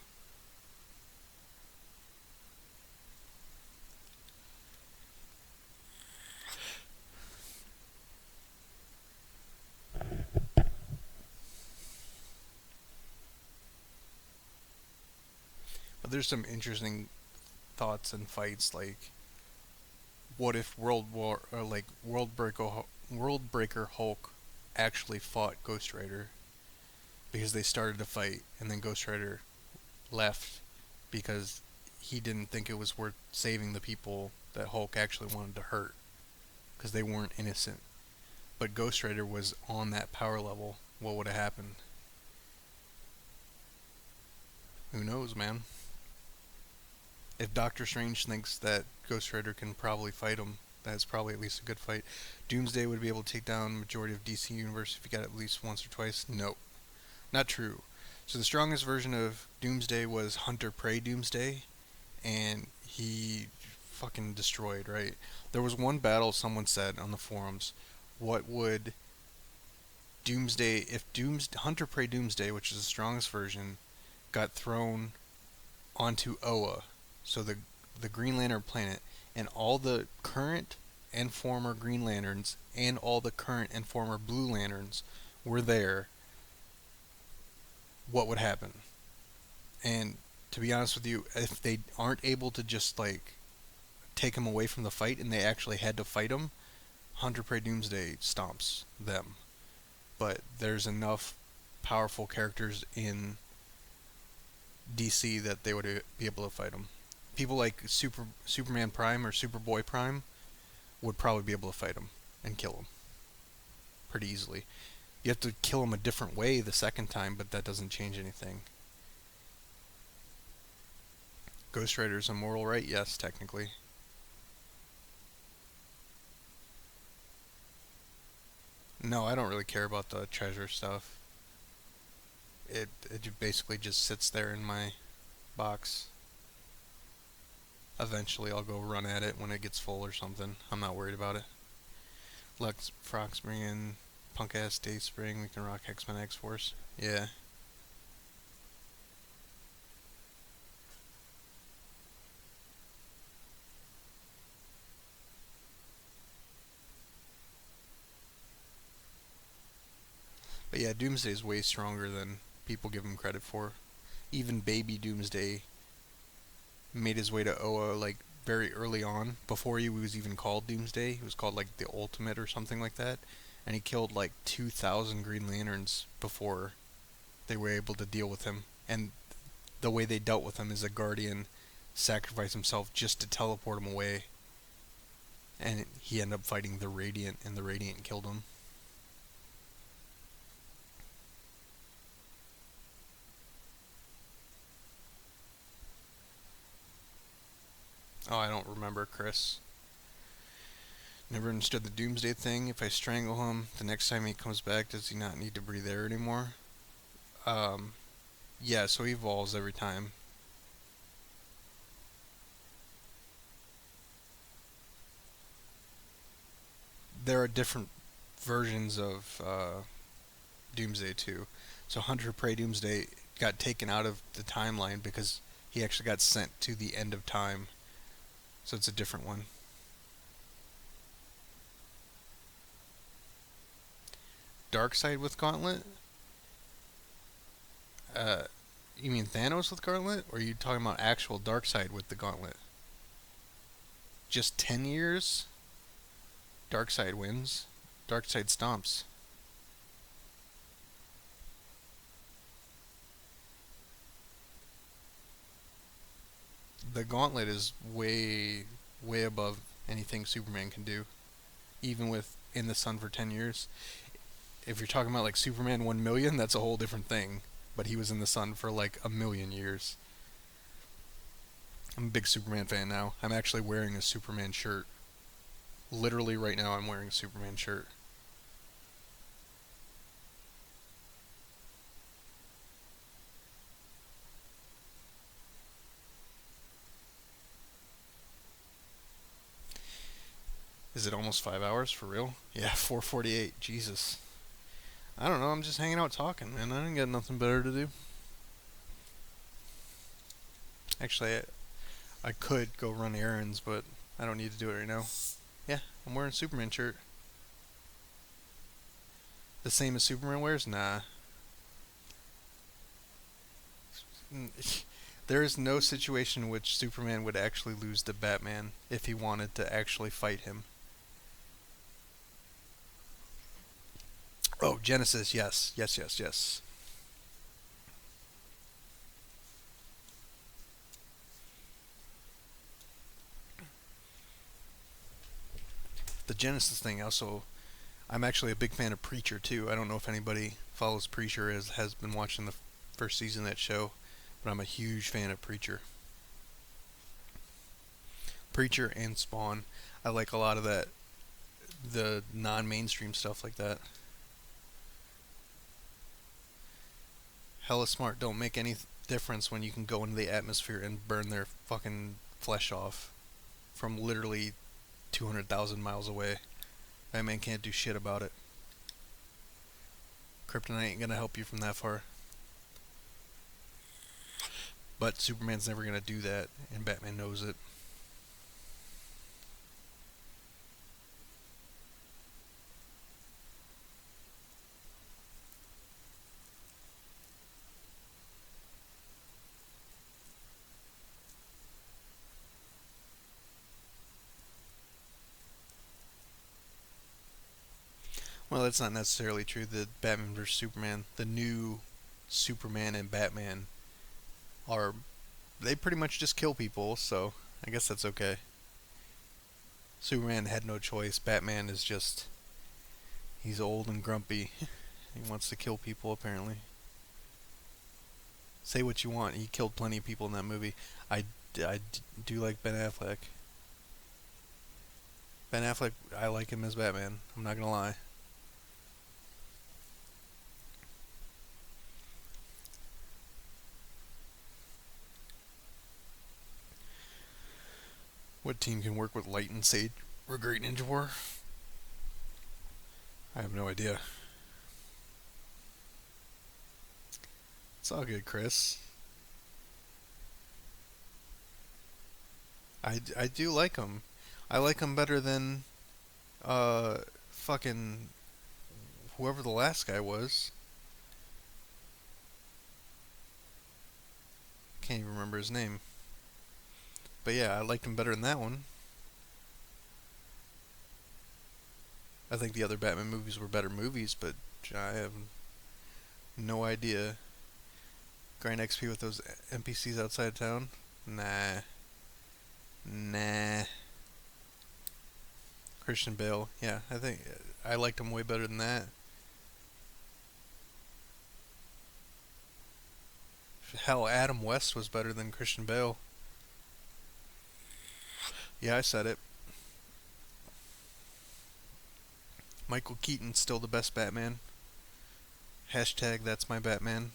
But there's some interesting thoughts and fights like what if World War or like World Breaker Hulk actually fought Ghost Rider because they started to fight and then Ghost Rider left because he didn't think it was worth saving the people that Hulk actually wanted to hurt because they weren't innocent. But Ghost Rider was on that power level. What would have happened? Who knows, man? If Doctor Strange thinks that Ghost Rider can probably fight him, that's probably at least a good fight. Doomsday would be able to take down majority of DC Universe if he got it at least once or twice. No, not true. So the strongest version of Doomsday was Hunter Prey Doomsday, and he fucking destroyed. Right? There was one battle someone said on the forums. What would Doomsday if Hunter Prey Doomsday, which is the strongest version, got thrown onto Oa, so the Green Lantern planet, and all the current and former Green Lanterns and all the current and former Blue Lanterns were there, what would happen? And to be honest with you, if they aren't able to just like take him away from the fight and they actually had to fight him, Hunter Prey Doomsday stomps them. But there's enough powerful characters in DC that they would be able to fight him. People like Superman Prime or Superboy Prime would probably be able to fight him and kill him pretty easily. You have to kill him a different way the second time, but that doesn't change anything. Ghost Rider's immortal, right? Yes, technically. No, I don't really care about the treasure stuff. It basically just sits there in my box. Eventually, I'll go run at it when it gets full or something. I'm not worried about it. Lux Frox bring in punk ass Dayspring. We can rock X-Men X Force. Yeah. But yeah, Doomsday is way stronger than people give him credit for. Even Baby Doomsday made his way to Oa like very early on, before he was even called Doomsday. He was called like the Ultimate or something like that, and he killed like 2,000 Green Lanterns before they were able to deal with him. And the way they dealt with him is a Guardian sacrificed himself just to teleport him away, and he ended up fighting the Radiant, and the Radiant killed him. Oh, I don't remember, Chris. Never understood the Doomsday thing. If I strangle him, the next time he comes back, does he not need to breathe air anymore? Um, yeah, so he evolves every time. There are different versions of Doomsday too. So Hunter Prey Doomsday got taken out of the timeline because he actually got sent to the end of time. So it's a different one. Darkseid with Gauntlet? Uh, you mean Thanos with Gauntlet? Or are you talking about actual Darkseid with the Gauntlet? Just 10 years? Darkseid wins. Darkseid stomps. The Gauntlet is way above anything Superman can do, even with in the sun for 10 years. If you're talking about like Superman 1 million, that's a whole different thing. But he was in the sun for like a million years. I'm a big Superman fan now. I'm actually wearing a Superman shirt. Literally right now, I'm wearing a Superman shirt. Is it almost 5 hours for real? Yeah, 4:48. Jesus. I don't know. I'm just hanging out talking, man. I ain't got nothing better to do. Actually, I could go run errands, but I don't need to do it right now. Yeah, I'm wearing a Superman shirt. The same as Superman wears? Nah. There is no situation in which Superman would actually lose to Batman if he wanted to actually fight him. Oh, Genesis, yes. Yes, yes, yes. The Genesis thing also, I'm actually a big fan of Preacher too. I don't know if anybody follows Preacher as has been watching the first season of that show, but I'm a huge fan of Preacher. Preacher and Spawn. I like a lot of that, the non-mainstream stuff like that. Hella smart. Don't make any difference when you can go into the atmosphere and burn their fucking flesh off from literally 200,000 miles away. Batman can't do shit about it. Kryptonite ain't gonna help you from that far. But Superman's never gonna do that, and Batman knows it. Well, that's not necessarily true. The Batman vs Superman, the new Superman and Batman are, they pretty much just kill people, so I guess that's okay. Superman had no choice. Batman is just, he's old and grumpy. He wants to kill people apparently. Say what you want. He killed plenty of people in that movie. I do like Ben Affleck. Ben Affleck, I like him as Batman. I'm not gonna lie. What team can work with Light and Sage for Great Ninja War? I have no idea. It's all good, Chris. I do like him. I like him better than uh fucking whoever the last guy was. Can't even remember his name. But yeah, I liked him better than that one. I think the other Batman movies were better movies, but I have no idea. Grind XP with those NPCs outside of town? Nah. Nah. Christian Bale. Yeah, I think I liked him way better than that. Hell, Adam West was better than Christian Bale. Yeah, I said it. Michael Keaton's still the best Batman. Hashtag that's my Batman.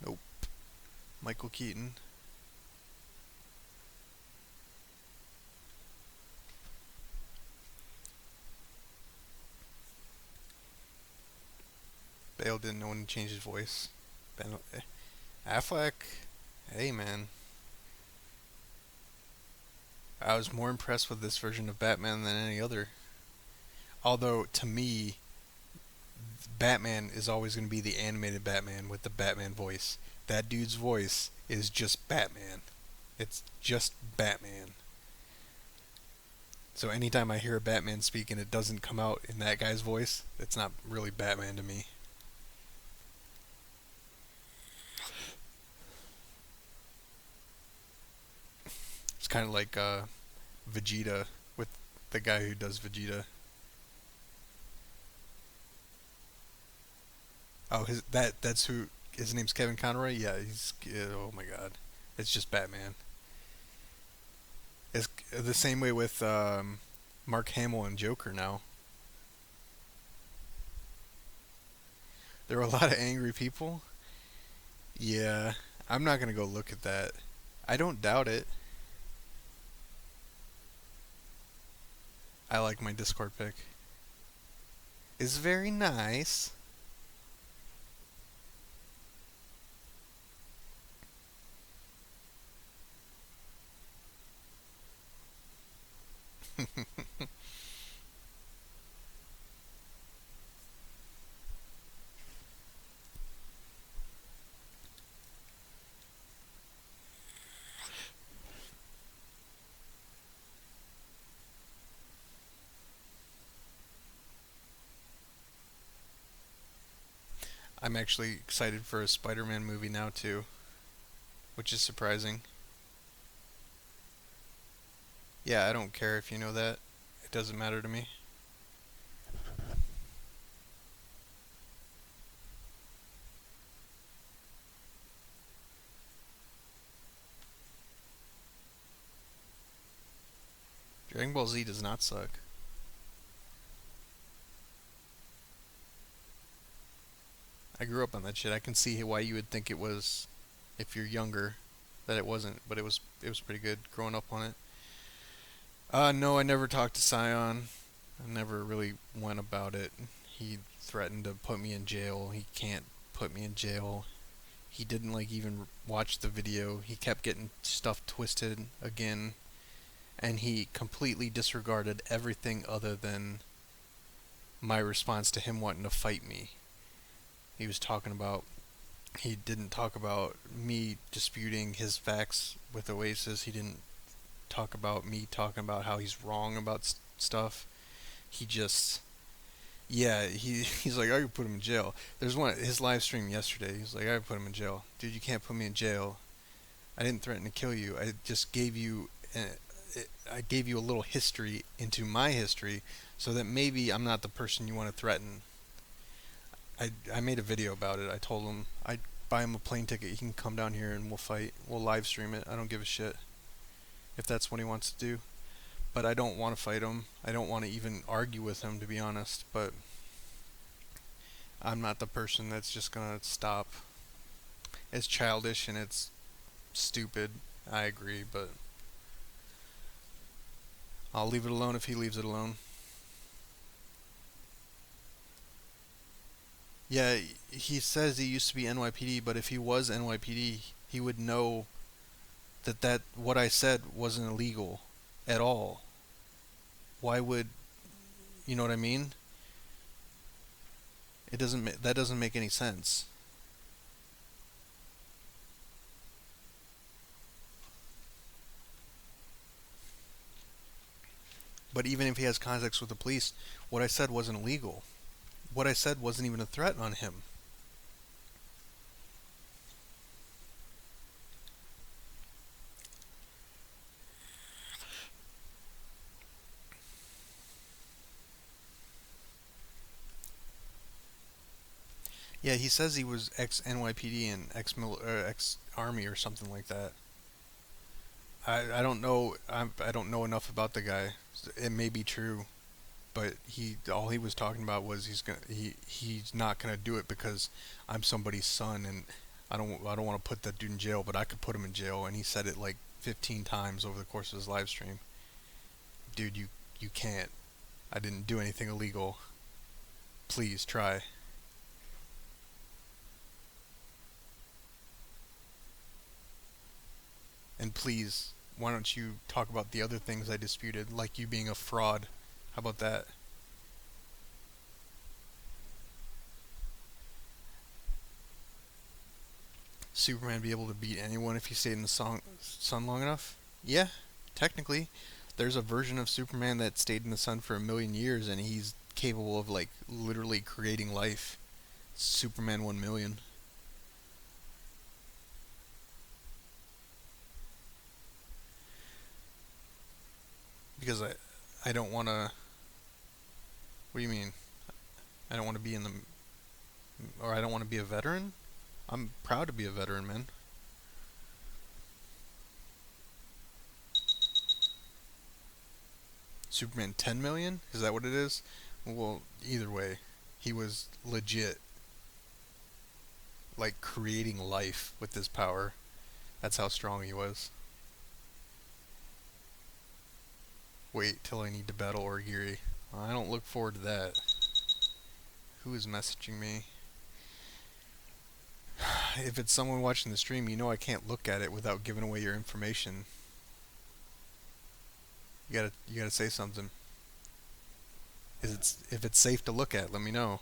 Nope. Michael Keaton. Bale didn't know when to change his voice. Ben Affleck, hey man. I was more impressed with this version of Batman than any other. Although, to me, Batman is always going to be the animated Batman with the Batman voice. That dude's voice is just Batman. It's just Batman. So anytime I hear a Batman speak and it doesn't come out in that guy's voice, it's not really Batman to me. It's kind of like Vegeta with the guy who does Vegeta. Oh, that's who his name's Kevin Conroy. Yeah, he's oh my god, it's just Batman. It's the same way with Mark Hamill and Joker now. There are a lot of angry people. Yeah, I'm not gonna go look at that. I don't doubt it. I like my Discord pick. It's very nice. I'm actually excited for a Spider-Man movie now too, which is surprising. Yeah, I don't care if you know that. It doesn't matter to me. Dragon Ball Z does not suck. I grew up on that shit. I can see why you would think it was, if you're younger, that it wasn't, but it was pretty good growing up on it. No, I never talked to Scion. I never really went about it. He threatened to put me in jail. He can't put me in jail. He didn't like even watch the video. He kept getting stuff twisted again, and he completely disregarded everything other than my response to him wanting to fight me. He was talking about he didn't talk about me disputing his facts with Oasis. He didn't talk about me talking about how he's wrong about stuff. He just yeah, he's like I could put him in jail. There's one his live stream yesterday. He's like I could put him in jail. Dude, you can't put me in jail. I didn't threaten to kill you. I just gave you I gave you a little history into my history so that maybe I'm not the person you want to threaten. I made a video about it. I told him I'd buy him a plane ticket. He can come down here and we'll fight. We'll live stream it. I don't give a shit if that's what he wants to do. But I don't want to fight him. I don't want to even argue with him, to be honest. But I'm not the person that's just gonna stop. It's childish and it's stupid. I agree, but I'll leave it alone if he leaves it alone. Yeah, he says he used to be NYPD, but if he was NYPD, he would know that what I said wasn't illegal at all. Why would you know what I mean? That doesn't make any sense. But even if he has contacts with the police, what I said wasn't illegal. What I said wasn't even a threat on him. Yeah, he says he was ex NYPD and ex Army or something like that. I don't know. I don't know enough about the guy. It may be true, but he all he was talking about was he's not gonna do it because I'm somebody's son and I don't want to put that dude in jail, but I could put him in jail. And he said it like 15 times over the course of his live stream. Dude, you can't. I didn't do anything illegal. Please try. And please, why don't you talk about the other things I disputed, like you being a fraud? How about that? Superman be able to beat anyone if he stayed in the sun long enough? Yeah, technically. There's a version of Superman that stayed in the sun for a million years and he's capable of like literally creating life. Superman 1 million. Because I don't want to. What do you mean? I don't want to be in the. Or I don't want to be a veteran? I'm proud to be a veteran, man. Superman 10 million? Is that what it is? Well, either way, he was legit. like creating life with this power. That's how strong he was. Wait till I need to battle Orgiri. I don't look forward to that. Who is messaging me? If it's someone watching the stream, you know I can't look at it without giving away your information. You gotta say something. If it's safe to look at, let me know.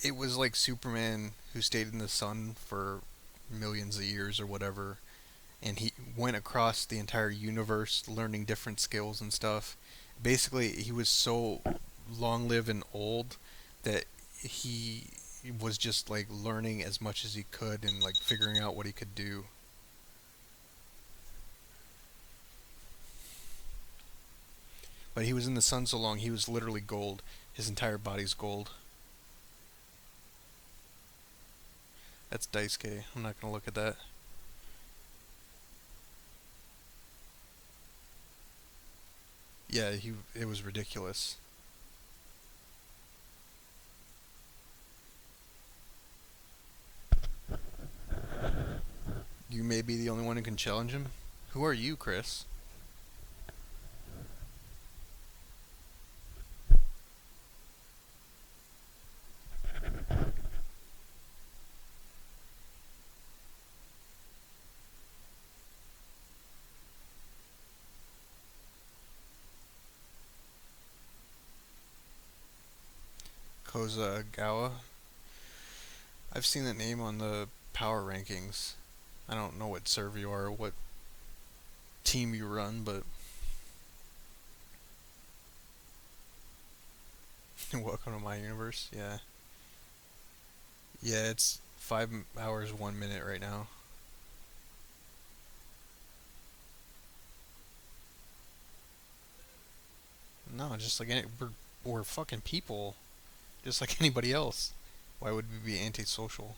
It was like Superman who stayed in the sun for millions of years or whatever, and he went across the entire universe learning different skills and stuff. Basically, he was so long lived and old that he was just like learning as much as he could and like figuring out what he could do. But he was in the sun so long, he was literally gold. His entire body's gold. That's Daisuke. I'm not gonna look at that. Yeah, it was ridiculous. You may be the only one who can challenge him. Who are you, Chris? Kozagawa? I've seen that name on the power rankings. I don't know what server you are or what team you run, but welcome to my universe. Yeah. Yeah, it's 5 hours, 1 minute right now. No, just like we're fucking people, just like anybody else. Why would we be antisocial?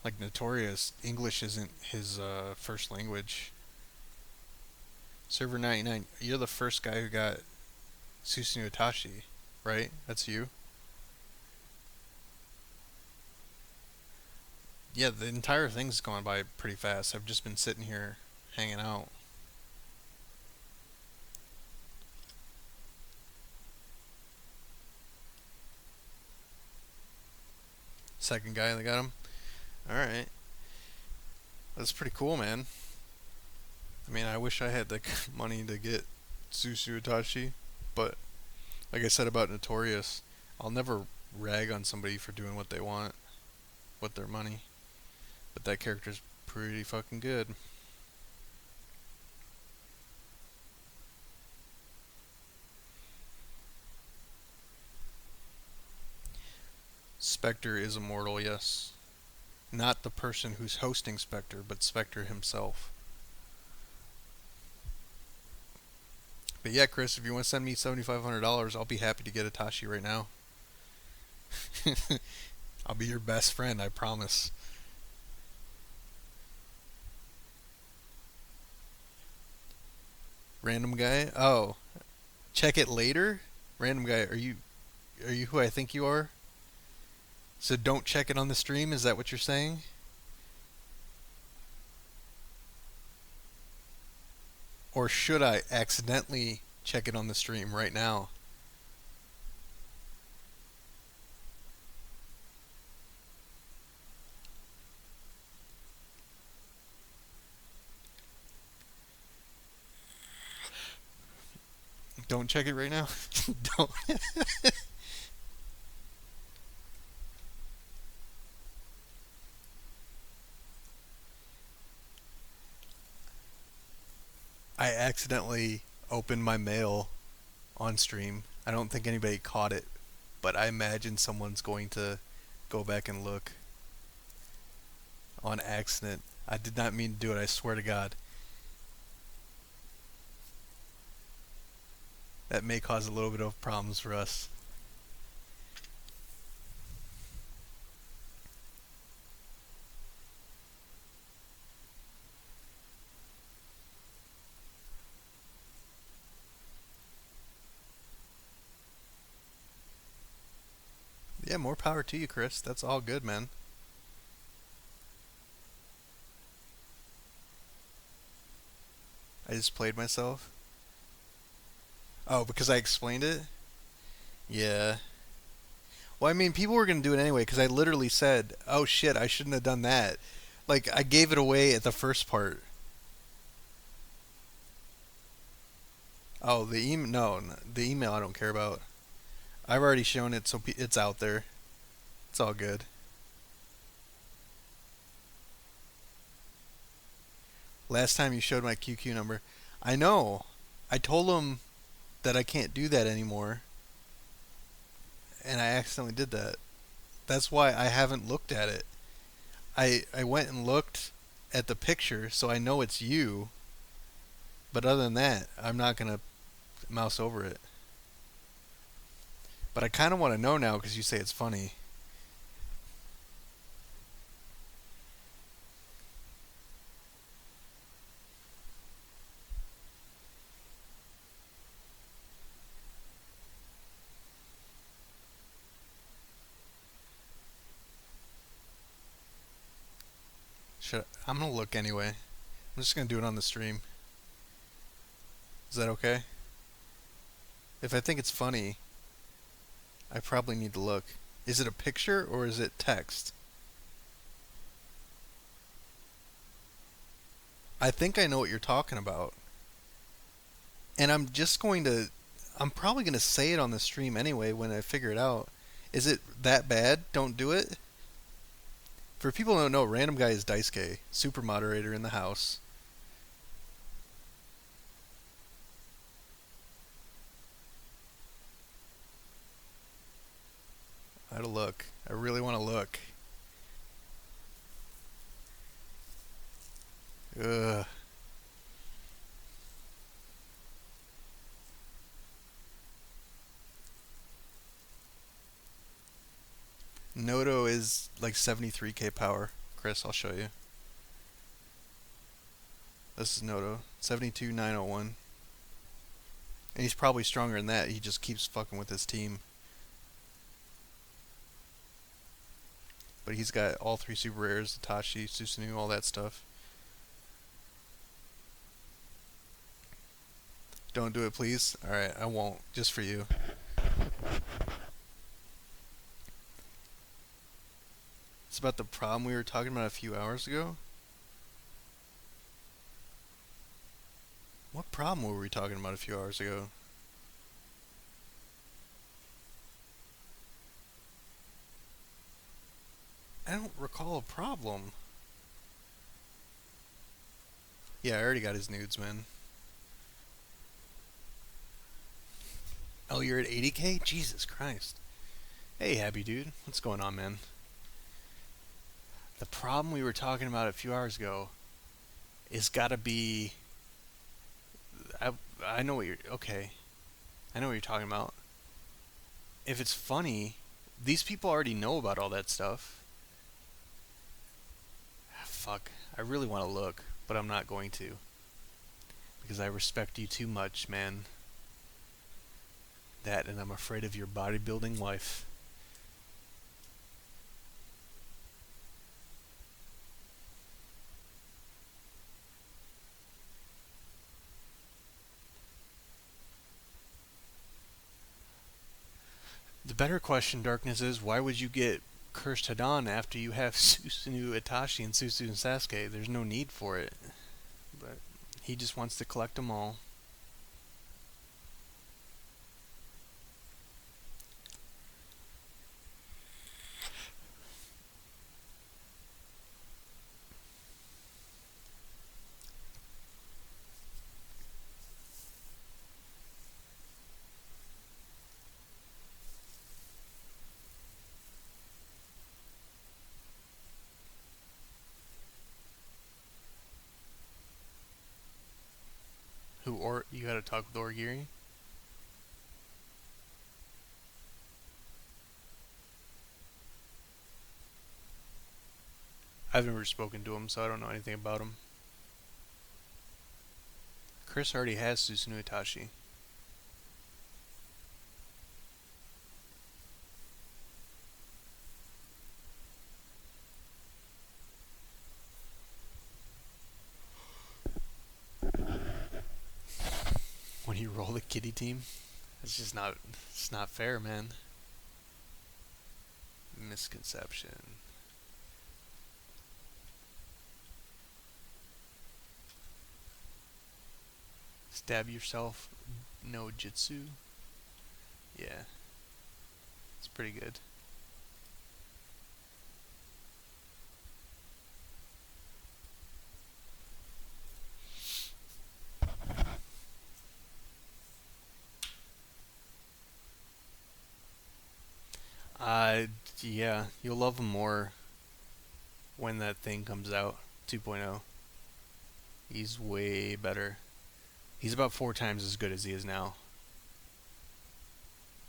Like Notorious, English isn't his first language. Server 99, you're the first guy who got Susanoo Itachi, right? That's you? Yeah, the entire thing's gone by pretty fast. I've just been sitting here hanging out. Second guy that got him? Alright. That's pretty cool, man. I mean, I wish I had the money to get Susu Itachi, but like I said about Notorious, I'll never rag on somebody for doing what they want with their money. But that character's pretty fucking good. Spectre is immortal, yes. Not the person who's hosting Spectre, but Spectre himself. But yeah, Chris, if you want to send me $7,500, I'll be happy to get Itachi right now. I'll be your best friend, I promise. Random guy? Oh, check it later? Random guy, are you who I think you are? So don't check it on the stream, is that what you're saying? Or should I accidentally check it on the stream right now? Don't check it right now? Don't. I accidentally opened my mail on stream. I don't think anybody caught it, but I imagine someone's going to go back and look on accident. I did not mean to do it, I swear to God. That may cause a little bit of problems for us. Yeah, more power to you, Chris. That's all good, man. I just played myself. Oh, because I explained it? Yeah. Well, I mean, people were going to do it anyway because I literally said, oh shit, I shouldn't have done that. Like, I gave it away at the first part. Oh, the email? No, the email I don't care about. I've already shown it, so it's out there. It's all good. Last time you showed my QQ number. I know. I told him that I can't do that anymore, and I accidentally did that. That's why I haven't looked at it. I went and looked at the picture, so I know it's you. But other than that, I'm not gonna mouse over it. But I kind of want to know now because you say it's funny. I'm gonna look anyway. I'm just gonna do it on the stream. Is that okay? If I think it's funny, I probably need to look. Is it a picture or is it text? I think I know what you're talking about. And I'm probably going to say it on the stream anyway when I figure it out. Is it that bad? Don't do it? For people who don't know, Random Guy is Daisuke, super moderator in the house. I had to look. I really want to look. Ugh. Noto is like 73k power. Chris, I'll show you. This is Noto. 72901. And he's probably stronger than that. He just keeps fucking with his team. But he's got all three super rares, Itachi, Susanoo, all that stuff. Don't do it, please. Alright, I won't. Just for you. It's about the problem we were talking about a few hours ago. What problem were we talking about a few hours ago? I don't recall a problem. Yeah, I already got his nudes, man. Oh, you're at 80k? Jesus Christ. Hey, happy dude. What's going on, man? The problem we were talking about a few hours ago is gotta be... I, I know what you're... Okay. I know what you're talking about. If it's funny, these people already know about all that stuff. Fuck. I really want to look, but I'm not going to. Because I respect you too much, man. That, and I'm afraid of your bodybuilding wife. The better question, Darkness, is why would you get Cursed Hadan after you have Susanoo Itachi and Susanoo Sasuke? There's no need for it. But he just wants to collect them all. You gotta talk with Orgiri? I've never spoken to him, so I don't know anything about him. Chris already has Susanoo Itachi. when you roll the kitty team. It's just not. It's not fair, man. Misconception. Stab yourself. No jitsu. Yeah, it's pretty good. Uh, yeah, you'll love him more when that thing comes out. 2.0. He's way better. He's about 4 times as good as he is now.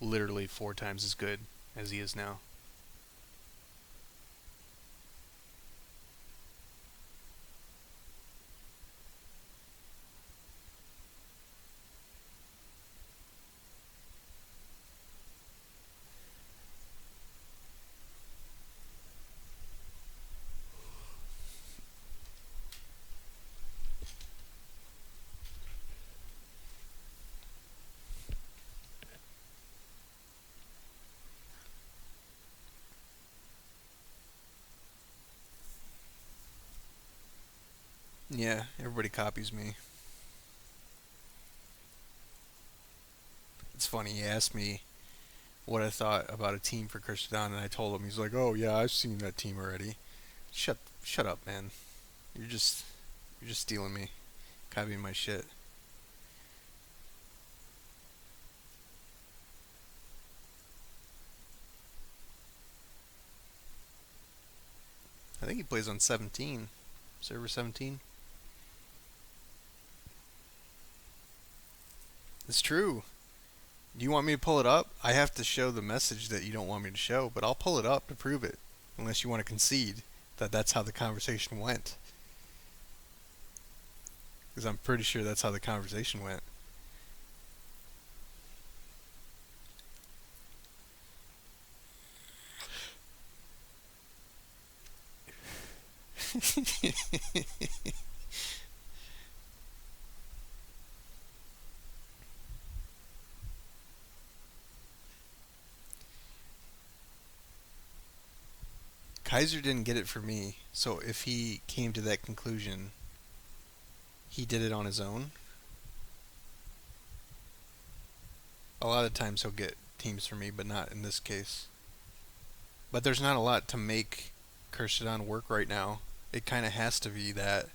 Literally 4 times as good as he is now. Yeah, everybody copies me. It's funny, he asked me what I thought about a team for Kirsten, and I told him. He's like, "Oh yeah, I've seen that team already." Shut up, man. You're just, you're just stealing me, copying my shit. I think he plays on 17, server 17. It's true. Do you want me to pull it up? I have to show the message that you don't want me to show, but I'll pull it up to prove it. Unless you want to concede that that's how the conversation went. Because I'm pretty sure that's how the conversation went. Kaiser didn't get it for me, so if he came to that conclusion, he did it on his own. A lot of times he'll get teams for me, but not in this case. But there's not a lot to make Kershadon work right now. It kind of has to be that.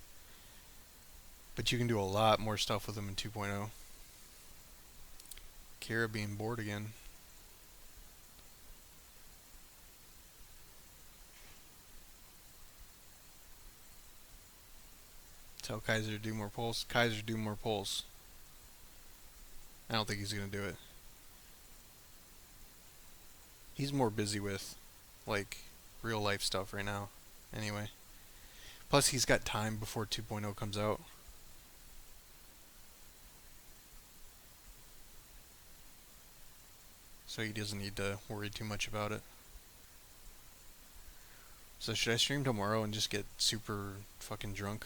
But you can do a lot more stuff with him in 2.0. Kira being bored again. Tell Kaiser to do more pulls. Kaiser do more pulls. I don't think he's going to do it. He's more busy with, like, real life stuff right now. Anyway. Plus, he's got time before 2.0 comes out. So he doesn't need to worry too much about it. So should I stream tomorrow and just get super fucking drunk?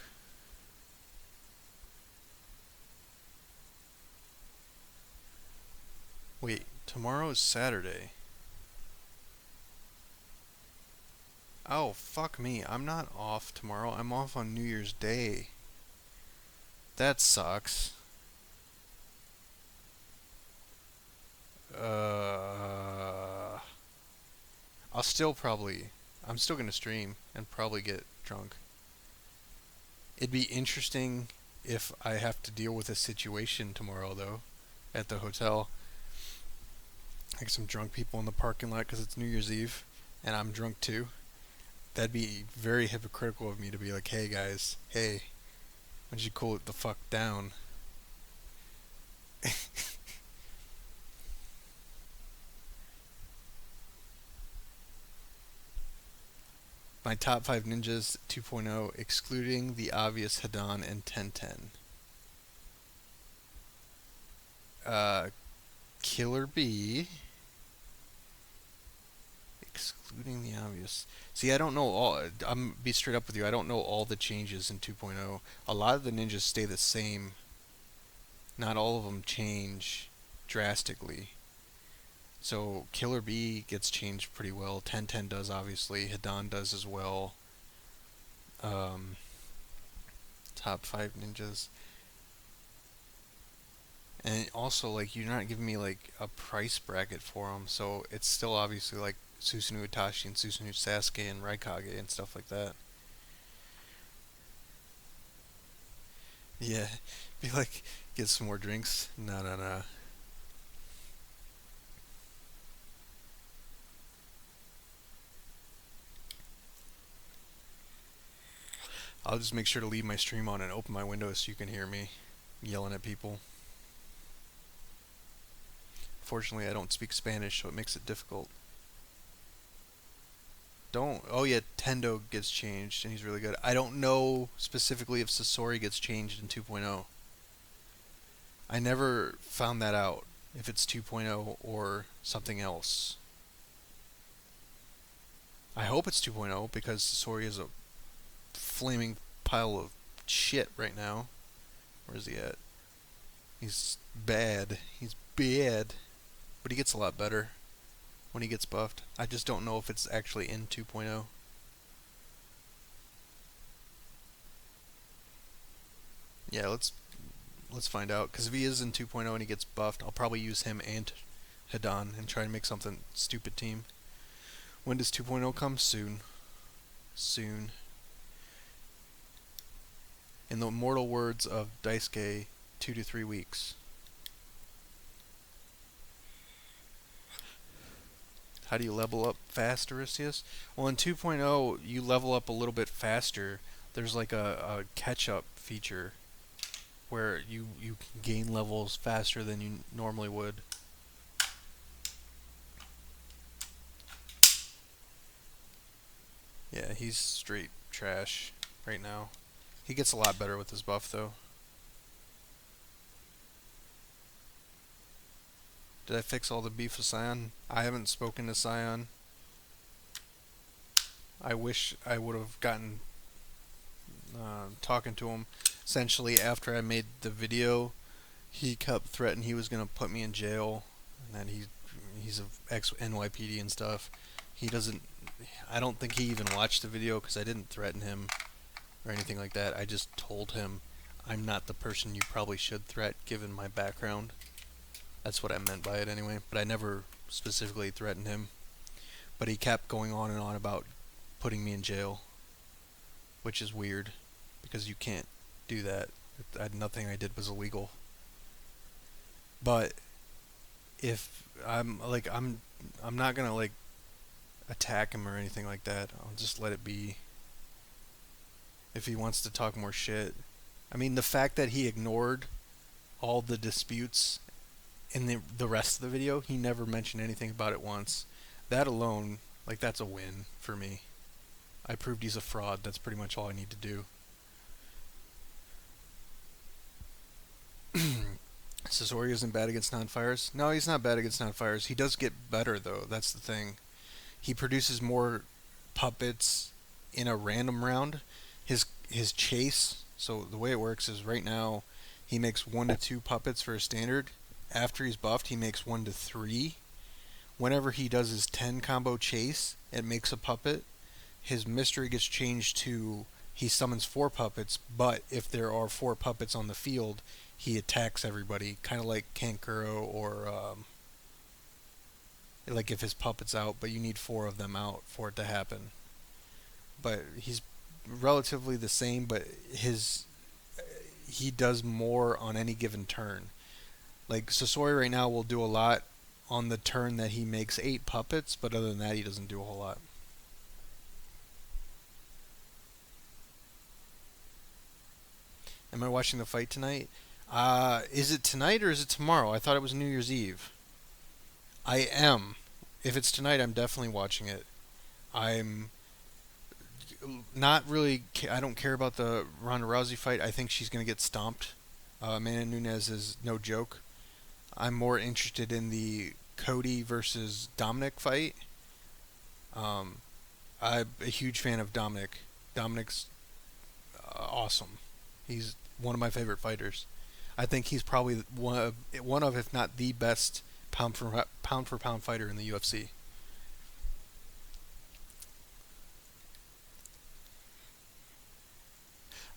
Wait, tomorrow is Saturday. Oh, fuck me. I'm not off tomorrow. I'm off on New Year's Day. That sucks. Uh, I'll still probably. I'm still gonna stream and probably get drunk. It'd be interesting if I have to deal with a situation tomorrow, though, at the hotel. Like some drunk people in the parking lot because it's New Year's Eve and I'm drunk too. That'd be very hypocritical of me to be like, hey guys, hey, why don't you cool it the fuck down? My top 5 ninjas 2.0, excluding the obvious Hadan and Tenten. Killer Bee. Excluding the obvious. See, I don't know all. I'm be straight up with you. I don't know all the changes in 2.0. A lot of the ninjas stay the same. not all of them change drastically. So Killer Bee gets changed pretty well. 1010 does, obviously. Hidan does as well. Um, top 5 ninjas. And also, like, you're not giving me, like, a price bracket for them. So it's still obviously, like, Susanoo Itachi and Susanoo Sasuke and Raikage and stuff like that. Yeah. Be like, get some more drinks. No, no, no. I'll just make sure to leave my stream on and open my window so you can hear me yelling at people. Fortunately, I don't speak Spanish, so it makes it difficult. Don't. Oh yeah, Tendo gets changed, and he's really good. I don't know specifically if Sasori gets changed in 2.0. I never found that out, if it's 2.0 or something else. I hope it's 2.0 because Sasori is a flaming pile of shit right now. Where is he at? He's bad. He's bad. But he gets a lot better when he gets buffed. I just don't know if it's actually in 2.0. Yeah, let's find out. Because if he is in 2.0 and he gets buffed, I'll probably use him and Hidan and try and make something stupid team. When does 2.0 come? Soon. Soon. In the immortal words of Daisuke, 2 to 3 weeks. How do you level up fast, Aristeaus? Well, in 2.0, you level up a little bit faster. There's like a catch-up feature where you can gain levels faster than you normally would. Yeah, he's straight trash right now. He gets a lot better with his buff, though. Did I fix all the beef with Sion? I haven't spoken to Sion. I wish I would have gotten talking to him. Essentially, after I made the video, he kept threatening he was gonna put me in jail, and that he's a ex NYPD and stuff. He doesn't. I don't think he even watched the video because I didn't threaten him or anything like that. I just told him I'm not the person you probably should threat given my background. That's what I meant by it anyway. But I never specifically threatened him. But he kept going on and on about putting me in jail, which is weird because you can't do that. Nothing I did was illegal. But if I'm not gonna like attack him or anything like that. I'll just let it be. If he wants to talk more shit, I mean, the fact that he ignored all the disputes in the rest of the video, he never mentioned anything about it once. That alone, like, that's a win for me. I proved he's a fraud. That's pretty much all I need to do. Sasori isn't bad against non-fires? No, he's not bad against non-fires. He does get better, though. That's the thing. He produces more puppets in a random round. His chase, so the way it works is right now he makes 1 to 2 puppets for a standard. After he's buffed, he makes 1 to 3. Whenever he does his 10 combo chase, it makes a puppet. His mystery gets changed to he summons 4 puppets, but if there are 4 puppets on the field, he attacks everybody, kind of like Kankuro or like if his puppet's out, but you need 4 of them out for it to happen. But he's relatively the same, but he does more on any given turn. Like Sasori right now will do a lot on the turn that he makes 8 puppets, but other than that he doesn't do a whole lot. Am I watching the fight tonight? Is it tonight or is it tomorrow? I thought it was New Year's Eve. I am. If it's tonight, I'm definitely watching it. I'm not really. I don't care about the Ronda Rousey fight. I think she's going to get stomped. Amanda Nunes is no joke. I'm more interested in the Cody versus Dominic fight. I'm a huge fan of Dominic. Dominic's awesome. He's one of my favorite fighters. I think he's probably one of if not the best pound for pound fighter in the UFC.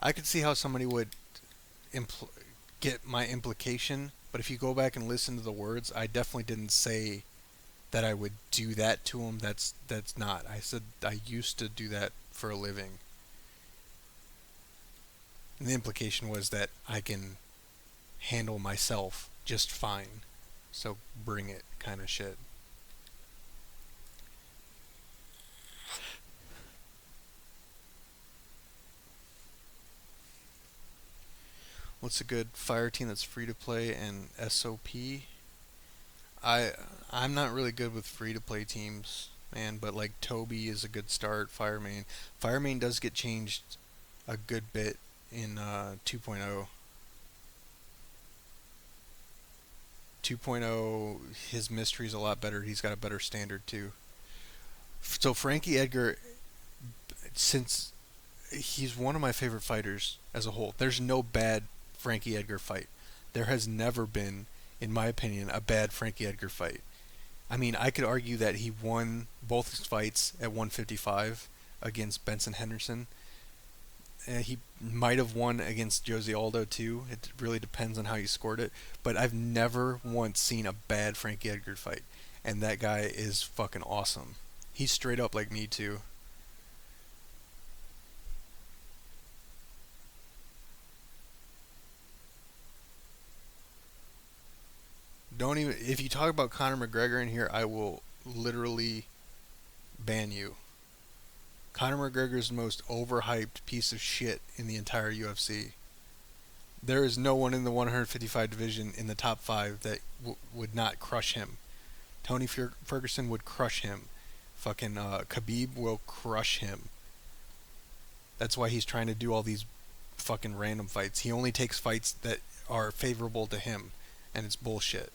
I could see how somebody would impl- get my implication, but if you go back and listen to the words, I definitely didn't say that I would do that to him. That's not. I said I used to do that for a living. And the implication was that I can handle myself just fine. So bring it kind of shit. What's a good fire team that's free to play and SOP? I I'm not really good with free to play teams, man, but like Toby is a good start. Firemain does get changed a good bit in 2.0. 2.0, his mystery is a lot better. He's got a better standard too. So Frankie Edgar, since he's one of my favorite fighters as a whole, there's no bad Frankie Edgar fight. There has never been, in my opinion, a bad Frankie Edgar fight. I mean, I could argue that he won both his fights at 155 against Benson Henderson. He might have won against Jose Aldo too. It really depends on how you scored it. But I've never once seen a bad Frankie Edgar fight, and that guy is fucking awesome. He's straight up like me too. Don't even if you talk about Conor McGregor in here, I will literally ban you. Conor McGregor is the most overhyped piece of shit in the entire UFC. There is no one in the 155 division in the top five that would not crush him. Tony Ferguson would crush him. Fucking Khabib will crush him. That's why he's trying to do all these fucking random fights. He only takes fights that are favorable to him, and it's bullshit.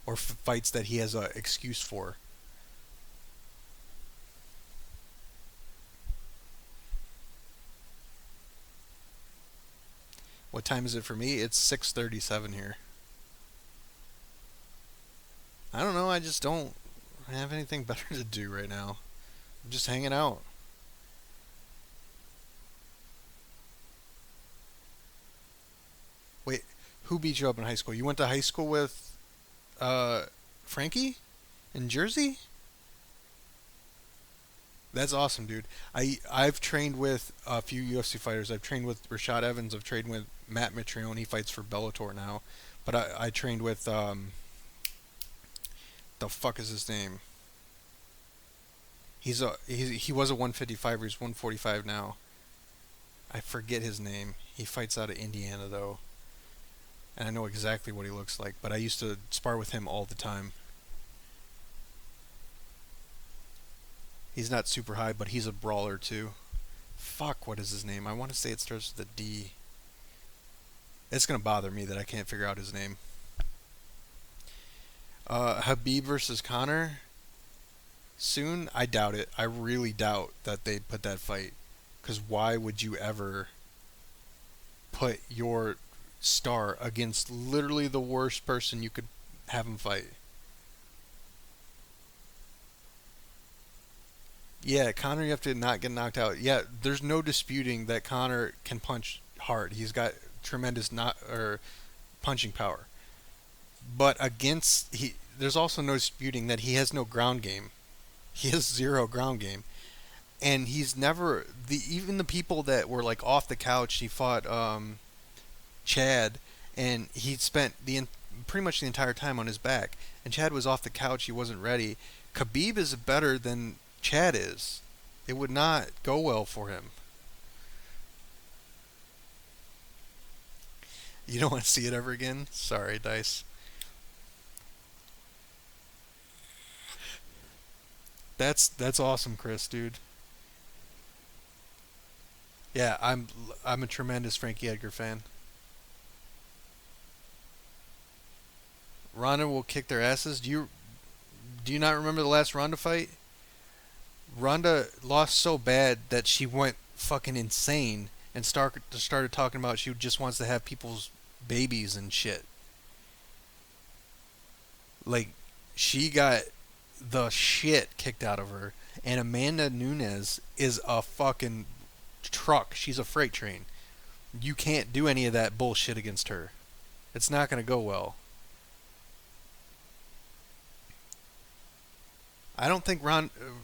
Or fights that he has a excuse for. What time is it for me? It's 6:37 here. I don't know. I just don't have anything better to do right now. I'm just hanging out. Wait, who beat you up in high school? You went to high school with uh, Frankie in Jersey? That's awesome, dude. I've trained with a few UFC fighters. I've trained with Rashad Evans. I've trained with Matt Mitrione. He fights for Bellator now. But I trained with the fuck is his name? He was a 155. He's 145 now. I forget his name. He fights out of Indiana though, and I know exactly what he looks like. But I used to spar with him all the time. He's not super high, but he's a brawler too. Fuck, what is his name? I want to say it starts with a D. It's gonna bother me that I can't figure out his name. Habib versus Connor soon. I doubt it. I really doubt that they put that fight. Because why would you ever put your star against literally the worst person you could have him fight? Yeah, Connor, you have to not get knocked out. Yeah, there's no disputing that Connor can punch hard. He's got tremendous not or punching power. But there's also no disputing that he has no ground game. He has zero ground game, and he's never even the people that were like off the couch. He fought Chad, and he spent pretty much the entire time on his back. And Chad was off the couch. He wasn't ready. Khabib is better than Chad is. It would not go well for him. You don't want to see it ever again? Sorry, Dice. That's awesome, Chris, dude. Yeah, I'm a tremendous Frankie Edgar fan. Ronda will kick their asses. Do you not remember the last Ronda fight? Ronda lost so bad that she went fucking insane and started talking about she just wants to have people's babies and shit. Like, she got the shit kicked out of her. And Amanda Nunes is a fucking truck. She's a freight train. You can't do any of that bullshit against her. It's not going to go well. I don't think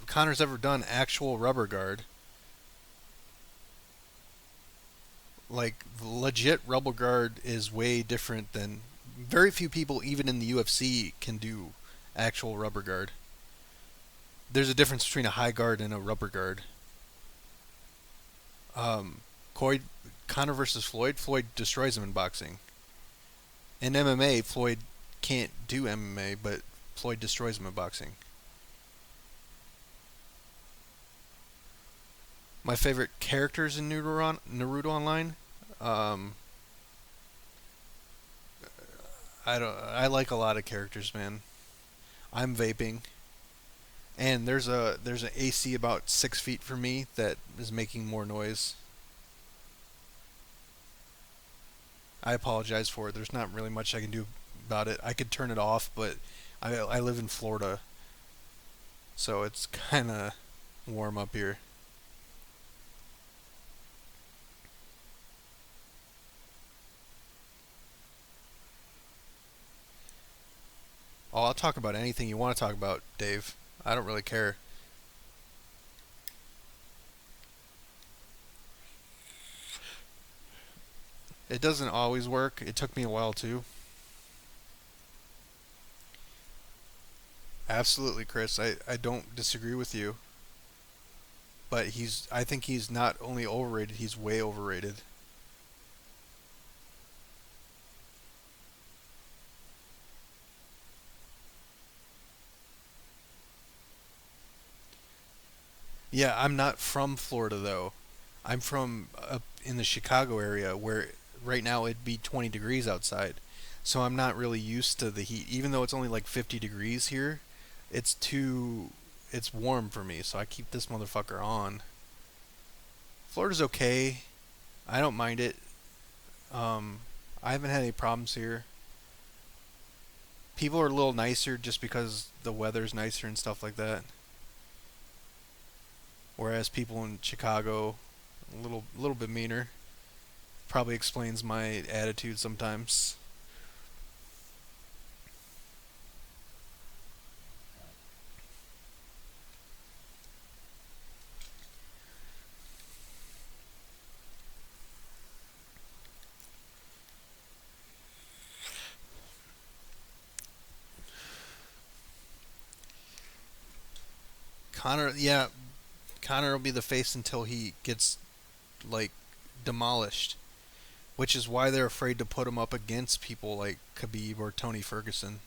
Connor's ever done actual rubber guard. Like, legit rubber guard is way different than. Very few people, even in the UFC, can do actual rubber guard. There's a difference between a high guard and a rubber guard. Um, Coy, Connor versus Floyd, Floyd destroys him in boxing. In MMA, Floyd can't do MMA, but Floyd destroys him in boxing. My favorite characters in Naruto Online. Um, I like a lot of characters, man. I'm vaping, and there's an AC about 6 feet from me that is making more noise. I apologize for it. There's not really much I can do about it. I could turn it off, but I live in Florida, so it's kind of warm up here. Oh, I'll talk about anything you want to talk about, Dave. I don't really care. It doesn't always work. It took me a while too. Absolutely, Chris. I don't disagree with you. But I think he's not only overrated, he's way overrated. Yeah, I'm not from Florida though. I'm from up in the Chicago area where right now it'd be 20 degrees outside. So I'm not really used to the heat. Even though it's only like 50 degrees here, it's warm for me, so I keep this motherfucker on. Florida's okay. I don't mind it. I haven't had any problems here. People are a little nicer just because the weather's nicer and stuff like that. Whereas people in Chicago, a little bit meaner. Probably explains my attitude sometimes. Connor, yeah, Connor will be the face until he gets like demolished, which is why they're afraid to put him up against people like Khabib or Tony Ferguson.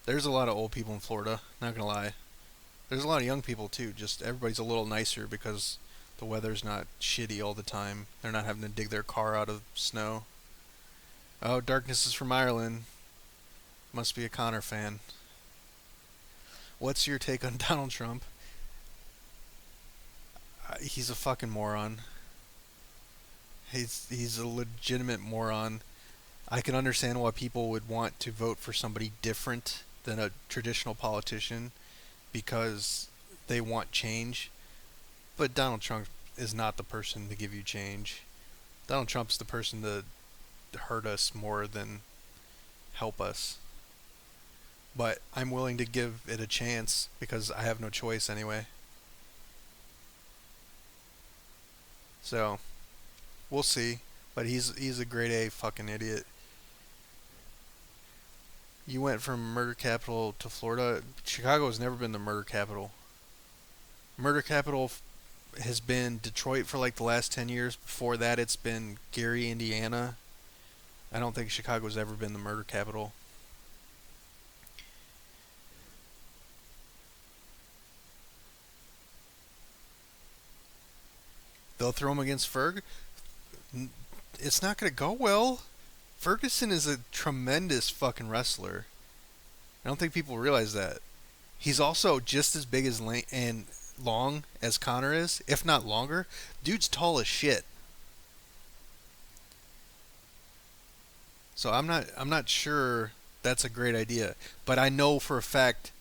There's a lot of old people in Florida, not gonna lie. There's a lot of young people too, just everybody's a little nicer because the weather's not shitty all the time. They're not having to dig their car out of snow. Oh, Darkness is from Ireland. Must be a Connor fan. What's your take on Donald Trump? He's a fucking moron. He's a legitimate moron. I can understand why people would want to vote for somebody different than a traditional politician because they want change. But Donald Trump is not the person to give you change. Donald Trump's the person to hurt us more than help us. But I'm willing to give it a chance because I have no choice anyway. So, we'll see. But he's a grade A fucking idiot. You went from murder capital to Florida. Chicago has never been the murder capital. Murder capital has been Detroit for like the last 10 years. Before that, it's been Gary, Indiana. I don't think Chicago's ever been the murder capital. They'll throw him against Ferg. It's not going to go well. Ferguson is a tremendous fucking wrestler. I don't think people realize that. He's also just as big as long as Connor is, if not longer. Dude's tall as shit. So I'm not sure that's a great idea. But I know for a fact,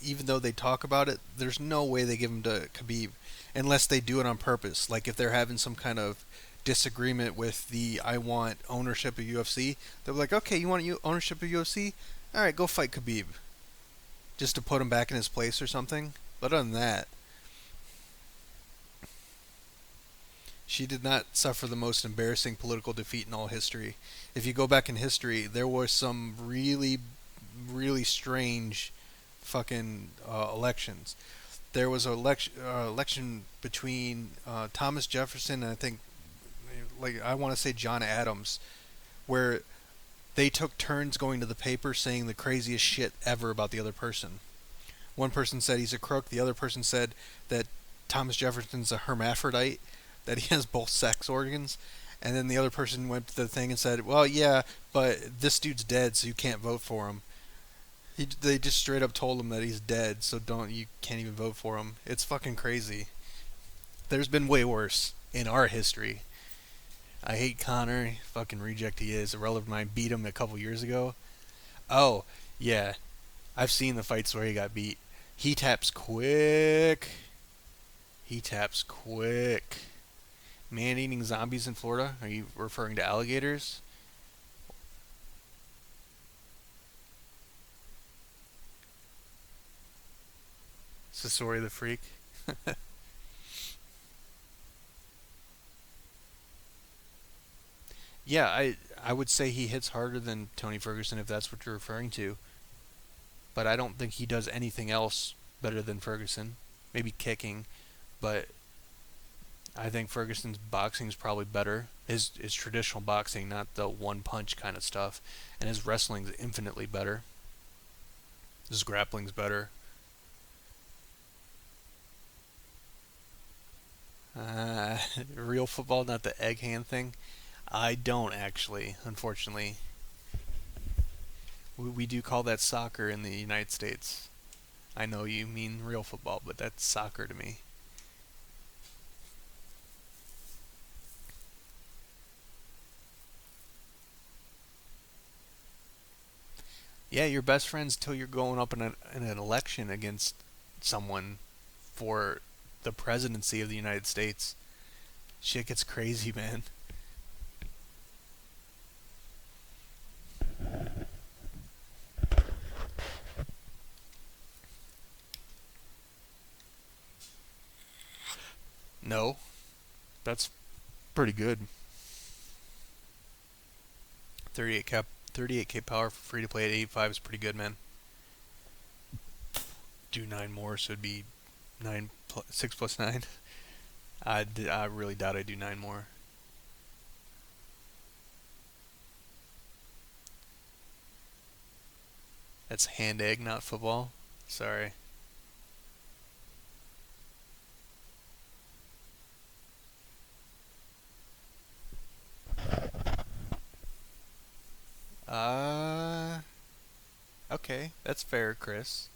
even though they talk about it, there's no way they give him to Khabib unless they do it on purpose. Like if they're having some kind of disagreement with the I want ownership of UFC, they're like, okay, you want ownership of UFC? All right, go fight Khabib, just to put him back in his place or something. But other than that, she did not suffer the most embarrassing political defeat in all history. If you go back in history, there was some really, really strange fucking elections. There was an election between Thomas Jefferson and I think, like I want to say John Adams, where they took turns going to the paper saying the craziest shit ever about the other person. One person said he's a crook. The other person said that Thomas Jefferson's a hermaphrodite, that he has both sex organs. And then the other person went to the thing and said, well, yeah, but this dude's dead, so you can't vote for him. They just straight up told him that he's dead, so you can't even vote for him. It's fucking crazy. There's been way worse in our history. I hate Connor. Fucking reject he is. A relative of mine beat him a couple years ago. Oh, yeah. I've seen the fights where he got beat. He taps quick. He taps quick. Man-eating zombies in Florida? Are you referring to alligators? Sasori the Freak? Yeah, I would say he hits harder than Tony Ferguson if that's what you're referring to. But I don't think he does anything else better than Ferguson. Maybe kicking, but I think Ferguson's boxing is probably better. His traditional boxing, not the one punch kind of stuff, and his wrestling's infinitely better. His grappling's better. Uh, Real football, not the egg hand thing. I don't actually, unfortunately. We do call that soccer in the United States. I know you mean real football, but that's soccer to me. Yeah, you're best friends till you're going up in an election against someone for the presidency of the United States. Shit gets crazy, man. No, that's pretty good. 38k power for free to play at 85 is pretty good, man. Do nine more, so it'd be 6 plus 9. I really doubt I do 9 more. That's hand egg, not football. Sorry. Uh, okay, that's fair, Chris.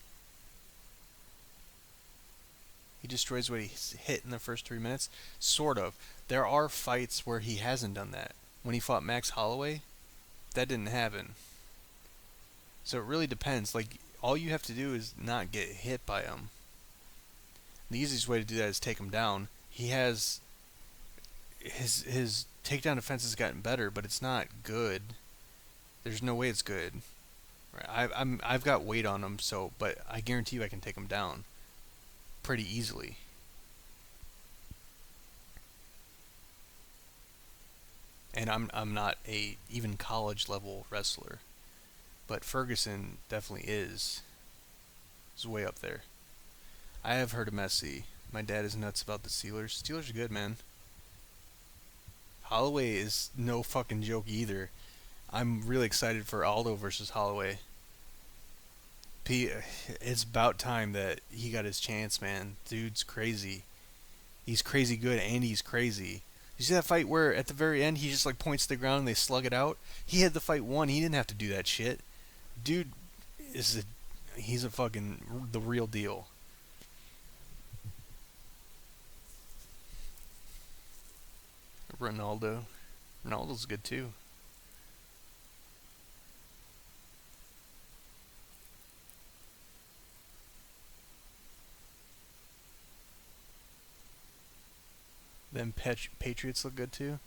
He destroys what he hit in the first 3 minutes. Sort of. There are fights where he hasn't done that. When he fought Max Holloway, that didn't happen. So it really depends. Like, all you have to do is not get hit by him. The easiest way to do that is take him down. He has his takedown defense has gotten better, but it's not good. There's no way it's good. Right? I've got weight on him, so but I guarantee you I can take him down pretty easily. And I'm not a even college level wrestler, but Ferguson definitely is. He's way up there. I have heard of Messi. My dad is nuts about the Steelers. Steelers are good, man. Holloway is no fucking joke either. I'm really excited for Aldo versus Holloway. It's about time that he got his chance, man. Dude's crazy. He's crazy good and he's crazy. You see that fight where at the very end he just like points to the ground and they slug it out? He had the fight won. He didn't have to do that shit. Dude he's a fucking the real deal. Ronaldo. Ronaldo's good too. Then Patriots look good too.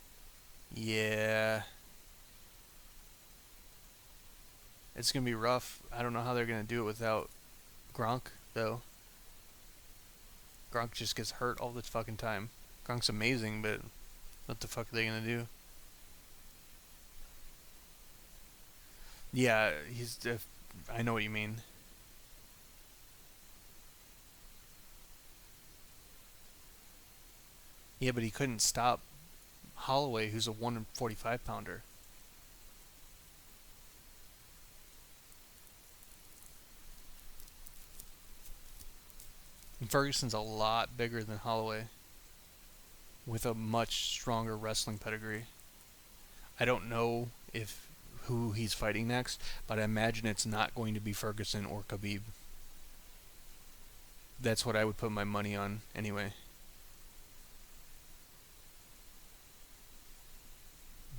Yeah, it's gonna be rough. I don't know how they're gonna do it without Gronk though. Gronk just gets hurt all the fucking time. Gronk's amazing, but what the fuck are they gonna do? Yeah, I know what you mean. Yeah, but he couldn't stop Holloway, who's a 145 pounder. And Ferguson's a lot bigger than Holloway, with a much stronger wrestling pedigree. I don't know if who he's fighting next, but I imagine it's not going to be Ferguson or Khabib. That's what I would put my money on anyway.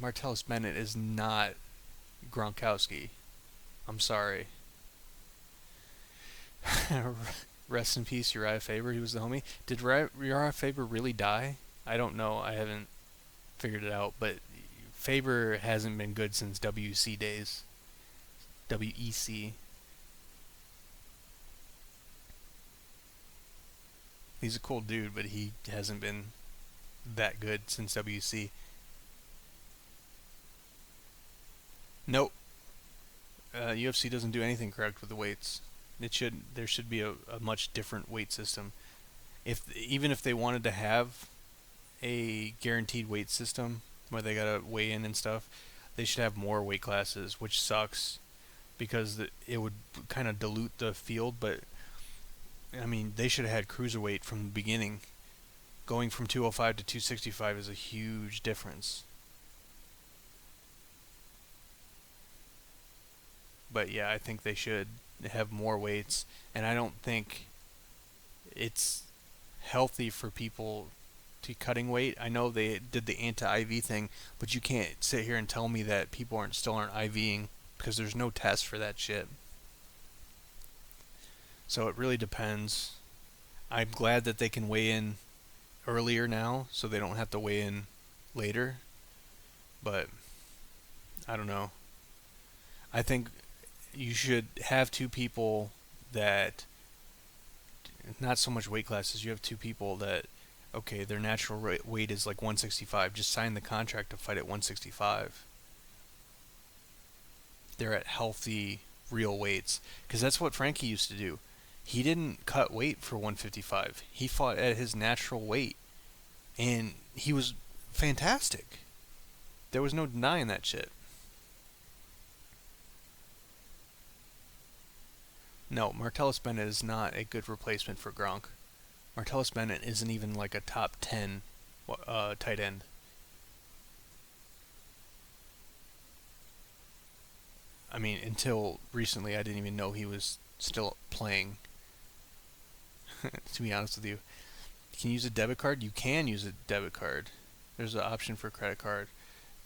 Martellus Bennett is not Gronkowski. I'm sorry. Rest in peace, Uriah Faber. He was the homie. Did Uriah Faber really die? I don't know. I haven't figured it out, but Faber hasn't been good since WC days. WEC. He's a cool dude, but he hasn't been that good since WC. Nope. UFC doesn't do anything correct with the weights. There should be a much different weight system. Even if they wanted to have a guaranteed weight system where they gotta weigh in and stuff, they should have more weight classes, which sucks because it would kind of dilute the field. But I mean, they should have had cruiserweight from the beginning. Going from 205 to 265 is a huge difference. But yeah, I think they should have more weights, and I don't think it's healthy for people to cutting weight. I know they did the anti-IV thing, but you can't sit here and tell me that people still aren't IVing because there's no test for that shit. So it really depends. I'm glad that they can weigh in earlier now, so they don't have to weigh in later. But I don't know. I think you should have two people that, not so much weight classes, you have two people that, okay, their natural weight is like 165, just sign the contract to fight at 165. They're at healthy, real weights. Because that's what Frankie used to do. He didn't cut weight for 155. He fought at his natural weight. And he was fantastic. There was no denying that shit. No, Martellus Bennett is not a good replacement for Gronk. Martellus Bennett isn't even like a top 10 tight end. I mean, until recently, I didn't even know he was still playing. To be honest with you. Can you use a debit card? You can use a debit card. There's an option for credit card.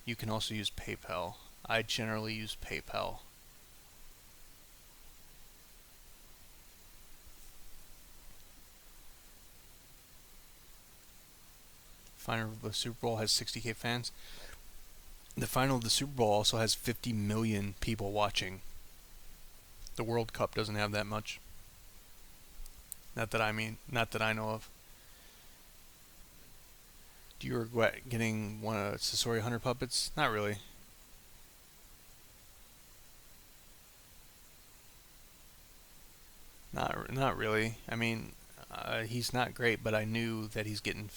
You can also use PayPal. I generally use PayPal. Final of the Super Bowl has 60K fans. The final of the Super Bowl also has 50 million people watching. The World Cup doesn't have that much. Not that I know of. Do you regret getting one of Sasori Hunter puppets? Not really. Not really. I mean, he's not great, but I knew that he's getting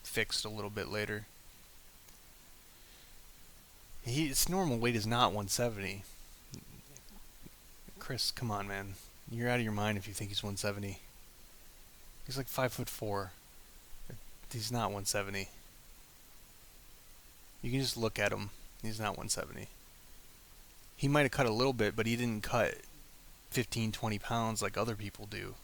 fixed a little bit later. His normal weight is not 170. Chris, come on, man. You're out of your mind if you think he's 170. He's like 5'4". He's not 170. You can just look at him. He's not 170. He might have cut a little bit, but he didn't cut 15, 20 pounds like other people do.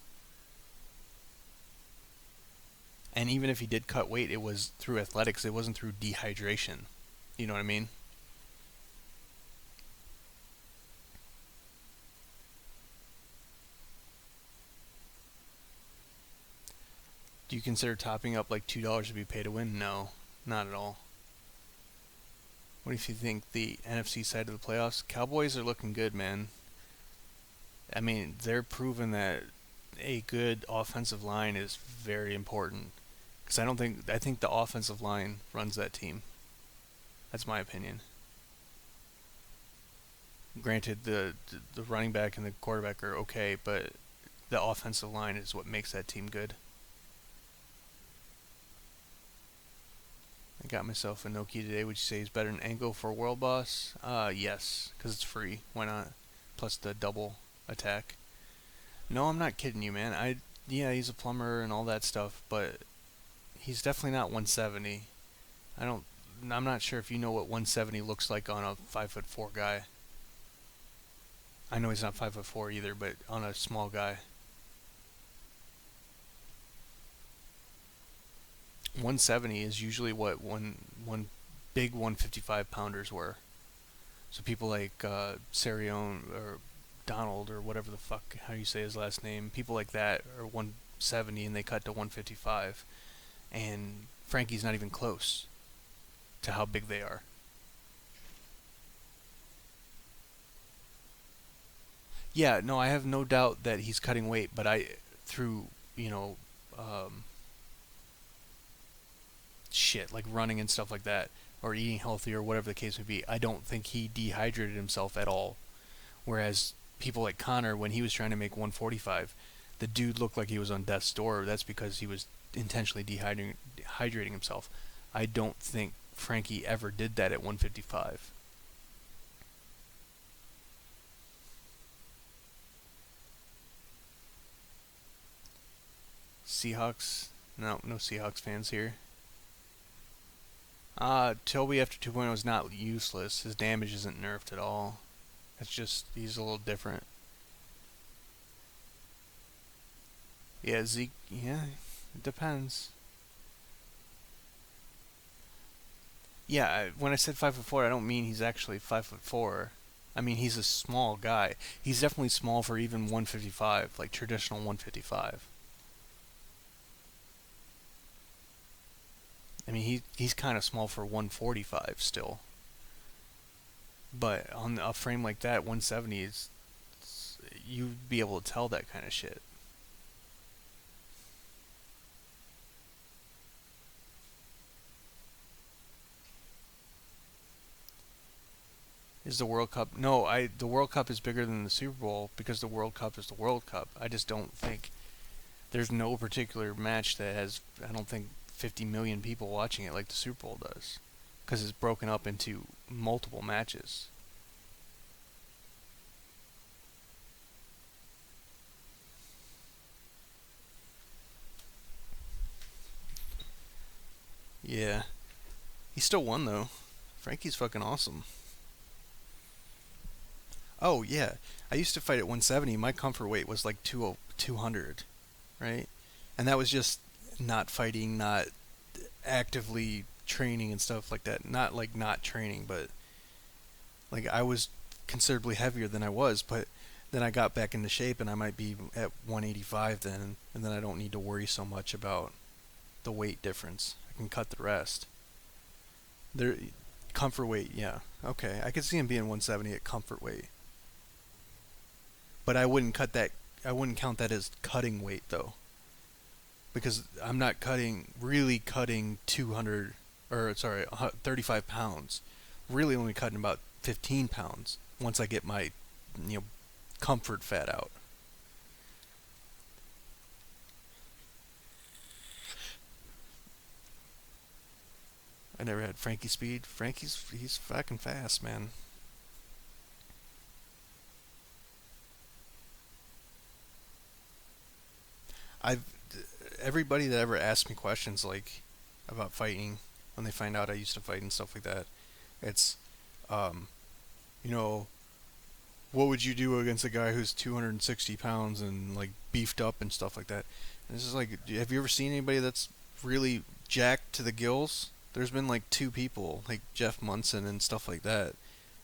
And even if he did cut weight, it was through athletics. It wasn't through dehydration. You know what I mean? Do you consider topping up like $2 to be pay to win? No, not at all. What if you think the NFC side of the playoffs? Cowboys are looking good, man. I mean, they're proving that a good offensive line is very important. Because I think the offensive line runs that team. That's my opinion. Granted, the running back and the quarterback are okay, but the offensive line is what makes that team good. I got myself a Nokia today. Would you say is better than Angle for World Boss? Yes, because it's free. Why not? Plus the double attack. No, I'm not kidding you, man. Yeah, he's a plumber and all that stuff, but he's definitely not 170. I don't. I'm not sure if you know what 170 looks like on a 5'4" guy. I know he's not 5'4" either, but on a small guy. 170 is usually what one big 155 pounders were. So people like Sarion or Donald or whatever the fuck how you say his last name, people like that are 170 and they cut to 155, and Frankie's not even close to how big they are. Yeah, no, I have no doubt that he's cutting weight, but I through you know um, shit like running and stuff like that, or eating healthy or whatever the case may be. I don't think he dehydrated himself at all. Whereas people like Connor, when he was trying to make 145, the dude looked like he was on death's door. That's because he was intentionally dehydrating himself. I don't think Frankie ever did that at 155. Seahawks? No, no Seahawks fans here. Toby after 2.0 is not useless. His damage isn't nerfed at all. It's just he's a little different. Yeah, Zeke. Yeah, it depends. Yeah, when I said 5'4", I don't mean he's actually 5'4". I mean he's a small guy. He's definitely small for even 155, like traditional 155. I mean he's kind of small for 145 still. But on a frame like that, 170 is you'd be able to tell that kind of shit. Is the World Cup? No, I the World Cup is bigger than the Super Bowl because the World Cup is the World Cup. I just don't think there's no particular match that has I don't think 50 million people watching it like the Super Bowl does because it's broken up into multiple matches. Yeah. He still won though. Frankie's fucking awesome. Oh yeah. I used to fight at 170. My comfort weight was like 200, right? And that was just not fighting, not actively training and stuff like that. Not like not training, but like I was considerably heavier than I was, but then I got back into shape and I might be at 185 then, and then I don't need to worry so much about the weight difference. I can cut the rest. There, comfort weight, yeah, okay. I could see him being 170 at comfort weight, but I wouldn't cut that. I wouldn't count that as cutting weight though, because I'm not really cutting 200 or sorry 35 pounds. Really only cutting about 15 pounds once I get my you know comfort fat out. I never had Frankie speed. He's fucking fast, man. I've everybody that ever asked me questions like about fighting when they find out I used to fight and stuff like that, it's um, you know, what would you do against a guy who's 260 pounds and like beefed up and stuff like that? And this is like, have you ever seen anybody that's really jacked to the gills. There's been like two people, like Jeff Munson and stuff like that.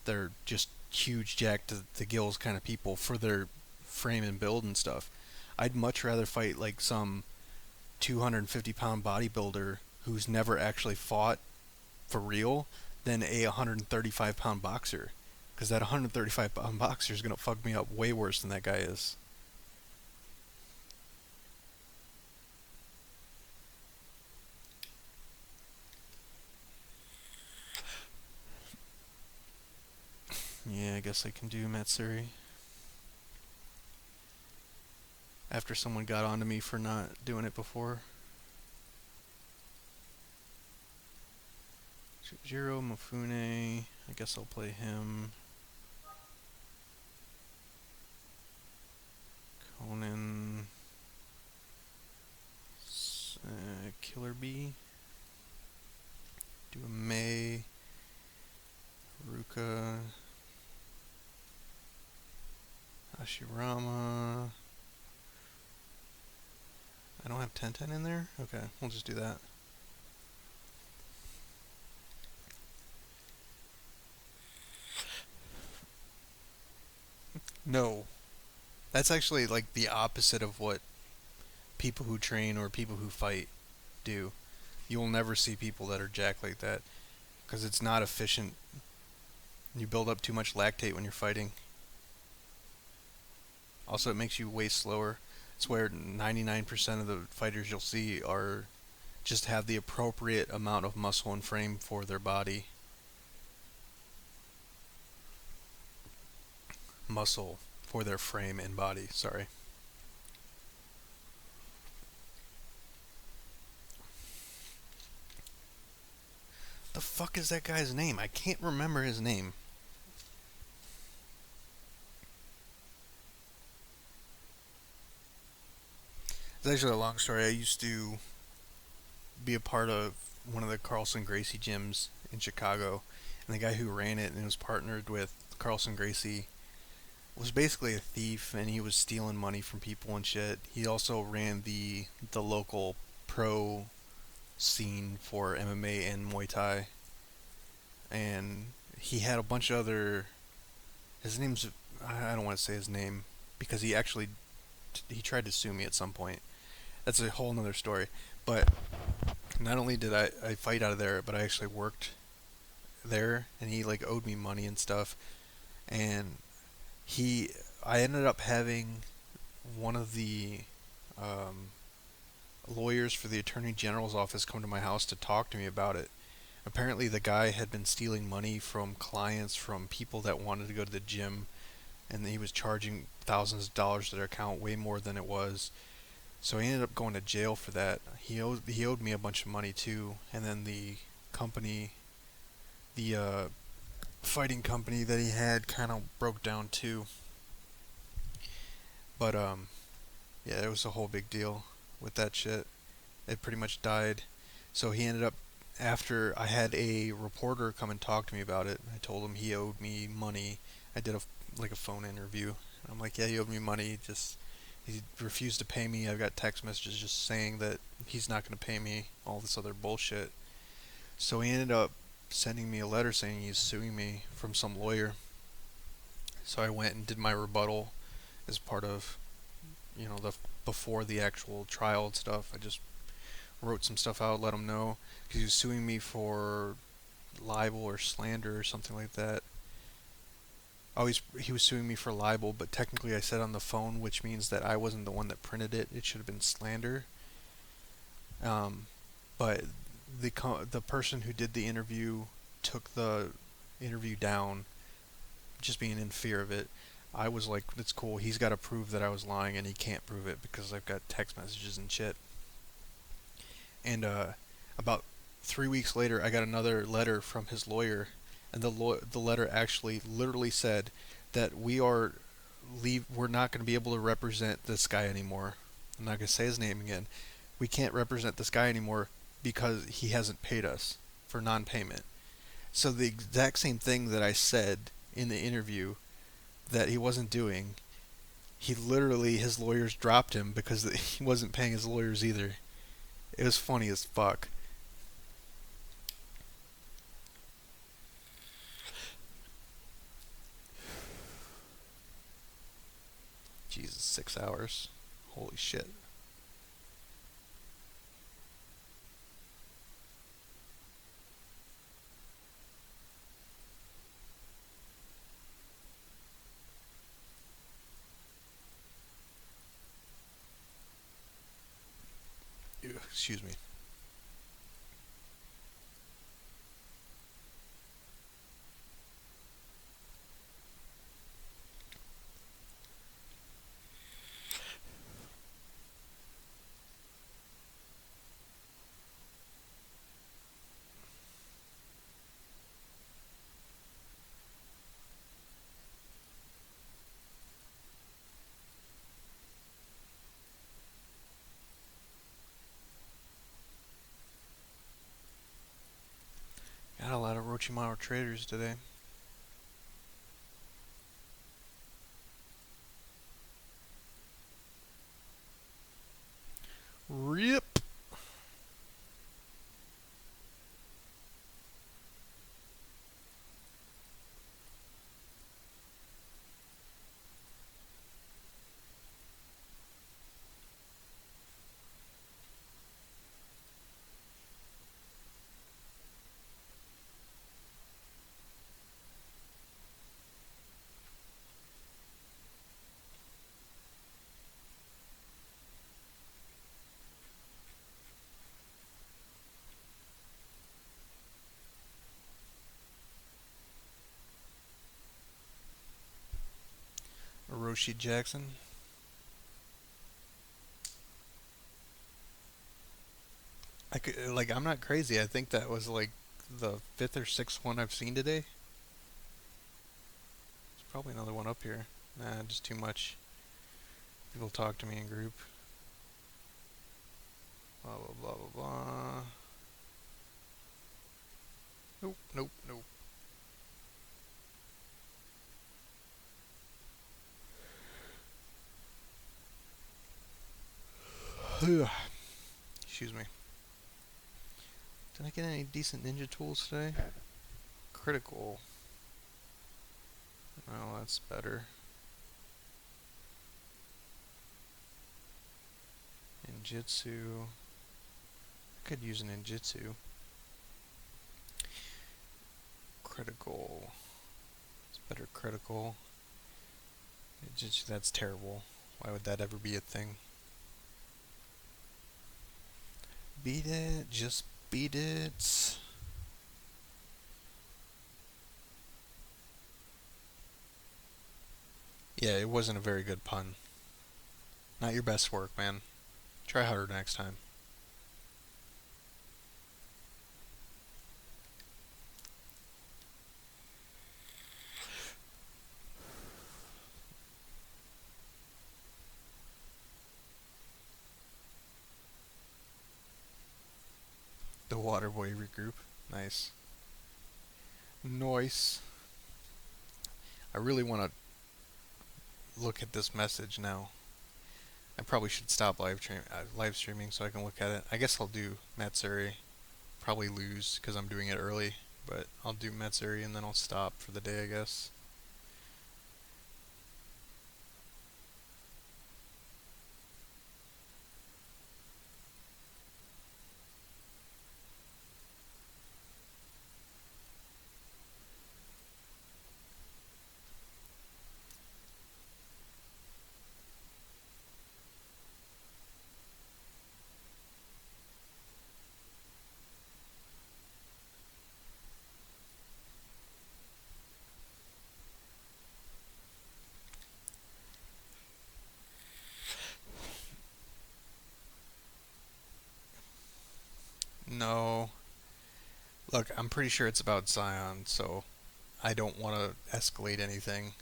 They're just huge jacked to the gills kind of people for their frame and build and stuff. I'd much rather fight like some 250-pound bodybuilder who's never actually fought for real than a 135-pound boxer. Because that 135-pound boxer is going to fuck me up way worse than that guy is. Yeah, I guess I can do Matsuri. After someone got onto me for not doing it before. Jiro Mifune. I guess I'll play him. Conan. Killer Bee. Do a May. Ruka. Hashirama. I don't have Tenten in there? Okay, we'll just do that. No. That's actually like the opposite of what people who train or people who fight do. You will never see people that are jacked like that because it's not efficient. You build up too much lactate when you're fighting. Also, it makes you way slower. It's where 99% of the fighters you'll see are just have the appropriate amount of muscle and frame for their body. Muscle for their frame and body, sorry. The fuck is that guy's name? I can't remember his name. It's actually a long story. I used to be a part of one of the Carlson Gracie gyms in Chicago, and the guy who ran it and was partnered with Carlson Gracie was basically a thief, and he was stealing money from people and shit. He also ran the local pro scene for MMA and Muay Thai, and he had a bunch of other. His name's I don't want to say his name because he tried to sue me at some point. That's a whole nother story. But not only did I fight out of there, but I actually worked there, and he like owed me money and stuff. And I ended up having one of the um, lawyers for the Attorney General's office come to my house to talk to me about it. Apparently, the guy had been stealing money from clients, from people that wanted to go to the gym, and he was charging thousands of dollars to their account, way more than it was. So he ended up going to jail for that. He owed me a bunch of money too, and then the company, the fighting company that he had, kind of broke down too. But yeah, it was a whole big deal with that shit. It pretty much died. So he ended up, after I had a reporter come and talk to me about it, I told him he owed me money. I did a phone interview. I'm like, yeah, he owed me money. Just he refused to pay me. I've got text messages just saying that he's not going to pay me. All this other bullshit. So he ended up sending me a letter saying he's suing me from some lawyer. So I went and did my rebuttal as part of, the before the actual trial and stuff. I just wrote some stuff out, let him know, because he was suing me for libel or slander or something like that. Oh, he was suing me for libel, but technically I said on the phone, which means that I wasn't the one that printed it. It should have been slander. But the person who did the interview took the interview down, just being in fear of it. I was like, it's cool. He's got to prove that I was lying, and he can't prove it because I've got text messages and shit. And about 3 weeks later, I got another letter from his lawyer, and the letter actually literally said that we're not going to be able to represent this guy anymore. I'm not going to say his name again. We can't represent this guy anymore because he hasn't paid us for non-payment. So the exact same thing that I said in the interview that he wasn't doing, his lawyers dropped him because he wasn't paying his lawyers either. It was funny as fuck. Jesus, 6 hours. Holy shit. Ew, excuse me. Got a lot of Orochimaru traders today. Rip. Orochi Jackson. I could, like, I'm not crazy. I think that was like the fifth or sixth one I've seen today. There's probably another one up here. Nah, just too much. People talk to me in group. Blah blah blah blah blah. Nope, nope, nope. Excuse me. Did I get any decent ninja tools today? Critical. Oh, that's better. Ninjutsu. I could use an ninjutsu. Critical. It's better critical. Ninjutsu, that's terrible. Why would that ever be a thing? Beat it. Just beat it. Yeah, it wasn't a very good pun. Not your best work, man. Try harder next time. The water boy regroup. Nice. Nice. I really want to look at this message now. I probably should stop live streaming so I can look at it. I guess I'll do Matsuri. Probably lose because I'm doing it early, but I'll do Matsuri and then I'll stop for the day, I guess. No. Look, I'm pretty sure it's about Zion, so I don't want to escalate anything.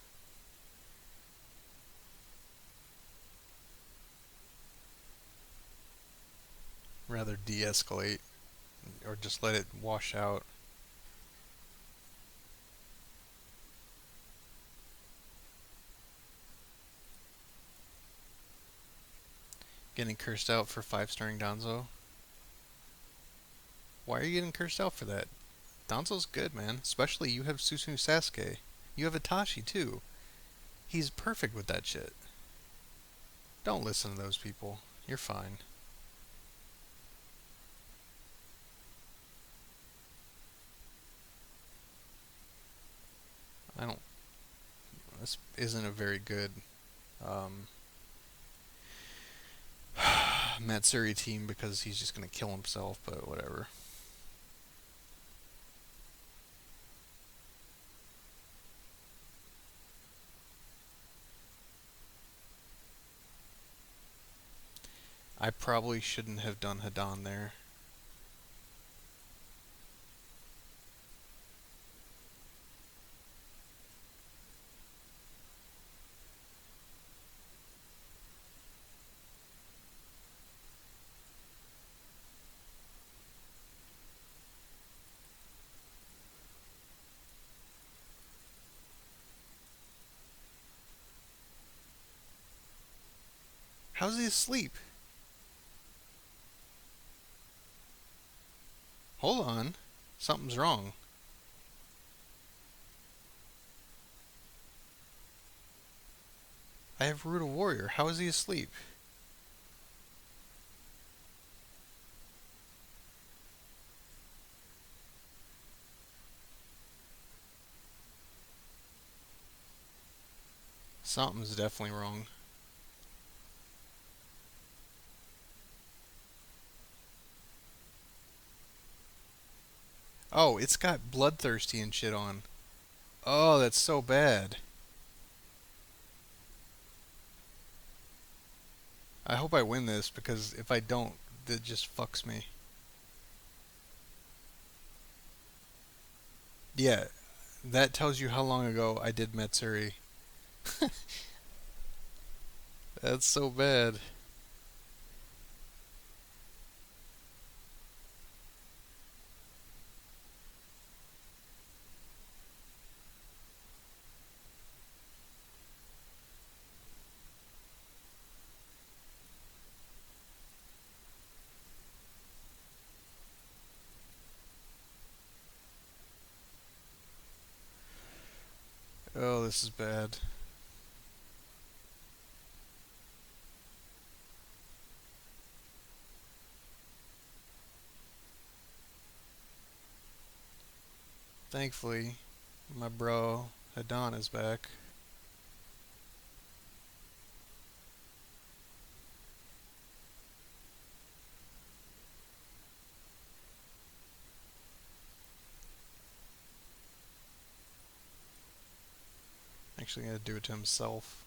Rather de escalate or just let it wash out. Getting cursed out for 5-starring Donzo. Why are you getting cursed out for that? Danzo's good, man. Especially you have Susu Sasuke. You have Itachi too. He's perfect with that shit. Don't listen to those people. You're fine. I don't. This isn't a very good um, Matsuri team because he's just gonna kill himself. But whatever. I probably shouldn't have done Hadan there. How's he asleep? Hold on. Something's wrong. I have Root of Warrior. How is he asleep? Something's definitely wrong. Oh, it's got Bloodthirsty and shit on. Oh, that's so bad. I hope I win this because if I don't, that just fucks me. Yeah, that tells you how long ago I did Matsuri. That's so bad. Oh, this is bad. Thankfully, my bro Hadan is back. Actually, gonna do it to himself.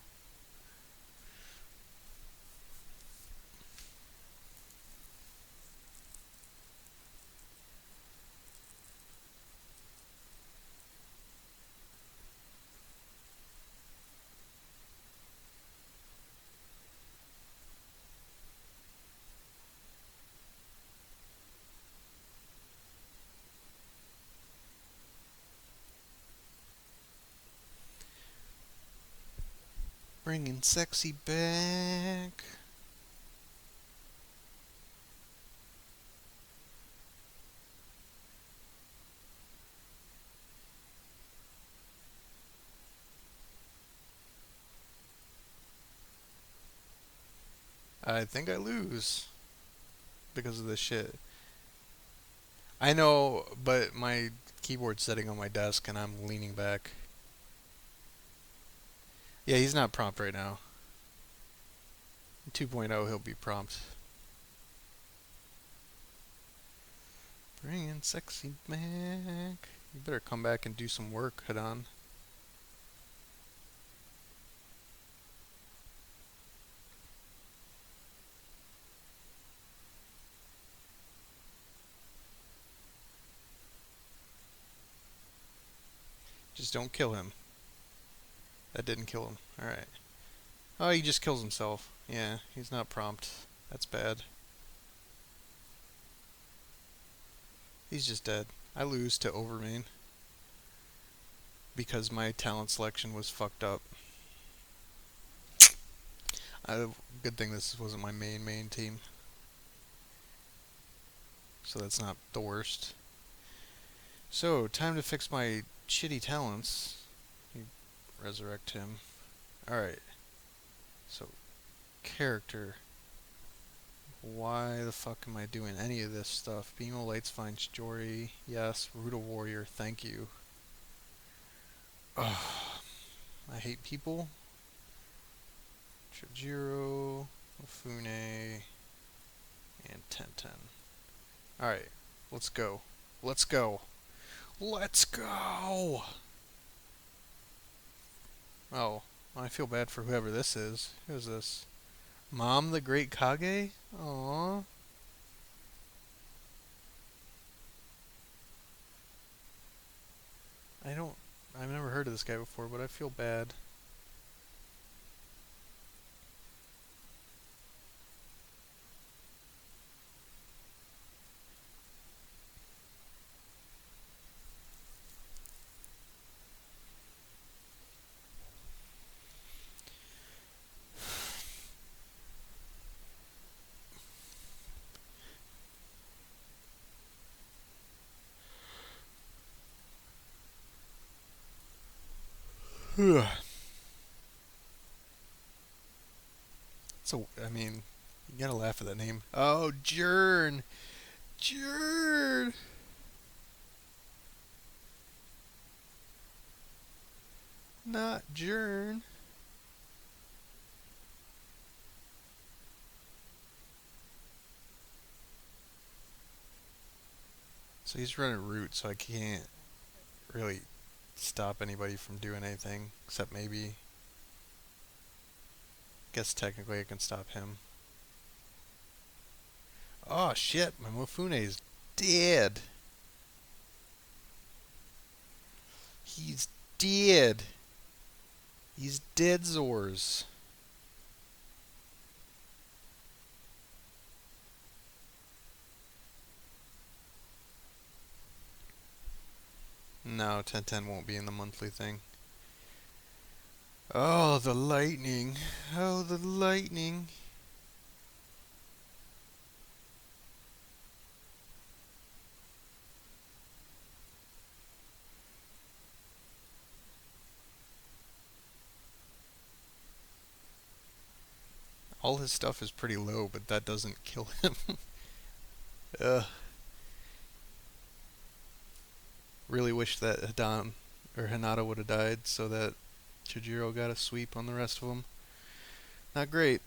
Bringing sexy back. I think I lose because of this shit. I know, but my keyboard's sitting on my desk and I'm leaning back. Yeah, he's not prompt right now. 2.0, he'll be prompt. Bringing sexy back. You better come back and do some work, Hadan. Just don't kill him. That didn't kill him. Alright. Oh, he just kills himself. Yeah, he's not prompt. That's bad. He's just dead. I lose to Overmain because my talent selection was fucked up. Good thing this wasn't my main team. so that's not the worst. So, time to fix my shitty talents. You resurrect him. Alright, so character. Why the fuck am I doing any of this stuff? Beam of Lights finds Jory. Yes. Root of Warrior. Thank you. Ugh. I hate people. Chojiro, Mifune, and Tenten. Alright, let's go. Let's go. Let's go! Oh, I feel bad for whoever this is. Who is this? Mom the Great Kage? Aww. I don't... I've never heard of this guy before, but I feel bad. So, I mean, you gotta laugh at that name. Oh, Jern! Jern! Not Jern. So he's running route, so I can't really stop anybody from doing anything, except maybe... Guess technically I can stop him. Oh shit, my Mofune's dead. He's dead. He's dead, Zors. No, 1010 won't be in the monthly thing. Oh, the lightning. Oh, the lightning. All his stuff is pretty low, but that doesn't kill him. Ugh. Really wish that Hidan or Hinata would have died so that Chijiro got a sweep on the rest of them. Not great.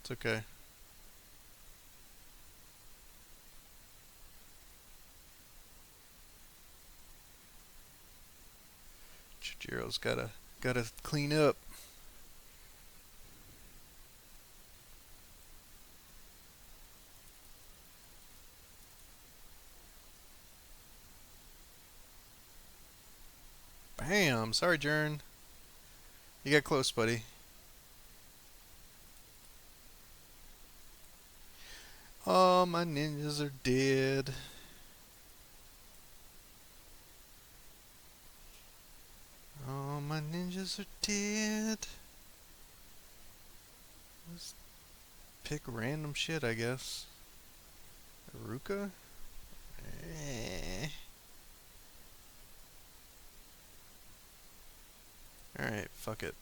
It's okay. Chijiro's gotta clean up. Bam! Sorry, Jern. You got close, buddy. Oh, my ninjas are dead. Oh, my ninjas are dead. Let's pick random shit, I guess. Aruka? Eh. Alright, fuck it.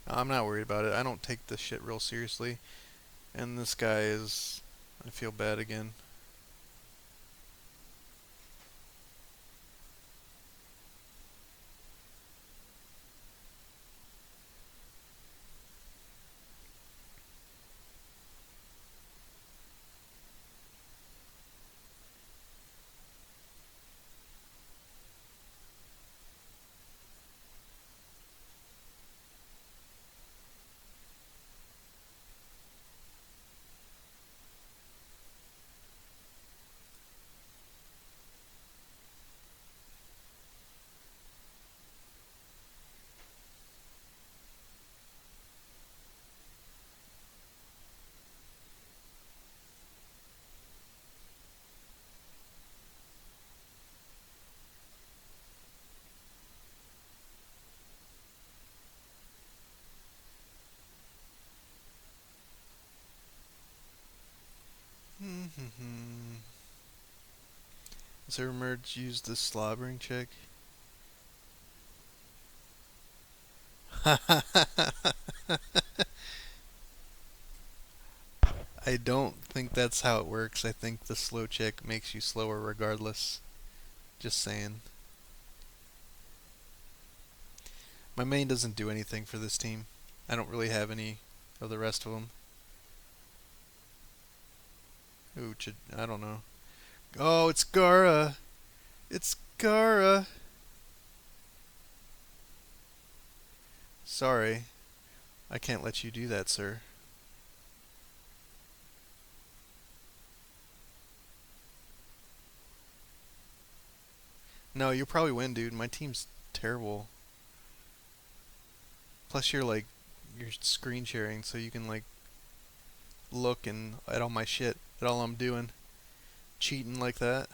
I'm not worried about it. I don't take this shit real seriously. And this guy is... I feel bad again. Sir Merge used the slobbering chick. I don't think that's how it works. I think the slow chick makes you slower regardless. Just saying. My main doesn't do anything for this team. I don't really have any of the rest of them. Ooh, I don't know. Oh, it's Gara. It's Gara. Sorry. I can't let you do that, sir. No, you'll probably win, dude. My team's terrible. Plus, you're screen sharing, so you can like look and at all my shit, at all I'm doing, cheating like that.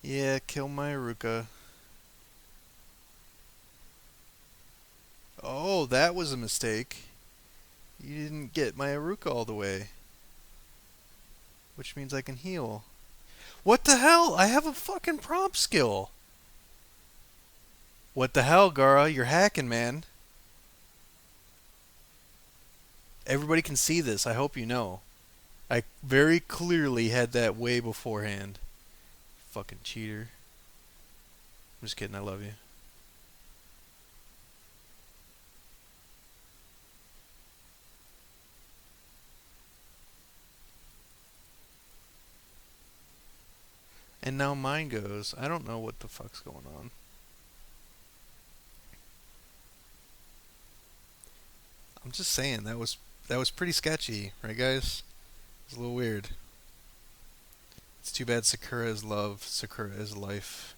Yeah, kill my Aruka. Oh, that was a mistake. You didn't get my Aruka all the way, which means I can heal. What the hell? I have a fucking prompt skill. What the hell, Gara? You're hacking, man. Everybody can see this. I hope you know. I very clearly had that way beforehand. Fucking cheater. I'm just kidding. I love you. And now mine goes. I don't know what the fuck's going on. I'm just saying that was pretty sketchy, right, guys? It's a little weird. It's too bad Sakura is love, Sakura is life.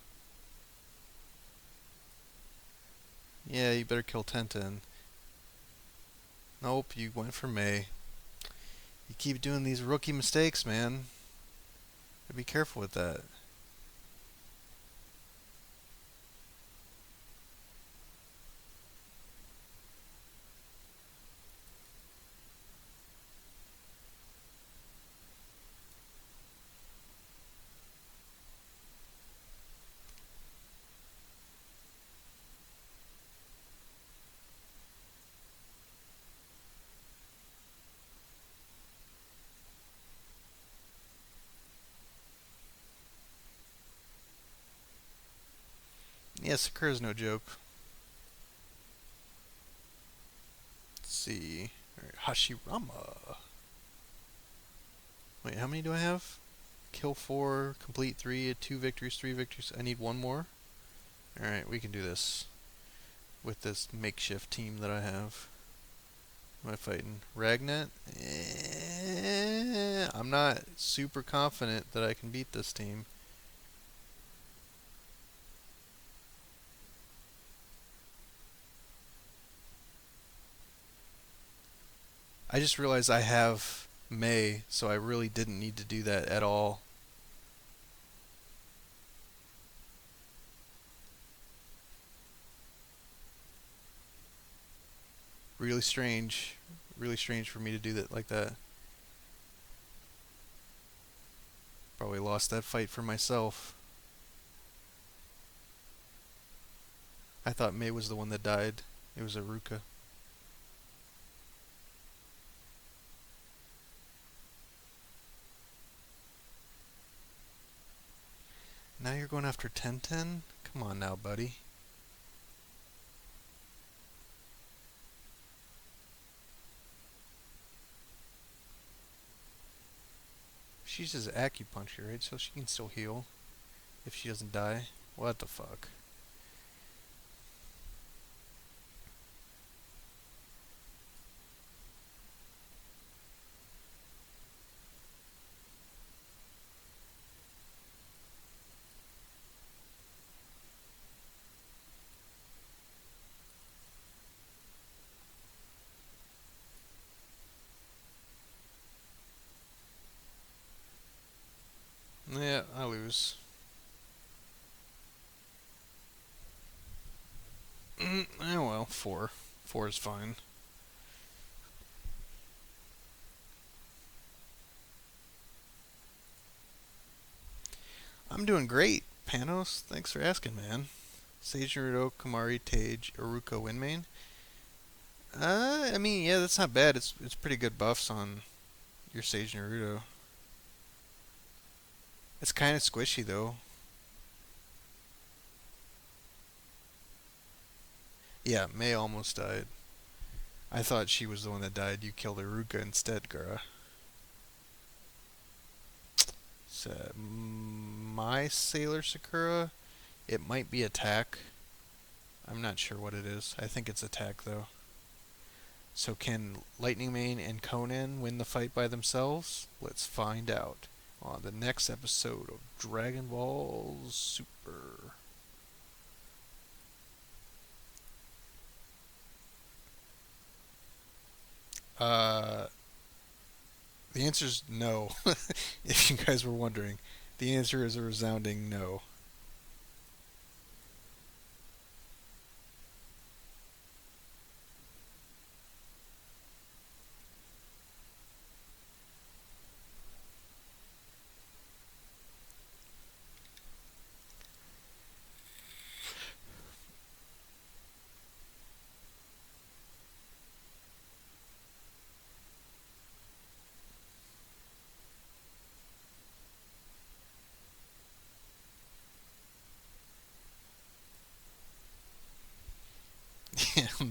Yeah, you better kill Tenten. Nope, you went for May. You keep doing these rookie mistakes, man. Be careful with that. Yeah, Sakura's no joke. Let's see. Alright, Hashirama. Wait, how many do I have? Kill 4, complete 3, 2 victories, 3 victories. I need one more. Alright, we can do this. With this makeshift team that I have. Who am I fighting? Ragnet? I'm not super confident that I can beat this team. I just realized I have May, so I really didn't need to do that at all. Really strange. Really strange for me to do that like that. Probably lost that fight for myself. I thought May was the one that died. It was Aruka. Now you're going after Tenten? Come on now, buddy. She's just acupuncture, right? So she can still heal if she doesn't die. What the fuck? Yeah, I lose. Well, four. Four is fine. I'm doing great, Panos. Thanks for asking, man. Sage Naruto, Kamari, Tage, Iruka, Winmane. I mean, yeah, that's not bad. It's pretty good buffs on your Sage Naruto. It's kind of squishy though. Yeah, May almost died. I thought she was the one that died. You killed Iruka instead, Gara. So, my Sailor Sakura, it might be attack. I'm not sure what it is. I think it's attack though. So can Lightning Mane and Conan win the fight by themselves? Let's find out on the next episode of Dragon Ball Super. Uh, the answer is no. If you guys were wondering, the answer is a resounding no.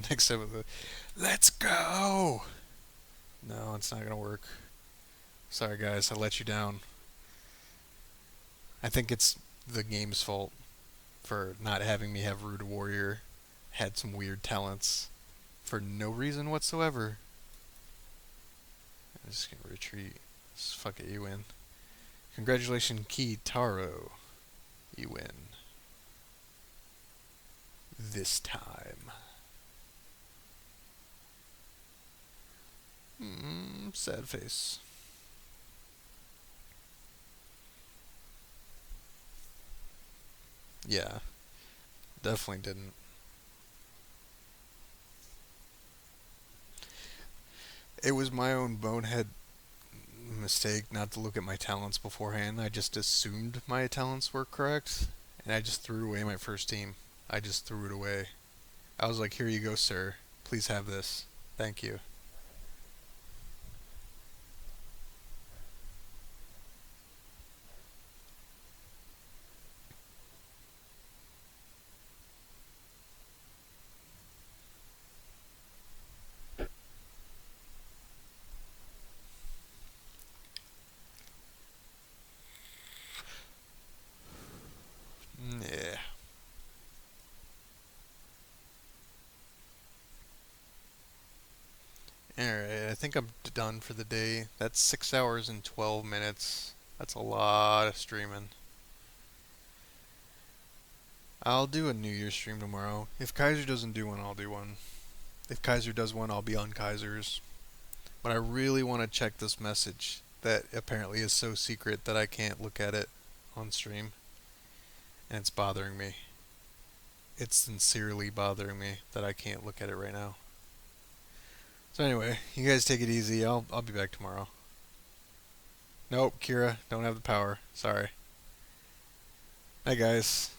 Next episode, let's go. No, it's not gonna work. Sorry, guys, I let you down. I think it's the game's fault for not having me have Rude Warrior. Had some weird talents for no reason whatsoever. I'm just gonna retreat. Just fuck it, you win. Congratulations, Kitaro. You win. This time. Sad face. Yeah, definitely didn't. It was my own bonehead mistake not to look at my talents beforehand. I just assumed my talents were correct, and I just threw away my first team. I just threw it away. I was like, here you go, sir. Please have this. Thank you. Yeah. Alright, I think I'm done for the day. That's 6 hours and 12 minutes. That's a lot of streaming. I'll do a New Year's stream tomorrow. If Kaiser doesn't do one, I'll do one. If Kaiser does one, I'll be on Kaiser's. But I really want to check this message that apparently is so secret that I can't look at it on stream. And it's bothering me. It's sincerely bothering me that I can't look at it right now. So anyway, you guys take it easy. I'll be back tomorrow. Nope, Kira, don't have the power. Sorry. Hi guys.